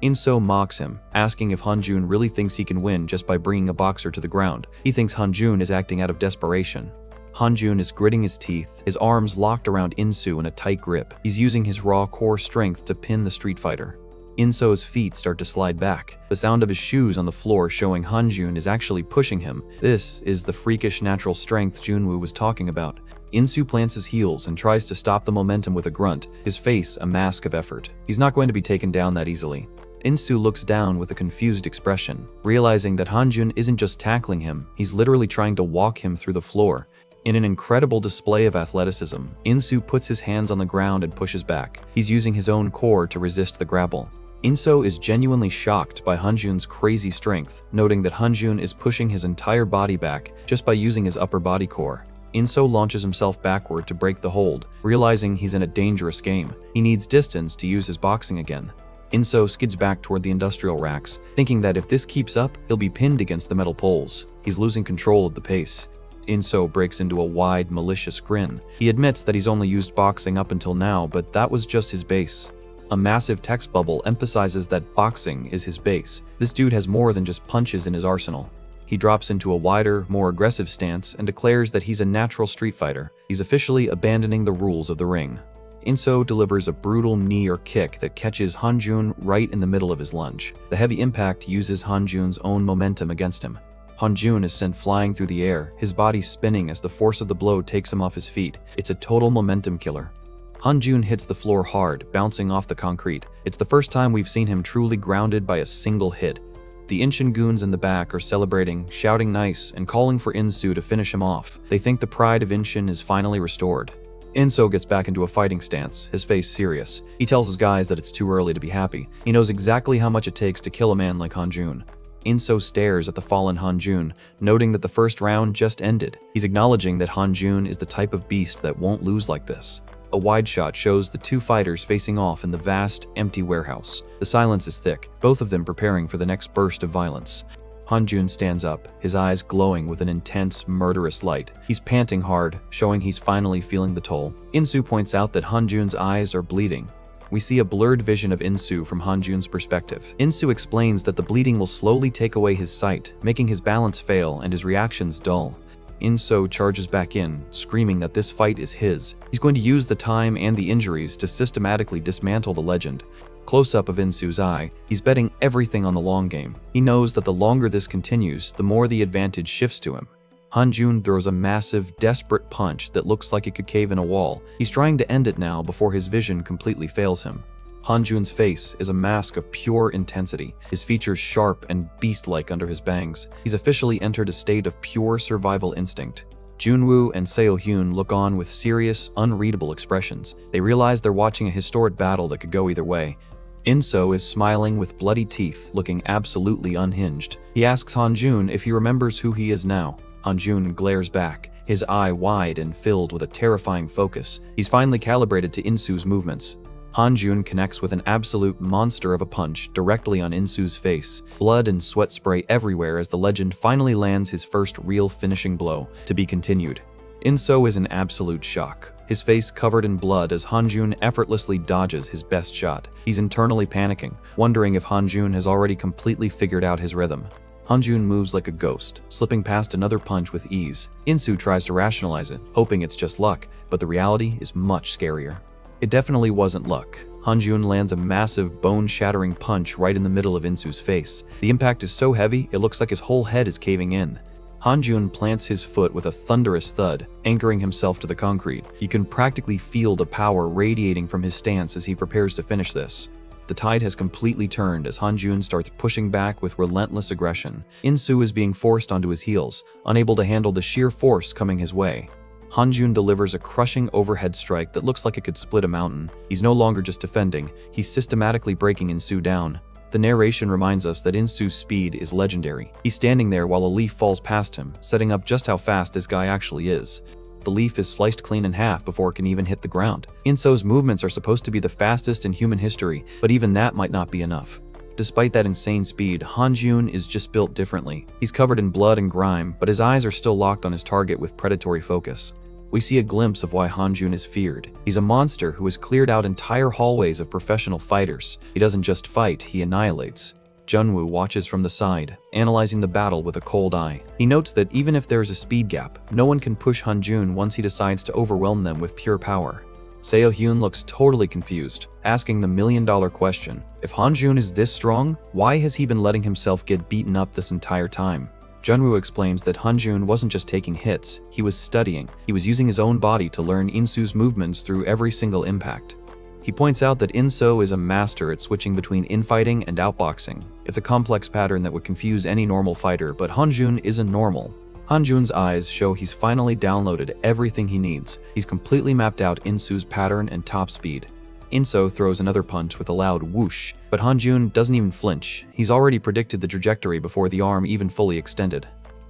Inso mocks him, asking if Hanjun really thinks he can win just by bringing a boxer to the ground. He thinks Hanjun is acting out of desperation. Hanjun is gritting his teeth, his arms locked around Insu in a tight grip. He's using his raw core strength to pin the street fighter. Inso's feet start to slide back, the sound of his shoes on the floor showing Hanjun is actually pushing him. This is the freakish natural strength Junwoo was talking about. Insu plants his heels and tries to stop the momentum with a grunt, his face a mask of effort. He's not going to be taken down that easily. Insu looks down with a confused expression, realizing that Hanjun isn't just tackling him, he's literally trying to walk him through the floor. In an incredible display of athleticism, Insu puts his hands on the ground and pushes back. He's using his own core to resist the grapple. Inso is genuinely shocked by Hanjun's crazy strength, noting that Hanjun is pushing his entire body back just by using his upper body core. Inso launches himself backward to break the hold, realizing he's in a dangerous game. He needs distance to use his boxing again. Inso skids back toward the industrial racks, thinking that if this keeps up, he'll be pinned against the metal poles. He's losing control of the pace. Inso breaks into a wide, malicious grin. He admits that he's only used boxing up until now, but that was just his base. A massive text bubble emphasizes that boxing is his base. This dude has more than just punches in his arsenal. He drops into a wider, more aggressive stance and declares that he's a natural street fighter. He's officially abandoning the rules of the ring. Inso delivers a brutal knee or kick that catches Hanjun right in the middle of his lunge. The heavy impact uses Hanjun's own momentum against him. Hanjun is sent flying through the air, his body spinning as the force of the blow takes him off his feet. It's a total momentum killer. Hanjun hits the floor hard, bouncing off the concrete. It's the first time we've seen him truly grounded by a single hit. The Inshin goons in the back are celebrating, shouting nice, and calling for Insu to finish him off. They think the pride of Inshin is finally restored. Inso gets back into a fighting stance, his face serious. He tells his guys that it's too early to be happy. He knows exactly how much it takes to kill a man like Hanjun. Inso stares at the fallen Hanjun, noting that the first round just ended. He's acknowledging that Hanjun is the type of beast that won't lose like this. A wide shot shows the two fighters facing off in the vast, empty warehouse. The silence is thick, both of them preparing for the next burst of violence. Hanjun stands up, his eyes glowing with an intense, murderous light. He's panting hard, showing he's finally feeling the toll. Insu points out that Hanjun's eyes are bleeding. We see a blurred vision of Insu from Hanjun's perspective. Insu explains that the bleeding will slowly take away his sight, making his balance fail and his reactions dull. Inso charges back in, screaming that this fight is his. He's going to use the time and the injuries to systematically dismantle the legend. Close-up of Insu's eye, he's betting everything on the long game. He knows that the longer this continues, the more the advantage shifts to him. Hanjun throws a massive, desperate punch that looks like it could cave in a wall. He's trying to end it now before his vision completely fails him. Hanjun's face is a mask of pure intensity, his features sharp and beast-like under his bangs. He's officially entered a state of pure survival instinct. Junwoo and Seo-hyun look on with serious, unreadable expressions. They realize they're watching a historic battle that could go either way. Inso is smiling with bloody teeth, looking absolutely unhinged. He asks Hanjun if he remembers who he is now. Hanjun glares back, his eye wide and filled with a terrifying focus. He's finally calibrated to Insu's movements. Hanjun connects with an absolute monster of a punch directly on Insu's face. Blood and sweat spray everywhere as the legend finally lands his first real finishing blow. To be continued. Inso is in absolute shock. his face covered in blood as Hanjun effortlessly dodges his best shot. He's internally panicking, wondering if Hanjun has already completely figured out his rhythm. Hanjun moves like a ghost, slipping past another punch with ease. Insu tries to rationalize it, hoping it's just luck, but the reality is much scarier. It definitely wasn't luck. Hanjun lands a massive, bone-shattering punch right in the middle of Insu's face. The impact is so heavy, it looks like his whole head is caving in. Hanjun plants his foot with a thunderous thud, anchoring himself to the concrete. You can practically feel the power radiating from his stance as he prepares to finish this. The tide has completely turned as Hanjun starts pushing back with relentless aggression. Insu is being forced onto his heels, unable to handle the sheer force coming his way. Hanjun delivers a crushing overhead strike that looks like it could split a mountain. He's no longer just defending, he's systematically breaking Insu down. The narration reminds us that Insu's speed is legendary. He's standing there while a leaf falls past him, setting up just how fast this guy actually is. The leaf is sliced clean in half before it can even hit the ground. Insu's movements are supposed to be the fastest in human history, but even that might not be enough. Despite that insane speed, Hanjun is just built differently. He's covered in blood and grime, but his eyes are still locked on his target with predatory focus. We see a glimpse of why Hanjun is feared. He's a monster who has cleared out entire hallways of professional fighters. He doesn't just fight, he annihilates. Junwoo watches from the side, analyzing the battle with a cold eye. He notes that even if there is a speed gap, no one can push Hanjun once he decides to overwhelm them with pure power. Seo-hyun looks totally confused, asking the million-dollar question. If Hanjun is this strong, why has he been letting himself get beaten up this entire time? Junwoo explains that Hanjun wasn't just taking hits, he was studying. He was using his own body to learn Insu's movements through every single impact. He points out that Inso is a master at switching between infighting and outboxing. It's a complex pattern that would confuse any normal fighter, but Hanjun isn't normal. Hanjun's eyes show he's finally downloaded everything he needs. He's completely mapped out Insu's pattern and top speed. Inso throws another punch with a loud whoosh, but Hanjun doesn't even flinch. He's already predicted the trajectory before the arm even fully extended.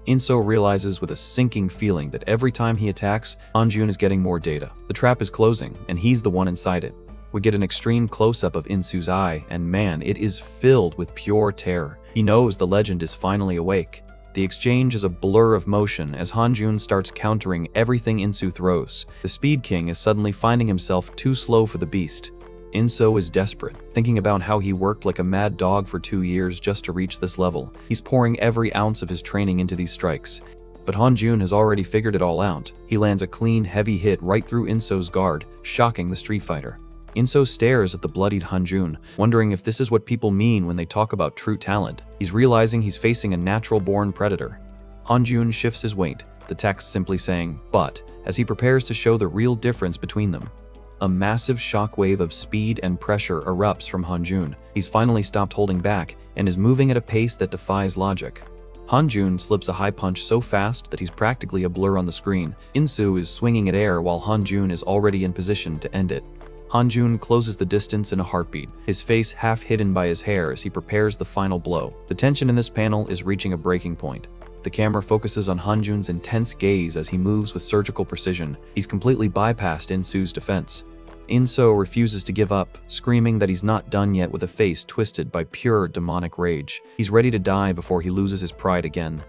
Inso realizes with a sinking feeling that every time he attacks, Hanjun is getting more data. The trap is closing, and he's the one inside it. We get an extreme close-up of Insu's eye, and man, it is filled with pure terror. He knows the legend is finally awake. The exchange is a blur of motion as Hanjun starts countering everything Insu throws. The Speed King is suddenly finding himself too slow for the beast. Inso is desperate, thinking about how he worked like a mad dog for 2 years just to reach this level. He's pouring every ounce of his training into these strikes. But Hanjun has already figured it all out. He lands a clean, heavy hit right through Inso's guard, shocking the Street Fighter. Inso stares at the bloodied Hanjun, wondering if this is what people mean when they talk about true talent. He's realizing he's facing a natural-born predator. Hanjun shifts his weight, the text simply saying, "but," as he prepares to show the real difference between them. A massive shockwave of speed and pressure erupts from Hanjun. He's finally stopped holding back and is moving at a pace that defies logic. Hanjun slips a high punch so fast that he's practically a blur on the screen. Insu is swinging at air while Hanjun is already in position to end it. Hanjun closes the distance in a heartbeat, his face half hidden by his hair as he prepares the final blow. The tension in this panel is reaching a breaking point. The camera focuses on Hanjun's intense gaze as he moves with surgical precision. He's completely bypassed Insu's defense. Inso refuses to give up, screaming that he's not done yet with a face twisted by pure demonic rage. He's ready to die before he loses his pride again.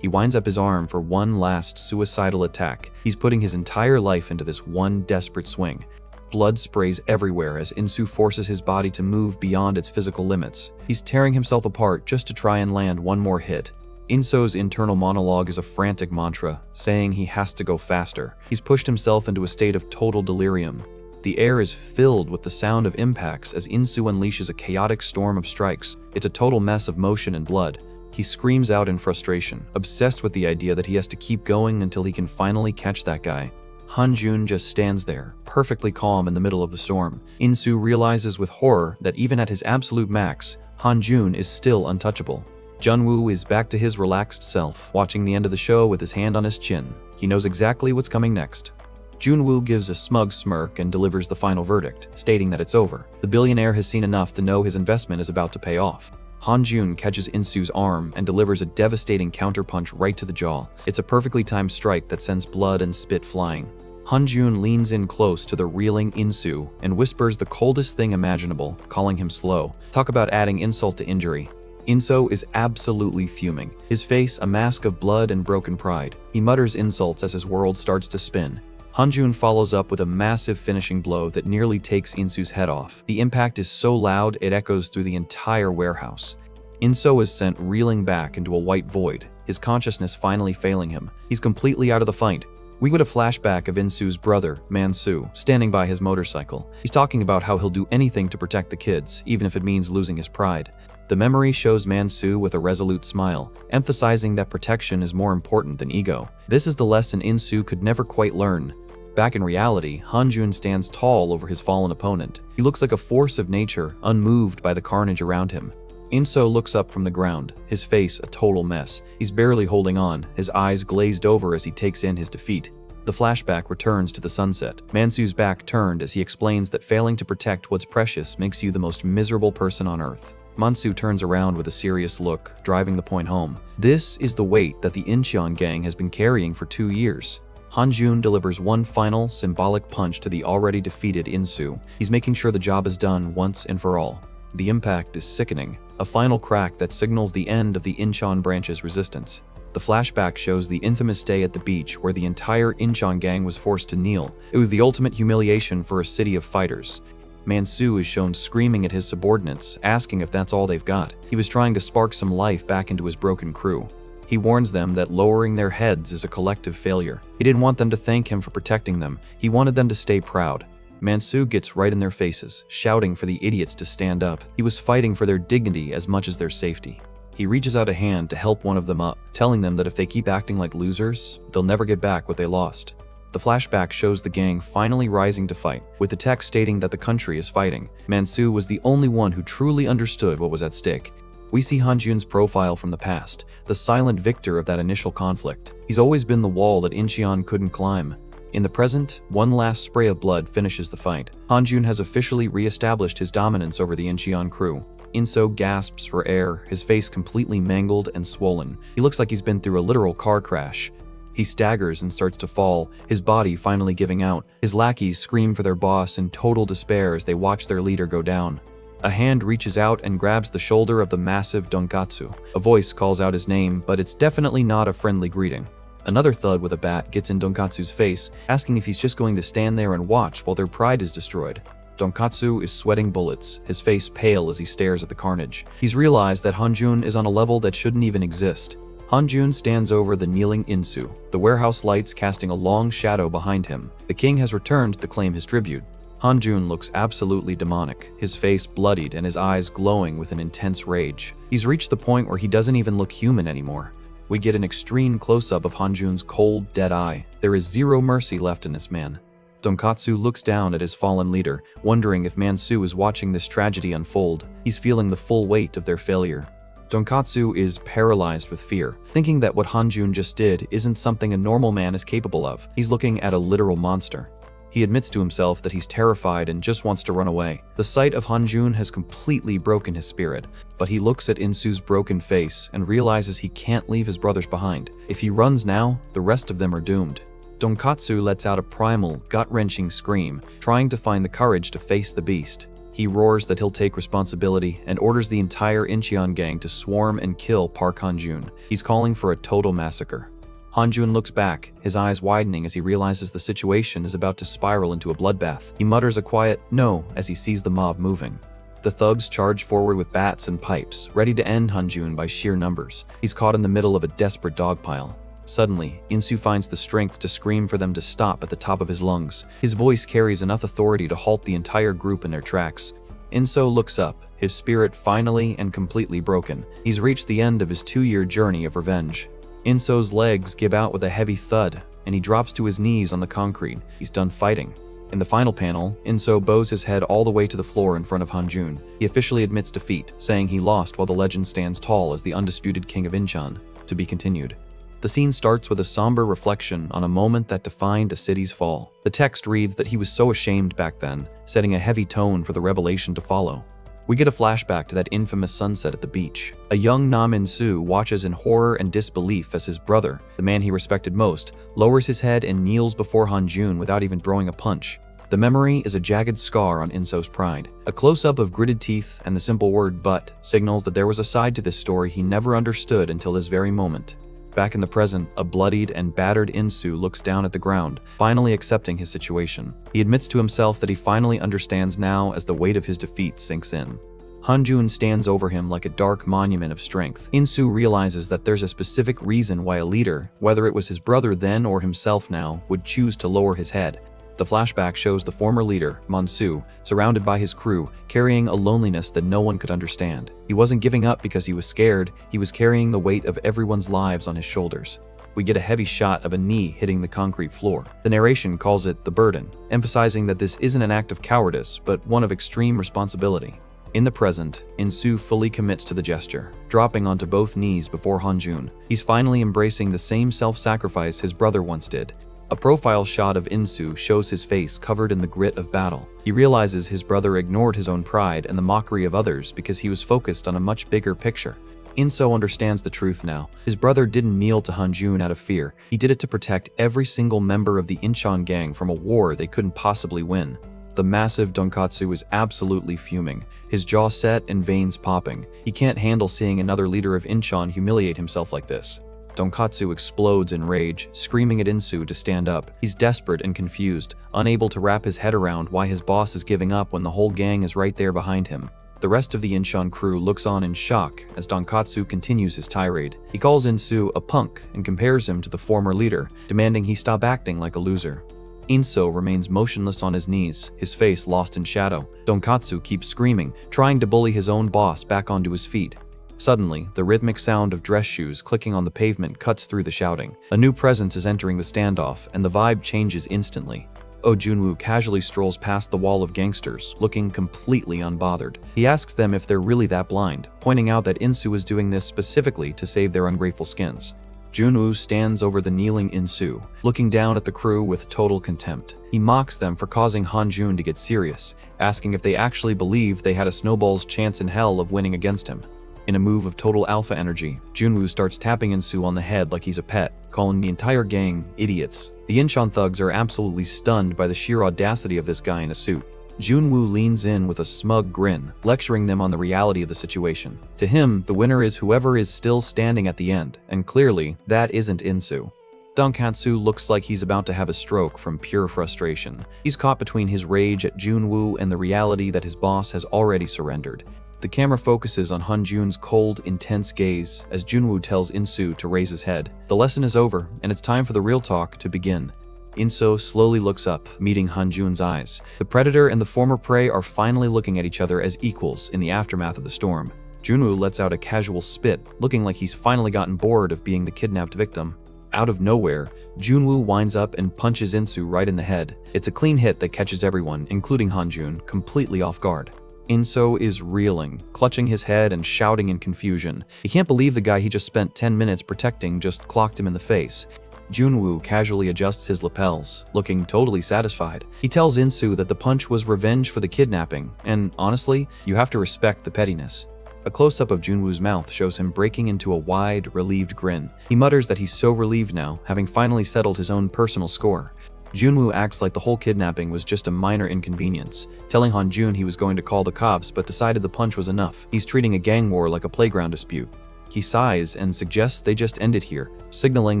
He winds up his arm for one last suicidal attack. He's putting his entire life into this one desperate swing. Blood sprays everywhere as Insu forces his body to move beyond its physical limits. He's tearing himself apart just to try and land one more hit. Inso's internal monologue is a frantic mantra, saying he has to go faster. He's pushed himself into a state of total delirium. The air is filled with the sound of impacts as Insu unleashes a chaotic storm of strikes. It's a total mess of motion and blood. He screams out in frustration, obsessed with the idea that he has to keep going until he can finally catch that guy. Hanjun just stands there, perfectly calm in the middle of the storm. Insu realizes with horror that even at his absolute max, Hanjun is still untouchable. Junwoo is back to his relaxed self, watching the end of the show with his hand on his chin. He knows exactly what's coming next. Junwoo gives a smug smirk and delivers the final verdict, stating that it's over. The billionaire has seen enough to know his investment is about to pay off. Hanjun catches Insu's arm and delivers a devastating counterpunch right to the jaw. It's a perfectly timed strike that sends blood and spit flying. Hanjun leans in close to the reeling Insu and whispers the coldest thing imaginable, calling him slow. Talk about adding insult to injury. Inso is absolutely fuming, his face a mask of blood and broken pride. He mutters insults as his world starts to spin. Hanjun follows up with a massive finishing blow that nearly takes Insu's head off. The impact is so loud it echoes through the entire warehouse. Inso is sent reeling back into a white void, his consciousness finally failing him. He's completely out of the fight. We get a flashback of Insu's brother, Mansu, standing by his motorcycle. He's talking about how he'll do anything to protect the kids, even if it means losing his pride. The memory shows Mansu with a resolute smile, emphasizing that protection is more important than ego. This is the lesson Insu could never quite learn. Back in reality, Hanjun stands tall over his fallen opponent. He looks like a force of nature, unmoved by the carnage around him. Inso looks up from the ground, his face a total mess. He's barely holding on, his eyes glazed over as he takes in his defeat. The flashback returns to the sunset. Mansu's back turned as he explains that failing to protect what's precious makes you the most miserable person on earth. Mansu turns around with a serious look, driving the point home. This is the weight that the Incheon gang has been carrying for 2 years. Hanjun delivers one final, symbolic punch to the already defeated Insu. He's making sure the job is done once and for all. The impact is sickening, a final crack that signals the end of the Incheon branch's resistance. The flashback shows the infamous day at the beach where the entire Incheon gang was forced to kneel. It was the ultimate humiliation for a city of fighters. Mansu is shown screaming at his subordinates, asking if that's all they've got. He was trying to spark some life back into his broken crew. He warns them that lowering their heads is a collective failure. He didn't want them to thank him for protecting them. He wanted them to stay proud. Mansu gets right in their faces, shouting for the idiots to stand up. He was fighting for their dignity as much as their safety. He reaches out a hand to help one of them up, telling them that if they keep acting like losers, they'll never get back what they lost. The flashback shows the gang finally rising to fight, with the text stating that the country is fighting. Mansu was the only one who truly understood what was at stake. We see Hanjun's profile from the past, the silent victor of that initial conflict. He's always been the wall that Incheon couldn't climb. In the present, one last spray of blood finishes the fight. Hanjun has officially re-established his dominance over the Incheon crew. Inso gasps for air, his face completely mangled and swollen. He looks like he's been through a literal car crash. He staggers and starts to fall, his body finally giving out. His lackeys scream for their boss in total despair as they watch their leader go down. A hand reaches out and grabs the shoulder of the massive Donkatsu. A voice calls out his name, but it's definitely not a friendly greeting. Another thud with a bat gets in Donkatsu's face, asking if he's just going to stand there and watch while their pride is destroyed. Donkatsu is sweating bullets, his face pale as he stares at the carnage. He's realized that Hanjun is on a level that shouldn't even exist. Hanjun stands over the kneeling Insu, the warehouse lights casting a long shadow behind him. The king has returned to claim his tribute. Hanjun looks absolutely demonic, his face bloodied and his eyes glowing with an intense rage. He's reached the point where he doesn't even look human anymore. We get an extreme close-up of Hanjun's cold, dead eye. There is zero mercy left in this man. Donkatsu looks down at his fallen leader, wondering if Mansu is watching this tragedy unfold. He's feeling the full weight of their failure. Donkatsu is paralyzed with fear, thinking that what Hanjun just did isn't something a normal man is capable of. He's looking at a literal monster. He admits to himself that he's terrified and just wants to run away. The sight of Hanjun has completely broken his spirit, but he looks at Insu's broken face and realizes he can't leave his brothers behind. If he runs now, the rest of them are doomed. Donkatsu lets out a primal, gut-wrenching scream, trying to find the courage to face the beast. He roars that he'll take responsibility and orders the entire Incheon gang to swarm and kill Park Hanjun. He's calling for a total massacre. Hanjun looks back, his eyes widening as he realizes the situation is about to spiral into a bloodbath. He mutters a quiet "no" as he sees the mob moving. The thugs charge forward with bats and pipes, ready to end Hanjun by sheer numbers. He's caught in the middle of a desperate dogpile. Suddenly, Insu finds the strength to scream for them to stop at the top of his lungs. His voice carries enough authority to halt the entire group in their tracks. Inso looks up, his spirit finally and completely broken. He's reached the end of his 2-year journey of revenge. Inso's legs give out with a heavy thud, and he drops to his knees on the concrete. He's done fighting. In the final panel, Inso bows his head all the way to the floor in front of Hanjun. He officially admits defeat, saying he lost while the legend stands tall as the undisputed king of Incheon. To be continued. The scene starts with a somber reflection on a moment that defined a city's fall. The text reads that he was so ashamed back then, setting a heavy tone for the revelation to follow. We get a flashback to that infamous sunset at the beach. A young Na-Min-Soo watches in horror and disbelief as his brother, the man he respected most, lowers his head and kneels before Hanjun without even throwing a punch. The memory is a jagged scar on Inso's pride. A close-up of gritted teeth and the simple word "but" signals that there was a side to this story he never understood until this very moment. Back in the present, a bloodied and battered Insu looks down at the ground, finally accepting his situation. He admits to himself that he finally understands now as the weight of his defeat sinks in. Hanjun stands over him like a dark monument of strength. Insu realizes that there's a specific reason why a leader, whether it was his brother then or himself now, would choose to lower his head. The flashback shows the former leader, Mansu, surrounded by his crew, carrying a loneliness that no one could understand. He wasn't giving up because he was scared, he was carrying the weight of everyone's lives on his shoulders. We get a heavy shot of a knee hitting the concrete floor. The narration calls it the burden, emphasizing that this isn't an act of cowardice, but one of extreme responsibility. In the present, Insu fully commits to the gesture, dropping onto both knees before Hanjun. He's finally embracing the same self-sacrifice his brother once did. A profile shot of Insu shows his face covered in the grit of battle. He realizes his brother ignored his own pride and the mockery of others because he was focused on a much bigger picture. Insu understands the truth now. His brother didn't kneel to Hanjun out of fear. He did it to protect every single member of the Incheon gang from a war they couldn't possibly win. The massive Donkatsu is absolutely fuming, his jaw set and veins popping. He can't handle seeing another leader of Incheon humiliate himself like this. Donkatsu explodes in rage, screaming at Insu to stand up. He's desperate and confused, unable to wrap his head around why his boss is giving up when the whole gang is right there behind him. The rest of the Incheon crew looks on in shock as Donkatsu continues his tirade. He calls Insu a punk and compares him to the former leader, demanding he stop acting like a loser. Insu remains motionless on his knees, his face lost in shadow. Donkatsu keeps screaming, trying to bully his own boss back onto his feet. Suddenly, the rhythmic sound of dress shoes clicking on the pavement cuts through the shouting. A new presence is entering the standoff, and the vibe changes instantly. Oh Junwoo casually strolls past the wall of gangsters, looking completely unbothered. He asks them if they're really that blind, pointing out that Insu is doing this specifically to save their ungrateful skins. Junwoo stands over the kneeling Insu, looking down at the crew with total contempt. He mocks them for causing Hanjun to get serious, asking if they actually believe they had a snowball's chance in hell of winning against him. In a move of total alpha energy, Junwoo starts tapping Insu on the head like he's a pet, calling the entire gang idiots. The Incheon thugs are absolutely stunned by the sheer audacity of this guy in a suit. Junwoo leans in with a smug grin, lecturing them on the reality of the situation. To him, the winner is whoever is still standing at the end, and clearly, that isn't Insu. Donkatsu looks like he's about to have a stroke from pure frustration. He's caught between his rage at Junwoo and the reality that his boss has already surrendered. The camera focuses on Hanjun's cold, intense gaze as Junwoo tells Insu to raise his head. The lesson is over, and it's time for the real talk to begin. Insu slowly looks up, meeting Hanjun's eyes. The predator and the former prey are finally looking at each other as equals in the aftermath of the storm. Junwoo lets out a casual spit, looking like he's finally gotten bored of being the kidnapped victim. Out of nowhere, Junwoo winds up and punches Insu right in the head. It's a clean hit that catches everyone, including Hanjun, completely off guard. Insu is reeling, clutching his head and shouting in confusion. He can't believe the guy he just spent 10 minutes protecting just clocked him in the face. Junwoo casually adjusts his lapels, looking totally satisfied. He tells Insu that the punch was revenge for the kidnapping, and honestly, you have to respect the pettiness. A close-up of Junwoo's mouth shows him breaking into a wide, relieved grin. He mutters that he's so relieved now, having finally settled his own personal score. Junwoo acts like the whole kidnapping was just a minor inconvenience, telling Hanjun he was going to call the cops but decided the punch was enough. He's treating a gang war like a playground dispute. He sighs and suggests they just end it here, signaling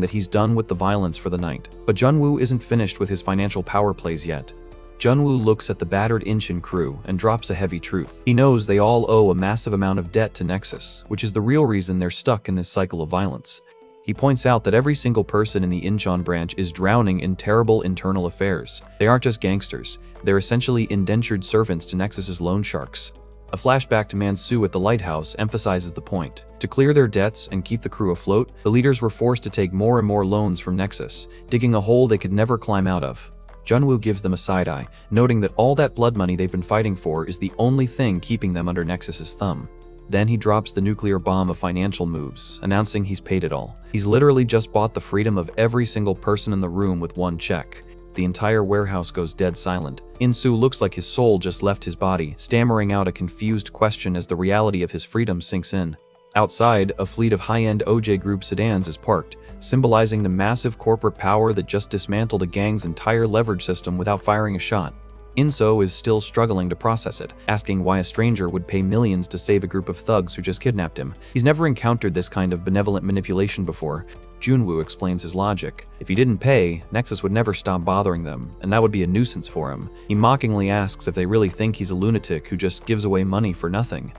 that he's done with the violence for the night. But Junwoo isn't finished with his financial power plays yet. Junwoo looks at the battered Incheon crew and drops a heavy truth. He knows they all owe a massive amount of debt to Nexus, which is the real reason they're stuck in this cycle of violence. He points out that every single person in the Incheon branch is drowning in terrible internal affairs. They aren't just gangsters, they're essentially indentured servants to Nexus's loan sharks. A flashback to Mansu at the lighthouse emphasizes the point. To clear their debts and keep the crew afloat, the leaders were forced to take more and more loans from Nexus, digging a hole they could never climb out of. Junwoo gives them a side-eye, noting that all that blood money they've been fighting for is the only thing keeping them under Nexus's thumb. Then he drops the nuclear bomb of financial moves, announcing he's paid it all. He's literally just bought the freedom of every single person in the room with one check. The entire warehouse goes dead silent. Insu looks like his soul just left his body, stammering out a confused question as the reality of his freedom sinks in. Outside, a fleet of high-end OJ Group sedans is parked, symbolizing the massive corporate power that just dismantled a gang's entire leverage system without firing a shot. Insu is still struggling to process it, asking why a stranger would pay millions to save a group of thugs who just kidnapped him. He's never encountered this kind of benevolent manipulation before. Junwoo explains his logic. If he didn't pay, Nexus would never stop bothering them, and that would be a nuisance for him. He mockingly asks if they really think he's a lunatic who just gives away money for nothing.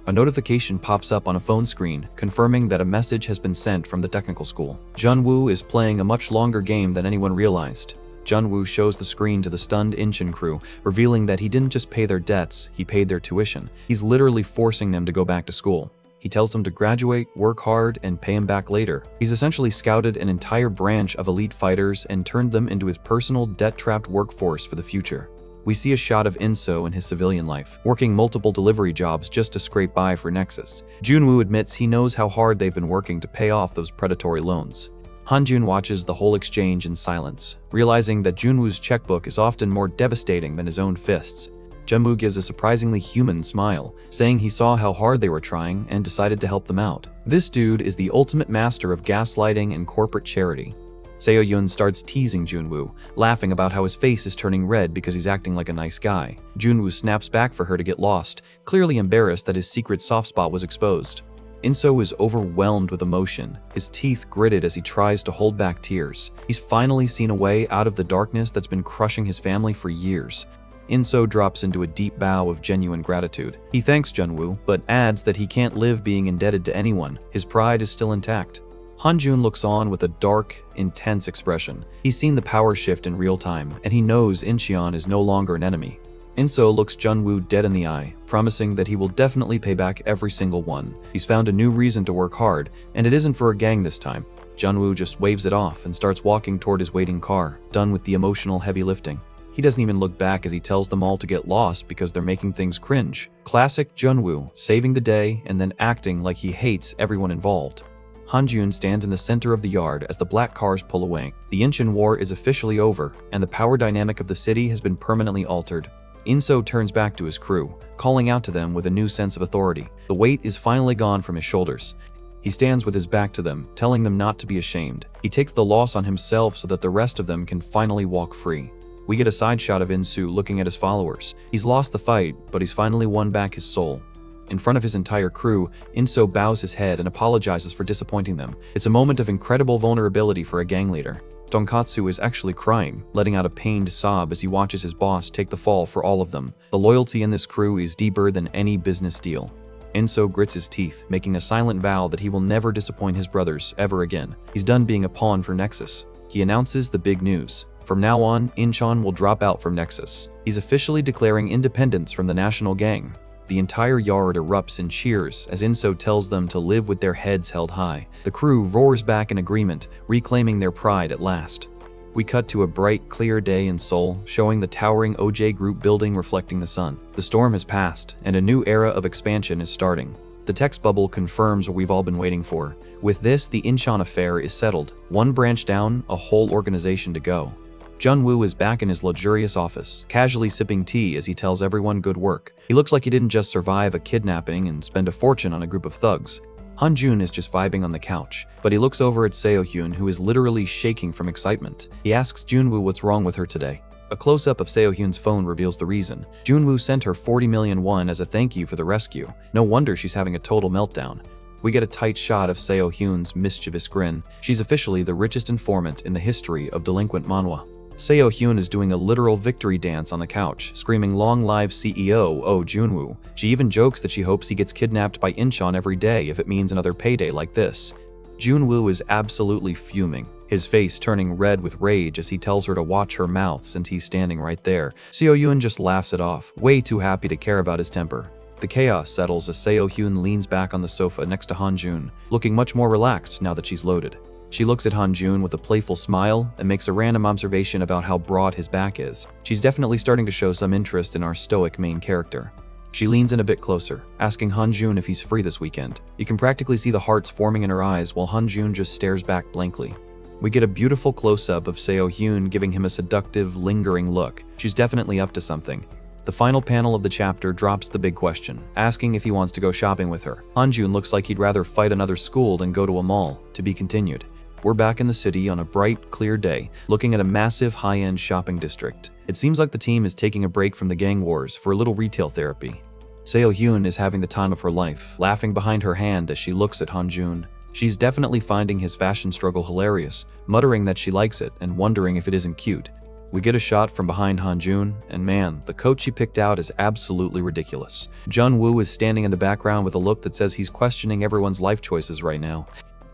A notification pops up on a phone screen, confirming that a message has been sent from the technical school. Junwoo is playing a much longer game than anyone realized. Junwoo shows the screen to the stunned Incheon crew, revealing that he didn't just pay their debts, he paid their tuition. He's literally forcing them to go back to school. He tells them to graduate, work hard, and pay him back later. He's essentially scouted an entire branch of elite fighters and turned them into his personal debt-trapped workforce for the future. We see a shot of Inso in his civilian life, working multiple delivery jobs just to scrape by for Nexus. Junwoo admits he knows how hard they've been working to pay off those predatory loans. Hanjun watches the whole exchange in silence, realizing that Junwoo's checkbook is often more devastating than his own fists. Junwoo gives a surprisingly human smile, saying he saw how hard they were trying and decided to help them out. This dude is the ultimate master of gaslighting and corporate charity. Seo-yoon starts teasing Junwoo, laughing about how his face is turning red because he's acting like a nice guy. Junwoo snaps back for her to get lost, clearly embarrassed that his secret soft spot was exposed. Inso is overwhelmed with emotion, his teeth gritted as he tries to hold back tears. He's finally seen a way out of the darkness that's been crushing his family for years. Inso drops into a deep bow of genuine gratitude. He thanks Junwoo, but adds that he can't live being indebted to anyone. His pride is still intact. Hanjun looks on with a dark, intense expression. He's seen the power shift in real time, and he knows Incheon is no longer an enemy. Inso looks Junwoo dead in the eye, promising that he will definitely pay back every single one. He's found a new reason to work hard, and it isn't for a gang this time. Junwoo just waves it off and starts walking toward his waiting car, done with the emotional heavy lifting. He doesn't even look back as he tells them all to get lost because they're making things cringe. Classic Junwoo, saving the day and then acting like he hates everyone involved. Hanjun stands in the center of the yard as the black cars pull away. The Incheon War is officially over, and the power dynamic of the city has been permanently altered. Inso turns back to his crew, calling out to them with a new sense of authority. The weight is finally gone from his shoulders. He stands with his back to them, telling them not to be ashamed. He takes the loss on himself so that the rest of them can finally walk free. We get a side shot of Insu looking at his followers. He's lost the fight, but he's finally won back his soul. In front of his entire crew, Inso bows his head and apologizes for disappointing them. It's a moment of incredible vulnerability for a gang leader. Tonkatsu is actually crying, letting out a pained sob as he watches his boss take the fall for all of them. The loyalty in this crew is deeper than any business deal. Inso grits his teeth, making a silent vow that he will never disappoint his brothers ever again. He's done being a pawn for Nexus. He announces the big news. From now on, Incheon will drop out from Nexus. He's officially declaring independence from the national gang. The entire yard erupts in cheers as Inso tells them to live with their heads held high. The crew roars back in agreement, reclaiming their pride at last. We cut to a bright, clear day in Seoul, showing the towering OJ Group building reflecting the sun. The storm has passed, and a new era of expansion is starting. The text bubble confirms what we've all been waiting for. With this, the Incheon affair is settled. One branch down, a whole organization to go. Junwoo is back in his luxurious office, casually sipping tea as he tells everyone good work. He looks like he didn't just survive a kidnapping and spend a fortune on a group of thugs. Hanjun is just vibing on the couch, but he looks over at Seo-hyun, who is literally shaking from excitement. He asks Junwoo what's wrong with her today. A close-up of Seo-hyun's phone reveals the reason. Junwoo sent her 40 million won as a thank you for the rescue. No wonder she's having a total meltdown. We get a tight shot of Seo-hyun's mischievous grin. She's officially the richest informant in the history of delinquent manhwa. Seo-hyun is doing a literal victory dance on the couch, screaming long live CEO Oh Junwoo. She even jokes that she hopes he gets kidnapped by Incheon every day if it means another payday like this. Junwoo is absolutely fuming, his face turning red with rage as he tells her to watch her mouth since he's standing right there. Seo-hyun just laughs it off, way too happy to care about his temper. The chaos settles as Seo-hyun leans back on the sofa next to Hanjun, looking much more relaxed now that she's loaded. She looks at Hanjun with a playful smile and makes a random observation about how broad his back is. She's definitely starting to show some interest in our stoic main character. She leans in a bit closer, asking Hanjun if he's free this weekend. You can practically see the hearts forming in her eyes while Hanjun just stares back blankly. We get a beautiful close-up of Seo-hyun giving him a seductive, lingering look. She's definitely up to something. The final panel of the chapter drops the big question, asking if he wants to go shopping with her. Hanjun looks like he'd rather fight another school than go to a mall. To be continued. We're back in the city on a bright, clear day, looking at a massive high-end shopping district. It seems like the team is taking a break from the gang wars for a little retail therapy. Seo-hyun is having the time of her life, laughing behind her hand as she looks at Hanjun. She's definitely finding his fashion struggle hilarious, muttering that she likes it and wondering if it isn't cute. We get a shot from behind Hanjun, and man, the coat she picked out is absolutely ridiculous. Junwoo is standing in the background with a look that says he's questioning everyone's life choices right now.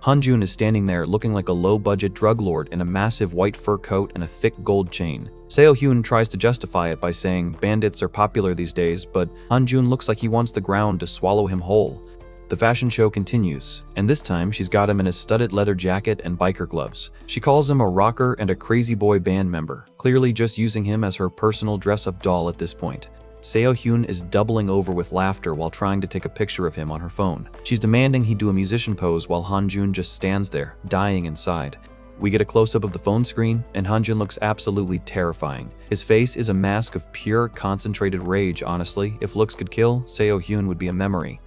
Hanjun is standing there looking like a low-budget drug lord in a massive white fur coat and a thick gold chain. Seo-hyun tries to justify it by saying bandits are popular these days, but Hanjun looks like he wants the ground to swallow him whole. The fashion show continues, and this time she's got him in a studded leather jacket and biker gloves. She calls him a rocker and a crazy boy band member, clearly just using him as her personal dress-up doll at this point. Seo-hyun is doubling over with laughter while trying to take a picture of him on her phone. She's demanding he do a musician pose while Hanjun just stands there, dying inside. We get a close-up of the phone screen, and Hanjun looks absolutely terrifying. His face is a mask of pure, concentrated rage. Honestly, if looks could kill, Seo-hyun would be a memory.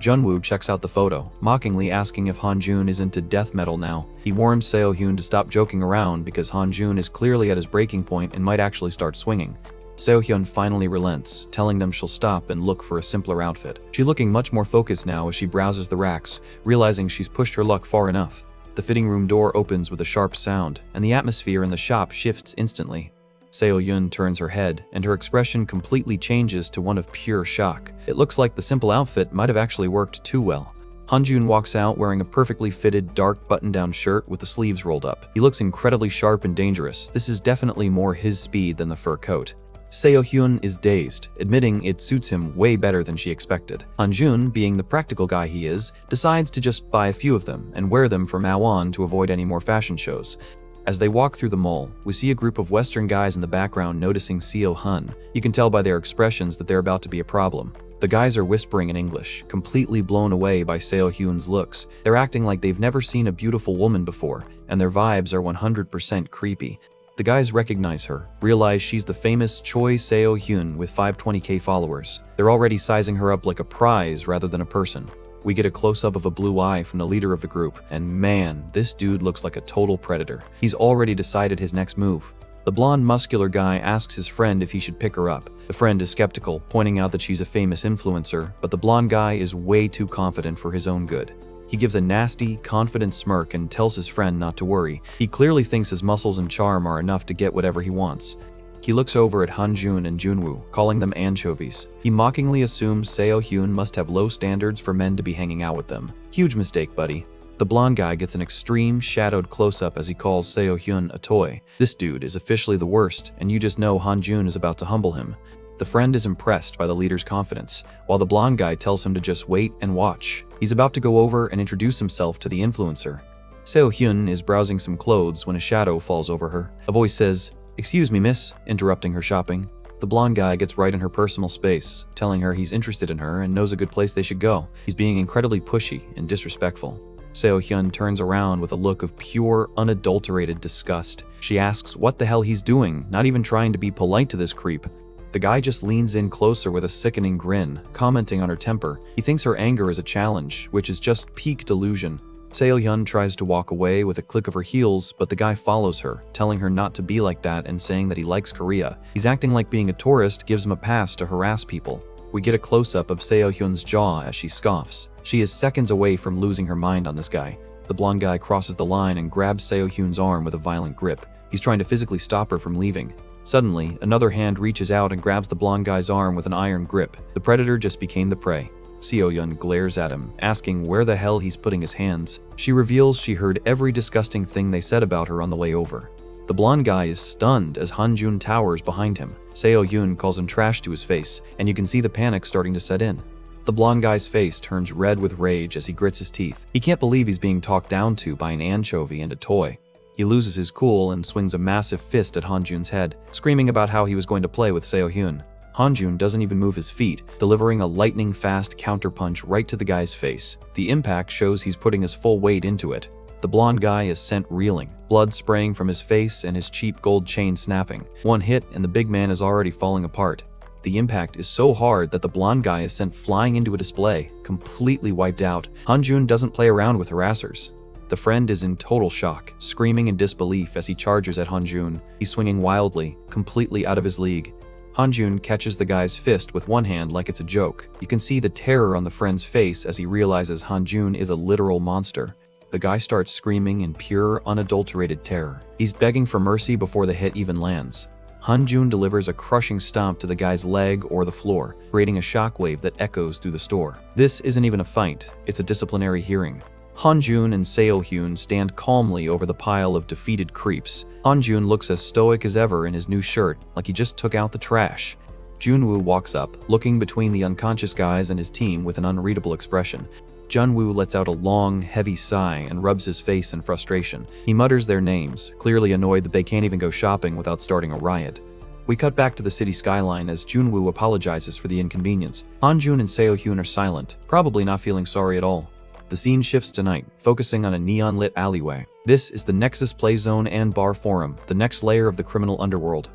Junwoo checks out the photo, mockingly asking if Hanjun is into death metal now. He warns Seo-hyun to stop joking around because Hanjun is clearly at his breaking point and might actually start swinging. Seo-hyun finally relents, telling them she'll stop and look for a simpler outfit. She's looking much more focused now as she browses the racks, realizing she's pushed her luck far enough. The fitting room door opens with a sharp sound, and the atmosphere in the shop shifts instantly. Seo-hyun turns her head, and her expression completely changes to one of pure shock. It looks like the simple outfit might have actually worked too well. Hanjun walks out wearing a perfectly fitted dark button-down shirt with the sleeves rolled up. He looks incredibly sharp and dangerous. This is definitely more his speed than the fur coat. Seo-hyun is dazed, admitting it suits him way better than she expected. Hanjun, being the practical guy he is, decides to just buy a few of them and wear them from now on to avoid any more fashion shows. As they walk through the mall, we see a group of Western guys in the background noticing Seo-hyun. You can tell by their expressions that they're about to be a problem. The guys are whispering in English, completely blown away by Seo-hyun's looks. They're acting like they've never seen a beautiful woman before, and their vibes are 100% creepy. The guys recognize her, realize she's the famous Choi Seo-hyun with 520k followers. They're already sizing her up like a prize rather than a person. We get a close-up of a blue eye from the leader of the group, and man, this dude looks like a total predator. He's already decided his next move. The blonde, muscular guy asks his friend if he should pick her up. The friend is skeptical, pointing out that she's a famous influencer, but the blonde guy is way too confident for his own good. He gives a nasty, confident smirk and tells his friend not to worry. He clearly thinks his muscles and charm are enough to get whatever he wants. He looks over at Hanjun and Junwoo, calling them anchovies. He mockingly assumes Seo-hyun must have low standards for men to be hanging out with them. Huge mistake, buddy. The blonde guy gets an extreme, shadowed close-up as he calls Seo-hyun a toy. This dude is officially the worst, and you just know Hanjun is about to humble him. The friend is impressed by the leader's confidence, while the blonde guy tells him to just wait and watch. He's about to go over and introduce himself to the influencer. Seo-hyun is browsing some clothes when a shadow falls over her. A voice says, "Excuse me, miss," interrupting her shopping. The blonde guy gets right in her personal space, telling her he's interested in her and knows a good place they should go. He's being incredibly pushy and disrespectful. Seo-hyun turns around with a look of pure, unadulterated disgust. She asks what the hell he's doing, not even trying to be polite to this creep. The guy just leans in closer with a sickening grin, commenting on her temper. He thinks her anger is a challenge, which is just peak delusion. Seo-hyun tries to walk away with a click of her heels, but the guy follows her, telling her not to be like that and saying that he likes Korea. He's acting like being a tourist gives him a pass to harass people. We get a close-up of Seo-hyun's jaw as she scoffs. She is seconds away from losing her mind on this guy. The blonde guy crosses the line and grabs Seo-hyun's arm with a violent grip. He's trying to physically stop her from leaving. Suddenly, another hand reaches out and grabs the blonde guy's arm with an iron grip. The predator just became the prey. Seo-hyun glares at him, asking where the hell he's putting his hands. She reveals she heard every disgusting thing they said about her on the way over. The blonde guy is stunned as Hanjun towers behind him. Seo-hyun calls him trash to his face, and you can see the panic starting to set in. The blonde guy's face turns red with rage as he grits his teeth. He can't believe he's being talked down to by an anchovy and a toy. He loses his cool and swings a massive fist at Hanjun's head, screaming about how he was going to play with Seo-hyun. Hanjun doesn't even move his feet, delivering a lightning-fast counterpunch right to the guy's face. The impact shows he's putting his full weight into it. The blonde guy is sent reeling, blood spraying from his face and his cheap gold chain snapping. One hit and the big man is already falling apart. The impact is so hard that the blonde guy is sent flying into a display, completely wiped out. Hanjun doesn't play around with harassers. The friend is in total shock, screaming in disbelief as he charges at Hanjun. He's swinging wildly, completely out of his league. Hanjun catches the guy's fist with one hand like it's a joke. You can see the terror on the friend's face as he realizes Hanjun is a literal monster. The guy starts screaming in pure, unadulterated terror. He's begging for mercy before the hit even lands. Hanjun delivers a crushing stomp to the guy's leg or the floor, creating a shockwave that echoes through the store. This isn't even a fight, it's a disciplinary hearing. Hanjun and Seo-hyun stand calmly over the pile of defeated creeps. Hanjun looks as stoic as ever in his new shirt, like he just took out the trash. Junwoo walks up, looking between the unconscious guys and his team with an unreadable expression. Junwoo lets out a long, heavy sigh and rubs his face in frustration. He mutters their names, clearly annoyed that they can't even go shopping without starting a riot. We cut back to the city skyline as Junwoo apologizes for the inconvenience. Hanjun and Seo-hyun are silent, probably not feeling sorry at all. The scene shifts to night, focusing on a neon-lit alleyway. This is the Nexus Play Zone and Bar Forum, the next layer of the criminal underworld.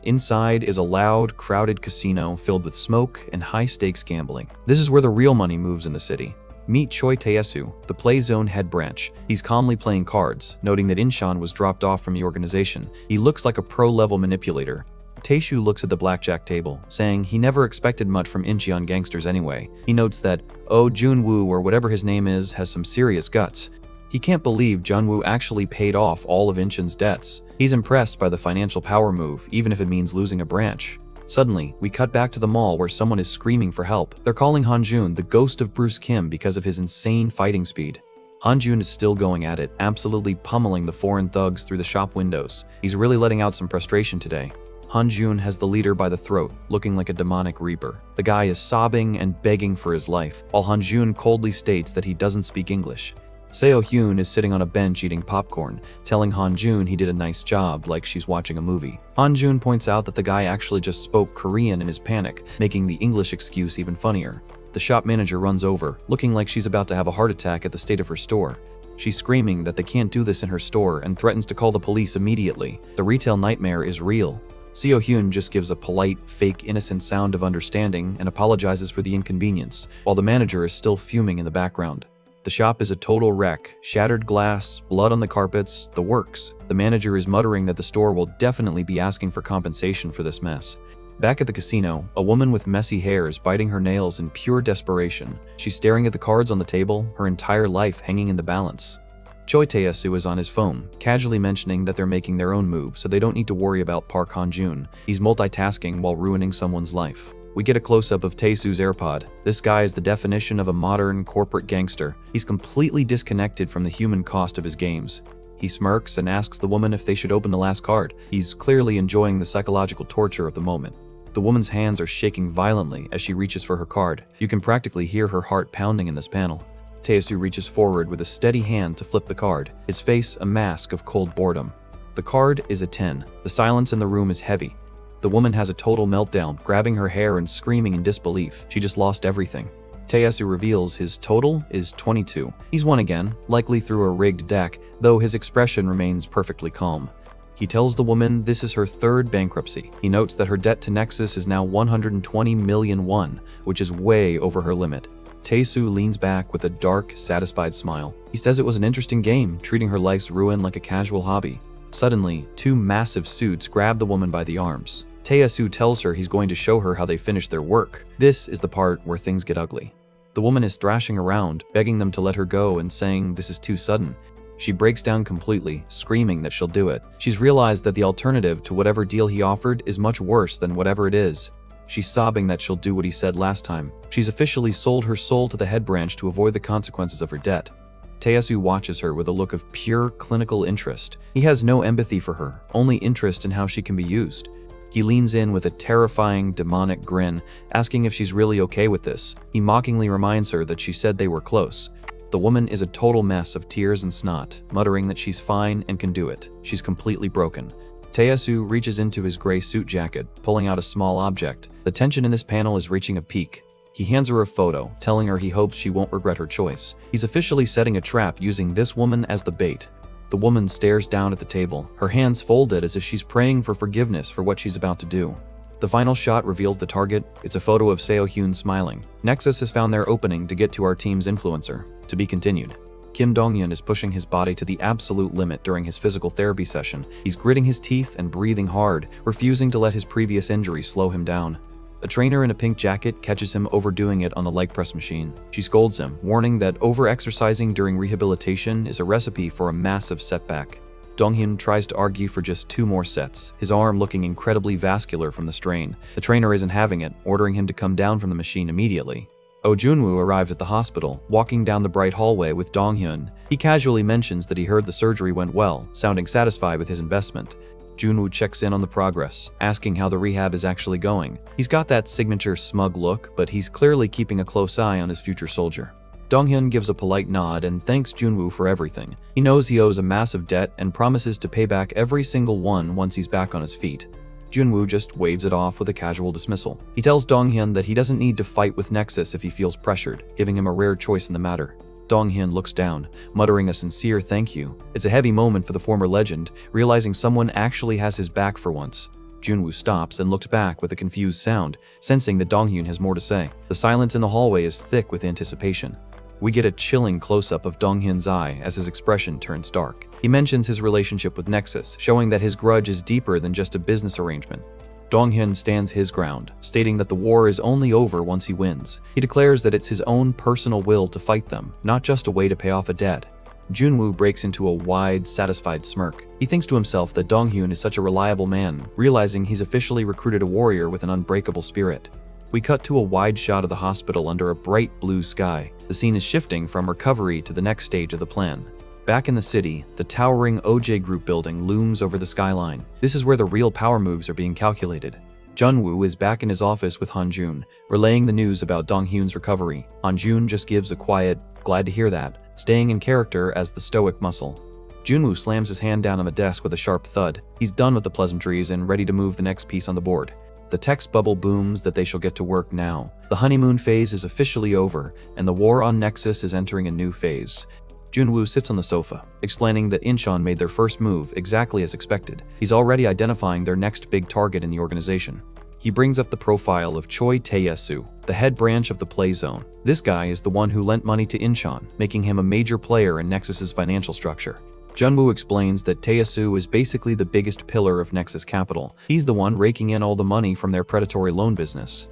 Inside is a loud, crowded casino filled with smoke and high-stakes gambling. This is where the real money moves in the city. Meet Choi Tae-soo, the Play Zone head branch. He's calmly playing cards, noting that Inshan was dropped off from the organization. He looks like a pro-level manipulator. Tae-soo looks at the blackjack table, saying he never expected much from Incheon gangsters anyway. He notes that Junwoo, or whatever his name is, has some serious guts. He can't believe Junwoo actually paid off all of Incheon's debts. He's impressed by the financial power move, even if it means losing a branch. Suddenly, we cut back to the mall where someone is screaming for help. They're calling Hanjun the ghost of Bruce Kim because of his insane fighting speed. Hanjun is still going at it, absolutely pummeling the foreign thugs through the shop windows. He's really letting out some frustration today. Hanjun has the leader by the throat, looking like a demonic reaper. The guy is sobbing and begging for his life, while Hanjun coldly states that he doesn't speak English. Seo-hyun is sitting on a bench eating popcorn, telling Hanjun he did a nice job like she's watching a movie. Hanjun points out that the guy actually just spoke Korean in his panic, making the English excuse even funnier. The shop manager runs over, looking like she's about to have a heart attack at the state of her store. She's screaming that they can't do this in her store and threatens to call the police immediately. The retail nightmare is real. Seo-hyun just gives a polite, fake, innocent sound of understanding and apologizes for the inconvenience, while the manager is still fuming in the background. The shop is a total wreck, shattered glass, blood on the carpets, the works. The manager is muttering that the store will definitely be asking for compensation for this mess. Back at the casino, a woman with messy hair is biting her nails in pure desperation. She's staring at the cards on the table, her entire life hanging in the balance. Choi Tae-soo is on his phone, casually mentioning that they're making their own move so they don't need to worry about Park Han-jun. He's multitasking while ruining someone's life. We get a close-up of Tae-soo's AirPod. This guy is the definition of a modern, corporate gangster. He's completely disconnected from the human cost of his games. He smirks and asks the woman if they should open the last card. He's clearly enjoying the psychological torture of the moment. The woman's hands are shaking violently as she reaches for her card. You can practically hear her heart pounding in this panel. Tae-soo reaches forward with a steady hand to flip the card, his face a mask of cold boredom. The card is a 10. The silence in the room is heavy. The woman has a total meltdown, grabbing her hair and screaming in disbelief. She just lost everything. Tae-soo reveals his total is 22. He's won again, likely through a rigged deck, though his expression remains perfectly calm. He tells the woman this is her third bankruptcy. He notes that her debt to Nexus is now 120 million won, which is way over her limit. Tae-soo leans back with a dark, satisfied smile. He says it was an interesting game, treating her life's ruin like a casual hobby. Suddenly, two massive suits grab the woman by the arms. Tae-soo tells her he's going to show her how they finish their work. This is the part where things get ugly. The woman is thrashing around, begging them to let her go and saying this is too sudden. She breaks down completely, screaming that she'll do it. She's realized that the alternative to whatever deal he offered is much worse than whatever it is. She's sobbing that she'll do what he said last time. She's officially sold her soul to the head branch to avoid the consequences of her debt. Tae-soo watches her with a look of pure clinical interest. He has no empathy for her, only interest in how she can be used. He leans in with a terrifying, demonic grin, asking if she's really okay with this. He mockingly reminds her that she said they were close. The woman is a total mess of tears and snot, muttering that she's fine and can do it. She's completely broken. Tae-soo reaches into his gray suit jacket, pulling out a small object. The tension in this panel is reaching a peak. He hands her a photo, telling her he hopes she won't regret her choice. He's officially setting a trap using this woman as the bait. The woman stares down at the table, her hands folded as if she's praying for forgiveness for what she's about to do. The final shot reveals the target. It's a photo of Seo-hyun smiling. Nexus has found their opening to get to our team's influencer. To be continued. Kim Dong-yeon is pushing his body to the absolute limit during his physical therapy session. He's gritting his teeth and breathing hard, refusing to let his previous injury slow him down. A trainer in a pink jacket catches him overdoing it on the leg press machine. She scolds him, warning that over-exercising during rehabilitation is a recipe for a massive setback. Donghyun tries to argue for just 2 more sets, his arm looking incredibly vascular from the strain. The trainer isn't having it, ordering him to come down from the machine immediately. Oh Junwoo arrives at the hospital, walking down the bright hallway with Donghyun. He casually mentions that he heard the surgery went well, sounding satisfied with his investment. Junwoo checks in on the progress, asking how the rehab is actually going. He's got that signature smug look, but he's clearly keeping a close eye on his future soldier. Donghyun gives a polite nod and thanks Junwoo for everything. He knows he owes a massive debt and promises to pay back every single one once he's back on his feet. Junwoo just waves it off with a casual dismissal. He tells Donghyun that he doesn't need to fight with Nexus if he feels pressured, giving him a rare choice in the matter. Donghyun looks down, muttering a sincere thank you. It's a heavy moment for the former legend, realizing someone actually has his back for once. Junwoo stops and looks back with a confused sound, sensing that Donghyun has more to say. The silence in the hallway is thick with anticipation. We get a chilling close-up of Donghyun's eye as his expression turns dark. He mentions his relationship with Nexus, showing that his grudge is deeper than just a business arrangement. Donghyun stands his ground, stating that the war is only over once he wins. He declares that it's his own personal will to fight them, not just a way to pay off a debt. Junwoo breaks into a wide, satisfied smirk. He thinks to himself that Donghyun is such a reliable man, realizing he's officially recruited a warrior with an unbreakable spirit. We cut to a wide shot of the hospital under a bright blue sky. The scene is shifting from recovery to the next stage of the plan. Back in the city, the towering OJ Group building looms over the skyline. This is where the real power moves are being calculated. Junwoo is back in his office with Hanjun, relaying the news about Donghyun's recovery. Hanjun just gives a quiet, "glad to hear that," staying in character as the stoic muscle. Junwoo slams his hand down on the desk with a sharp thud. He's done with the pleasantries and ready to move the next piece on the board. The text bubble booms that they shall get to work now. The honeymoon phase is officially over, and the war on Nexus is entering a new phase. Junwoo sits on the sofa, explaining that Incheon made their first move exactly as expected. He's already identifying their next big target in the organization. He brings up the profile of Choi Tae-su, the head branch of the Play Zone. This guy is the one who lent money to Incheon, making him a major player in Nexus's financial structure. Junwoo explains that Tae-su is basically the biggest pillar of Nexus Capital. He's the one raking in all the money from their predatory loan business.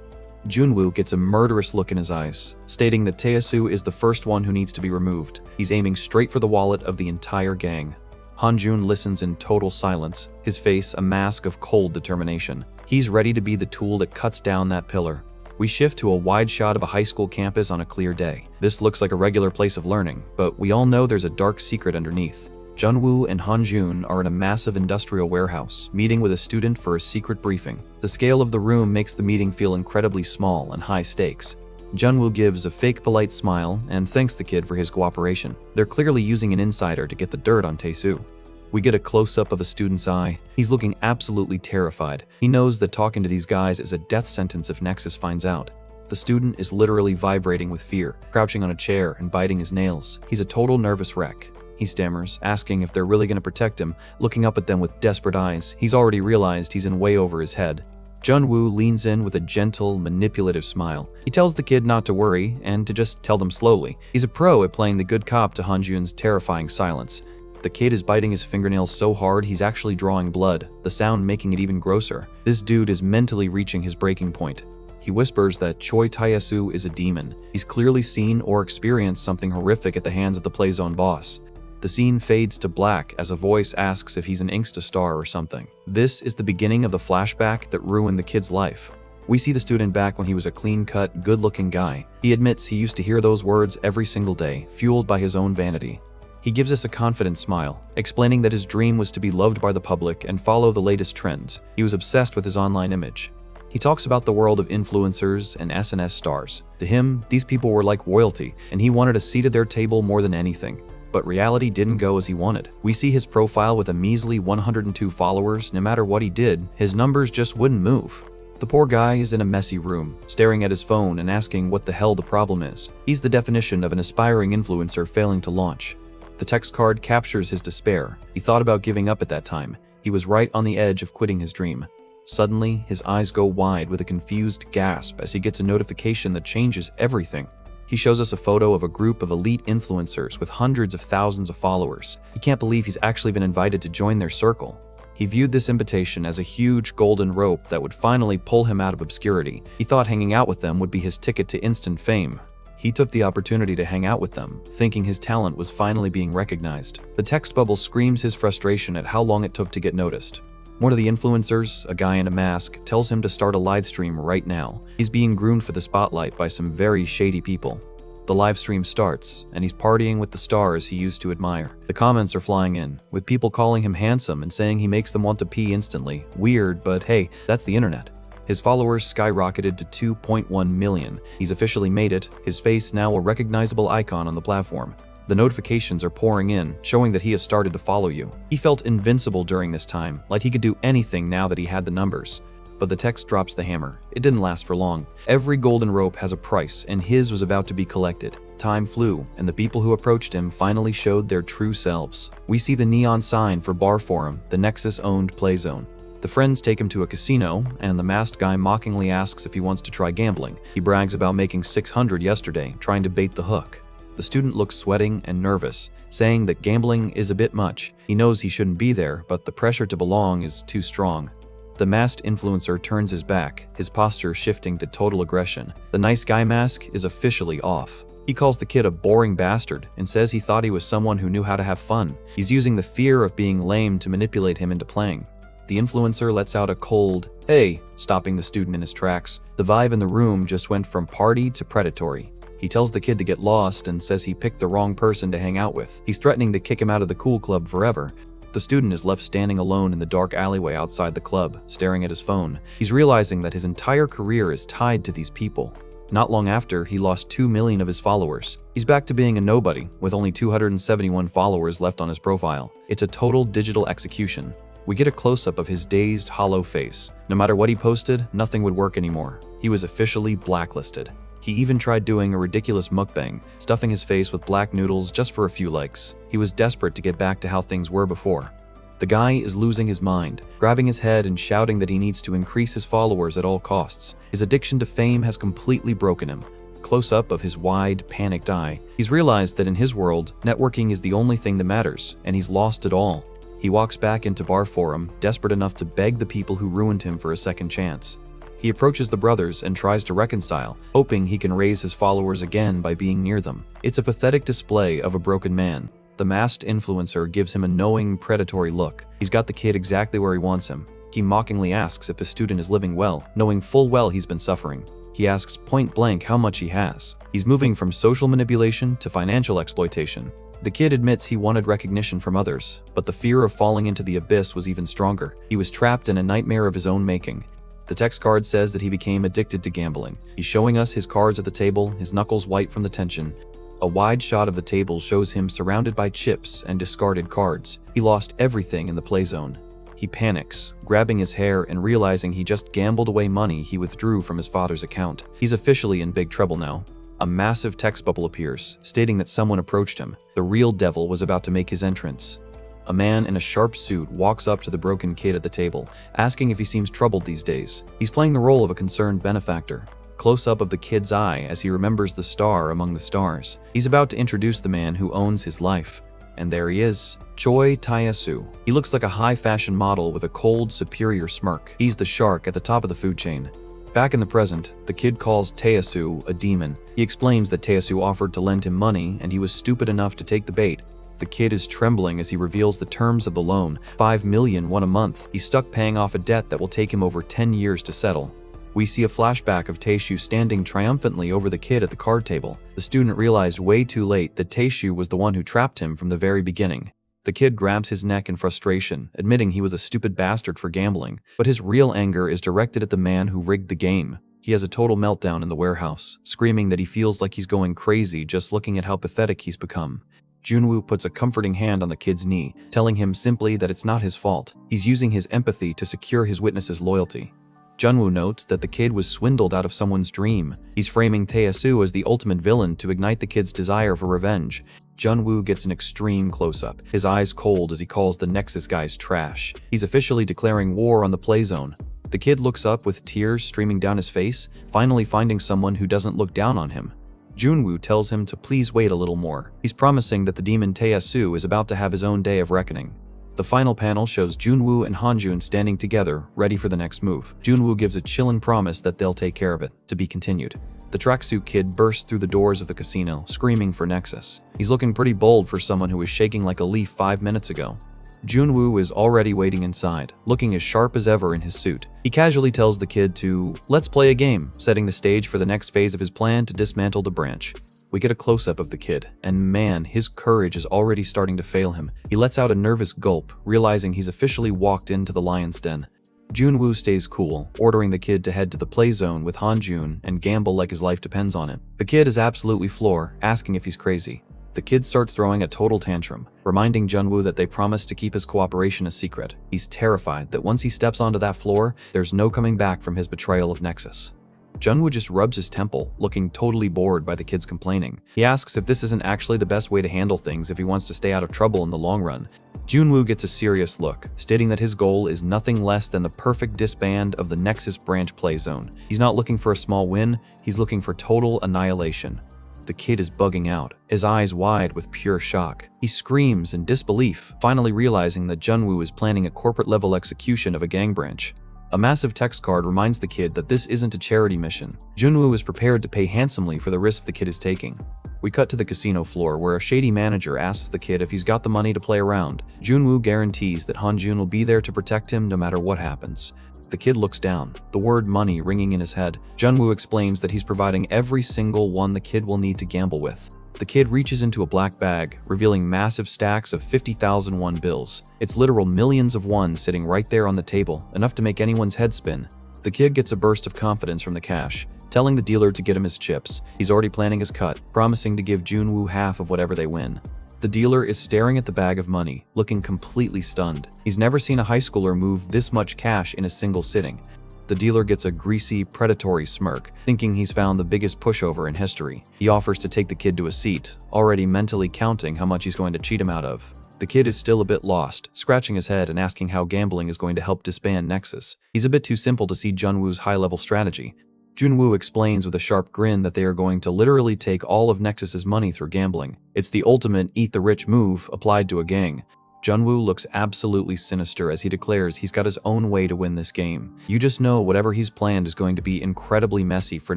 Junwoo gets a murderous look in his eyes, stating that Tae-su is the first one who needs to be removed. He's aiming straight for the wallet of the entire gang. Hanjun listens in total silence, his face a mask of cold determination. He's ready to be the tool that cuts down that pillar. We shift to a wide shot of a high school campus on a clear day. This looks like a regular place of learning, but we all know there's a dark secret underneath. Junwoo and Hanjun are in a massive industrial warehouse, meeting with a student for a secret briefing. The scale of the room makes the meeting feel incredibly small and high stakes. Junwoo gives a fake polite smile and thanks the kid for his cooperation. They're clearly using an insider to get the dirt on Tae-su. We get a close-up of a student's eye. He's looking absolutely terrified. He knows that talking to these guys is a death sentence if Nexus finds out. The student is literally vibrating with fear, crouching on a chair and biting his nails. He's a total nervous wreck. He stammers, asking if they're really going to protect him, looking up at them with desperate eyes. He's already realized he's in way over his head. Junwoo leans in with a gentle, manipulative smile. He tells the kid not to worry and to just tell them slowly. He's a pro at playing the good cop to Hanjun's terrifying silence. The kid is biting his fingernails so hard he's actually drawing blood, the sound making it even grosser. This dude is mentally reaching his breaking point. He whispers that Choi Tae-su is a demon. He's clearly seen or experienced something horrific at the hands of the Play Zone boss. The scene fades to black as a voice asks if he's an Insta star or something. This is the beginning of the flashback that ruined the kid's life. We see the student back when he was a clean-cut, good-looking guy. He admits he used to hear those words every single day, fueled by his own vanity. He gives us a confident smile, explaining that his dream was to be loved by the public and follow the latest trends. He was obsessed with his online image. He talks about the world of influencers and SNS stars. To him, these people were like royalty, and he wanted a seat at their table more than anything. But reality didn't go as he wanted. We see his profile with a measly 102 followers. No matter what he did, his numbers just wouldn't move. The poor guy is in a messy room, staring at his phone and asking what the hell the problem is. He's the definition of an aspiring influencer failing to launch. The text card captures his despair. He thought about giving up at that time. He was right on the edge of quitting his dream. Suddenly, his eyes go wide with a confused gasp as he gets a notification that changes everything. He shows us a photo of a group of elite influencers with hundreds of thousands of followers. He can't believe he's actually been invited to join their circle. He viewed this invitation as a huge golden rope that would finally pull him out of obscurity. He thought hanging out with them would be his ticket to instant fame. He took the opportunity to hang out with them, thinking his talent was finally being recognized. The text bubble screams his frustration at how long it took to get noticed. One of the influencers, a guy in a mask, tells him to start a live stream right now. He's being groomed for the spotlight by some very shady people. The live stream starts, and he's partying with the stars he used to admire. The comments are flying in, with people calling him handsome and saying he makes them want to pee instantly. Weird, but hey, that's the internet. His followers skyrocketed to 2.1 million. He's officially made it, his face now a recognizable icon on the platform. The notifications are pouring in, showing that he has started to follow you. He felt invincible during this time, like he could do anything now that he had the numbers. But the text drops the hammer. It didn't last for long. Every golden rope has a price, and his was about to be collected. Time flew, and the people who approached him finally showed their true selves. We see the neon sign for Bar Forum, the Nexus-owned play zone. The friends take him to a casino, and the masked guy mockingly asks if he wants to try gambling. He brags about making 600 yesterday, trying to bait the hook. The student looks sweating and nervous, saying that gambling is a bit much. He knows he shouldn't be there, but the pressure to belong is too strong. The masked influencer turns his back, his posture shifting to total aggression. The nice guy mask is officially off. He calls the kid a boring bastard and says he thought he was someone who knew how to have fun. He's using the fear of being lame to manipulate him into playing. The influencer lets out a cold, "Hey," stopping the student in his tracks. The vibe in the room just went from party to predatory. He tells the kid to get lost and says he picked the wrong person to hang out with. He's threatening to kick him out of the cool club forever. The student is left standing alone in the dark alleyway outside the club, staring at his phone. He's realizing that his entire career is tied to these people. Not long after, he lost 2 million of his followers. He's back to being a nobody, with only 271 followers left on his profile. It's a total digital execution. We get a close-up of his dazed, hollow face. No matter what he posted, nothing would work anymore. He was officially blacklisted. He even tried doing a ridiculous mukbang, stuffing his face with black noodles just for a few likes. He was desperate to get back to how things were before. The guy is losing his mind, grabbing his head and shouting that he needs to increase his followers at all costs. His addiction to fame has completely broken him. Close-up of his wide, panicked eye. He's realized that in his world, networking is the only thing that matters, and he's lost it all. He walks back into Bar Forum, desperate enough to beg the people who ruined him for a second chance. He approaches the brothers and tries to reconcile, hoping he can raise his followers again by being near them. It's a pathetic display of a broken man. The masked influencer gives him a knowing, predatory look. He's got the kid exactly where he wants him. He mockingly asks if his student is living well, knowing full well he's been suffering. He asks point blank how much he has. He's moving from social manipulation to financial exploitation. The kid admits he wanted recognition from others, but the fear of falling into the abyss was even stronger. He was trapped in a nightmare of his own making. The text card says that he became addicted to gambling. He's showing us his cards at the table, his knuckles white from the tension. A wide shot of the table shows him surrounded by chips and discarded cards. He lost everything in the play zone. He panics, grabbing his hair and realizing he just gambled away money he withdrew from his father's account. He's officially in big trouble now. A massive text bubble appears, stating that someone approached him. The real devil was about to make his entrance. A man in a sharp suit walks up to the broken kid at the table, asking if he seems troubled these days. He's playing the role of a concerned benefactor. Close-up of the kid's eye as he remembers the star among the stars. He's about to introduce the man who owns his life. And there he is, Choi Tae-soo. He looks like a high-fashion model with a cold, superior smirk. He's the shark at the top of the food chain. Back in the present, the kid calls Tae-soo a demon. He explains that Tae-soo offered to lend him money and he was stupid enough to take the bait. The kid is trembling as he reveals the terms of the loan, $5 million a month. He's stuck paying off a debt that will take him over 10 years to settle. We see a flashback of Tae-soo standing triumphantly over the kid at the card table. The student realized way too late that Tae-soo was the one who trapped him from the very beginning. The kid grabs his neck in frustration, admitting he was a stupid bastard for gambling, but his real anger is directed at the man who rigged the game. He has a total meltdown in the warehouse, screaming that he feels like he's going crazy just looking at how pathetic he's become. Junwoo puts a comforting hand on the kid's knee, telling him simply that it's not his fault. He's using his empathy to secure his witness's loyalty. Junwoo notes that the kid was swindled out of someone's dream. He's framing Tae-soo as the ultimate villain to ignite the kid's desire for revenge. Junwoo gets an extreme close-up, his eyes cold as he calls the Nexus guys trash. He's officially declaring war on the play zone. The kid looks up with tears streaming down his face, finally finding someone who doesn't look down on him. Junwoo tells him to please wait a little more. He's promising that the demon Tae-soo is about to have his own day of reckoning. The final panel shows Junwoo and Hanjun standing together, ready for the next move. Junwoo gives a chilling promise that they'll take care of it. To be continued. The tracksuit kid bursts through the doors of the casino, screaming for Nexus. He's looking pretty bold for someone who was shaking like a leaf 5 minutes ago. Junwoo is already waiting inside, looking as sharp as ever in his suit. He casually tells the kid to, "Let's play a game," setting the stage for the next phase of his plan to dismantle the branch. We get a close-up of the kid, and man, his courage is already starting to fail him. He lets out a nervous gulp, realizing he's officially walked into the lion's den. Junwoo stays cool, ordering the kid to head to the play zone with Hanjun and gamble like his life depends on it. The kid is absolutely floored, asking if he's crazy. The kid starts throwing a total tantrum, reminding Junwoo that they promised to keep his cooperation a secret. He's terrified that once he steps onto that floor, there's no coming back from his betrayal of Nexus. Junwoo just rubs his temple, looking totally bored by the kid's complaining. He asks if this isn't actually the best way to handle things if he wants to stay out of trouble in the long run. Junwoo gets a serious look, stating that his goal is nothing less than the perfect disband of the Nexus branch play zone. He's not looking for a small win, he's looking for total annihilation. The kid is bugging out, his eyes wide with pure shock. He screams in disbelief, finally realizing that Junwoo is planning a corporate-level execution of a gang branch. A massive text card reminds the kid that this isn't a charity mission. Junwoo is prepared to pay handsomely for the risk the kid is taking. We cut to the casino floor where a shady manager asks the kid if he's got the money to play around. Junwoo guarantees that Hanjun will be there to protect him no matter what happens. The kid looks down, the word money ringing in his head. Junwoo explains that he's providing every single one the kid will need to gamble with. The kid reaches into a black bag, revealing massive stacks of 50,000 won bills. It's literal millions of won sitting right there on the table, enough to make anyone's head spin. The kid gets a burst of confidence from the cash, telling the dealer to get him his chips. He's already planning his cut, promising to give Junwoo half of whatever they win. The dealer is staring at the bag of money, looking completely stunned. He's never seen a high schooler move this much cash in a single sitting. The dealer gets a greasy, predatory smirk, thinking he's found the biggest pushover in history. He offers to take the kid to a seat, already mentally counting how much he's going to cheat him out of. The kid is still a bit lost, scratching his head and asking how gambling is going to help disband Nexus. He's a bit too simple to see Junwoo's high-level strategy. Junwoo explains with a sharp grin that they are going to literally take all of Nexus's money through gambling. It's the ultimate eat-the-rich move applied to a gang. Junwoo looks absolutely sinister as he declares he's got his own way to win this game. You just know whatever he's planned is going to be incredibly messy for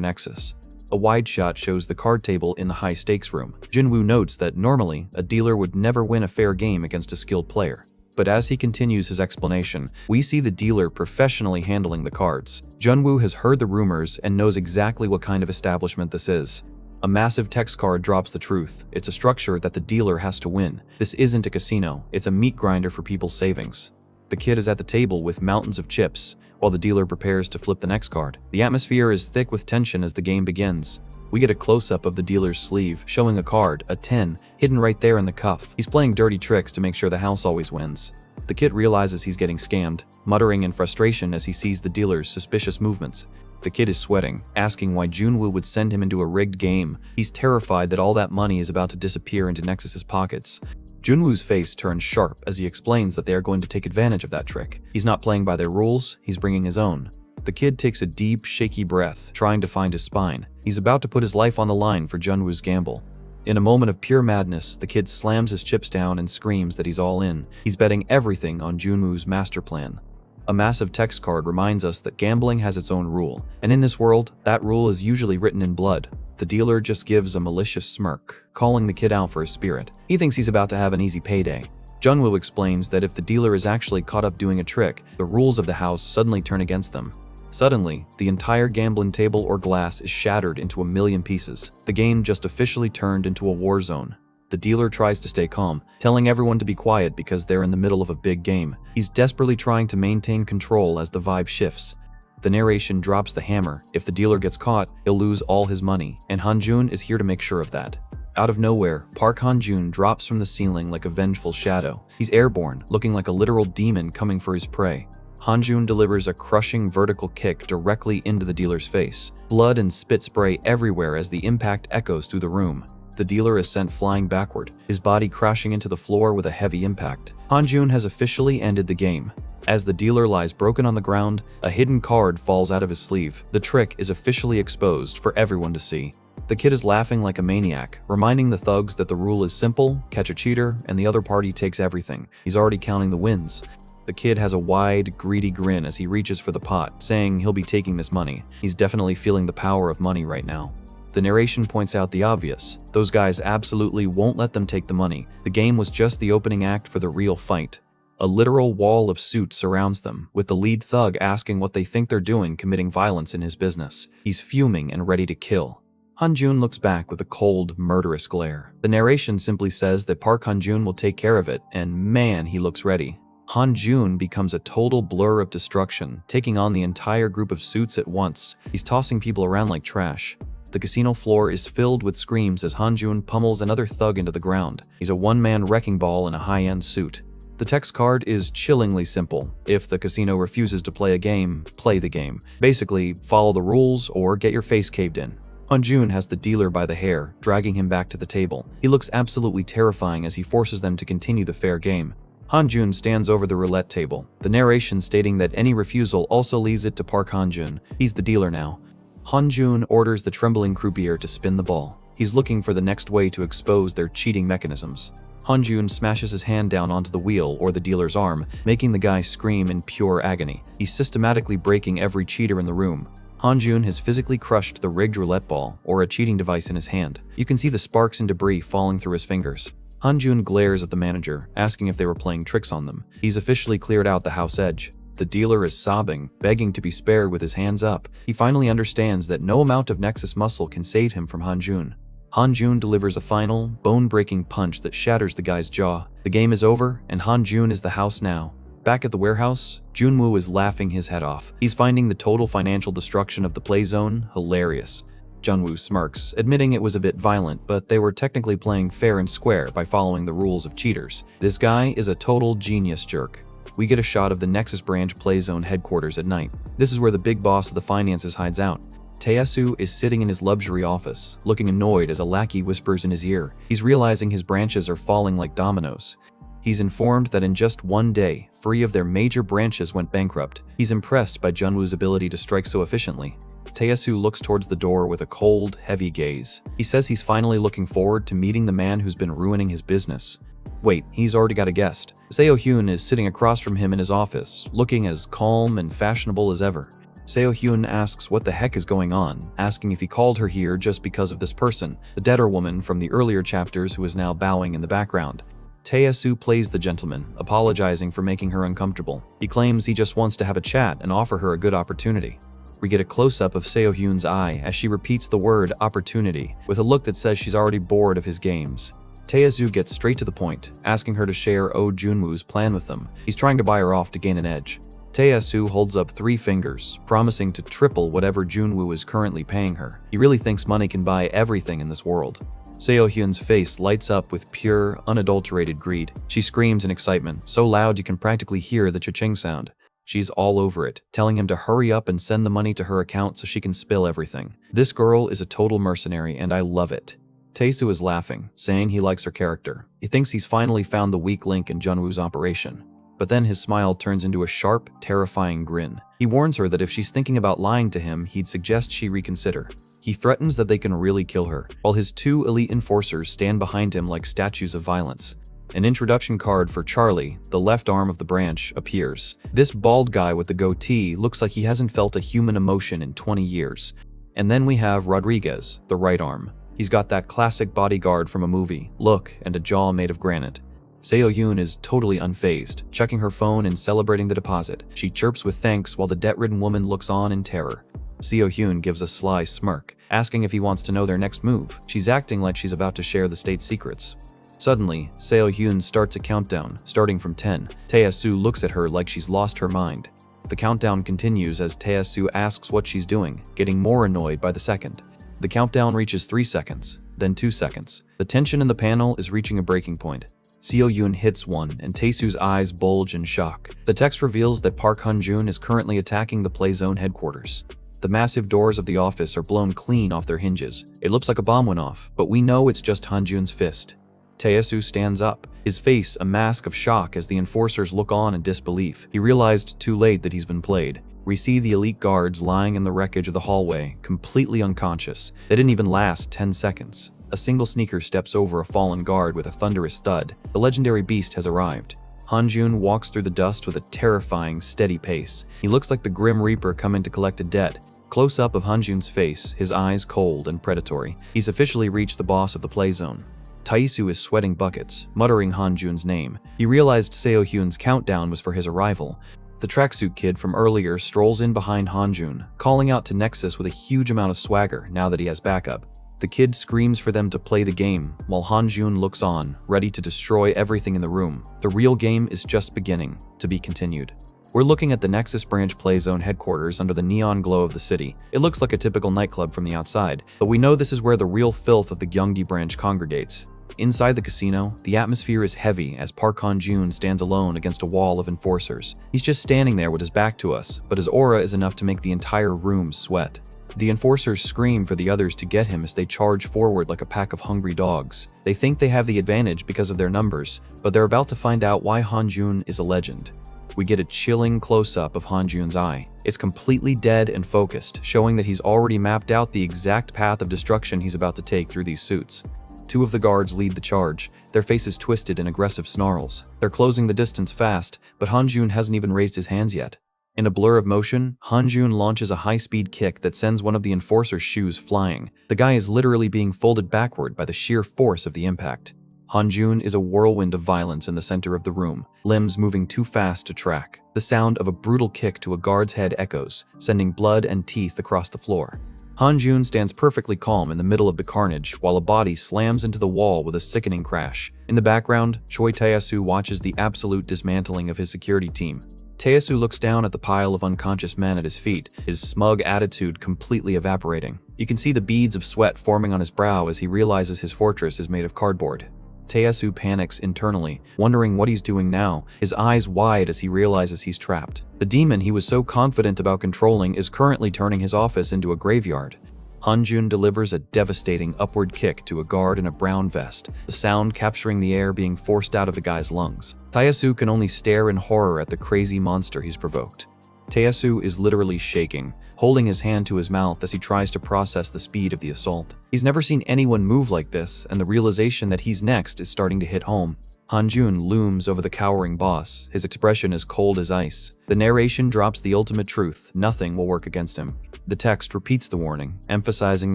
Nexus. A wide shot shows the card table in the high-stakes room. Junwoo notes that normally, a dealer would never win a fair game against a skilled player. But as he continues his explanation, we see the dealer professionally handling the cards. Junwoo has heard the rumors and knows exactly what kind of establishment this is. A massive text card drops the truth. It's a structure that the dealer has to win. This isn't a casino, it's a meat grinder for people's savings. The kid is at the table with mountains of chips, while the dealer prepares to flip the next card. The atmosphere is thick with tension as the game begins. We get a close-up of the dealer's sleeve, showing a card, a 10, hidden right there in the cuff. He's playing dirty tricks to make sure the house always wins. The kid realizes he's getting scammed, muttering in frustration as he sees the dealer's suspicious movements. The kid is sweating, asking why Junwoo would send him into a rigged game. He's terrified that all that money is about to disappear into Nexus's pockets. Junwoo's face turns sharp as he explains that they are going to take advantage of that trick. He's not playing by their rules, he's bringing his own. The kid takes a deep, shaky breath, trying to find his spine. He's about to put his life on the line for Junwoo's gamble. In a moment of pure madness, the kid slams his chips down and screams that he's all in. He's betting everything on Junwoo's master plan. A massive text card reminds us that gambling has its own rule, and in this world, that rule is usually written in blood. The dealer just gives a malicious smirk, calling the kid out for his spirit. He thinks he's about to have an easy payday. Junwoo explains that if the dealer is actually caught up doing a trick, the rules of the house suddenly turn against them. Suddenly, the entire gambling table or glass is shattered into a million pieces. The game just officially turned into a war zone. The dealer tries to stay calm, telling everyone to be quiet because they're in the middle of a big game. He's desperately trying to maintain control as the vibe shifts. The narration drops the hammer. If the dealer gets caught, he'll lose all his money, and Hanjun is here to make sure of that. Out of nowhere, Park Hanjun drops from the ceiling like a vengeful shadow. He's airborne, looking like a literal demon coming for his prey. Hanjun delivers a crushing vertical kick directly into the dealer's face. Blood and spit spray everywhere as the impact echoes through the room. The dealer is sent flying backward, his body crashing into the floor with a heavy impact. Hanjun has officially ended the game. As the dealer lies broken on the ground, a hidden card falls out of his sleeve. The trick is officially exposed for everyone to see. The kid is laughing like a maniac, reminding the thugs that the rule is simple: catch a cheater, and the other party takes everything. He's already counting the wins. The kid has a wide, greedy grin as he reaches for the pot, saying he'll be taking this money. He's definitely feeling the power of money right now. The narration points out the obvious. Those guys absolutely won't let them take the money. The game was just the opening act for the real fight. A literal wall of suits surrounds them, with the lead thug asking what they think they're doing, committing violence in his business. He's fuming and ready to kill. Han-jun looks back with a cold, murderous glare. The narration simply says that Park Han-jun will take care of it, and man, he looks ready. Han-jun becomes a total blur of destruction, taking on the entire group of suits at once. He's tossing people around like trash. The casino floor is filled with screams as Han-jun pummels another thug into the ground. He's a one-man wrecking ball in a high-end suit. The text card is chillingly simple. If the casino refuses to play a game, play the game. Basically, follow the rules or get your face caved in. Han-jun has the dealer by the hair, dragging him back to the table. He looks absolutely terrifying as he forces them to continue the fair game. Han-jun stands over the roulette table, the narration stating that any refusal also leaves it to Park Han-jun. He's the dealer now. Han-jun orders the trembling croupier to spin the ball. He's looking for the next way to expose their cheating mechanisms. Han-jun smashes his hand down onto the wheel or the dealer's arm, making the guy scream in pure agony. He's systematically breaking every cheater in the room. Han-jun has physically crushed the rigged roulette ball, or a cheating device in his hand. You can see the sparks and debris falling through his fingers. Han-jun glares at the manager, asking if they were playing tricks on them. He's officially cleared out the house edge. The dealer is sobbing, begging to be spared with his hands up. He finally understands that no amount of Nexus muscle can save him from Han-jun. Han-jun delivers a final, bone-breaking punch that shatters the guy's jaw. The game is over, and Han-jun is the house now. Back at the warehouse, Junwoo is laughing his head off. He's finding the total financial destruction of the play zone hilarious. Junwoo smirks, admitting it was a bit violent, but they were technically playing fair and square by following the rules of cheaters. This guy is a total genius jerk. We get a shot of the Nexus Branch Play Zone headquarters at night. This is where the big boss of the finances hides out. Taesu is sitting in his luxury office, looking annoyed as a lackey whispers in his ear. He's realizing his branches are falling like dominoes. He's informed that in just one day, 3 of their major branches went bankrupt. He's impressed by Junwoo's ability to strike so efficiently. Taesu looks towards the door with a cold, heavy gaze. He says he's finally looking forward to meeting the man who's been ruining his business. Wait, he's already got a guest. Seo-hyun is sitting across from him in his office, looking as calm and fashionable as ever. Seo-hyun asks what the heck is going on, asking if he called her here just because of this person, the deader woman from the earlier chapters who is now bowing in the background. Taesu plays the gentleman, apologizing for making her uncomfortable. He claims he just wants to have a chat and offer her a good opportunity. We get a close-up of Seo-hyun's eye as she repeats the word opportunity, with a look that says she's already bored of his games. Taesu gets straight to the point, asking her to share Oh Junwoo's plan with them. He's trying to buy her off to gain an edge. Taesu holds up 3 fingers, promising to triple whatever Junwoo is currently paying her. He really thinks money can buy everything in this world. Seo-hyun's face lights up with pure, unadulterated greed. She screams in excitement, so loud you can practically hear the cha-ching sound. She's all over it, telling him to hurry up and send the money to her account so she can spill everything. This girl is a total mercenary, and I love it. Taesu is laughing, saying he likes her character. He thinks he's finally found the weak link in Junwoo's operation. But then his smile turns into a sharp, terrifying grin. He warns her that if she's thinking about lying to him, he'd suggest she reconsider. He threatens that they can really kill her, while his 2 elite enforcers stand behind him like statues of violence. An introduction card for Charlie, the left arm of the branch, appears. This bald guy with the goatee looks like he hasn't felt a human emotion in 20 years. And then we have Rodriguez, the right arm. He's got that classic bodyguard from a movie, look, and a jaw made of granite. Seo-hyun is totally unfazed, checking her phone and celebrating the deposit. She chirps with thanks while the debt-ridden woman looks on in terror. Seo-hyun gives a sly smirk, asking if he wants to know their next move. She's acting like she's about to share the state secrets. Suddenly, Seo-hyun starts a countdown, starting from 10. Taesu looks at her like she's lost her mind. The countdown continues as Taesu asks what she's doing, getting more annoyed by the second. The countdown reaches 3 seconds, then 2 seconds. The tension in the panel is reaching a breaking point. Seo-hyun hits 1, and Taesu's eyes bulge in shock. The text reveals that Park Han-jun is currently attacking the Play Zone headquarters. The massive doors of the office are blown clean off their hinges. It looks like a bomb went off, but we know it's just Han-jun's fist. Taesu stands up, his face a mask of shock as the enforcers look on in disbelief. He realized too late that he's been played. We see the elite guards lying in the wreckage of the hallway, completely unconscious. They didn't even last 10 seconds. A single sneaker steps over a fallen guard with a thunderous thud. The legendary beast has arrived. Hanjun walks through the dust with a terrifying, steady pace. He looks like the Grim Reaper coming to collect a debt. Close-up of Hanjun's face, his eyes cold and predatory. He's officially reached the boss of the play zone. Taisu is sweating buckets, muttering Hanjun's name. He realized Seo Hyun's countdown was for his arrival. The tracksuit kid from earlier strolls in behind Hanjun, calling out to Nexus with a huge amount of swagger now that he has backup. The kid screams for them to play the game, while Hanjun looks on, ready to destroy everything in the room. The real game is just beginning, to be continued. We're looking at the Nexus Branch Playzone headquarters under the neon glow of the city. It looks like a typical nightclub from the outside, but we know this is where the real filth of the Gyeonggi branch congregates. Inside the casino, the atmosphere is heavy as Park Han-jun stands alone against a wall of enforcers. He's just standing there with his back to us, but his aura is enough to make the entire room sweat. The enforcers scream for the others to get him as they charge forward like a pack of hungry dogs. They think they have the advantage because of their numbers, but they're about to find out why Han-jun is a legend. We get a chilling close-up of Han-jun's eye. It's completely dead and focused, showing that he's already mapped out the exact path of destruction he's about to take through these suits. Two of the guards lead the charge, their faces twisted in aggressive snarls. They're closing the distance fast, but Han-jun hasn't even raised his hands yet. In a blur of motion, Han-jun launches a high-speed kick that sends one of the enforcer's shoes flying. The guy is literally being folded backward by the sheer force of the impact. Han-jun is a whirlwind of violence in the center of the room, limbs moving too fast to track. The sound of a brutal kick to a guard's head echoes, sending blood and teeth across the floor. Han-jun stands perfectly calm in the middle of the carnage while a body slams into the wall with a sickening crash. In the background, Choi Tae-soo watches the absolute dismantling of his security team. Tae-soo looks down at the pile of unconscious men at his feet, his smug attitude completely evaporating. You can see the beads of sweat forming on his brow as he realizes his fortress is made of cardboard. Tae-soo panics internally, wondering what he's doing now, his eyes wide as he realizes he's trapped. The demon he was so confident about controlling is currently turning his office into a graveyard. Han-jun delivers a devastating upward kick to a guard in a brown vest, the sound capturing the air being forced out of the guy's lungs. Tae-soo can only stare in horror at the crazy monster he's provoked. Tae-soo is literally shaking, holding his hand to his mouth as he tries to process the speed of the assault. He's never seen anyone move like this, and the realization that he's next is starting to hit home. Han-jun looms over the cowering boss, his expression as cold as ice. The narration drops the ultimate truth: nothing will work against him. The text repeats the warning, emphasizing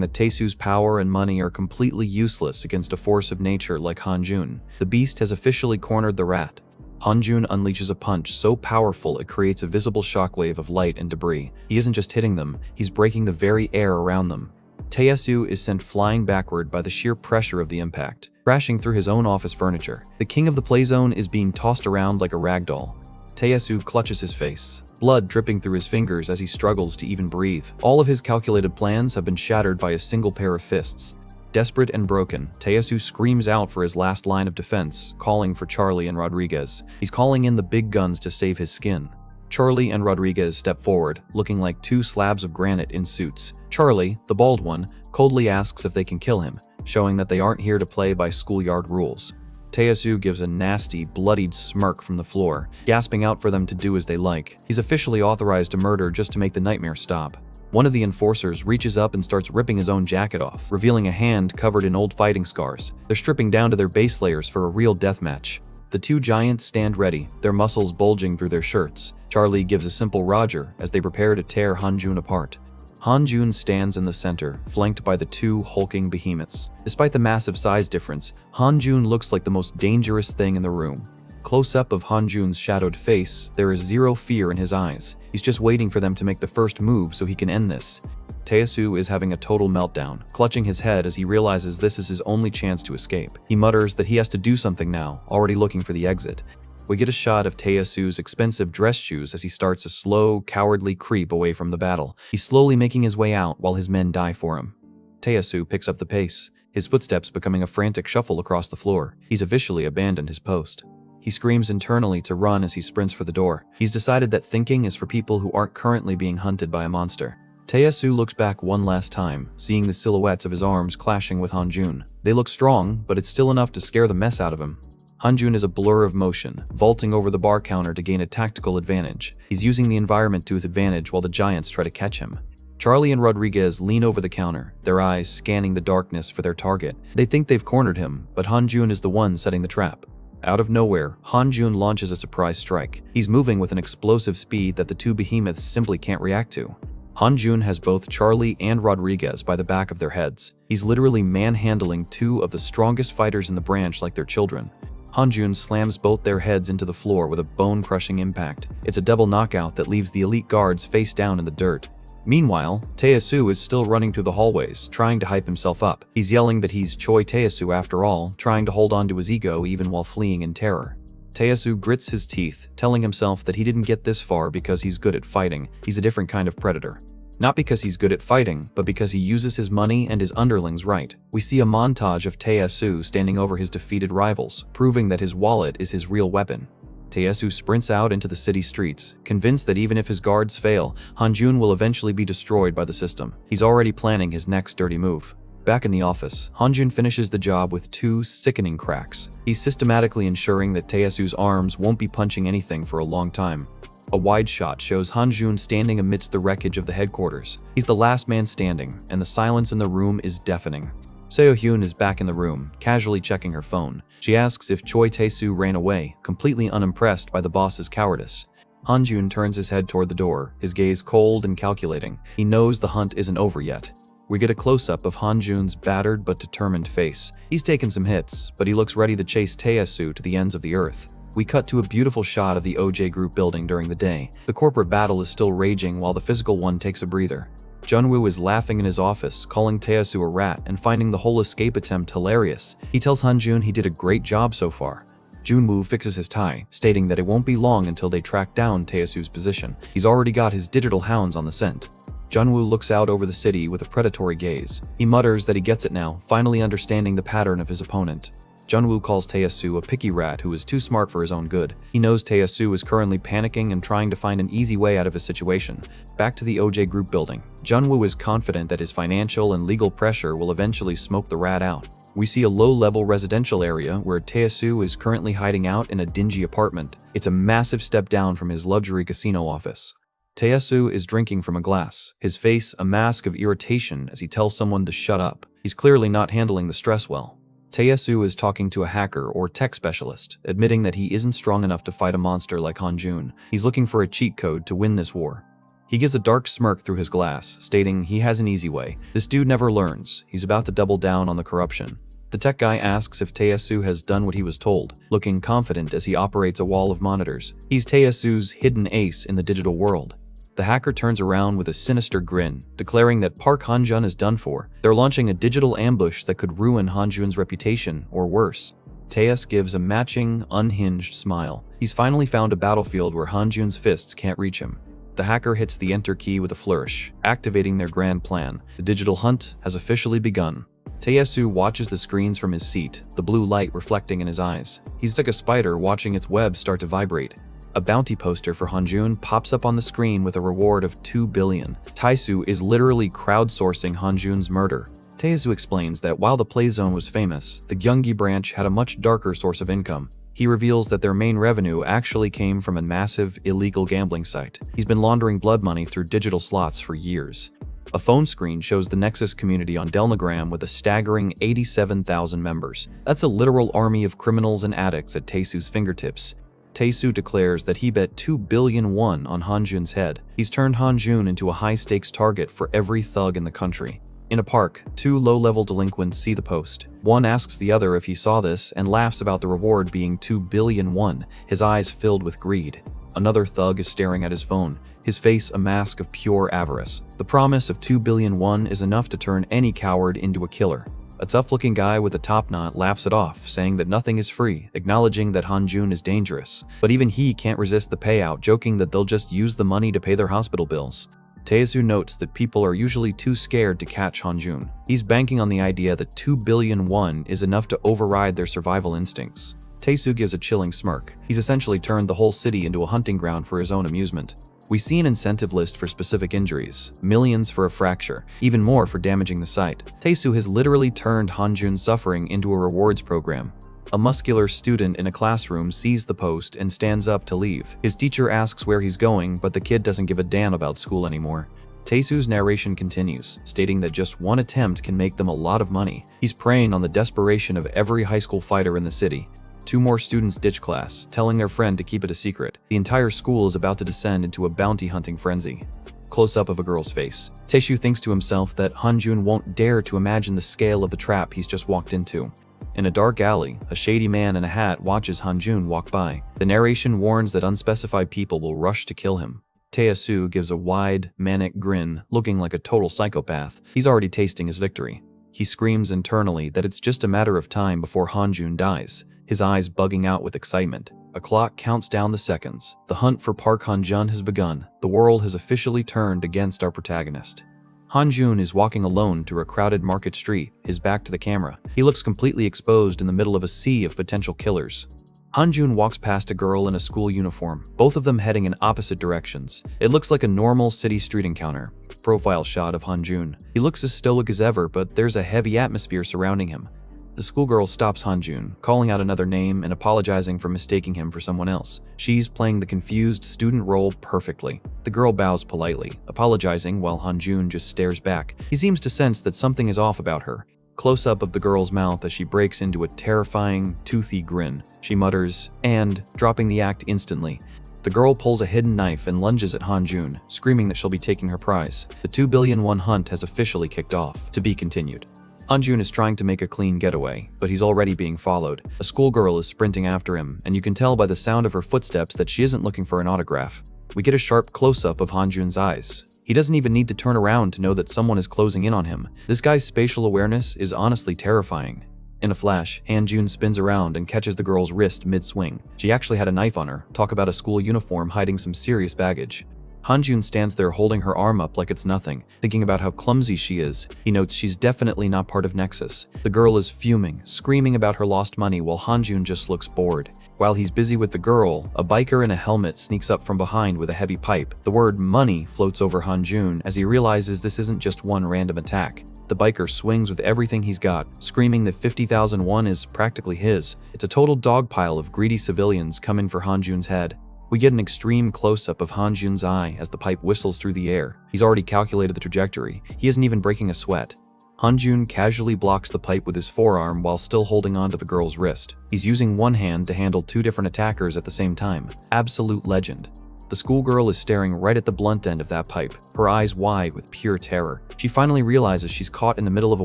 that Tae-soo's power and money are completely useless against a force of nature like Han-jun. The beast has officially cornered the rat. Han-jun unleashes a punch so powerful it creates a visible shockwave of light and debris. He isn't just hitting them, he's breaking the very air around them. Tae-soo is sent flying backward by the sheer pressure of the impact, crashing through his own office furniture. The king of the playzone is being tossed around like a ragdoll. Tae-soo clutches his face, blood dripping through his fingers as he struggles to even breathe. All of his calculated plans have been shattered by a single pair of fists. Desperate and broken, Tae-soo screams out for his last line of defense, calling for Charlie and Rodriguez. He's calling in the big guns to save his skin. Charlie and Rodriguez step forward, looking like two slabs of granite in suits. Charlie, the bald one, coldly asks if they can kill him, showing that they aren't here to play by schoolyard rules. Tae-soo gives a nasty, bloodied smirk from the floor, gasping out for them to do as they like. He's officially authorized to murder just to make the nightmare stop. One of the enforcers reaches up and starts ripping his own jacket off, revealing a hand covered in old fighting scars. They're stripping down to their base layers for a real deathmatch. The two giants stand ready, their muscles bulging through their shirts. Charlie gives a simple Roger as they prepare to tear Han-jun apart. Han-jun stands in the center, flanked by the two hulking behemoths. Despite the massive size difference, Han-jun looks like the most dangerous thing in the room. Close-up of Han-jun's shadowed face, there is zero fear in his eyes. He's just waiting for them to make the first move so he can end this. Tae-soo is having a total meltdown, clutching his head as he realizes this is his only chance to escape. He mutters that he has to do something now, already looking for the exit. We get a shot of Tae-soo's expensive dress shoes as he starts a slow, cowardly creep away from the battle. He's slowly making his way out while his men die for him. Tae-soo picks up the pace, his footsteps becoming a frantic shuffle across the floor. He's officially abandoned his post. He screams internally to run as he sprints for the door. He's decided that thinking is for people who aren't currently being hunted by a monster. Tae-soo looks back one last time, seeing the silhouettes of his arms clashing with Han-jun. They look strong, but it's still enough to scare the mess out of him. Hanjun is a blur of motion, vaulting over the bar counter to gain a tactical advantage. He's using the environment to his advantage while the giants try to catch him. Charlie and Rodriguez lean over the counter, their eyes scanning the darkness for their target. They think they've cornered him, but Hanjun is the one setting the trap. Out of nowhere, Hanjun launches a surprise strike. He's moving with an explosive speed that the two behemoths simply can't react to. Hanjun has both Charlie and Rodriguez by the back of their heads. He's literally manhandling two of the strongest fighters in the branch like they're children. Hanjun slams both their heads into the floor with a bone-crushing impact. It's a double knockout that leaves the elite guards face down in the dirt. Meanwhile, Taesu is still running through the hallways, trying to hype himself up. He's yelling that he's Choi Taesu after all, trying to hold on to his ego even while fleeing in terror. Taesu grits his teeth, telling himself that he didn't get this far because he's good at fighting. He's a different kind of predator. Not because he's good at fighting, but because he uses his money and his underlings right. We see a montage of Taesu standing over his defeated rivals, proving that his wallet is his real weapon. Taesu sprints out into the city streets, convinced that even if his guards fail, Hanjun will eventually be destroyed by the system. He's already planning his next dirty move. Back in the office, Hanjun finishes the job with two sickening cracks. He's systematically ensuring that Taesu's arms won't be punching anything for a long time. A wide shot shows Hanjun standing amidst the wreckage of the headquarters. He's the last man standing, and the silence in the room is deafening. Seo-hyun is back in the room, casually checking her phone. She asks if Choi Taesu ran away, completely unimpressed by the boss's cowardice. Hanjun turns his head toward the door, his gaze cold and calculating. He knows the hunt isn't over yet. We get a close-up of Hanjun's battered but determined face. He's taken some hits, but he looks ready to chase Taesu to the ends of the earth. We cut to a beautiful shot of the OJ Group building during the day. The corporate battle is still raging while the physical one takes a breather. Junwoo is laughing in his office, calling Taesu a rat and finding the whole escape attempt hilarious. He tells Hanjun he did a great job so far. Junwoo fixes his tie, stating that it won't be long until they track down Taesu's position. He's already got his digital hounds on the scent. Junwoo looks out over the city with a predatory gaze. He mutters that he gets it now, finally understanding the pattern of his opponent. Junwoo calls Taesu a picky rat who is too smart for his own good. He knows Taesu is currently panicking and trying to find an easy way out of his situation. Back to the OJ Group building. Junwoo is confident that his financial and legal pressure will eventually smoke the rat out. We see a low-level residential area where Taesu is currently hiding out in a dingy apartment. It's a massive step down from his luxury casino office. Taesu is drinking from a glass, his face a mask of irritation as he tells someone to shut up. He's clearly not handling the stress well. Taesu is talking to a hacker or tech specialist, admitting that he isn't strong enough to fight a monster like Hanjun. He's looking for a cheat code to win this war. He gives a dark smirk through his glass, stating he has an easy way. This dude never learns. He's about to double down on the corruption. The tech guy asks if Taesu has done what he was told, looking confident as he operates a wall of monitors. He's Taesu's hidden ace in the digital world. The hacker turns around with a sinister grin, declaring that Park Hanjun is done for. They're launching a digital ambush that could ruin Hanjun's reputation, or worse. Taeus gives a matching, unhinged smile. He's finally found a battlefield where Hanjun's fists can't reach him. The hacker hits the enter key with a flourish, activating their grand plan. The digital hunt has officially begun. Taesu watches the screens from his seat, the blue light reflecting in his eyes. He's like a spider watching its web start to vibrate. A bounty poster for Hanjun pops up on the screen with a reward of 2 billion. Taesu is literally crowdsourcing Hanjun's murder. Taesu explains that while the Play Zone was famous, the Gyeonggi branch had a much darker source of income. He reveals that their main revenue actually came from a massive, illegal gambling site. He's been laundering blood money through digital slots for years. A phone screen shows the Nexus community on Delnagram with a staggering 87,000 members. That's a literal army of criminals and addicts at Taesu's fingertips. Taesu declares that he bet 2 billion won on Hanjun's head. He's turned Hanjun into a high-stakes target for every thug in the country. In a park, two low-level delinquents see the post. One asks the other if he saw this and laughs about the reward being 2 billion won, his eyes filled with greed. Another thug is staring at his phone, his face a mask of pure avarice. The promise of 2 billion won is enough to turn any coward into a killer. A tough-looking guy with a top knot laughs it off, saying that nothing is free, acknowledging that Hanjun is dangerous. But even he can't resist the payout, joking that they'll just use the money to pay their hospital bills. Taesu notes that people are usually too scared to catch Hanjun. He's banking on the idea that 2 billion won is enough to override their survival instincts. Taesu gives a chilling smirk. He's essentially turned the whole city into a hunting ground for his own amusement. We see an incentive list for specific injuries, millions for a fracture, even more for damaging the site. Taesu has literally turned Hanjun's suffering into a rewards program. A muscular student in a classroom sees the post and stands up to leave. His teacher asks where he's going, but the kid doesn't give a damn about school anymore. Taesu's narration continues, stating that just one attempt can make them a lot of money. He's preying on the desperation of every high school fighter in the city. 2 more students ditch class, telling their friend to keep it a secret. The entire school is about to descend into a bounty hunting frenzy. Close-up of a girl's face. Taesu thinks to himself that Hanjun won't dare to imagine the scale of the trap he's just walked into. In a dark alley, a shady man in a hat watches Hanjun walk by. The narration warns that unspecified people will rush to kill him. Taesu gives a wide, manic grin, looking like a total psychopath. He's already tasting his victory. He screams internally that it's just a matter of time before Hanjun dies, his eyes bugging out with excitement. A clock counts down the seconds. The hunt for Park Hanjun has begun. The world has officially turned against our protagonist. Hanjun is walking alone through a crowded market street, his back to the camera. He looks completely exposed in the middle of a sea of potential killers. Hanjun walks past a girl in a school uniform, both of them heading in opposite directions. It looks like a normal city street encounter. Profile shot of Hanjun. He looks as stoic as ever, but there's a heavy atmosphere surrounding him. The schoolgirl stops Hanjun, calling out another name and apologizing for mistaking him for someone else. She's playing the confused student role perfectly. The girl bows politely, apologizing while Hanjun just stares back. He seems to sense that something is off about her. Close-up of the girl's mouth as she breaks into a terrifying, toothy grin. She mutters, and, dropping the act instantly. The girl pulls a hidden knife and lunges at Hanjun, screaming that she'll be taking her prize. The 2 billion won hunt has officially kicked off. To be continued. Hanjun is trying to make a clean getaway, but he's already being followed. A schoolgirl is sprinting after him, and you can tell by the sound of her footsteps that she isn't looking for an autograph. We get a sharp close-up of Hanjun's eyes. He doesn't even need to turn around to know that someone is closing in on him. This guy's spatial awareness is honestly terrifying. In a flash, Hanjun spins around and catches the girl's wrist mid-swing. She actually had a knife on her. Talk about a school uniform hiding some serious baggage. Hanjun stands there holding her arm up like it's nothing, thinking about how clumsy she is. He notes she's definitely not part of Nexus. The girl is fuming, screaming about her lost money while Hanjun just looks bored. While he's busy with the girl, a biker in a helmet sneaks up from behind with a heavy pipe. The word money floats over Hanjun as he realizes this isn't just one random attack. The biker swings with everything he's got, screaming that 50,000 won is practically his. It's a total dogpile of greedy civilians coming for Hanjun's head. We get an extreme close-up of Hanjun's eye as the pipe whistles through the air. He's already calculated the trajectory. He isn't even breaking a sweat. Hanjun casually blocks the pipe with his forearm while still holding onto the girl's wrist. He's using one hand to handle 2 different attackers at the same time. Absolute legend. The schoolgirl is staring right at the blunt end of that pipe, her eyes wide with pure terror. She finally realizes she's caught in the middle of a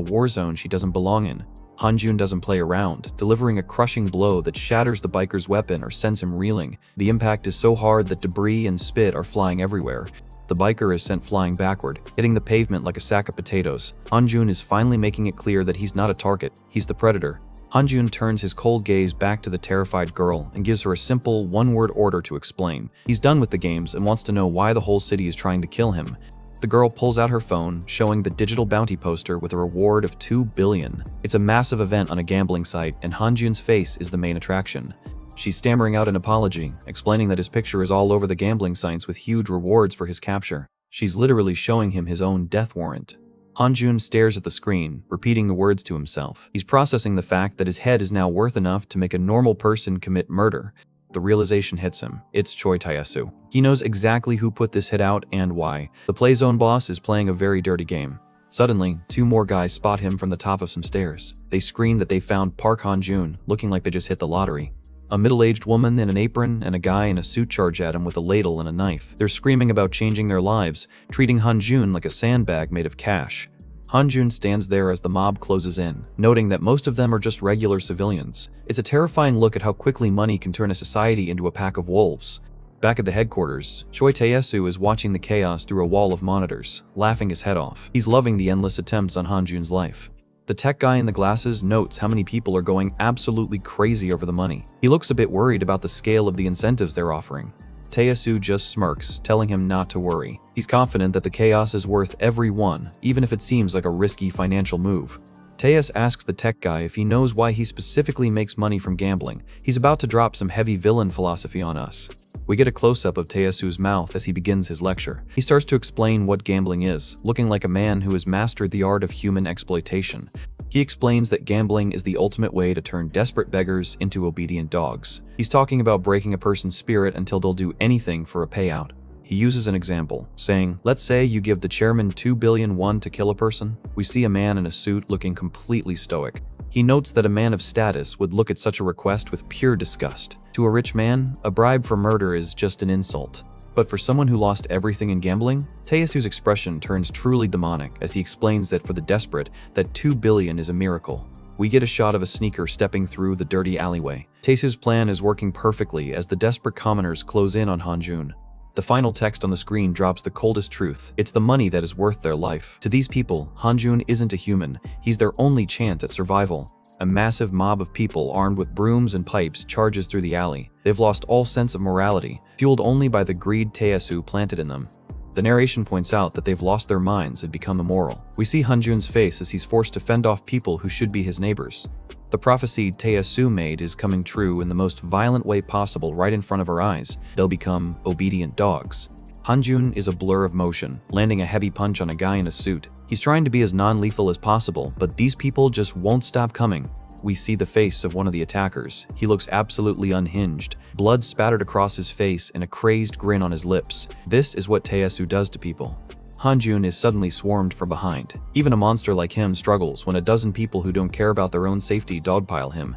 war zone she doesn't belong in. Hanjun doesn't play around, delivering a crushing blow that shatters the biker's weapon or sends him reeling. The impact is so hard that debris and spit are flying everywhere. The biker is sent flying backward, hitting the pavement like a sack of potatoes. Hanjun is finally making it clear that he's not a target, he's the predator. Hanjun turns his cold gaze back to the terrified girl and gives her a simple, one-word order to explain. He's done with the games and wants to know why the whole city is trying to kill him. The girl pulls out her phone, showing the digital bounty poster with a reward of 2 billion. It's a massive event on a gambling site, and Hanjun's face is the main attraction. She's stammering out an apology, explaining that his picture is all over the gambling sites with huge rewards for his capture. She's literally showing him his own death warrant. Hanjun stares at the screen, repeating the words to himself. He's processing the fact that his head is now worth enough to make a normal person commit murder. The realization hits him. It's Choi Taesu. He knows exactly who put this hit out and why. The play zone boss is playing a very dirty game. Suddenly, 2 more guys spot him from the top of some stairs. They scream that they found Park Hanjun, looking like they just hit the lottery. A middle-aged woman in an apron and a guy in a suit charge at him with a ladle and a knife. They're screaming about changing their lives, treating Hanjun like a sandbag made of cash. Hanjun stands there as the mob closes in, noting that most of them are just regular civilians. It's a terrifying look at how quickly money can turn a society into a pack of wolves. Back at the headquarters, Choi Taesu is watching the chaos through a wall of monitors, laughing his head off. He's loving the endless attempts on Hanjun's life. The tech guy in the glasses notes how many people are going absolutely crazy over the money. He looks a bit worried about the scale of the incentives they're offering. Taesu just smirks, telling him not to worry. He's confident that the chaos is worth every one, even if it seems like a risky financial move. Taeus asks the tech guy if he knows why he specifically makes money from gambling. He's about to drop some heavy villain philosophy on us. We get a close-up of Taesu's mouth as he begins his lecture. He starts to explain what gambling is, looking like a man who has mastered the art of human exploitation. He explains that gambling is the ultimate way to turn desperate beggars into obedient dogs. He's talking about breaking a person's spirit until they'll do anything for a payout. He uses an example, saying, let's say you give the chairman 2 billion won to kill a person. We see a man in a suit looking completely stoic. He notes that a man of status would look at such a request with pure disgust. To a rich man, a bribe for murder is just an insult. But for someone who lost everything in gambling, Taesu's expression turns truly demonic as he explains that for the desperate, that 2 billion is a miracle. We get a shot of a sneaker stepping through the dirty alleyway. Taesu's plan is working perfectly as the desperate commoners close in on Hanjun. The final text on the screen drops the coldest truth. It's the money that is worth their life. To these people, Hanjun isn't a human. He's their only chance at survival. A massive mob of people armed with brooms and pipes charges through the alley. They've lost all sense of morality, fueled only by the greed Taesu planted in them. The narration points out that they've lost their minds and become immoral. We see Hanjun's face as he's forced to fend off people who should be his neighbors. The prophecy Taesu made is coming true in the most violent way possible right in front of our eyes. They'll become obedient dogs. Hanjun is a blur of motion, landing a heavy punch on a guy in a suit. He's trying to be as non-lethal as possible, but these people just won't stop coming. We see the face of one of the attackers. He looks absolutely unhinged, blood spattered across his face and a crazed grin on his lips. This is what Taesu does to people. Hanjun is suddenly swarmed from behind. Even a monster like him struggles when a dozen people who don't care about their own safety dogpile him.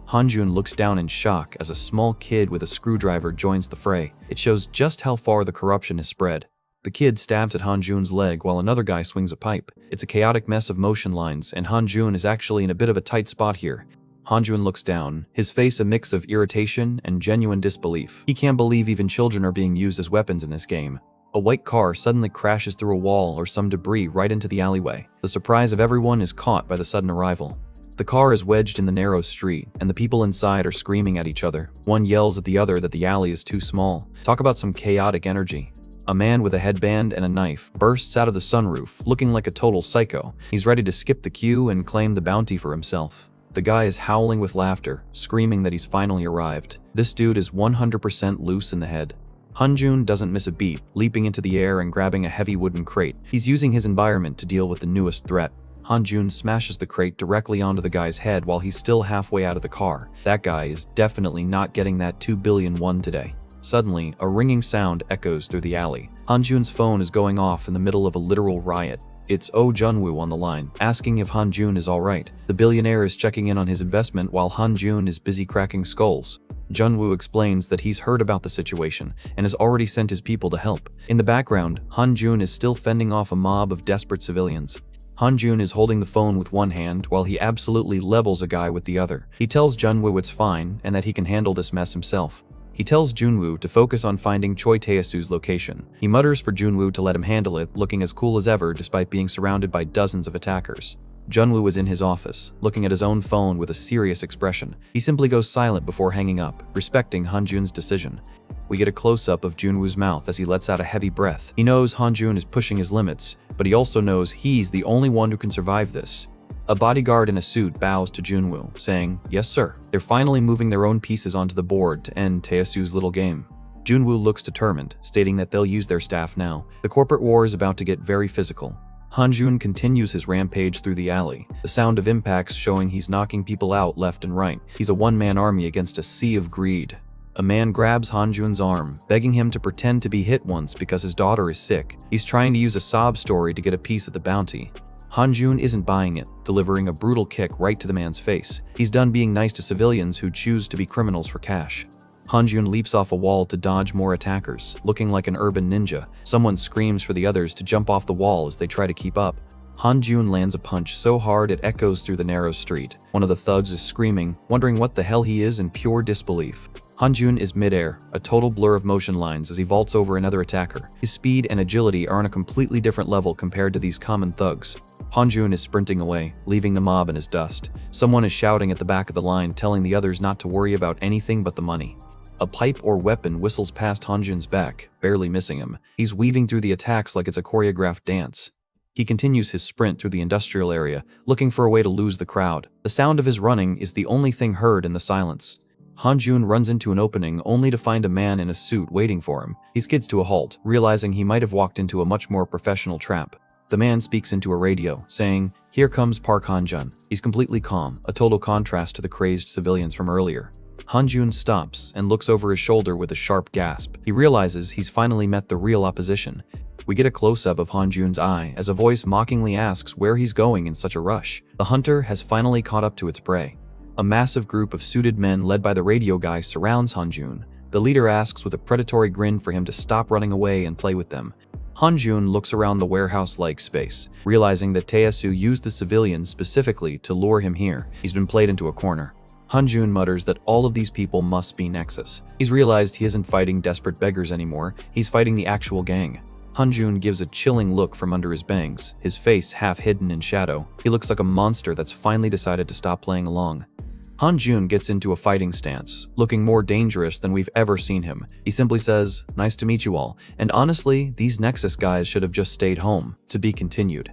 Hanjun looks down in shock as a small kid with a screwdriver joins the fray. It shows just how far the corruption has spread. The kid stabs at Hanjun's leg while another guy swings a pipe. It's a chaotic mess of motion lines, and Hanjun is actually in a bit of a tight spot here. Hanjun looks down, his face a mix of irritation and genuine disbelief. He can't believe even children are being used as weapons in this game. A white car suddenly crashes through a wall or some debris right into the alleyway. The surprise of everyone is caught by the sudden arrival. The car is wedged in the narrow street, and the people inside are screaming at each other. One yells at the other that the alley is too small. Talk about some chaotic energy. A man with a headband and a knife bursts out of the sunroof, looking like a total psycho. He's ready to skip the queue and claim the bounty for himself. The guy is howling with laughter, screaming that he's finally arrived. This dude is 100% loose in the head. Hanjun doesn't miss a beat, leaping into the air and grabbing a heavy wooden crate. He's using his environment to deal with the newest threat. Hanjun smashes the crate directly onto the guy's head while he's still halfway out of the car. That guy is definitely not getting that 2 billion won today. Suddenly, a ringing sound echoes through the alley. Hanjun's phone is going off in the middle of a literal riot. It's Oh Junwoo on the line, asking if Hanjun is alright. The billionaire is checking in on his investment while Hanjun is busy cracking skulls. Junwoo explains that he's heard about the situation and has already sent his people to help. In the background, Hanjun is still fending off a mob of desperate civilians. Hanjun is holding the phone with one hand while he absolutely levels a guy with the other. He tells Junwoo it's fine and that he can handle this mess himself. He tells Junwoo to focus on finding Choi Taesu's location. He mutters for Junwoo to let him handle it, looking as cool as ever despite being surrounded by dozens of attackers. Junwoo is in his office, looking at his own phone with a serious expression. He simply goes silent before hanging up, respecting Hanjun's decision. We get a close-up of Junwoo's mouth as he lets out a heavy breath. He knows Hanjun is pushing his limits, but he also knows he's the only one who can survive this. A bodyguard in a suit bows to Junwoo, saying, "Yes, sir." They're finally moving their own pieces onto the board to end Taesu's little game. Junwoo looks determined, stating that they'll use their staff now. The corporate war is about to get very physical. Hanjun continues his rampage through the alley, the sound of impacts showing he's knocking people out left and right. He's a one-man army against a sea of greed. A man grabs Hanjun's arm, begging him to pretend to be hit once because his daughter is sick. He's trying to use a sob story to get a piece of the bounty. Hanjun isn't buying it, delivering a brutal kick right to the man's face. He's done being nice to civilians who choose to be criminals for cash. Hanjun leaps off a wall to dodge more attackers, looking like an urban ninja. Someone screams for the others to jump off the wall as they try to keep up. Hanjun lands a punch so hard it echoes through the narrow street. One of the thugs is screaming, wondering what the hell he is in pure disbelief. Hanjun is midair, a total blur of motion lines as he vaults over another attacker. His speed and agility are on a completely different level compared to these common thugs. Hanjun is sprinting away, leaving the mob in his dust. Someone is shouting at the back of the line, telling the others not to worry about anything but the money. A pipe or weapon whistles past Hanjun's back, barely missing him. He's weaving through the attacks like it's a choreographed dance. He continues his sprint through the industrial area, looking for a way to lose the crowd. The sound of his running is the only thing heard in the silence. Hanjun runs into an opening only to find a man in a suit waiting for him. He skids to a halt, realizing he might have walked into a much more professional trap. The man speaks into a radio, saying, "Here comes Park Han-jun." He's completely calm, a total contrast to the crazed civilians from earlier. Han-jun stops and looks over his shoulder with a sharp gasp. He realizes he's finally met the real opposition. We get a close-up of Han-jun's eye as a voice mockingly asks where he's going in such a rush. The hunter has finally caught up to its prey. A massive group of suited men led by the radio guy surrounds Han-jun. The leader asks with a predatory grin for him to stop running away and play with them. Han-jun looks around the warehouse-like space, realizing that Taesu used the civilians specifically to lure him here. He's been played into a corner. Han-jun mutters that all of these people must be Nexus. He's realized he isn't fighting desperate beggars anymore, he's fighting the actual gang. Han-jun gives a chilling look from under his bangs, his face half hidden in shadow. He looks like a monster that's finally decided to stop playing along. Han-jun gets into a fighting stance, looking more dangerous than we've ever seen him. He simply says, "Nice to meet you all, and honestly, these Nexus guys should have just stayed home." To be continued.